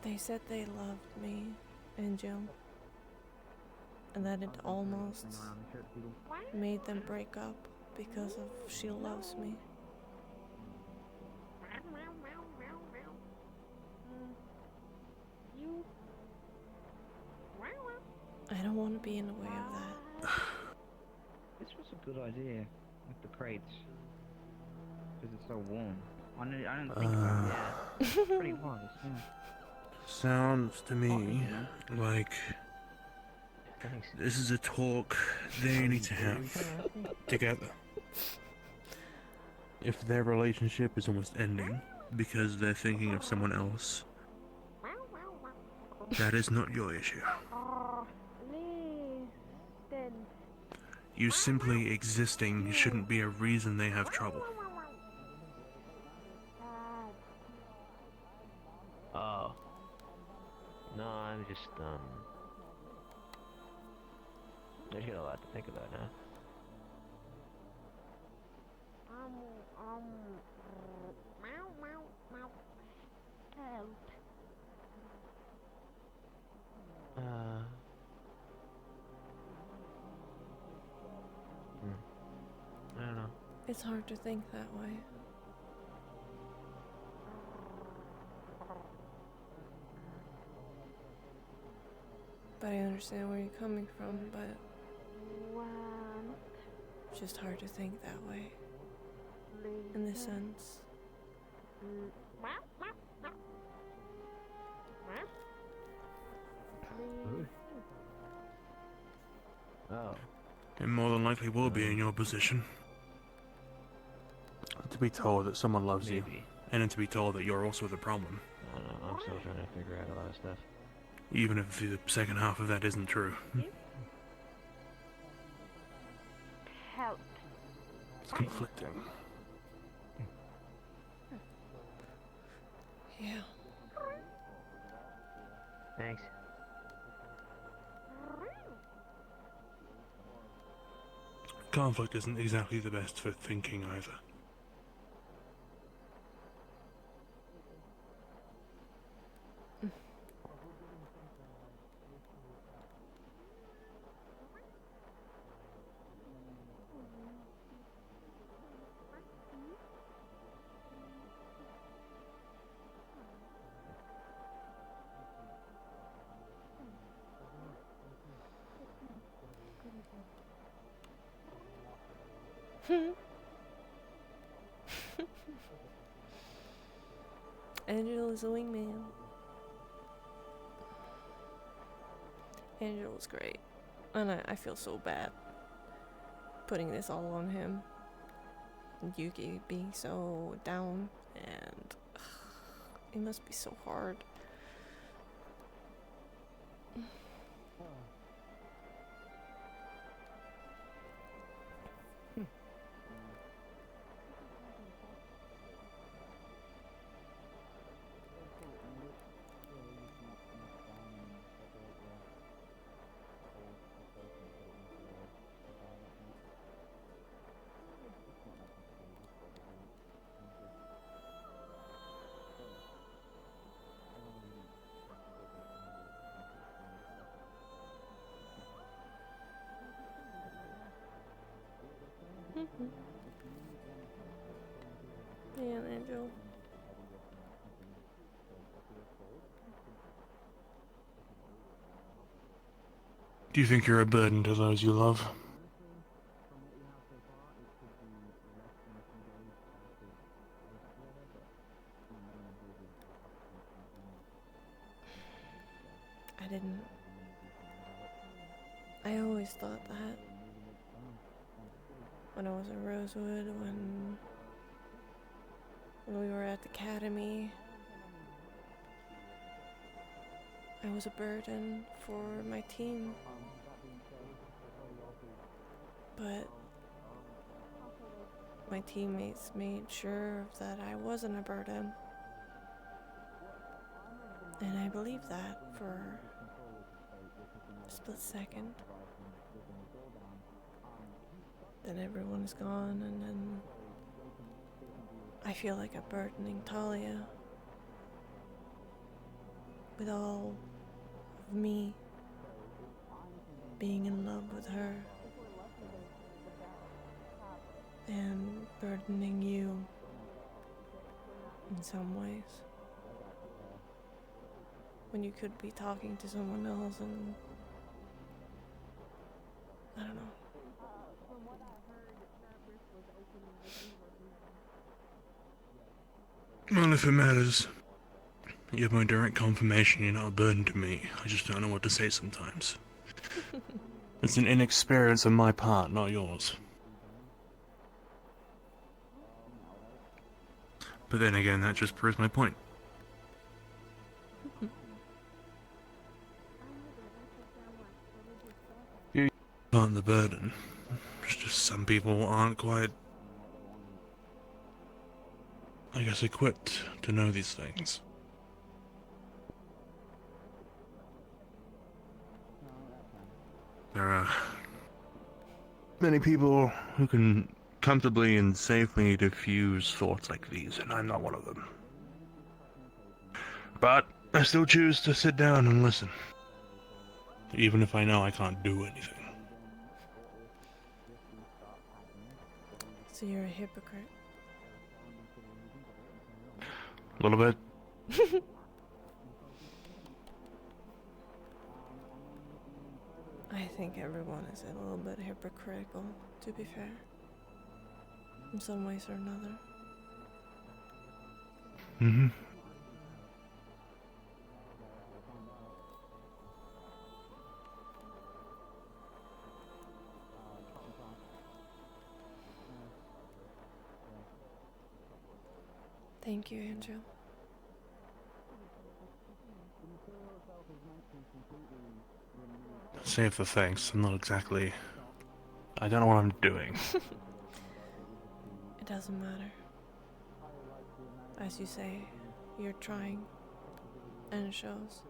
They said they loved me and Jim, and that it almost made them break up because of she loves me. I don't want to be in the way of that. This was a good idea with the crates. Because it's so warm. I didn't think about it. Yeah. It's pretty wise, yeah. Sounds to me like this is a talk they need to have together. If their relationship is almost ending because they're thinking of someone else, that is not your issue. You simply existing shouldn't be a reason they have trouble. Oh. No, I'm just, I just got a lot to think about now. I don't know. It's hard to think that way. But I understand where you're coming from, but it's just hard to think that way. In this sense. Oh. It more than likely will be in your position. To be told that someone loves you, and then to be told that you're also the problem. I don't know, I'm still trying to figure out a lot of stuff. Even if the second half of that isn't true. Help. It's conflicting. Yeah. Thanks. Conflict isn't exactly the best for thinking either. Angel is a wingman. Angel is great. And I feel so bad putting this all on him. Yuki being so down, and it must be so hard. Yeah, Angel. Do you think you're a burden to those you love? I didn't. I always thought that. When I was in Rosewood, when we were at the academy, I was a burden for my team. But my teammates made sure that I wasn't a burden. And I believed that for a split second. Then everyone is gone, and then I feel like I'm burdening Talia with all of me being in love with her and burdening you in some ways when you could be talking to someone else, and I don't know. Well, if it matters, you have my direct confirmation you're not a burden to me. I just don't know what to say sometimes. It's an inexperience on my part, not yours. But then again, that just proves my point. You aren't the burden. It's just some people aren't quite, I guess, equipped to know these things. There are many people who can comfortably and safely diffuse thoughts like these, and I'm not one of them. But I still choose to sit down and listen, even if I know I can't do anything. So you're a hypocrite. A little bit. I think everyone is a little bit hypocritical, to be fair. In some ways or another. Mm-hmm. Thank you, Angel. Save the thanks. I'm not exactly... I don't know what I'm doing. It doesn't matter. As you say, you're trying, and it shows.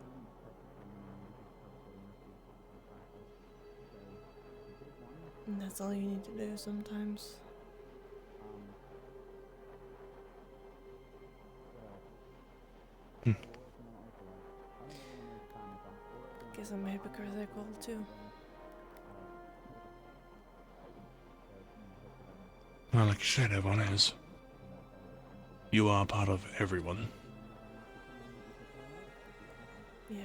And that's all you need to do sometimes. Guess I'm hypocritical too. Well, like you said, everyone is. You are part of everyone. Yeah.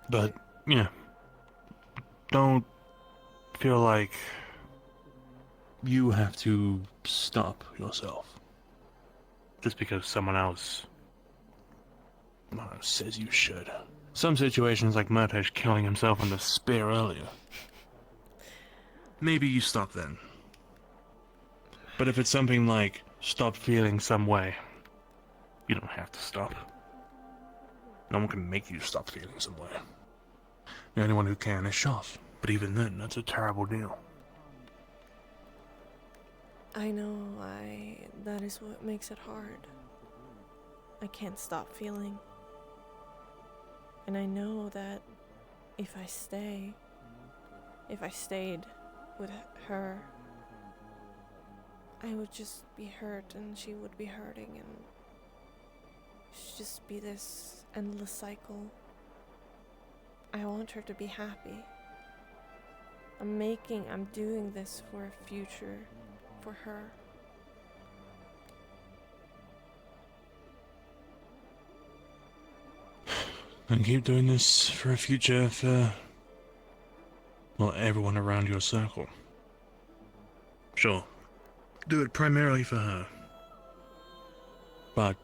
But, yeah, don't feel like you have to stop yourself just because someone else says you should. Some situations like Murtesh killing himself on the spear earlier. Maybe you stop then. But if it's something like stop feeling some way, you don't have to stop. No one can make you stop feeling some way. The only one who can is Shoth. But even then, that's a terrible deal. I know, that is what makes it hard. I can't stop feeling. And I know that if I stayed with her, I would just be hurt and she would be hurting and it should just be this endless cycle. I want her to be happy. I'm doing this for a future for her. And keep doing this for a future for, well, everyone around your circle. Sure, do it primarily for her. But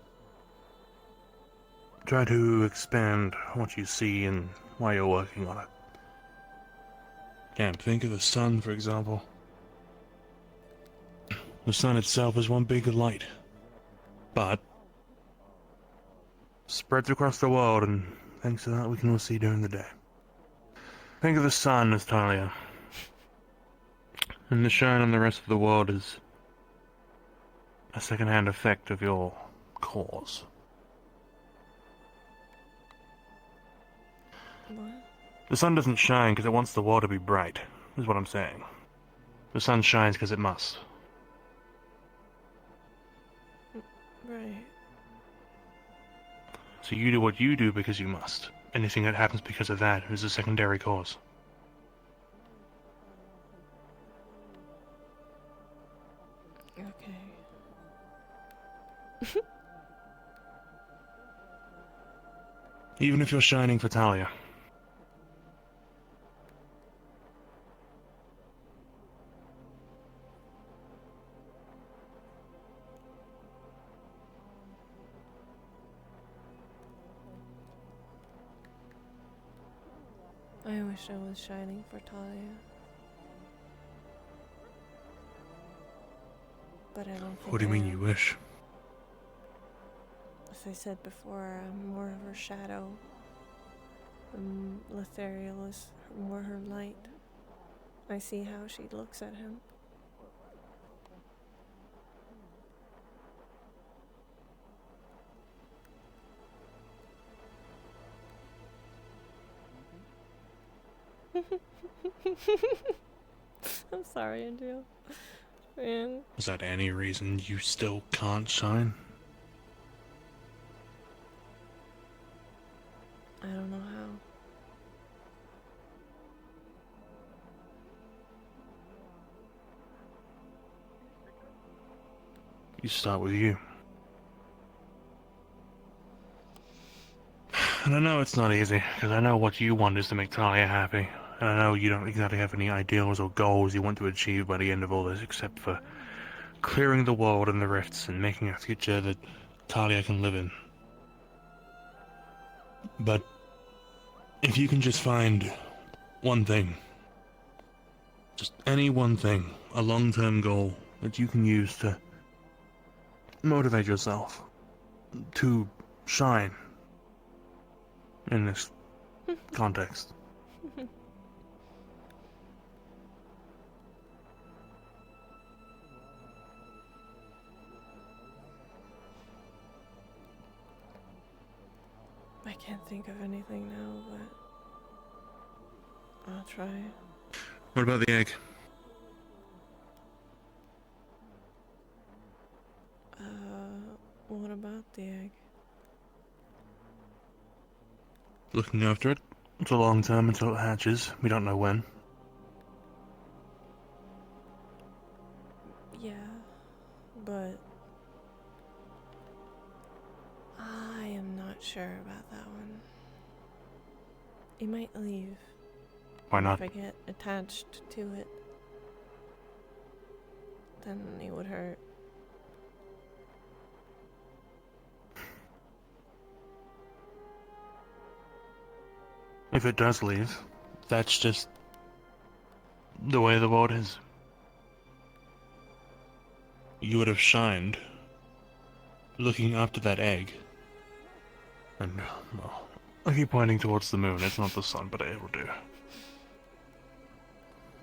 try to expand what you see and why you're working on it. Can't think of the sun, for example. The sun itself is one big light, but spreads across the world, and thanks to that we can all see during the day. Think of the sun as Talia, and the shine on the rest of the world is a second-hand effect of your cause. What? The sun doesn't shine because it wants the world to be bright, is what I'm saying. The sun shines because it must. Right. So you do what you do because you must. Anything that happens because of that is a secondary cause. Okay. Even if you're shining for Talia. I wish I was shining for Talia. But I don't think What do you I mean am. you wish? As I said before, I'm more of her shadow. Letheriel is more her light. I see how she looks at him. I'm sorry, Andrea. Man. Is that any reason you still can't shine? I don't know how. You start with you. And I know it's not easy, because I know what you want is to make Talia happy. And I know you don't exactly have any ideals or goals you want to achieve by the end of all this, except for clearing the world and the rifts and making a future that Talia can live in. But if you can just find one thing, just any one thing, a long-term goal that you can use to motivate yourself to shine in this context. I can't think of anything now, but I'll try. What about the egg? What about the egg? Looking after it. It's a long term until it hatches. We don't know when. Yeah, but I am not sure about that one. He might leave. Why not? If I get attached to it, then he would hurt. If it does leave, that's just the way the world is. You would have shined looking up to that egg. And, well, I keep pointing towards the moon. It's not the sun, but it will do.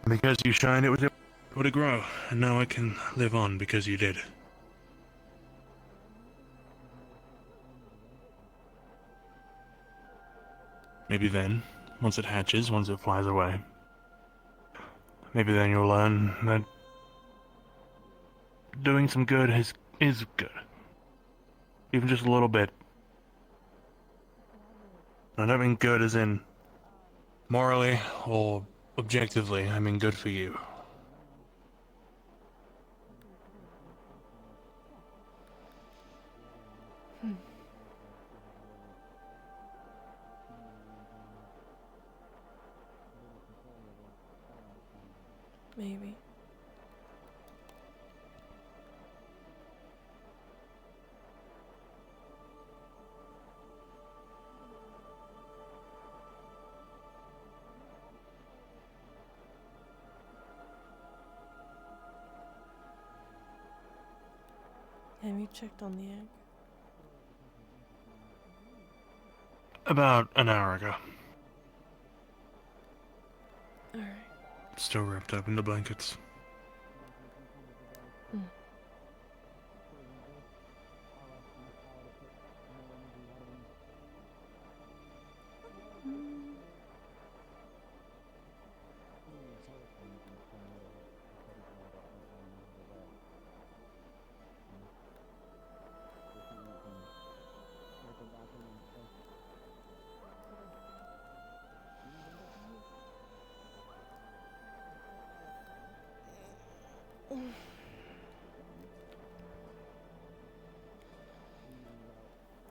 Because you shined, it would grow. And now I can live on because you did. Maybe then, once it hatches, once it flies away, maybe then you'll learn that doing some good is good. Even just a little bit. I don't mean good as in morally or objectively, I mean good for you. Maybe. Have you checked on the egg? About an hour ago. Alright. Still wrapped up in the blankets.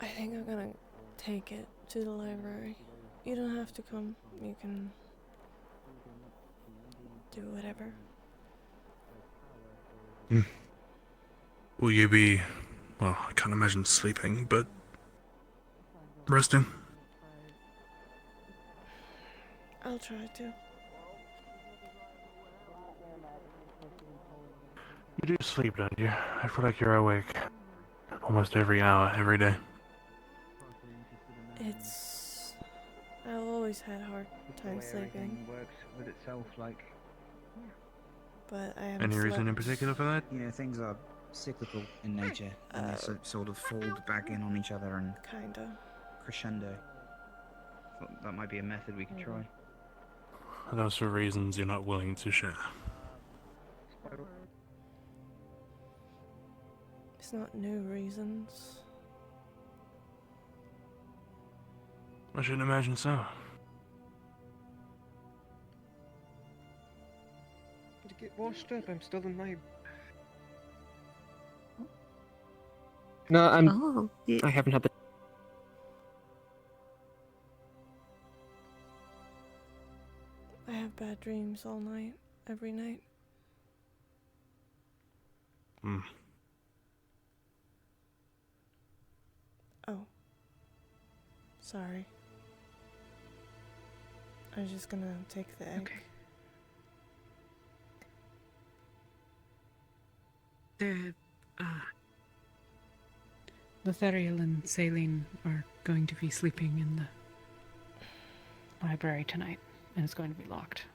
I think I'm gonna take it to the library. You don't have to come. You can do whatever. Will you be, well, I can't imagine sleeping, but resting? I'll try to. You do sleep, don't you? I feel like you're awake almost every hour, every day. I've always had a hard time sleeping. Works with itself, like. But I haven't Any reason in slept. particular for that? You know, things are cyclical in nature, and they sort of fold back in on each other and Kinda. crescendo. Thought that might be a method we could try. Those are reasons you're not willing to share. It's not new reasons. I should imagine so. To get washed up, I'm still in my. No, I haven't had the. I have bad dreams all night, every night. Oh. Sorry. I was just gonna take the egg. Okay. Lothariel and Saline are going to be sleeping in the library tonight, and it's going to be locked.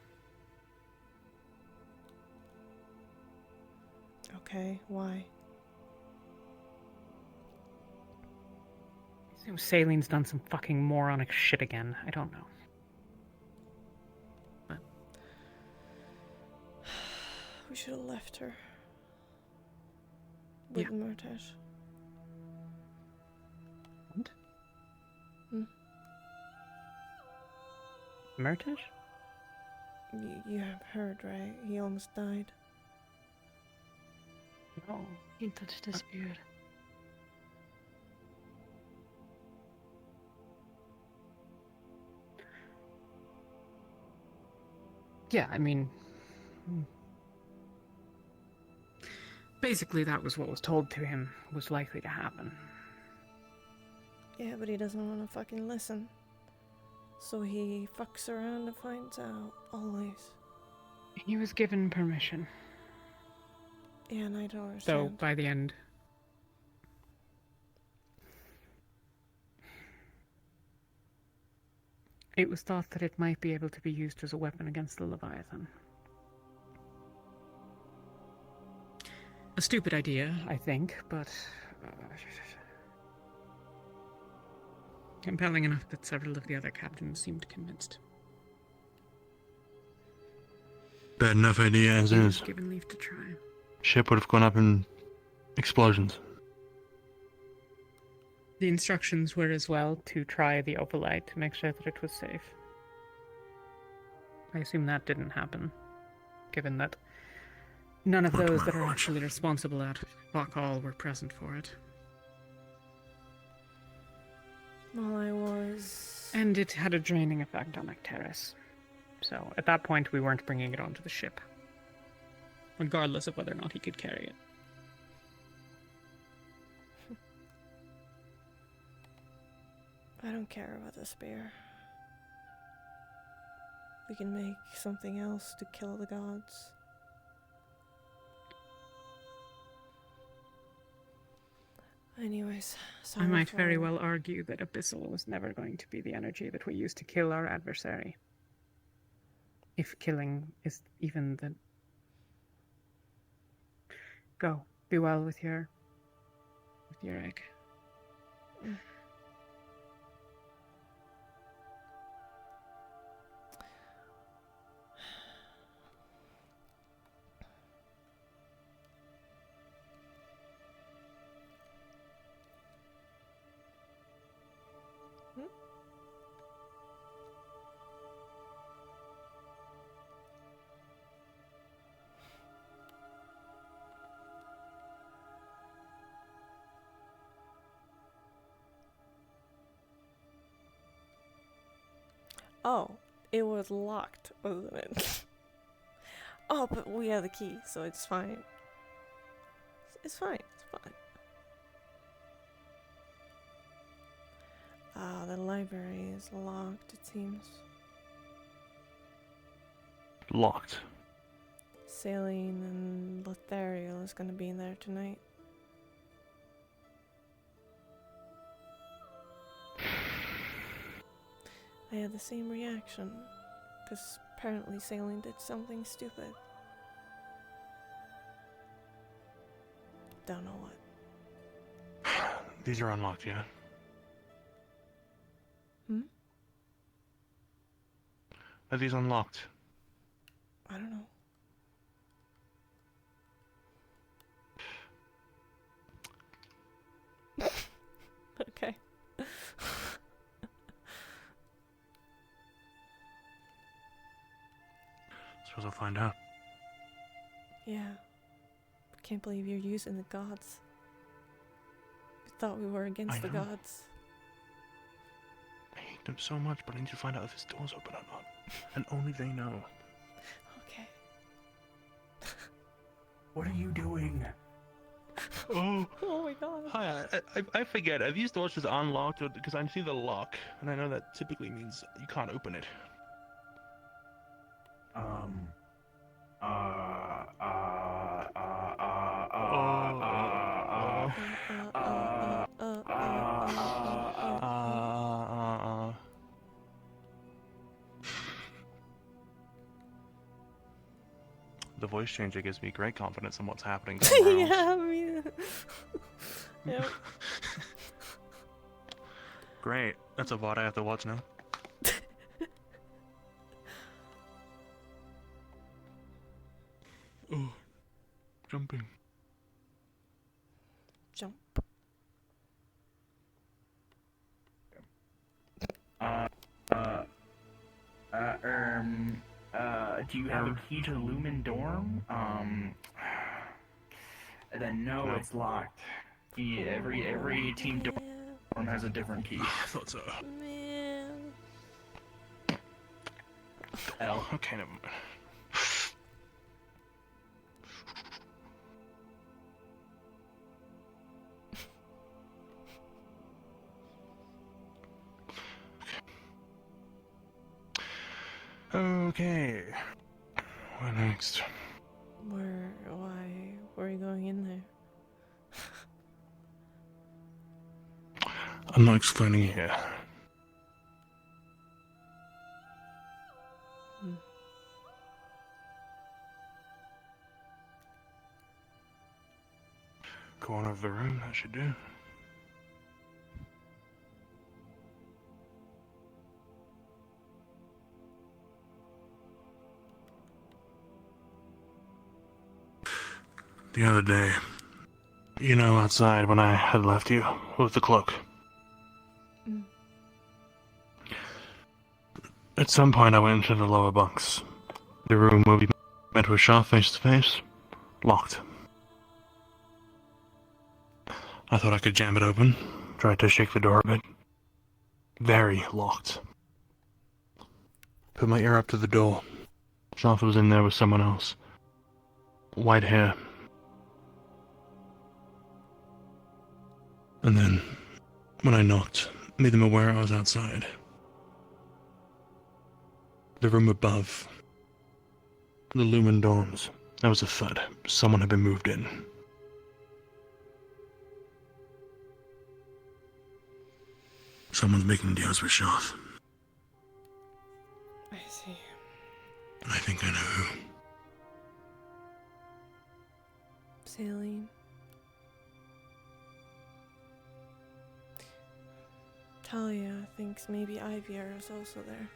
Okay, why? I assume Saline's done some fucking moronic shit again. I don't know. We should have left her. With Murtash. What? Hmm? Murtash? You have heard, right? He almost died. No. He touched his beard. Yeah, I mean... Basically, that was what was told to him was likely to happen. Yeah, but he doesn't want to fucking listen. So he fucks around and finds out, always. He was given permission. Yeah, and I don't understand. So, by the end... It was thought that it might be able to be used as a weapon against the Leviathan. A stupid idea, I think, but... compelling enough that several of the other captains seemed convinced. Bad enough idea as He was is. given leave to try. Ship would have gone up in explosions. The instructions were as well to try the overlight to make sure that it was safe. I assume that didn't happen, given that none of those that are Actually responsible at Hall were present for it. Well, I was... And it had a draining effect on Arcturus. So, at that point, we weren't bringing it onto the ship. Regardless of whether or not he could carry it. I don't care about the spear. We can make something else to kill the gods. Anyways, I might very well argue that Abyssal was never going to be the energy that we use to kill our adversary. If killing is even the... Go. Be well with your egg. Oh, it was locked, wasn't it? Oh, but we have the key, so it's fine. It's fine, it's fine. Ah, the library is locked, it seems. Locked. Saline and Lothariel is gonna be in there tonight. I had the same reaction, because apparently Saline did something stupid. Don't know what. These are unlocked, yeah? Hmm? Are these unlocked? I don't know. Okay. Suppose I'll find out. Yeah. Can't believe you're using the gods. We thought we were against the know. gods. I hate them so much, but I need to find out if this door's open or not. And only they know. Okay. What are you doing? Oh. Oh my god. Hi, I forget. Are these doors just unlocked? Because I see the lock, and I know that typically means you can't open it. The voice changer gives me great confidence in what's happening somewhere else. Yeah, I mean... Yep. Great. That's a VOD I have to watch now. Oh, jumping. Jump. Do you have a key to the Lumen dorm? Then no, it's locked. Every team dorm has a different key. I thought so. Man. L. Okay, never mind. Okay. What next? Why were you going in there? I'm not explaining here. Corner of the room, that should do. The other day, you know, outside when I had left you with the cloak. At some point I went into the lower bunks. The room where we met with Shaw face to face, locked. I thought I could jam it open, tried to shake the door a bit. Very locked. Put my ear up to the door. Shaw was in there with someone else. White hair. And then, when I knocked, made them aware I was outside. The room above. The Lumen dorms. There was a thud. Someone had been moved in. Someone's making deals with Shoth. I see. I think I know who. Saline. Talia thinks maybe Ivier is also there.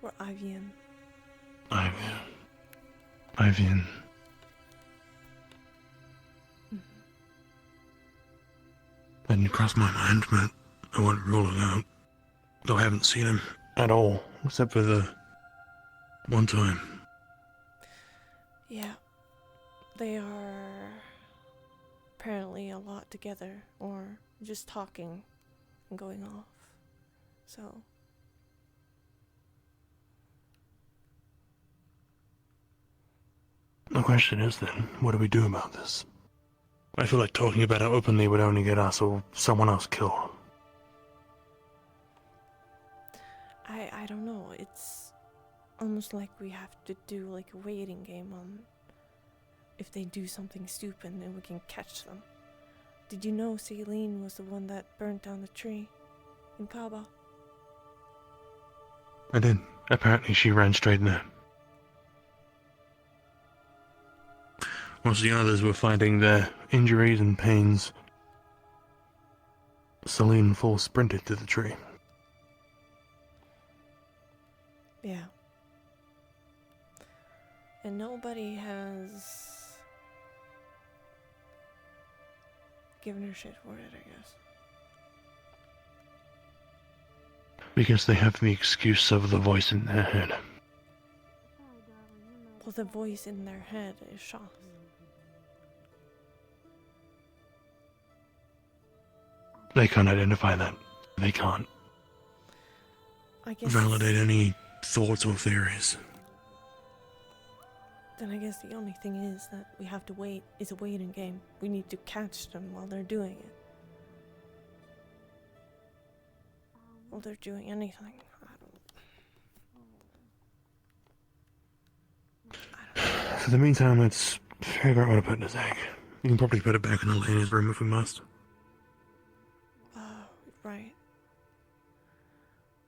Or Ivian. Ivian. Hadn't crossed my mind, but I wouldn't rule it out. Though I haven't seen him at all, except for the one time. Yeah. They are apparently a lot together, or just talking and going off. So. The question is then, what do we do about this? I feel like talking about it openly would only get us or someone else killed. I don't know. It's almost like we have to do like a waiting game on if they do something stupid and we can catch them. Did you know Celine was the one that burnt down the tree in Kaaba? I did. Apparently she ran straight in there. Once the others were finding their injuries and pains, Celine full sprinted to the tree. Yeah. And nobody has given her shit for it, I guess. Because they have the excuse of the voice in their head. Well, the voice in their head is Shoth. They can't identify that. They can't I guess validate any thoughts or theories. Then I guess the only thing is that we have to wait. It's a waiting game. We need to catch them while they're doing it. While they're doing anything. For the meantime, let's figure out where to put this egg. You can probably put it back in Elena's room if we must. Right.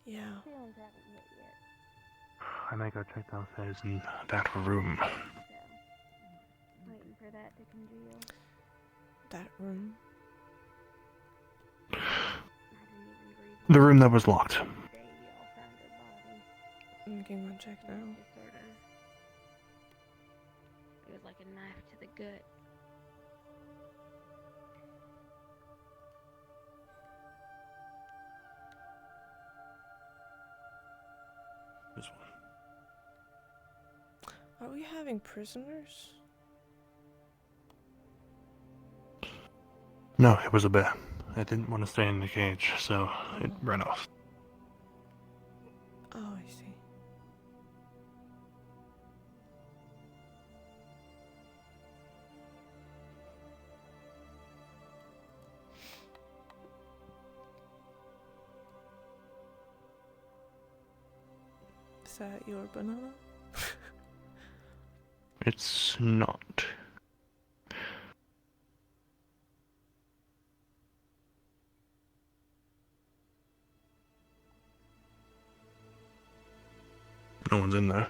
Yeah. I may go check downstairs in that room. Waiting for that to congeal. That room? The room that was locked. You can go check now. It was like a knife to the gut. This one. Are we having prisoners? No, it was a bear. I didn't want to stay in the cage, so it ran off. Oh, I see. Is that your banana? It's not. No one's in there.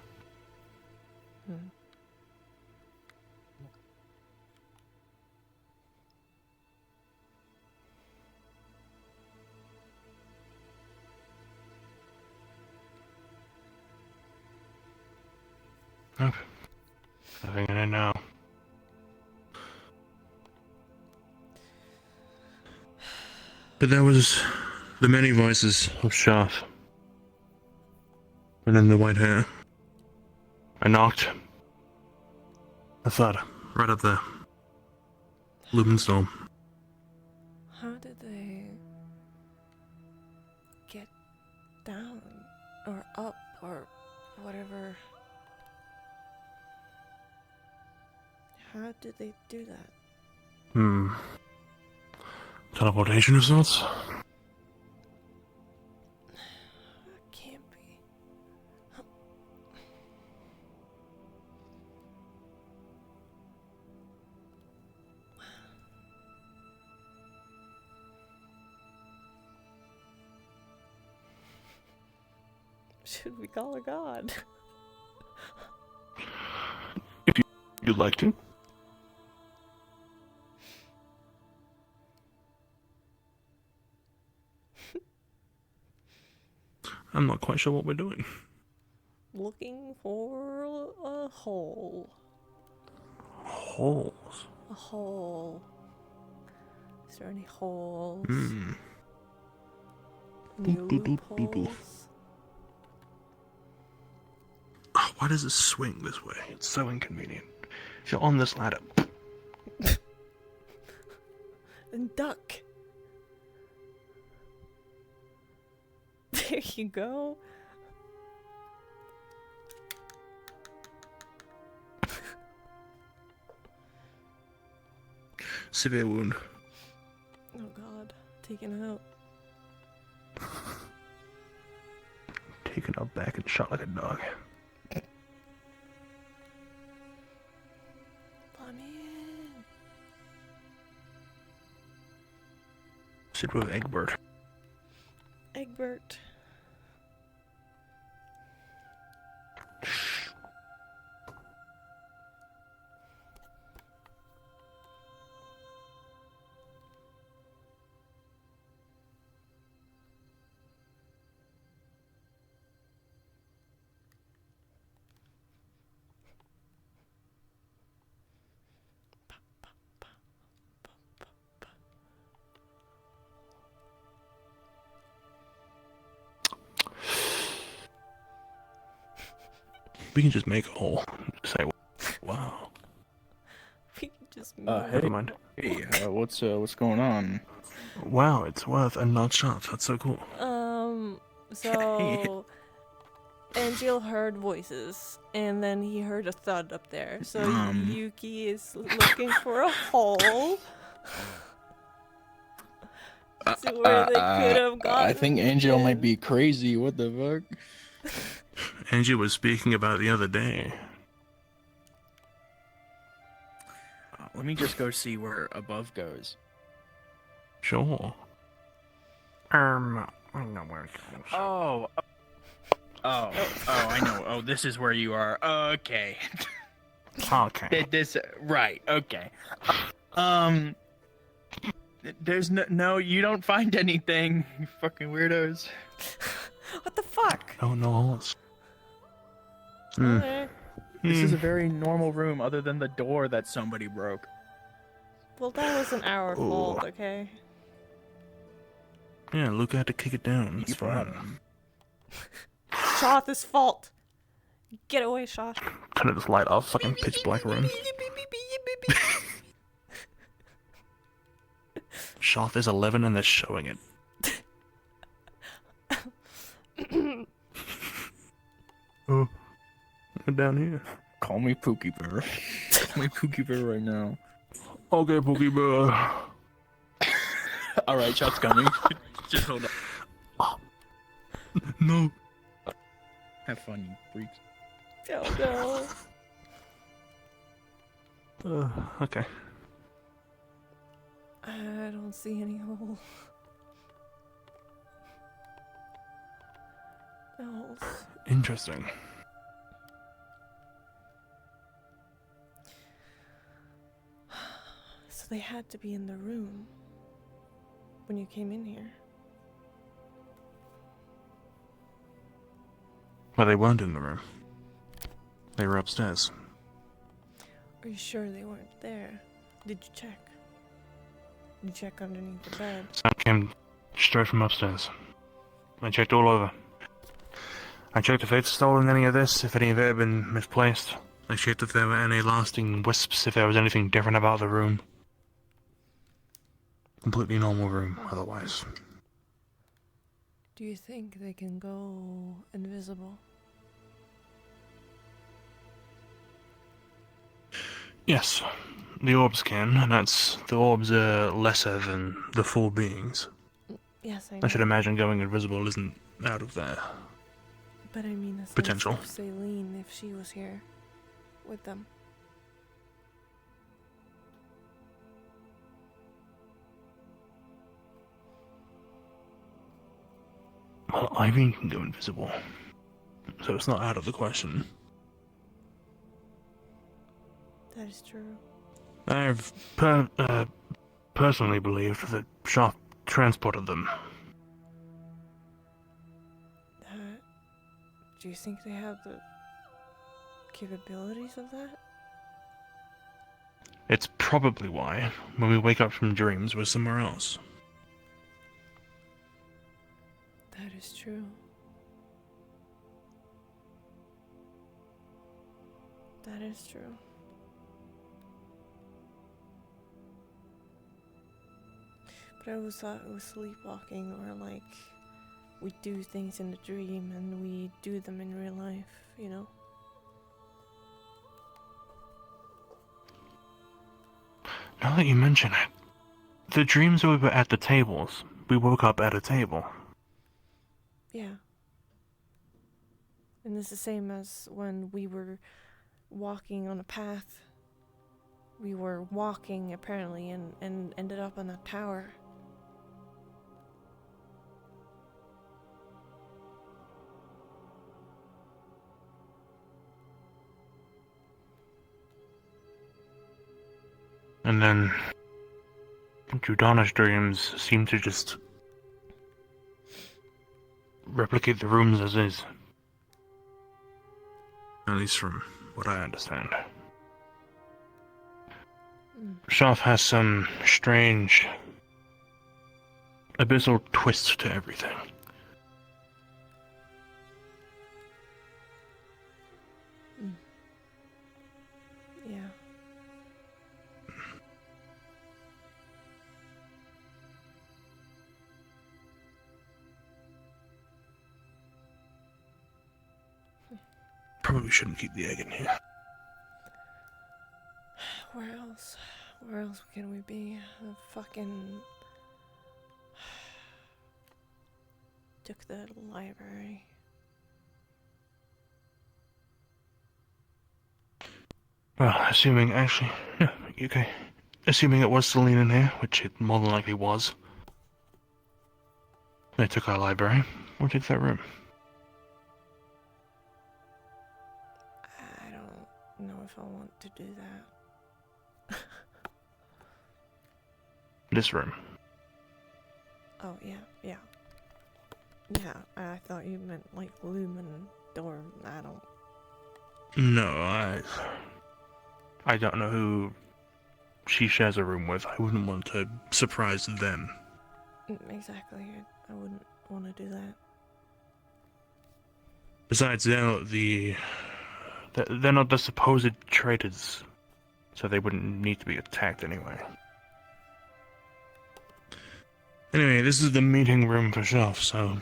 Okay. Nothing in it now. But there was the many voices of Shaft. And then the white hair. I knocked. A thud. Right up there. Lumenstone. How did they get down or up or whatever? How did they do that? Teleportation of sorts? Can't be. Should we call a god? If you'd like to. I'm not quite sure what we're doing. Looking for a hole. Holes? A hole. Is there any holes? Any loopholes? Oh, why does it swing this way? It's so inconvenient. If you're on this ladder. And duck. There you go. Severe wound. Oh god. Taken out. Taken out back and shot like a dog. Let me in. Sit with Egbert. Egbert. We can just make a hole. Say, wow. We can just Hey, Never mind. Hey, what's going on? Wow, it's worth and not shot. That's so cool. So Angel heard voices, and then he heard a thud up there. So Yuki is looking for a hole. See where they could have gotten. I think Angel might be crazy. What the fuck? Angie was speaking about the other day. Let me just go see where above goes. Sure. I know where it goes. Oh, I know. Oh, this is where you are. Okay. Okay. This right. Okay. There's no. You don't find anything. You fucking weirdos. What the fuck? Oh no holes. Okay. This is a very normal room, other than the door that somebody broke. Well, that wasn't our fault, okay? Yeah, Luke had to kick it down. It's fine. Shoth's fault. Get away, Shoth. Turn this light off. Fucking pitch black room. Shoth is 11 and they're showing it. Oh, we're down here. Call me Pookie Bear. Call me Pookie Bear right now. Okay, Pookie Bear. Alright, shot's coming. Just hold on. No. Have fun, you freaks. Oh no. Okay. I don't see any hole. No holes. Interesting. So they had to be in the room when you came in here. Well, they weren't in the room. They were upstairs. Are you sure they weren't there? Did you check? Did you check underneath the bed? Sound came straight from upstairs. I checked all over. I checked if they'd stolen any of this, if any of it had been misplaced. I checked if there were any lasting wisps, if there was anything different about the room. Completely normal room, otherwise. Do you think they can go invisible? Yes, the orbs can, and the orbs are lesser than the full beings. Yes, I know. I should imagine going invisible isn't out of there. But I mean, a sense Potential. of Celine, if she was here with them. Well, Irene can go invisible, so it's not out of the question. That is true. I've personally believed that Shaft transported them. Do you think they have the capabilities of that? It's probably why, when we wake up from dreams, we're somewhere else. That is true. That is true. But I always thought it was sleepwalking, or like we do things in the dream and we do them in real life, you know? Now that you mention it, the dreams we were at the tables, we woke up at a table. Yeah. And it's the same as when we were walking on a path. We were walking, apparently, and ended up on a tower. And then Judana's dreams seem to just replicate the rooms as is. At least from what I understand. Shaft has some strange abyssal twist to everything. Yeah. Probably shouldn't keep the egg in here. Where else? Where else can we be? The fucking took the library. Well, assuming actually, yeah, okay. Assuming it was Celine in here, which it more than likely was. They took our library. We'll take that room. I don't know if I want to do that. This room. Oh, yeah, yeah. Yeah, I thought you meant like Lumen dorm. I don't. No, I don't know who she shares a room with. I wouldn't want to surprise them. Exactly. I wouldn't want to do that. Besides, they're not the supposed traitors, so they wouldn't need to be attacked anyway. Anyway, this is the meeting room for Shaft, so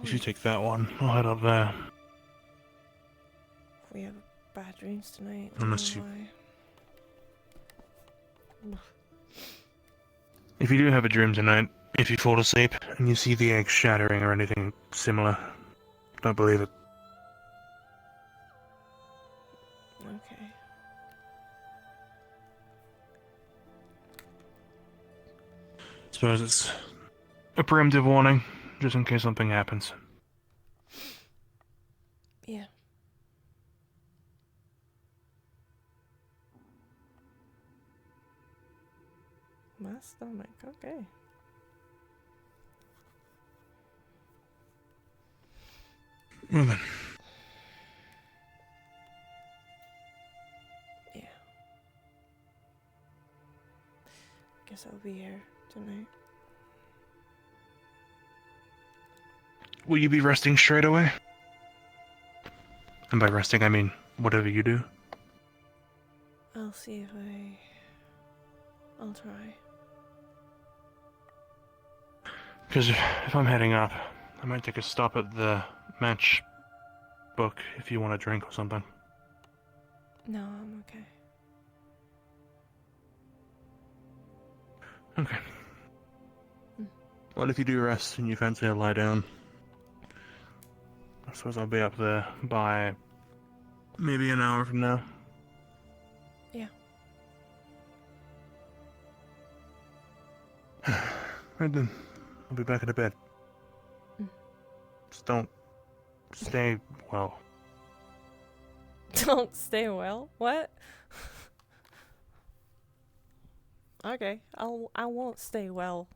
if you take that one, I'll head up there. We have bad dreams tonight. Unless you... Why. If you do have a dream tonight, If you fall asleep and you see the egg shattering or anything similar, don't believe it. Okay. Suppose it's a preemptive warning, just in case something happens. Yeah. My stomach, okay. Well then. Yeah. Guess I'll be here tonight. Will you be resting straight away? And by resting, I mean whatever you do. I'll see if I'll try. Because if I'm heading up, I might take a stop at the match book if you want a drink or something. No, I'm okay. Okay. Well, if you do rest and you fancy a lie down, I suppose I'll be up there by maybe an hour from now. Yeah. Right then, I'll be back in bed. Just don't stay well. Don't stay well? What? Okay, I won't stay well.